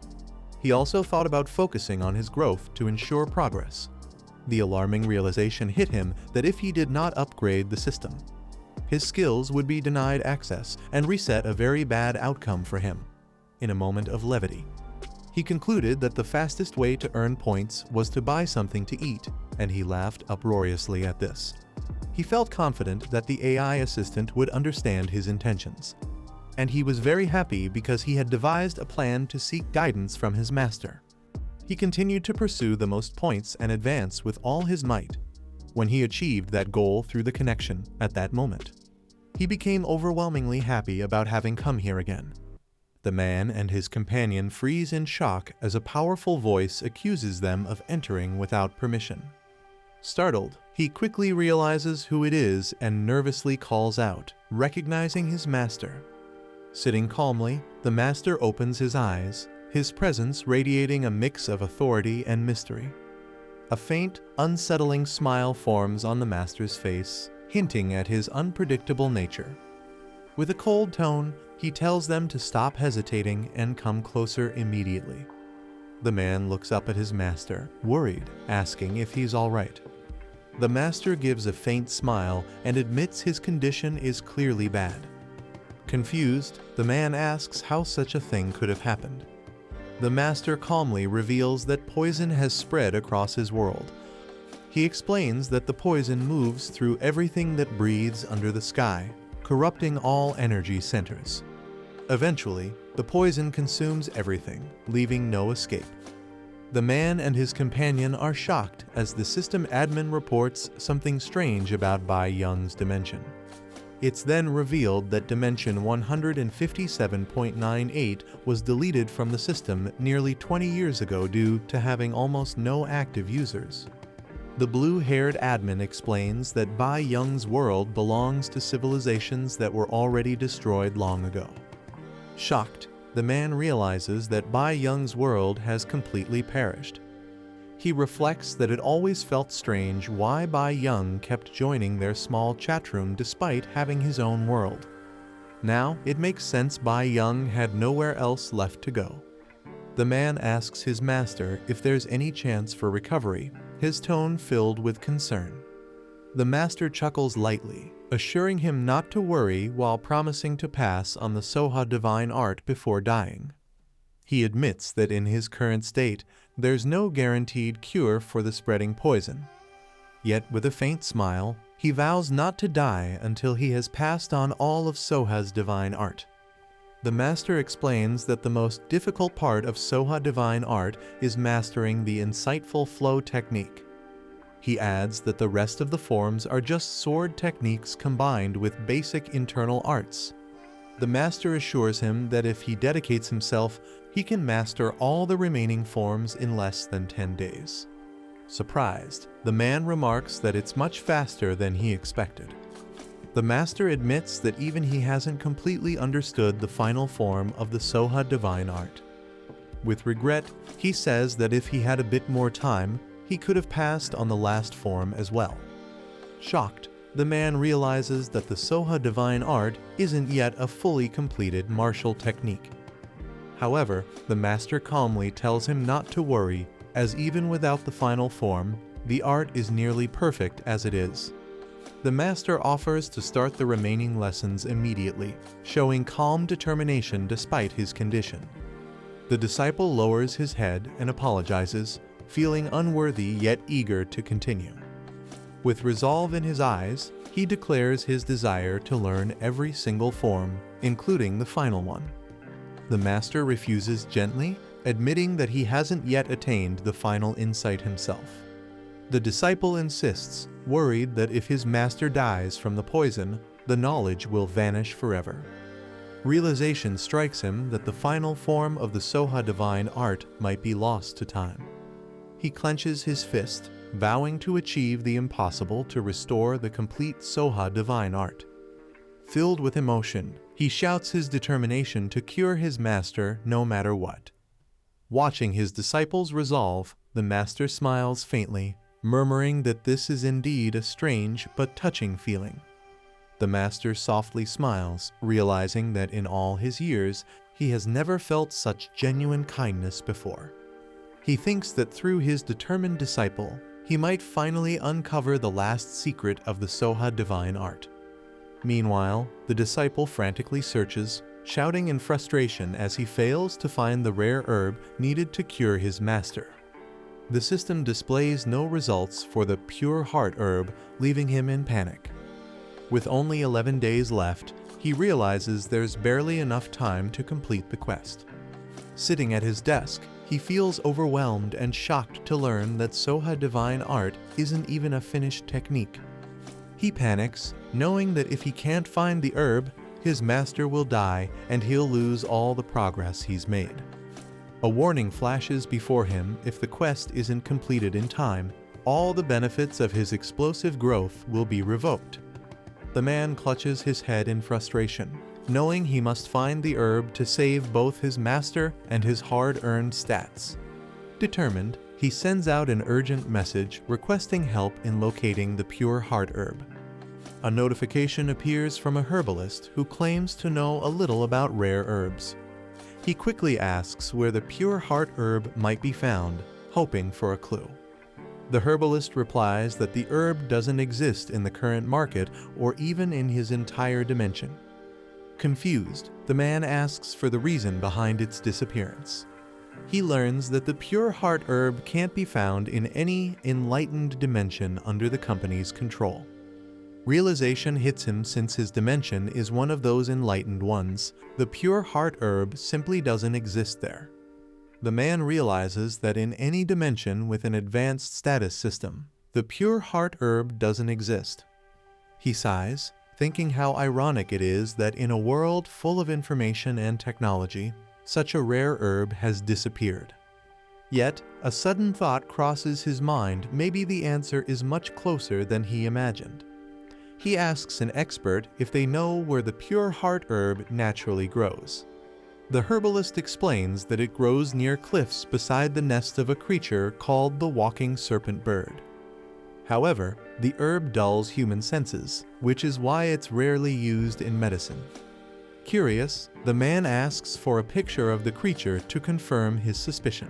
He also thought about focusing on his growth to ensure progress. The alarming realization hit him that if he did not upgrade the system, his skills would be denied access and reset a very bad outcome for him. In a moment of levity, he concluded that the fastest way to earn points was to buy something to eat, and he laughed uproariously at this. He felt confident that the AI assistant would understand his intentions, and he was very happy because he had devised a plan to seek guidance from his master. He continued to pursue the most points and advance with all his might. When he achieved that goal through the connection at that moment, he became overwhelmingly happy about having come here again. The man and his companion freeze in shock as a powerful voice accuses them of entering without permission. Startled, he quickly realizes who it is and nervously calls out, recognizing his master. Sitting calmly, the master opens his eyes, his presence radiating a mix of authority and mystery. A faint, unsettling smile forms on the master's face, hinting at his unpredictable nature. With a cold tone, he tells them to stop hesitating and come closer immediately. The man looks up at his master, worried, asking if he's all right. The master gives a faint smile and admits his condition is clearly bad. Confused, the man asks how such a thing could have happened. The master calmly reveals that poison has spread across his world. He explains that the poison moves through everything that breathes under the sky, corrupting all energy centers. Eventually, The poison consumes everything, leaving no escape. The man and his companion are shocked as the system admin reports something strange about Bai Young's dimension. It's then revealed that dimension 157.98 was deleted from the system nearly 20 years ago due to having almost no active users. The blue-haired admin explains that Bai Young's world belongs to civilizations that were already destroyed long ago. Shocked, the man realizes that Bai Young's world has completely perished. He reflects that it always felt strange why Bai Young kept joining their small chat room despite having his own world. Now, it makes sense Bai Young had nowhere else left to go. The man asks his master if there's any chance for recovery, his tone filled with concern. The master chuckles lightly, assuring him not to worry while promising to pass on the Soha divine art before dying. He admits that in his current state, there's no guaranteed cure for the spreading poison. Yet with a faint smile, he vows not to die until he has passed on all of Soha's divine art. The master explains that the most difficult part of Soha divine art is mastering the insightful flow technique. He adds that the rest of the forms are just sword techniques combined with basic internal arts. The master assures him that if he dedicates himself, he can master all the remaining forms in less than 10 days. Surprised, the man remarks that it's much faster than he expected. The master admits that even he hasn't completely understood the final form of the Soha divine art. With regret, he says that if he had a bit more time, he could have passed on the last form as well. Shocked, the man realizes that the Soha divine art isn't yet a fully completed martial technique. However, the master calmly tells him not to worry, as even without the final form, the art is nearly perfect as it is. The master offers to start the remaining lessons immediately, showing calm determination despite his condition. The disciple lowers his head and apologizes, feeling unworthy yet eager to continue. With resolve in his eyes, he declares his desire to learn every single form, including the final one. The master refuses gently, admitting that he hasn't yet attained the final insight himself. The disciple insists, worried that if his master dies from the poison, the knowledge will vanish forever. Realization strikes him that the final form of the Soha divine art might be lost to time. He clenches his fist, vowing to achieve the impossible to restore the complete Soha divine art. Filled with emotion, he shouts his determination to cure his master no matter what. Watching his disciples resolve, the master smiles faintly, murmuring that this is indeed a strange but touching feeling. The master softly smiles, realizing that in all his years, he has never felt such genuine kindness before. He thinks that through his determined disciple, he might finally uncover the last secret of the Soha divine art. Meanwhile, the disciple frantically searches, shouting in frustration as he fails to find the rare herb needed to cure his master. The system displays no results for the pure heart herb, leaving him in panic. With only 11 days left, he realizes there's barely enough time to complete the quest. Sitting at his desk, he feels overwhelmed and shocked to learn that Soha divine art isn't even a finished technique. He panics, knowing that if he can't find the herb, his master will die and he'll lose all the progress he's made. A warning flashes before him if the quest isn't completed in time, all the benefits of his explosive growth will be revoked. The man clutches his head in frustration, knowing he must find the herb to save both his master and his hard-earned stats. Determined, he sends out an urgent message requesting help in locating the pure heart herb. A notification appears from a herbalist who claims to know a little about rare herbs. He quickly asks where the pure heart herb might be found, hoping for a clue. The herbalist replies that the herb doesn't exist in the current market or even in his entire dimension. Confused, the man asks for the reason behind its disappearance. He learns that the pure heart herb can't be found in any enlightened dimension under the company's control. Realization hits him since his dimension is one of those enlightened ones. The pure heart herb simply doesn't exist there. The man realizes that in any dimension with an advanced status system, the pure heart herb doesn't exist. He sighs, thinking how ironic it is that in a world full of information and technology, such a rare herb has disappeared. Yet, a sudden thought crosses his mind. Maybe the answer is much closer than he imagined. He asks an expert if they know where the pure heart herb naturally grows. The herbalist explains that it grows near cliffs beside the nest of a creature called the walking serpent bird. However, the herb dulls human senses, which is why it's rarely used in medicine. Curious, the man asks for a picture of the creature to confirm his suspicion.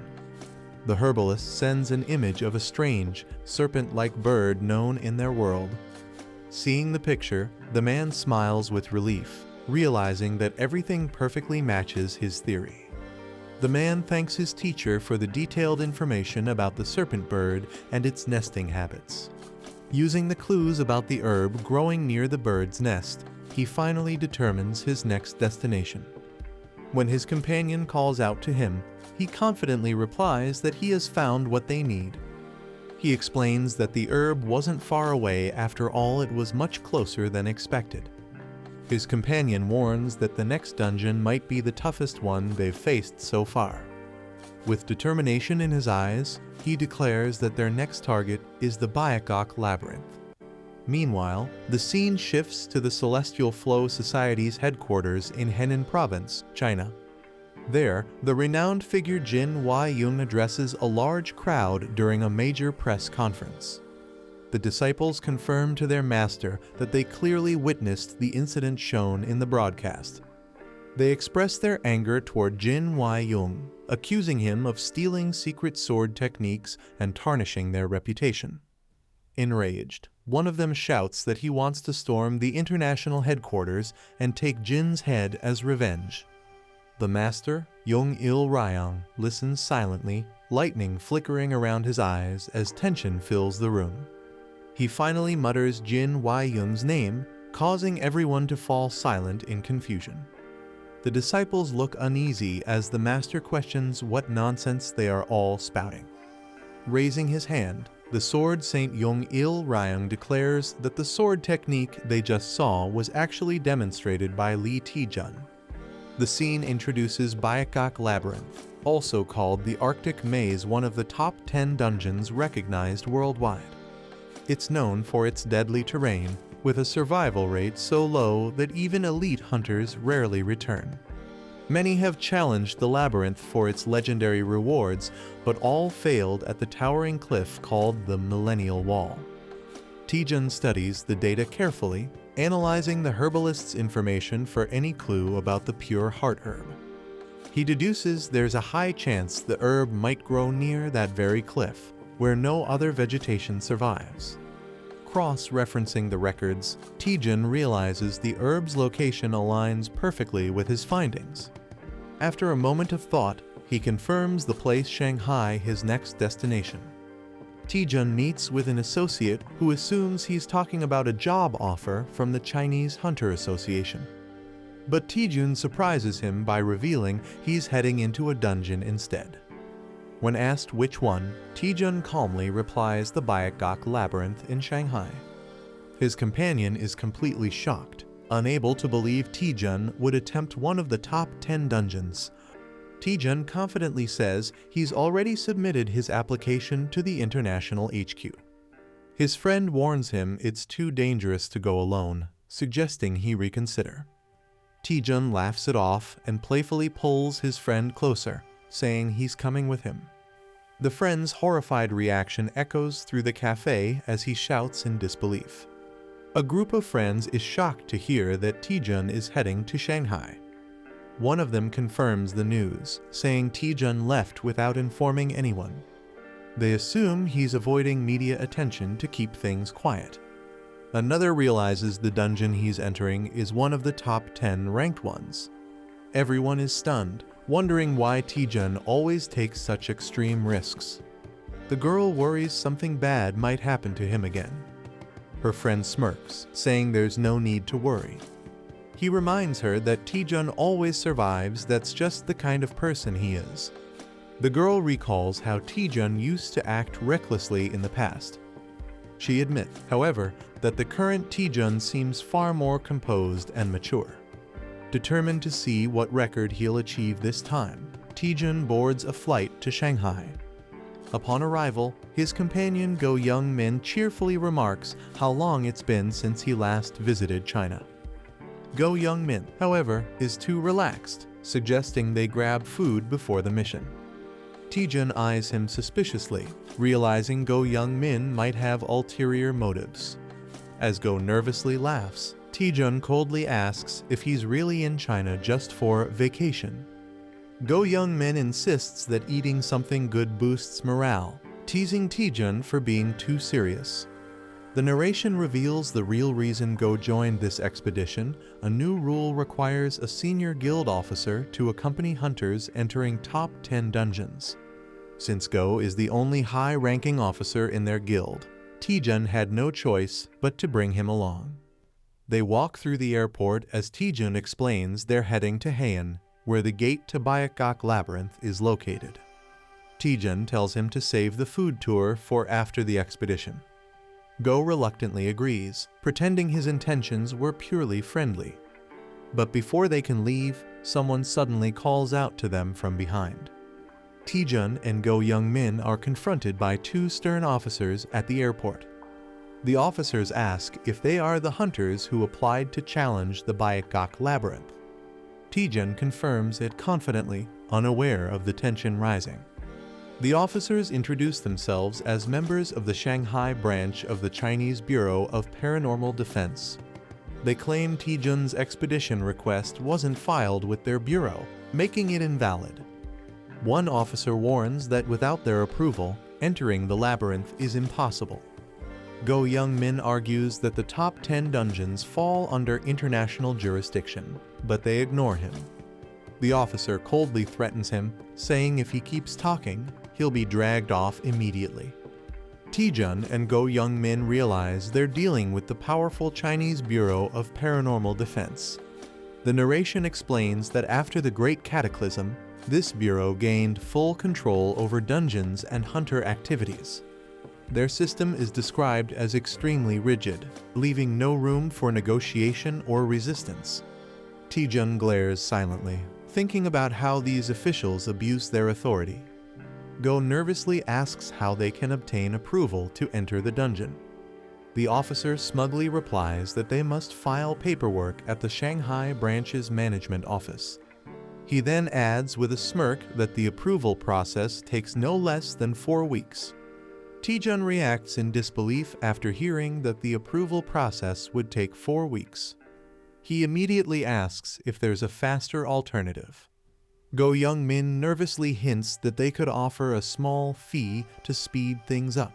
The herbalist sends an image of a strange, serpent-like bird known in their world. Seeing the picture, the man smiles with relief, realizing that everything perfectly matches his theory. The man thanks his teacher for the detailed information about the serpent bird and its nesting habits. Using the clues about the herb growing near the bird's nest, he finally determines his next destination. When his companion calls out to him, he confidently replies that he has found what they need. He explains that the herb wasn't far away. After all, it was much closer than expected. His companion warns that the next dungeon might be the toughest one they've faced so far. With determination in his eyes, he declares that their next target is the Byakuok Labyrinth. Meanwhile, the scene shifts to the Celestial Flow Society's headquarters in Henan Province, China. There, the renowned figure Jin Wai-Yung addresses a large crowd during a major press conference. The disciples confirm to their master that they clearly witnessed the incident shown in the broadcast. They express their anger toward Jin Wai-Yung, accusing him of stealing secret sword techniques and tarnishing their reputation. Enraged, one of them shouts that he wants to storm the international headquarters and take Jin's head as revenge. The master, Yong-il Ryang, listens silently, lightning flickering around his eyes as tension fills the room. He finally mutters Jin Wai-Yung's name, causing everyone to fall silent in confusion. The disciples look uneasy as the master questions what nonsense they are all spouting. Raising his hand, the sword Saint Yong-il Ryang declares that the sword technique they just saw was actually demonstrated by Lee Taejun. The scene introduces Byakuok Labyrinth, also called the Arctic Maze, one of the top 10 dungeons recognized worldwide. It's known for its deadly terrain, with a survival rate so low that even elite hunters rarely return. Many have challenged the labyrinth for its legendary rewards, but all failed at the towering cliff called the Millennial Wall. Taejun studies the data carefully, analyzing the herbalist's information for any clue about the pure heart herb. He deduces there's a high chance the herb might grow near that very cliff, where no other vegetation survives. Cross-referencing the records, Taejun realizes the herb's location aligns perfectly with his findings. After a moment of thought, he confirms the place Shanghai his next destination. Taejun meets with an associate who assumes he's talking about a job offer from the Chinese Hunter Association. But Taejun surprises him by revealing he's heading into a dungeon instead. When asked which one, Taejun calmly replies the Byakuok Labyrinth in Shanghai. His companion is completely shocked, unable to believe Taejun would attempt one of the top 10 dungeons. Taejun confidently says he's already submitted his application to the international HQ. His friend warns him it's too dangerous to go alone, suggesting he reconsider. Taejun laughs it off and playfully pulls his friend closer, saying he's coming with him. The friend's horrified reaction echoes through the cafe as he shouts in disbelief. A group of friends is shocked to hear that Taejun is heading to Shanghai. One of them confirms the news, saying Taejun left without informing anyone. They assume he's avoiding media attention to keep things quiet. Another realizes the dungeon he's entering is one of the top 10 ranked ones. Everyone is stunned, wondering why Taejun always takes such extreme risks. The girl worries something bad might happen to him again. Her friend smirks, saying there's no need to worry. He reminds her that Taejun always survives, that's just the kind of person he is. The girl recalls how Taejun used to act recklessly in the past. She admits, however, that the current Taejun seems far more composed and mature. Determined to see what record he'll achieve this time, Taejun boards a flight to Shanghai. Upon arrival, his companion Go Young-min cheerfully remarks how long it's been since he last visited China. Go Young-min, however, is too relaxed, suggesting they grab food before the mission. Taejun eyes him suspiciously, realizing Go Young-min might have ulterior motives. As Go nervously laughs, Taejun coldly asks if he's really in China just for vacation. Go Young-min insists that eating something good boosts morale, teasing Taejun for being too serious. The narration reveals the real reason Go joined this expedition. A new rule requires a senior guild officer to accompany hunters entering top 10 dungeons. Since Go is the only high-ranking officer in their guild, Taejun had no choice but to bring him along. They walk through the airport as Taejun explains they're heading to Heian, where the gate to Baekgak Labyrinth is located. Taejun tells him to save the food tour for after the expedition. Go reluctantly agrees, pretending his intentions were purely friendly. But before they can leave, someone suddenly calls out to them from behind. Taejun and Go Young-min are confronted by two stern officers at the airport. The officers ask if they are the hunters who applied to challenge the Baekgak Labyrinth. Taejun confirms it confidently, unaware of the tension rising. The officers introduce themselves as members of the Shanghai branch of the Chinese Bureau of Paranormal Defense. They claim Taejun's expedition request wasn't filed with their bureau, making it invalid. One officer warns that without their approval, entering the labyrinth is impossible. Go Young-min argues that the top 10 dungeons fall under international jurisdiction, but they ignore him. The officer coldly threatens him, saying if he keeps talking, he'll be dragged off immediately. Taejun and Go Young-min realize they're dealing with the powerful Chinese Bureau of Paranormal Defense. The narration explains that after the Great Cataclysm, this bureau gained full control over dungeons and hunter activities. Their system is described as extremely rigid, leaving no room for negotiation or resistance. Taejun glares silently, thinking about how these officials abuse their authority. Go nervously asks how they can obtain approval to enter the dungeon. The officer smugly replies that they must file paperwork at the Shanghai branch's management office. He then adds with a smirk that the approval process takes no less than 4 weeks. Taejun reacts in disbelief after hearing that the approval process would take 4 weeks. He immediately asks if there's a faster alternative. Go Young-min nervously hints that they could offer a small fee to speed things up.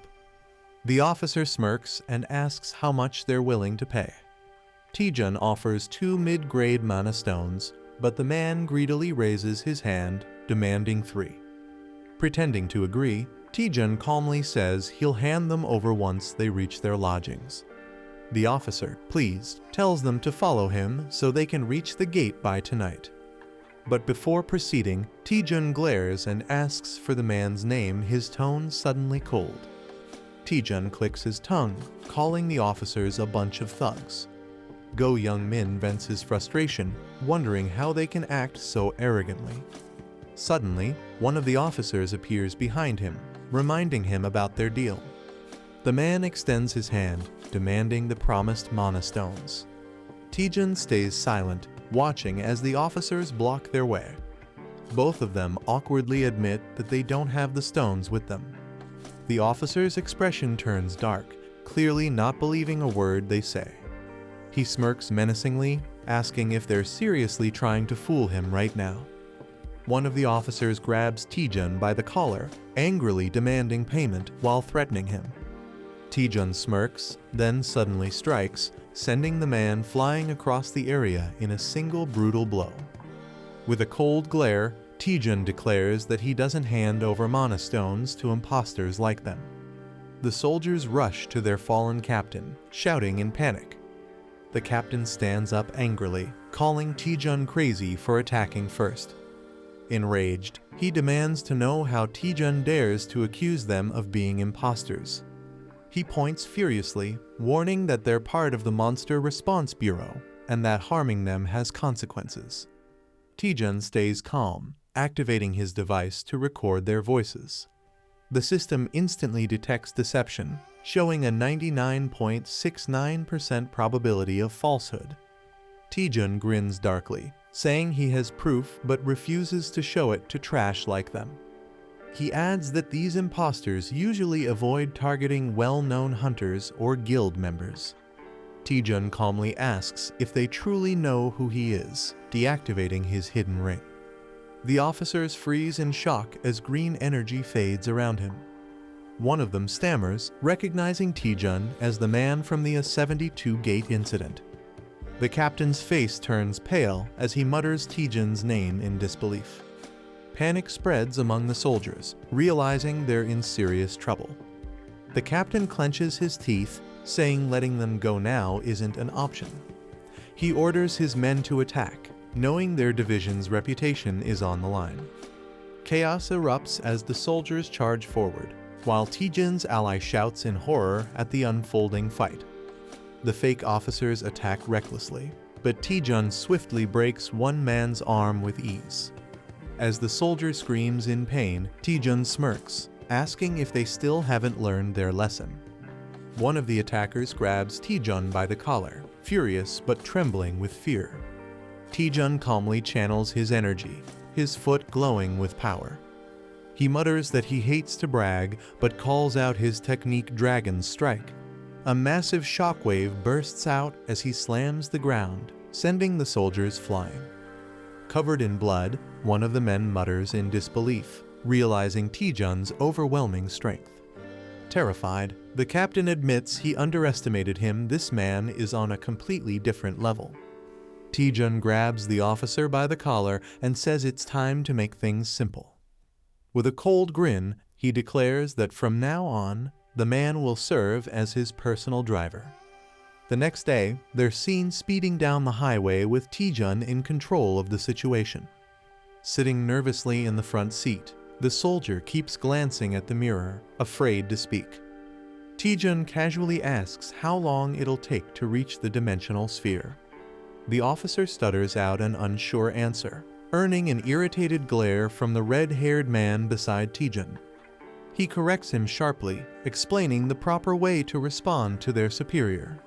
The officer smirks and asks how much they're willing to pay. Taejun offers 2 mid-grade mana stones, but the man greedily raises his hand, demanding 3. Pretending to agree, Taejun calmly says he'll hand them over once they reach their lodgings. The officer, pleased, tells them to follow him so they can reach the gate by tonight. But before proceeding, Taejun glares and asks for the man's name, his tone suddenly cold. Taejun clicks his tongue, calling the officers a bunch of thugs. Go Young-min vents his frustration, wondering how they can act so arrogantly. Suddenly, one of the officers appears behind him, reminding him about their deal. The man extends his hand, demanding the promised mana stones. Taejun stays silent, watching as the officers block their way. Both of them awkwardly admit that they don't have the stones with them. The officer's expression turns dark, clearly not believing a word they say. He smirks menacingly, asking if they're seriously trying to fool him right now. One of the officers grabs Taejun by the collar, angrily demanding payment while threatening him. Taejun smirks, then suddenly strikes, sending the man flying across the area in a single brutal blow. With a cold glare, Taejun declares that he doesn't hand over mana stones to imposters like them. The soldiers rush to their fallen captain, shouting in panic. The captain stands up angrily, calling Taejun crazy for attacking first. Enraged, he demands to know how Taejun dares to accuse them of being imposters. He points furiously, warning that they're part of the Monster Response Bureau and that harming them has consequences. Taejun stays calm, activating his device to record their voices. The system instantly detects deception, showing a 99.69% probability of falsehood. Taejun grins darkly, saying he has proof but refuses to show it to trash like them. He adds that these imposters usually avoid targeting well-known hunters or guild members. Taejun calmly asks if they truly know who he is, deactivating his hidden ring. The officers freeze in shock as green energy fades around him. One of them stammers, recognizing Taejun as the man from the A-72 gate incident. The captain's face turns pale as he mutters Taejun's name in disbelief. Panic spreads among the soldiers, realizing they're in serious trouble. The captain clenches his teeth, saying letting them go now isn't an option. He orders his men to attack, knowing their division's reputation is on the line. Chaos erupts as the soldiers charge forward, while Taejun's ally shouts in horror at the unfolding fight. The fake officers attack recklessly, but Taejun swiftly breaks one man's arm with ease. As the soldier screams in pain, Taejun smirks, asking if they still haven't learned their lesson. One of the attackers grabs Taejun by the collar, furious but trembling with fear. Taejun calmly channels his energy, his foot glowing with power. He mutters that he hates to brag, but calls out his technique Dragon Strike. A massive shockwave bursts out as he slams the ground, sending the soldiers flying. Covered in blood, one of the men mutters in disbelief, realizing Taejun's overwhelming strength. Terrified, the captain admits he underestimated him. This man is on a completely different level. Taejun grabs the officer by the collar and says it's time to make things simple. With a cold grin, he declares that from now on, the man will serve as his personal driver. The next day, they're seen speeding down the highway with Taejun in control of the situation. Sitting nervously in the front seat, the soldier keeps glancing at the mirror, afraid to speak. Taejun casually asks how long it'll take to reach the dimensional sphere. The officer stutters out an unsure answer, earning an irritated glare from the red-haired man beside Taejun. He corrects him sharply, explaining the proper way to respond to their superior.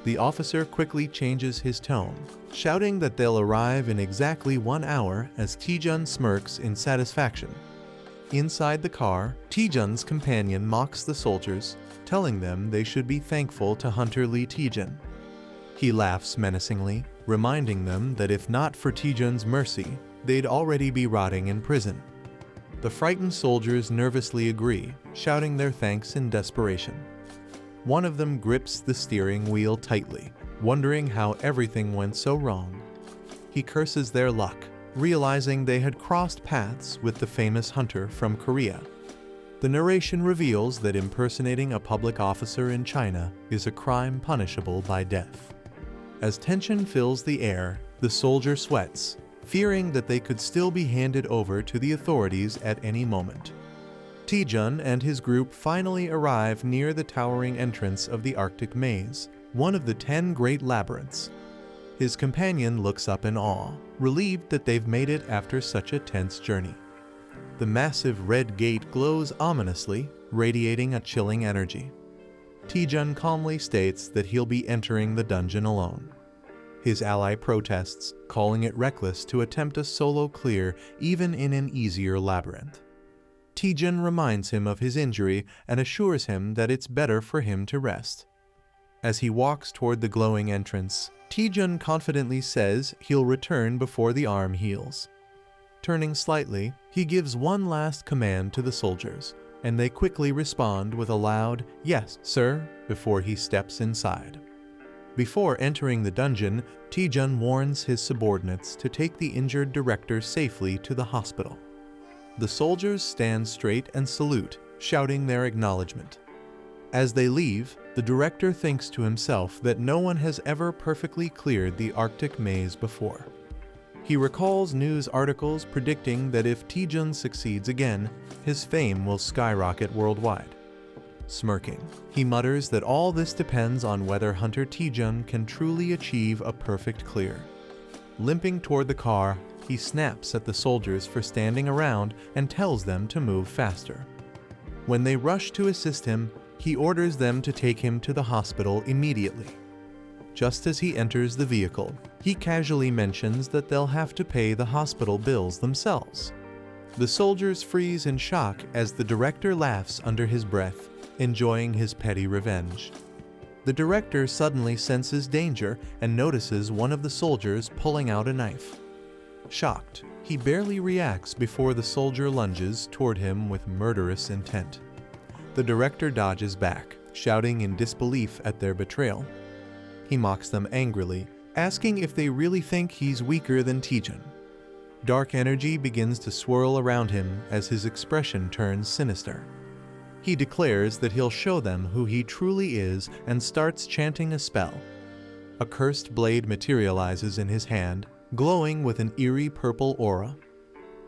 The officer quickly changes his tone, shouting that they'll arrive in exactly 1 hour as Taejun smirks in satisfaction. Inside the car, Taejun's companion mocks the soldiers, telling them they should be thankful to Hunter Lee Taejun. He laughs menacingly, reminding them that if not for Taejun's mercy, they'd already be rotting in prison. The frightened soldiers nervously agree, shouting their thanks in desperation. One of them grips the steering wheel tightly, wondering how everything went so wrong. He curses their luck, realizing they had crossed paths with the famous hunter from Korea. The narration reveals that impersonating a public officer in China is a crime punishable by death. As tension fills the air, the soldier sweats, fearing that they could still be handed over to the authorities at any moment. Taejun and his group finally arrive near the towering entrance of the Arctic Maze, one of the 10 great labyrinths. His companion looks up in awe, relieved that they've made it after such a tense journey. The massive red gate glows ominously, radiating a chilling energy. Taejun calmly states that he'll be entering the dungeon alone. His ally protests, calling it reckless to attempt a solo clear even in an easier labyrinth. Taejun reminds him of his injury and assures him that it's better for him to rest. As he walks toward the glowing entrance, Taejun confidently says he'll return before the arm heals. Turning slightly, he gives one last command to the soldiers, and they quickly respond with a loud, "Yes, sir," before he steps inside. Before entering the dungeon, Taejun warns his subordinates to take the injured director safely to the hospital. The soldiers stand straight and salute, shouting their acknowledgement. As they leave, the director thinks to himself that no one has ever perfectly cleared the Arctic maze before. He recalls news articles predicting that if Taejun succeeds again, his fame will skyrocket worldwide. Smirking, he mutters that all this depends on whether Hunter Taejun can truly achieve a perfect clear. Limping toward the car, he snaps at the soldiers for standing around and tells them to move faster. When they rush to assist him, he orders them to take him to the hospital immediately. Just as he enters the vehicle, he casually mentions that they'll have to pay the hospital bills themselves. The soldiers freeze in shock as the director laughs under his breath, enjoying his petty revenge. The director suddenly senses danger and notices one of the soldiers pulling out a knife. Shocked, he barely reacts before the soldier lunges toward him with murderous intent. The director dodges back, shouting in disbelief at their betrayal. He mocks them angrily, asking if they really think he's weaker than Taejun. Dark energy begins to swirl around him as his expression turns sinister. He declares that he'll show them who he truly is and starts chanting a spell. A cursed blade materializes in his hand, glowing with an eerie purple aura.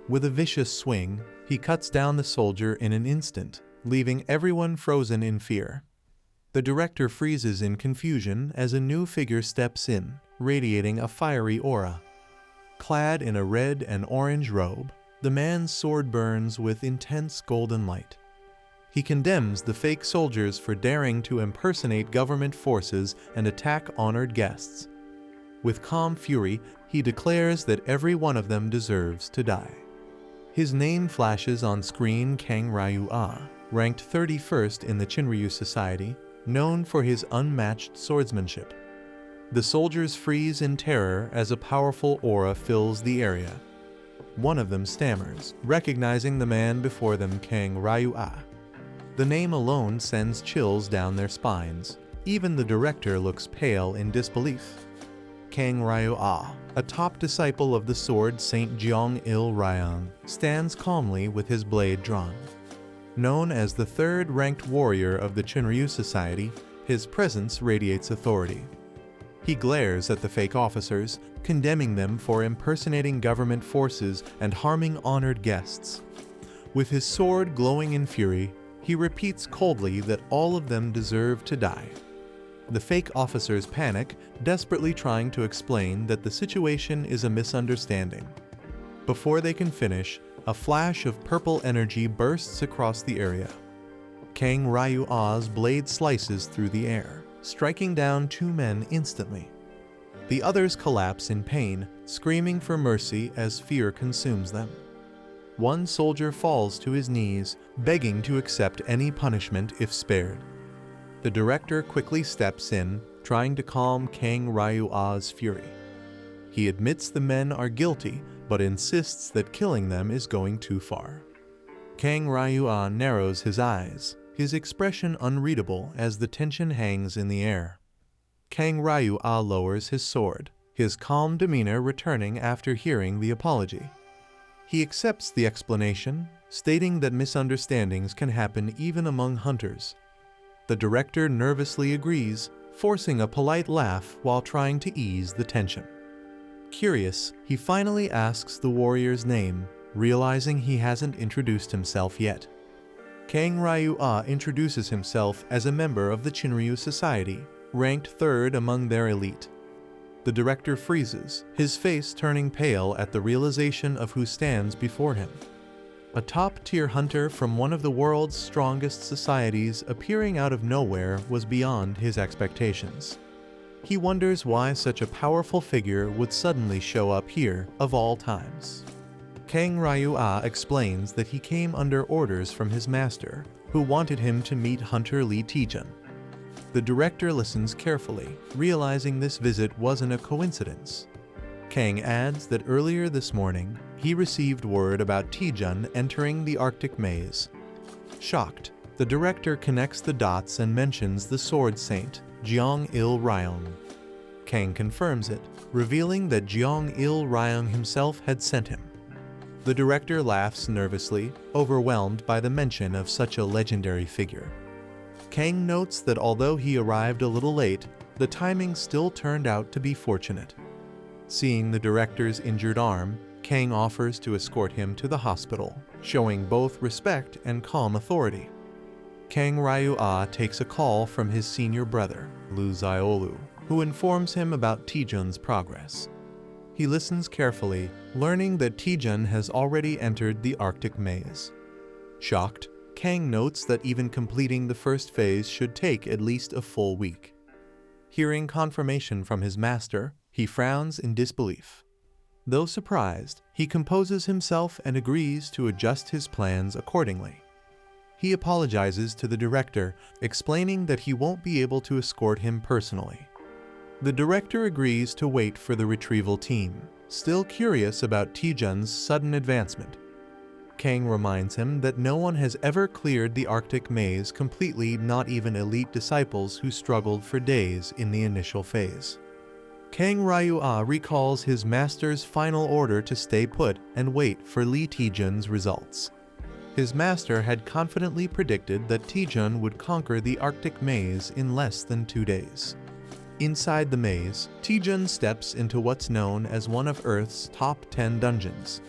With a vicious swing, he cuts down the soldier in an instant, leaving everyone frozen in fear. The director freezes in confusion as a new figure steps in, radiating a fiery aura. Clad in a red and orange robe, the man's sword burns with intense golden light. He condemns the fake soldiers for daring to impersonate government forces and attack honored guests. With calm fury, he declares that every one of them deserves to die. His name flashes on screen: Kang Ryu-ah, ranked 31st in the Chinryu Society, known for his unmatched swordsmanship. The soldiers freeze in terror as a powerful aura fills the area. One of them stammers, recognizing the man before them, Kang Ryu-ah. The name alone sends chills down their spines. Even the director looks pale in disbelief. Kang Ryu-ah, a top disciple of the sword Saint Jeong-il Ryang, stands calmly with his blade drawn. Known as the third-ranked warrior of the Chinryu Society, his presence radiates authority. He glares at the fake officers, condemning them for impersonating government forces and harming honored guests. With his sword glowing in fury, he repeats coldly that all of them deserve to die. The fake officers panic, desperately trying to explain that the situation is a misunderstanding. Before they can finish, a flash of purple energy bursts across the area. Kang Ryu-ah's blade slices through the air, striking down two men instantly. The others collapse in pain, screaming for mercy as fear consumes them. One soldier falls to his knees, begging to accept any punishment if spared. The director quickly steps in, trying to calm Kang Ryu-ah's fury. He admits the men are guilty, but insists that killing them is going too far. Kang Ryu-ah narrows his eyes, his expression unreadable as the tension hangs in the air. Kang Ryu-ah lowers his sword, his calm demeanor returning after hearing the apology. He accepts the explanation, stating that misunderstandings can happen even among hunters. The director nervously agrees, forcing a polite laugh while trying to ease the tension. Curious, he finally asks the warrior's name, realizing he hasn't introduced himself yet. Kang Ryu-ah introduces himself as a member of the Chinryu Society, ranked third among their elite. The director freezes, his face turning pale at the realization of who stands before him. A top-tier hunter from one of the world's strongest societies appearing out of nowhere was beyond his expectations. He wonders why such a powerful figure would suddenly show up here, of all times. Kang Ryu-ah explains that he came under orders from his master, who wanted him to meet Hunter Lee Taejun. The director listens carefully, realizing this visit wasn't a coincidence. Kang adds that earlier this morning, he received word about Taejun entering the Arctic maze. Shocked, the director connects the dots and mentions the sword saint, Jeong-il Ryang. Kang confirms it, revealing that Jeong-il Ryang himself had sent him. The director laughs nervously, overwhelmed by the mention of such a legendary figure. Kang notes that although he arrived a little late, the timing still turned out to be fortunate. Seeing the director's injured arm, Kang offers to escort him to the hospital, showing both respect and calm authority. Kang Ryu-ah takes a call from his senior brother, Lu Xiaolu, who informs him about Taejun's progress. He listens carefully, learning that Taejun has already entered the Arctic maze. Shocked, Kang notes that even completing the first phase should take at least a full week. Hearing confirmation from his master, he frowns in disbelief. Though surprised, he composes himself and agrees to adjust his plans accordingly. He apologizes to the director, explaining that he won't be able to escort him personally. The director agrees to wait for the retrieval team, still curious about Taejun's sudden advancement. Kang reminds him that no one has ever cleared the Arctic maze completely, not even elite disciples who struggled for days in the initial phase. Kang Ryu-ah recalls his master's final order to stay put and wait for Lee Taejun's results. His master had confidently predicted that Taejun would conquer the Arctic maze in less than 2 days. Inside the maze, Taejun steps into what's known as one of Earth's top 10 dungeons.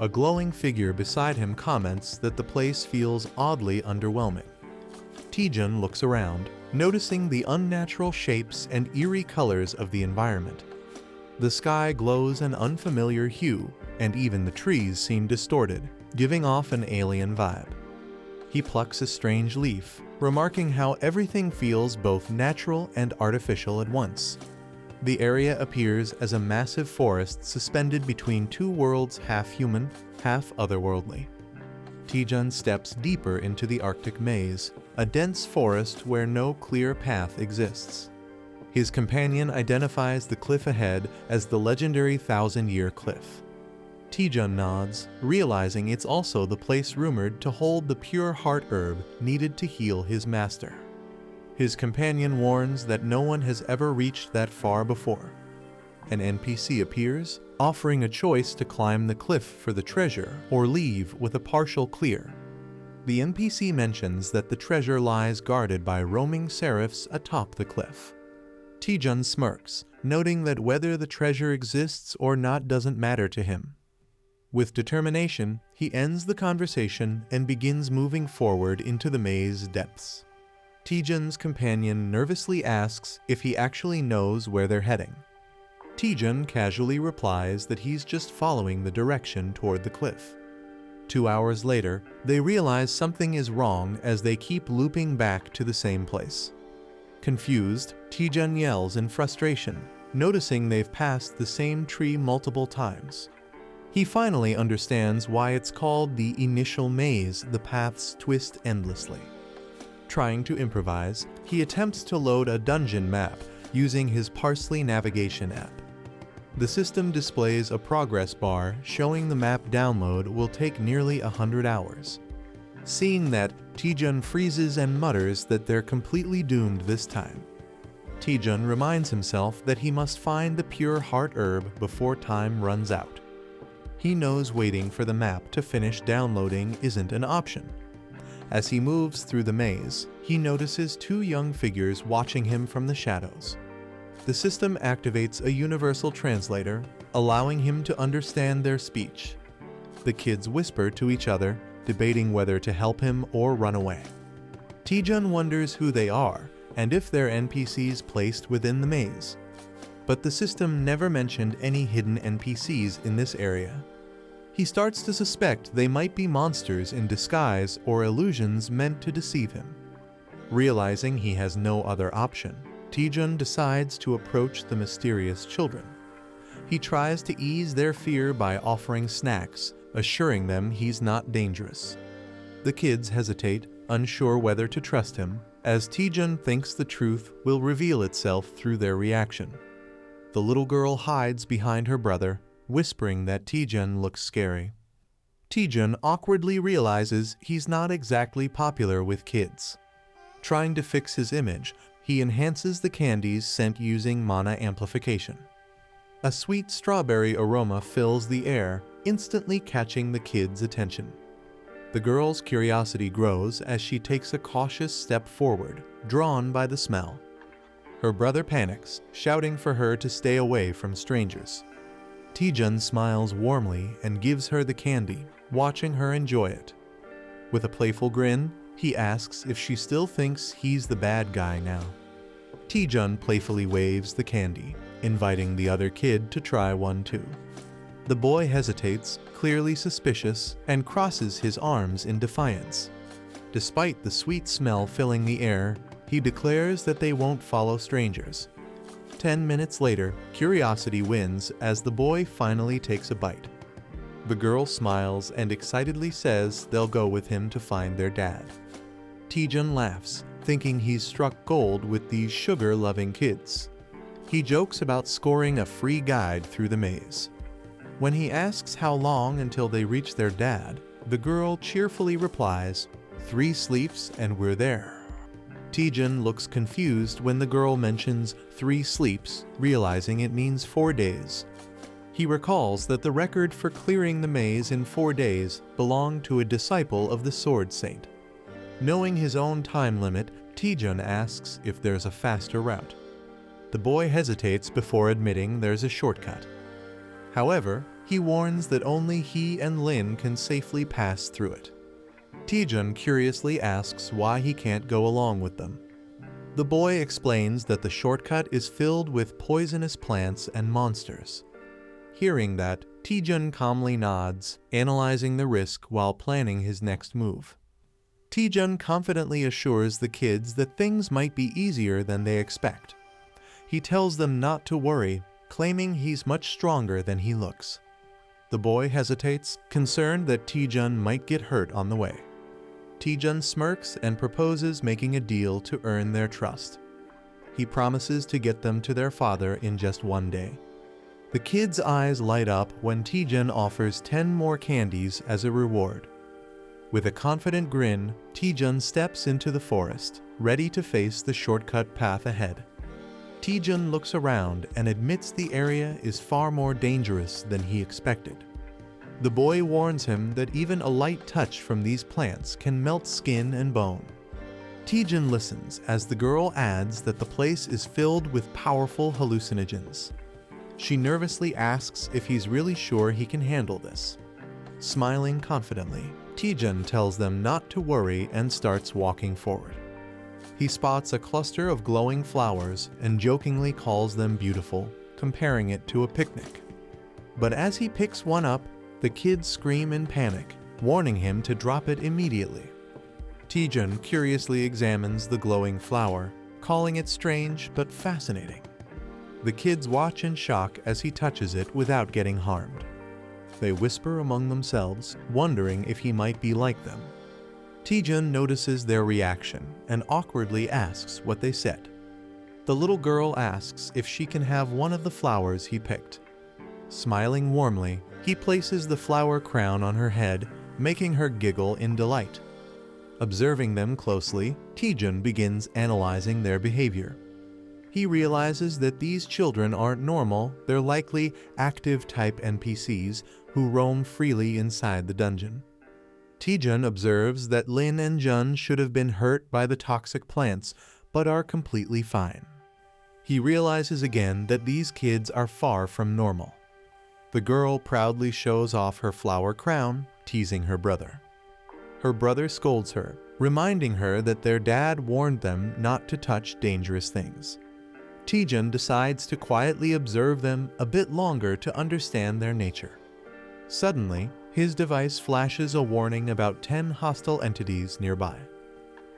A glowing figure beside him comments that the place feels oddly underwhelming. Taejun looks around, noticing the unnatural shapes and eerie colors of the environment. The sky glows an unfamiliar hue, and even the trees seem distorted, giving off an alien vibe. He plucks a strange leaf, remarking how everything feels both natural and artificial at once. The area appears as a massive forest suspended between two worlds, half human, half otherworldly. Taejun steps deeper into the Arctic maze, a dense forest where no clear path exists. His companion identifies the cliff ahead as the legendary 1,000-year cliff. Taejun nods, realizing it's also the place rumored to hold the pure heart herb needed to heal his master. His companion warns that no one has ever reached that far before. An NPC appears, offering a choice to climb the cliff for the treasure or leave with a partial clear. The NPC mentions that the treasure lies guarded by roaming seraphs atop the cliff. Taejun smirks, noting that whether the treasure exists or not doesn't matter to him. With determination, he ends the conversation and begins moving forward into the maze depths. Taejun's companion nervously asks if he actually knows where they're heading. Taejun casually replies that he's just following the direction toward the cliff. 2 hours later, they realize something is wrong as they keep looping back to the same place. Confused, Taejun yells in frustration, noticing they've passed the same tree multiple times. He finally understands why it's called the initial maze. The paths twist endlessly. Trying to improvise, he attempts to load a dungeon map using his Parsley navigation app. The system displays a progress bar showing the map download will take nearly 100 hours. Seeing that, Taejun freezes and mutters that they're completely doomed this time. Taejun reminds himself that he must find the pure heart herb before time runs out. He knows waiting for the map to finish downloading isn't an option. As he moves through the maze, he notices two young figures watching him from the shadows. The system activates a universal translator, allowing him to understand their speech. The kids whisper to each other, debating whether to help him or run away. Taejun wonders who they are and if they're NPCs placed within the maze. But the system never mentioned any hidden NPCs in this area. He starts to suspect they might be monsters in disguise or illusions meant to deceive him. Realizing he has no other option, Taejun decides to approach the mysterious children. He tries to ease their fear by offering snacks, assuring them he's not dangerous. The kids hesitate, unsure whether to trust him, as Taejun thinks the truth will reveal itself through their reaction. The little girl hides behind her brother, whispering that Taejun looks scary. Taejun awkwardly realizes he's not exactly popular with kids. Trying to fix his image, he enhances the candies sent using mana amplification. A sweet strawberry aroma fills the air, instantly catching the kids' attention. The girl's curiosity grows as she takes a cautious step forward, drawn by the smell. Her brother panics, shouting for her to stay away from strangers. Taejun smiles warmly and gives her the candy, watching her enjoy it. With a playful grin, he asks if she still thinks he's the bad guy now. Taejun playfully waves the candy, inviting the other kid to try one too. The boy hesitates, clearly suspicious, and crosses his arms in defiance. Despite the sweet smell filling the air, he declares that they won't follow strangers. 10 minutes later, curiosity wins as the boy finally takes a bite. The girl smiles and excitedly says they'll go with him to find their dad. Taejun laughs, thinking he's struck gold with these sugar-loving kids. He jokes about scoring a free guide through the maze. When he asks how long until they reach their dad, the girl cheerfully replies, 3 sleeps and we're there. Taejun looks confused when the girl mentions 3 sleeps, realizing it means 4 days. He recalls that the record for clearing the maze in 4 days belonged to a disciple of the Sword Saint. Knowing his own time limit, Taejun asks if there's a faster route. The boy hesitates before admitting there's a shortcut. However, he warns that only he and Lin can safely pass through it. Taejun curiously asks why he can't go along with them. The boy explains that the shortcut is filled with poisonous plants and monsters. Hearing that, Taejun calmly nods, analyzing the risk while planning his next move. Taejun confidently assures the kids that things might be easier than they expect. He tells them not to worry, claiming he's much stronger than he looks. The boy hesitates, concerned that Taejun might get hurt on the way. Taejun smirks and proposes making a deal to earn their trust. He promises to get them to their father in just 1 day. The kids' eyes light up when Taejun offers 10 more candies as a reward. With a confident grin, Taejun steps into the forest, ready to face the shortcut path ahead. Taejun looks around and admits the area is far more dangerous than he expected. The boy warns him that even a light touch from these plants can melt skin and bone. Taejun listens as the girl adds that the place is filled with powerful hallucinogens. She nervously asks if he's really sure he can handle this. Smiling confidently, Taejun tells them not to worry and starts walking forward. He spots a cluster of glowing flowers and jokingly calls them beautiful, comparing it to a picnic. But as he picks one up, the kids scream in panic, warning him to drop it immediately. Taejun curiously examines the glowing flower, calling it strange but fascinating. The kids watch in shock as he touches it without getting harmed. They whisper among themselves, wondering if he might be like them. Taejun notices their reaction and awkwardly asks what they said. The little girl asks if she can have one of the flowers he picked. Smiling warmly, he places the flower crown on her head, making her giggle in delight. Observing them closely, Taejun begins analyzing their behavior. He realizes that these children aren't normal, they're likely active-type NPCs who roam freely inside the dungeon. Taejun observes that Lin and Jun should have been hurt by the toxic plants, but are completely fine. He realizes again that these kids are far from normal. The girl proudly shows off her flower crown, teasing her brother. Her brother scolds her, reminding her that their dad warned them not to touch dangerous things. Taejun decides to quietly observe them a bit longer to understand their nature. Suddenly, his device flashes a warning about 10 hostile entities nearby.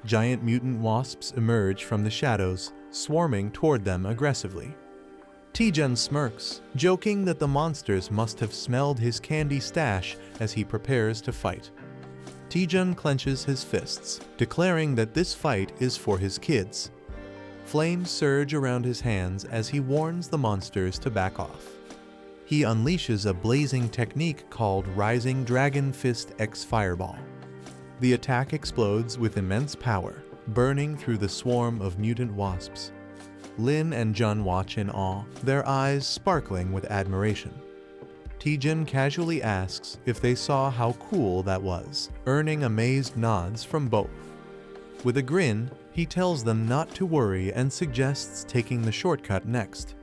Giant mutant wasps emerge from the shadows, swarming toward them aggressively. Taejun smirks, joking that the monsters must have smelled his candy stash as he prepares to fight. Taejun clenches his fists, declaring that this fight is for his kids. Flames surge around his hands as he warns the monsters to back off. He unleashes a blazing technique called Rising Dragon Fist X Fireball. The attack explodes with immense power, burning through the swarm of mutant wasps. Lin and Jun watch in awe, their eyes sparkling with admiration. Taejun casually asks if they saw how cool that was, earning amazed nods from both. With a grin, he tells them not to worry and suggests taking the shortcut next.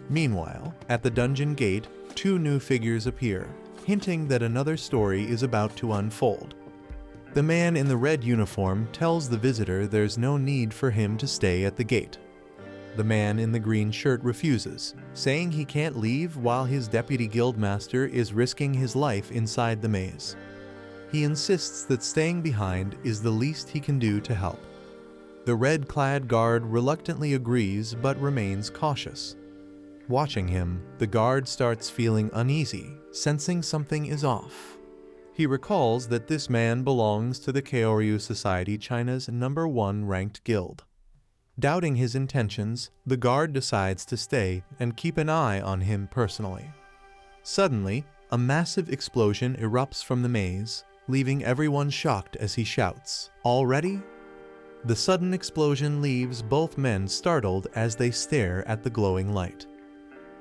Meanwhile, at the dungeon gate, two new figures appear, hinting that another story is about to unfold. The man in the red uniform tells the visitor there's no need for him to stay at the gate. The man in the green shirt refuses, saying he can't leave while his deputy guildmaster is risking his life inside the maze. He insists that staying behind is the least he can do to help. The red-clad guard reluctantly agrees but remains cautious. Watching him, the guard starts feeling uneasy, sensing something is off. He recalls that this man belongs to the Kyoryu Society, China's #1 ranked guild. Doubting his intentions, the guard decides to stay and keep an eye on him personally. Suddenly, a massive explosion erupts from the maze, leaving everyone shocked as he shouts, "Already?" The sudden explosion leaves both men startled as they stare at the glowing light.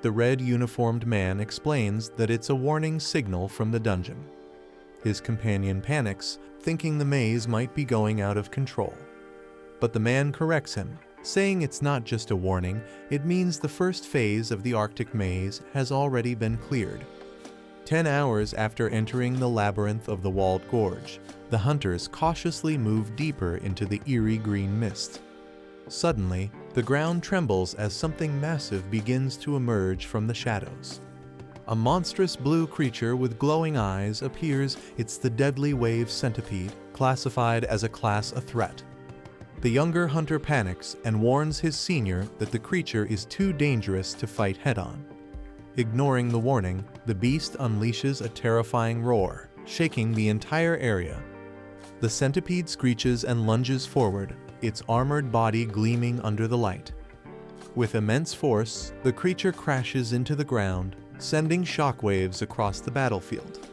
The red uniformed man explains that it's a warning signal from the dungeon. His companion panics, thinking the maze might be going out of control. But the man corrects him, saying it's not just a warning, it means the first phase of the Arctic maze has already been cleared. 10 hours after entering the labyrinth of the walled gorge, the hunters cautiously move deeper into the eerie green mist. Suddenly, the ground trembles as something massive begins to emerge from the shadows. A monstrous blue creature with glowing eyes appears. It's the deadly wave centipede, classified as a class A threat. The younger hunter panics and warns his senior that the creature is too dangerous to fight head-on. Ignoring the warning, the beast unleashes a terrifying roar, shaking the entire area. The centipede screeches and lunges forward, its armored body gleaming under the light. With immense force, the creature crashes into the ground, sending shockwaves across the battlefield.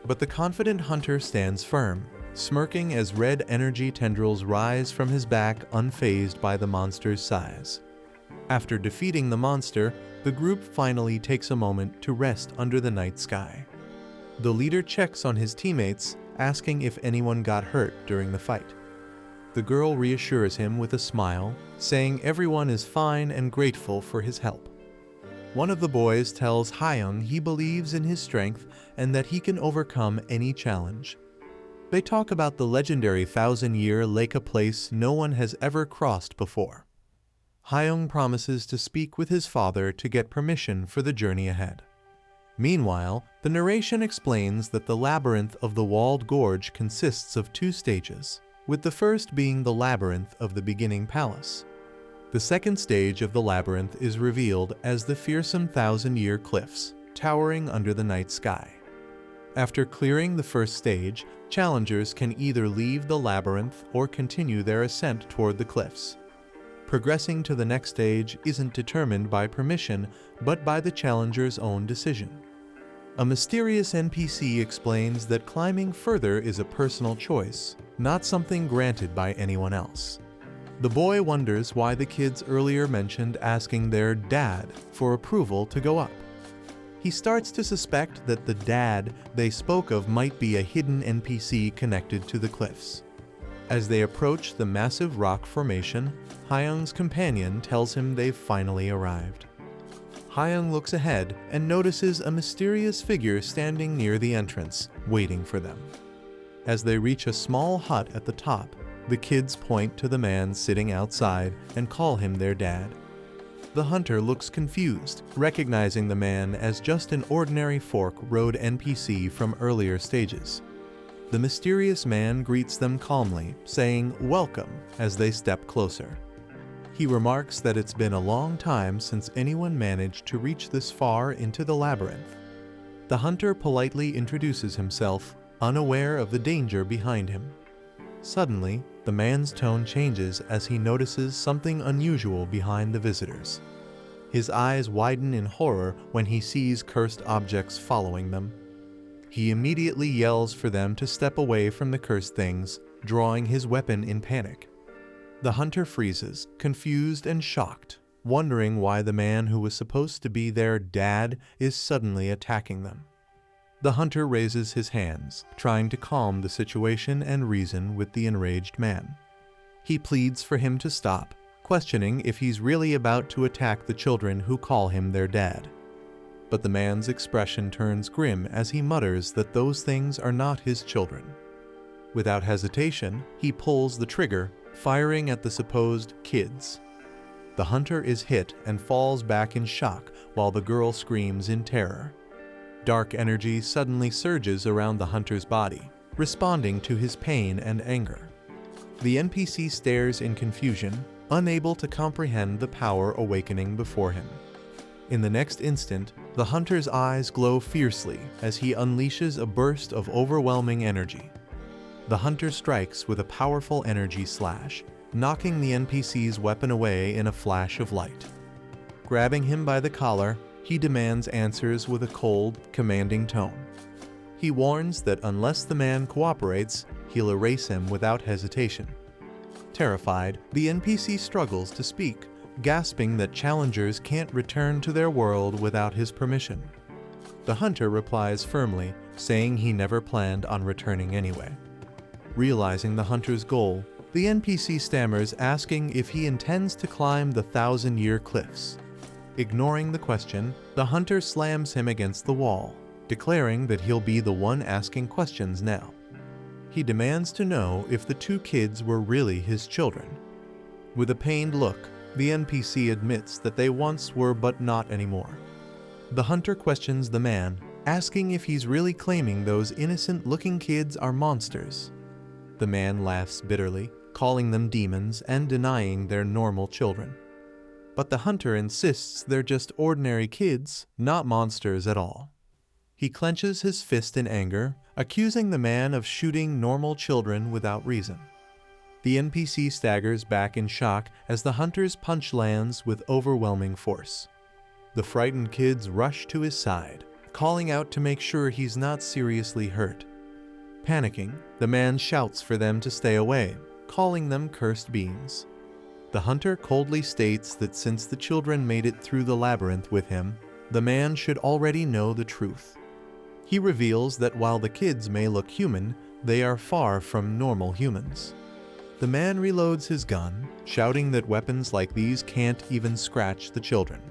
But the confident hunter stands firm, smirking as red energy tendrils rise from his back, unfazed by the monster's size. After defeating the monster, the group finally takes a moment to rest under the night sky. The leader checks on his teammates, asking if anyone got hurt during the fight. The girl reassures him with a smile, saying everyone is fine and grateful for his help. One of the boys tells Hyung he believes in his strength and that he can overcome any challenge. They talk about the legendary 1,000-year Leica place no one has ever crossed before. Hyung promises to speak with his father to get permission for the journey ahead. Meanwhile, the narration explains that the labyrinth of the walled gorge consists of 2 stages, with the first being the labyrinth of the beginning palace. The second stage of the labyrinth is revealed as the fearsome 1,000-year cliffs, towering under the night sky. After clearing the first stage, challengers can either leave the labyrinth or continue their ascent toward the cliffs. Progressing to the next stage isn't determined by permission, but by the challenger's own decision. A mysterious NPC explains that climbing further is a personal choice, not something granted by anyone else. The boy wonders why the kids earlier mentioned asking their dad for approval to go up. He starts to suspect that the dad they spoke of might be a hidden NPC connected to the cliffs. As they approach the massive rock formation, Hyung's companion tells him they've finally arrived. Hyung looks ahead and notices a mysterious figure standing near the entrance, waiting for them. As they reach a small hut at the top, the kids point to the man sitting outside and call him their dad. The hunter looks confused, recognizing the man as just an ordinary fork road NPC from earlier stages. The mysterious man greets them calmly, saying "welcome" as they step closer. He remarks that it's been a long time since anyone managed to reach this far into the labyrinth. The hunter politely introduces himself, unaware of the danger behind him. Suddenly, the man's tone changes as he notices something unusual behind the visitors. His eyes widen in horror when he sees cursed objects following them. He immediately yells for them to step away from the cursed things, drawing his weapon in panic. The hunter freezes, confused and shocked, wondering why the man who was supposed to be their dad is suddenly attacking them. The hunter raises his hands, trying to calm the situation and reason with the enraged man. He pleads for him to stop, questioning if he's really about to attack the children who call him their dad. But the man's expression turns grim as he mutters that those things are not his children. Without hesitation, he pulls the trigger, firing at the supposed kids. The hunter is hit and falls back in shock while the girl screams in terror. Dark energy suddenly surges around the hunter's body, responding to his pain and anger. The NPC stares in confusion, unable to comprehend the power awakening before him. In the next instant, the hunter's eyes glow fiercely as he unleashes a burst of overwhelming energy. The hunter strikes with a powerful energy slash, knocking the NPC's weapon away in a flash of light. Grabbing him by the collar, he demands answers with a cold, commanding tone. He warns that unless the man cooperates, he'll erase him without hesitation. Terrified, the NPC struggles to speak, gasping that challengers can't return to their world without his permission. The hunter replies firmly, saying he never planned on returning anyway. Realizing the hunter's goal, the NPC stammers, asking if he intends to climb the 1,000-year cliffs. Ignoring the question, the hunter slams him against the wall, declaring that he'll be the one asking questions now. He demands to know if the two kids were really his children. With a pained look, the NPC admits that they once were but not anymore. The hunter questions the man, asking if he's really claiming those innocent-looking kids are monsters. The man laughs bitterly, calling them demons and denying they're normal children. But the hunter insists they're just ordinary kids, not monsters at all. He clenches his fist in anger, accusing the man of shooting normal children without reason. The NPC staggers back in shock as the hunter's punch lands with overwhelming force. The frightened kids rush to his side, calling out to make sure he's not seriously hurt. Panicking, the man shouts for them to stay away, calling them cursed beings. The hunter coldly states that since the children made it through the labyrinth with him, the man should already know the truth. He reveals that while the kids may look human, they are far from normal humans. The man reloads his gun, shouting that weapons like these can't even scratch the children.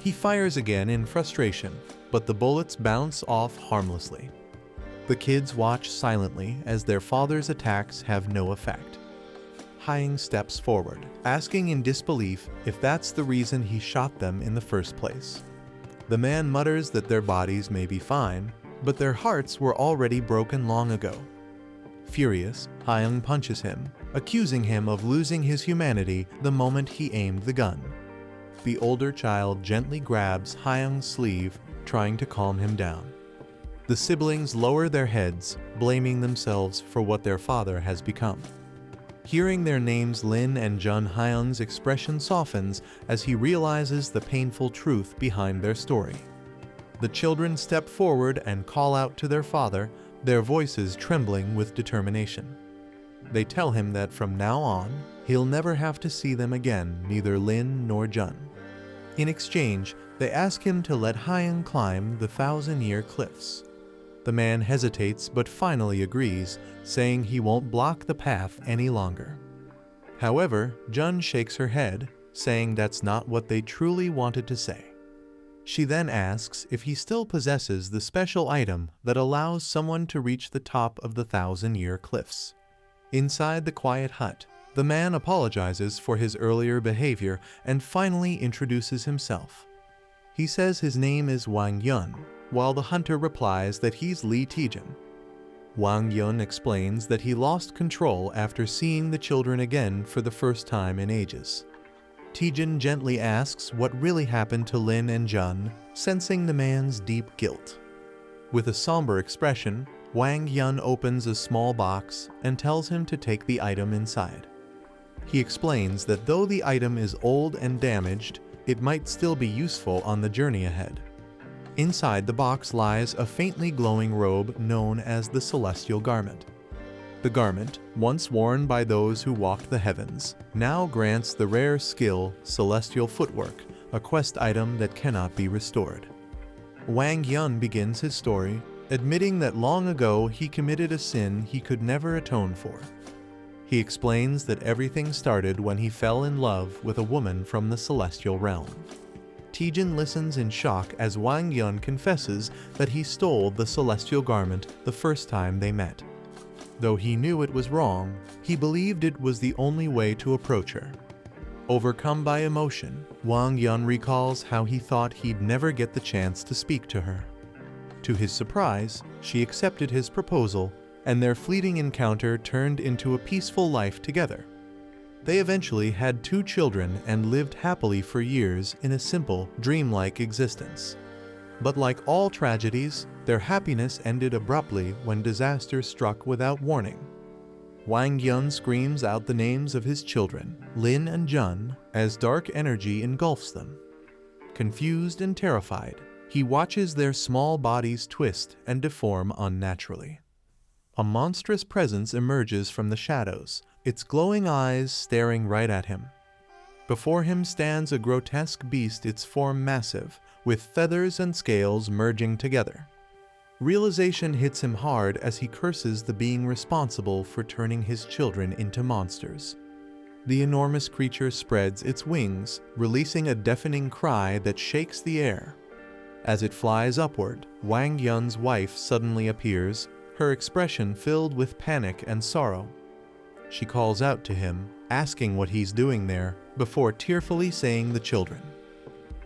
He fires again in frustration, but the bullets bounce off harmlessly. The kids watch silently as their father's attacks have no effect. Hyung steps forward, asking in disbelief if that's the reason he shot them in the first place. The man mutters that their bodies may be fine, but their hearts were already broken long ago. Furious, Hyung punches him, accusing him of losing his humanity the moment he aimed the gun. The older child gently grabs Hyung's sleeve, trying to calm him down. The siblings lower their heads, blaming themselves for what their father has become. Hearing their names Lin and Jun, Hyung's expression softens as he realizes the painful truth behind their story. The children step forward and call out to their father, their voices trembling with determination. They tell him that from now on, he'll never have to see them again, neither Lin nor Jun. In exchange, they ask him to let Hyung climb the 1,000-year cliffs. The man hesitates but finally agrees, saying he won't block the path any longer. However, Jun shakes her head, saying that's not what they truly wanted to say. She then asks if he still possesses the special item that allows someone to reach the top of the 1,000-year cliffs. Inside the quiet hut, the man apologizes for his earlier behavior and finally introduces himself. He says his name is Wang Yun, while the hunter replies that he's Lee Taejun. Wang Yun explains that he lost control after seeing the children again for the first time in ages. Taejun gently asks what really happened to Lin and Jun, sensing the man's deep guilt. With a somber expression, Wang Yun opens a small box and tells him to take the item inside. He explains that though the item is old and damaged, it might still be useful on the journey ahead. Inside the box lies a faintly glowing robe known as the Celestial Garment. The garment, once worn by those who walked the heavens, now grants the rare skill Celestial Footwork, a quest item that cannot be restored. Wang Yun begins his story, admitting that long ago he committed a sin he could never atone for. He explains that everything started when he fell in love with a woman from the celestial realm. Taejun listens in shock as Wang Yun confesses that he stole the celestial garment the first time they met. Though he knew it was wrong, he believed it was the only way to approach her. Overcome by emotion, Wang Yun recalls how he thought he'd never get the chance to speak to her. To his surprise, she accepted his proposal, and their fleeting encounter turned into a peaceful life together. They eventually had 2 children and lived happily for years in a simple, dreamlike existence. But like all tragedies, their happiness ended abruptly when disaster struck without warning. Wang Yun screams out the names of his children, Lin and Jun, as dark energy engulfs them. Confused and terrified, he watches their small bodies twist and deform unnaturally. A monstrous presence emerges from the shadows, its glowing eyes staring right at him. Before him stands a grotesque beast, its form massive, with feathers and scales merging together. Realization hits him hard as he curses the being responsible for turning his children into monsters. The enormous creature spreads its wings, releasing a deafening cry that shakes the air. As it flies upward, Wang Yun's wife suddenly appears, her expression filled with panic and sorrow. She calls out to him, asking what he's doing there, before tearfully saying the children.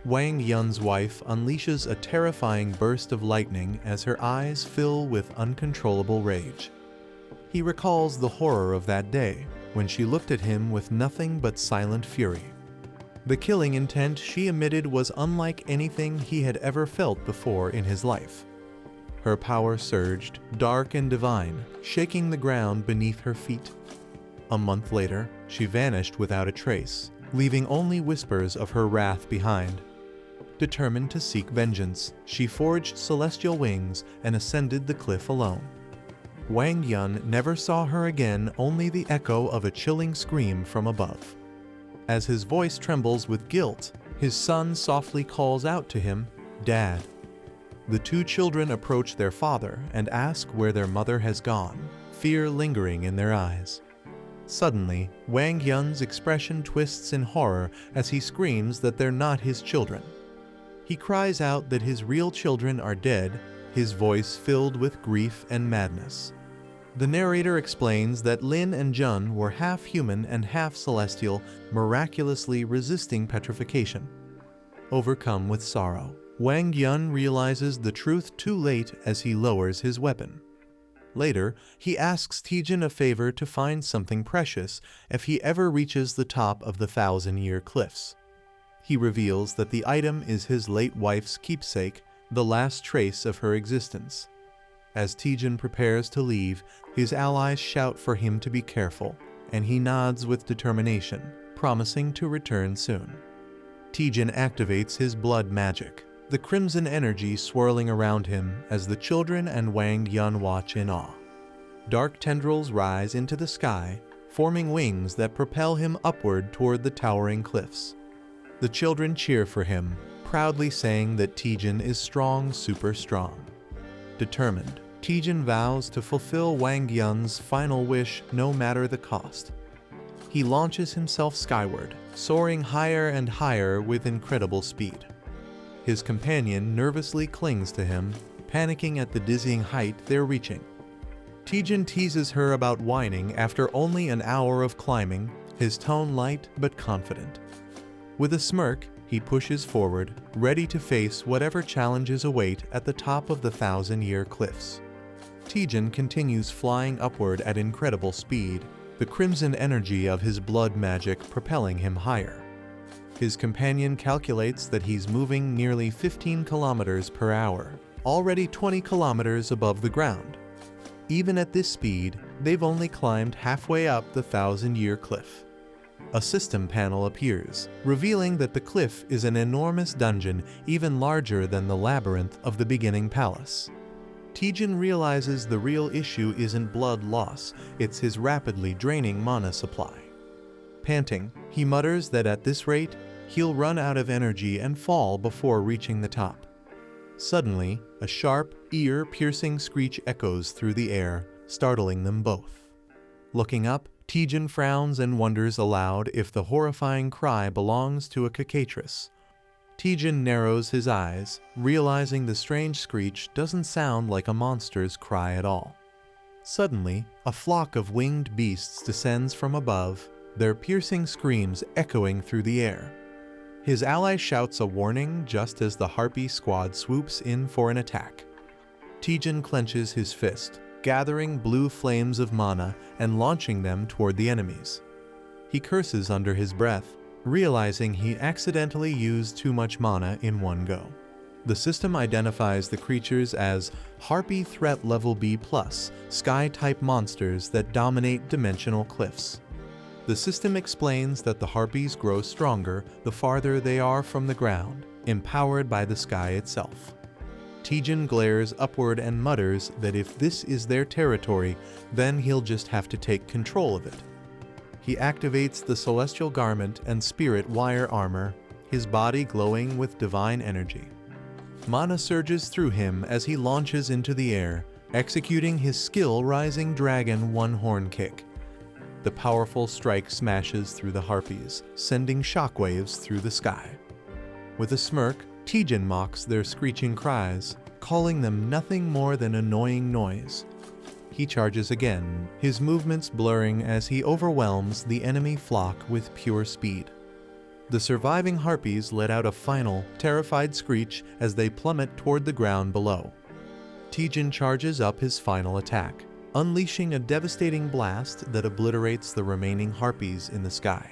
Wang Yun's wife unleashes a terrifying burst of lightning as her eyes fill with uncontrollable rage. He recalls the horror of that day, when she looked at him with nothing but silent fury. The killing intent she emitted was unlike anything he had ever felt before in his life. Her power surged, dark and divine, shaking the ground beneath her feet. A month later, she vanished without a trace, leaving only whispers of her wrath behind. Determined to seek vengeance, she forged celestial wings and ascended the cliff alone. Wang Yun never saw her again, only the echo of a chilling scream from above. As his voice trembles with guilt, his son softly calls out to him, "Dad." The 2 children approach their father and ask where their mother has gone, fear lingering in their eyes. Suddenly, Wang Yun's expression twists in horror as he screams that they're not his children. He cries out that his real children are dead, his voice filled with grief and madness. The narrator explains that Lin and Jun were half human and half celestial, miraculously resisting petrification. Overcome with sorrow, Wang Yun realizes the truth too late as he lowers his weapon. Later, he asks Taejun a favor to find something precious if he ever reaches the top of the 1,000-year cliffs. He reveals that the item is his late wife's keepsake, the last trace of her existence. As Taejun prepares to leave, his allies shout for him to be careful, and he nods with determination, promising to return soon. Taejun activates his blood magic, the crimson energy swirling around him as the children and Wang Yun watch in awe. Dark tendrils rise into the sky, forming wings that propel him upward toward the towering cliffs. The children cheer for him, proudly saying that Taejun is strong, super strong. Determined, Taejun vows to fulfill Wang Yun's final wish no matter the cost. He launches himself skyward, soaring higher and higher with incredible speed. His companion nervously clings to him, panicking at the dizzying height they're reaching. Taejun teases her about whining after only an hour of climbing, his tone light but confident. With a smirk, he pushes forward, ready to face whatever challenges await at the top of the 1,000-year cliffs. Taejun continues flying upward at incredible speed, the crimson energy of his blood magic propelling him higher. His companion calculates that he's moving nearly 15 kilometers per hour, already 20 kilometers above the ground. Even at this speed, they've only climbed halfway up the 1,000-year cliff. A system panel appears, revealing that the cliff is an enormous dungeon even larger than the labyrinth of the beginning palace. Taejun realizes the real issue isn't blood loss, it's his rapidly draining mana supply. Panting, he mutters that at this rate, he'll run out of energy and fall before reaching the top. Suddenly, a sharp, ear-piercing screech echoes through the air, startling them both. Looking up, Taejun frowns and wonders aloud if the horrifying cry belongs to a cicatrice. Taejun narrows his eyes, realizing the strange screech doesn't sound like a monster's cry at all. Suddenly, a flock of winged beasts descends from above, their piercing screams echoing through the air. His ally shouts a warning just as the Harpy squad swoops in for an attack. Taejun clenches his fist, gathering blue flames of mana and launching them toward the enemies. He curses under his breath, realizing he accidentally used too much mana in one go. The system identifies the creatures as Harpy Threat Level B+, Sky-type monsters that dominate dimensional cliffs. The system explains that the Harpies grow stronger the farther they are from the ground, empowered by the sky itself. Taejun glares upward and mutters that if this is their territory, then he'll just have to take control of it. He activates the Celestial Garment and Spirit Wire Armor, his body glowing with divine energy. Mana surges through him as he launches into the air, executing his skill Rising Dragon One-Horn Kick. The powerful strike smashes through the Harpies, sending shockwaves through the sky. With a smirk, Taejun mocks their screeching cries, calling them nothing more than annoying noise. He charges again, his movements blurring as he overwhelms the enemy flock with pure speed. The surviving Harpies let out a final, terrified screech as they plummet toward the ground below. Taejun charges up his final attack, unleashing a devastating blast that obliterates the remaining Harpies in the sky.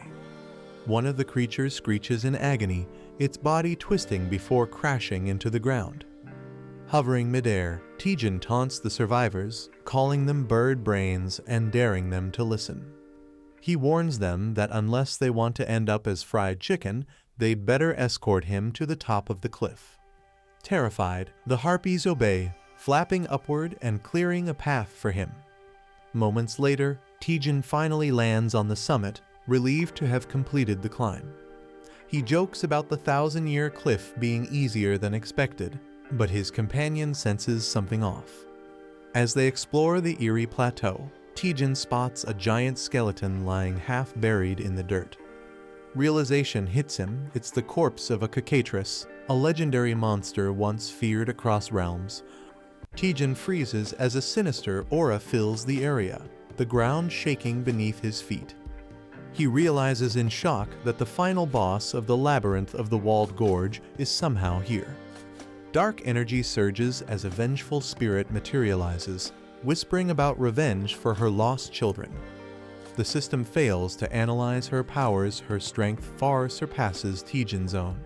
One of the creatures screeches in agony, its body twisting before crashing into the ground. Hovering midair, Taejun taunts the survivors, calling them bird brains and daring them to listen. He warns them that unless they want to end up as fried chicken, they'd better escort him to the top of the cliff. Terrified, the Harpies obey, flapping upward and clearing a path for him. Moments later, Taejun finally lands on the summit, relieved to have completed the climb. He jokes about the 1,000-year cliff being easier than expected, but his companion senses something off. As they explore the eerie plateau, Taejun spots a giant skeleton lying half-buried in the dirt. Realization hits him, it's the corpse of a cicatrice, a legendary monster once feared across realms. Taejun freezes as a sinister aura fills the area, the ground shaking beneath his feet. He realizes in shock that the final boss of the labyrinth of the walled gorge is somehow here. Dark energy surges as a vengeful spirit materializes, whispering about revenge for her lost children. The system fails to analyze her powers, her strength far surpasses Taejun's own.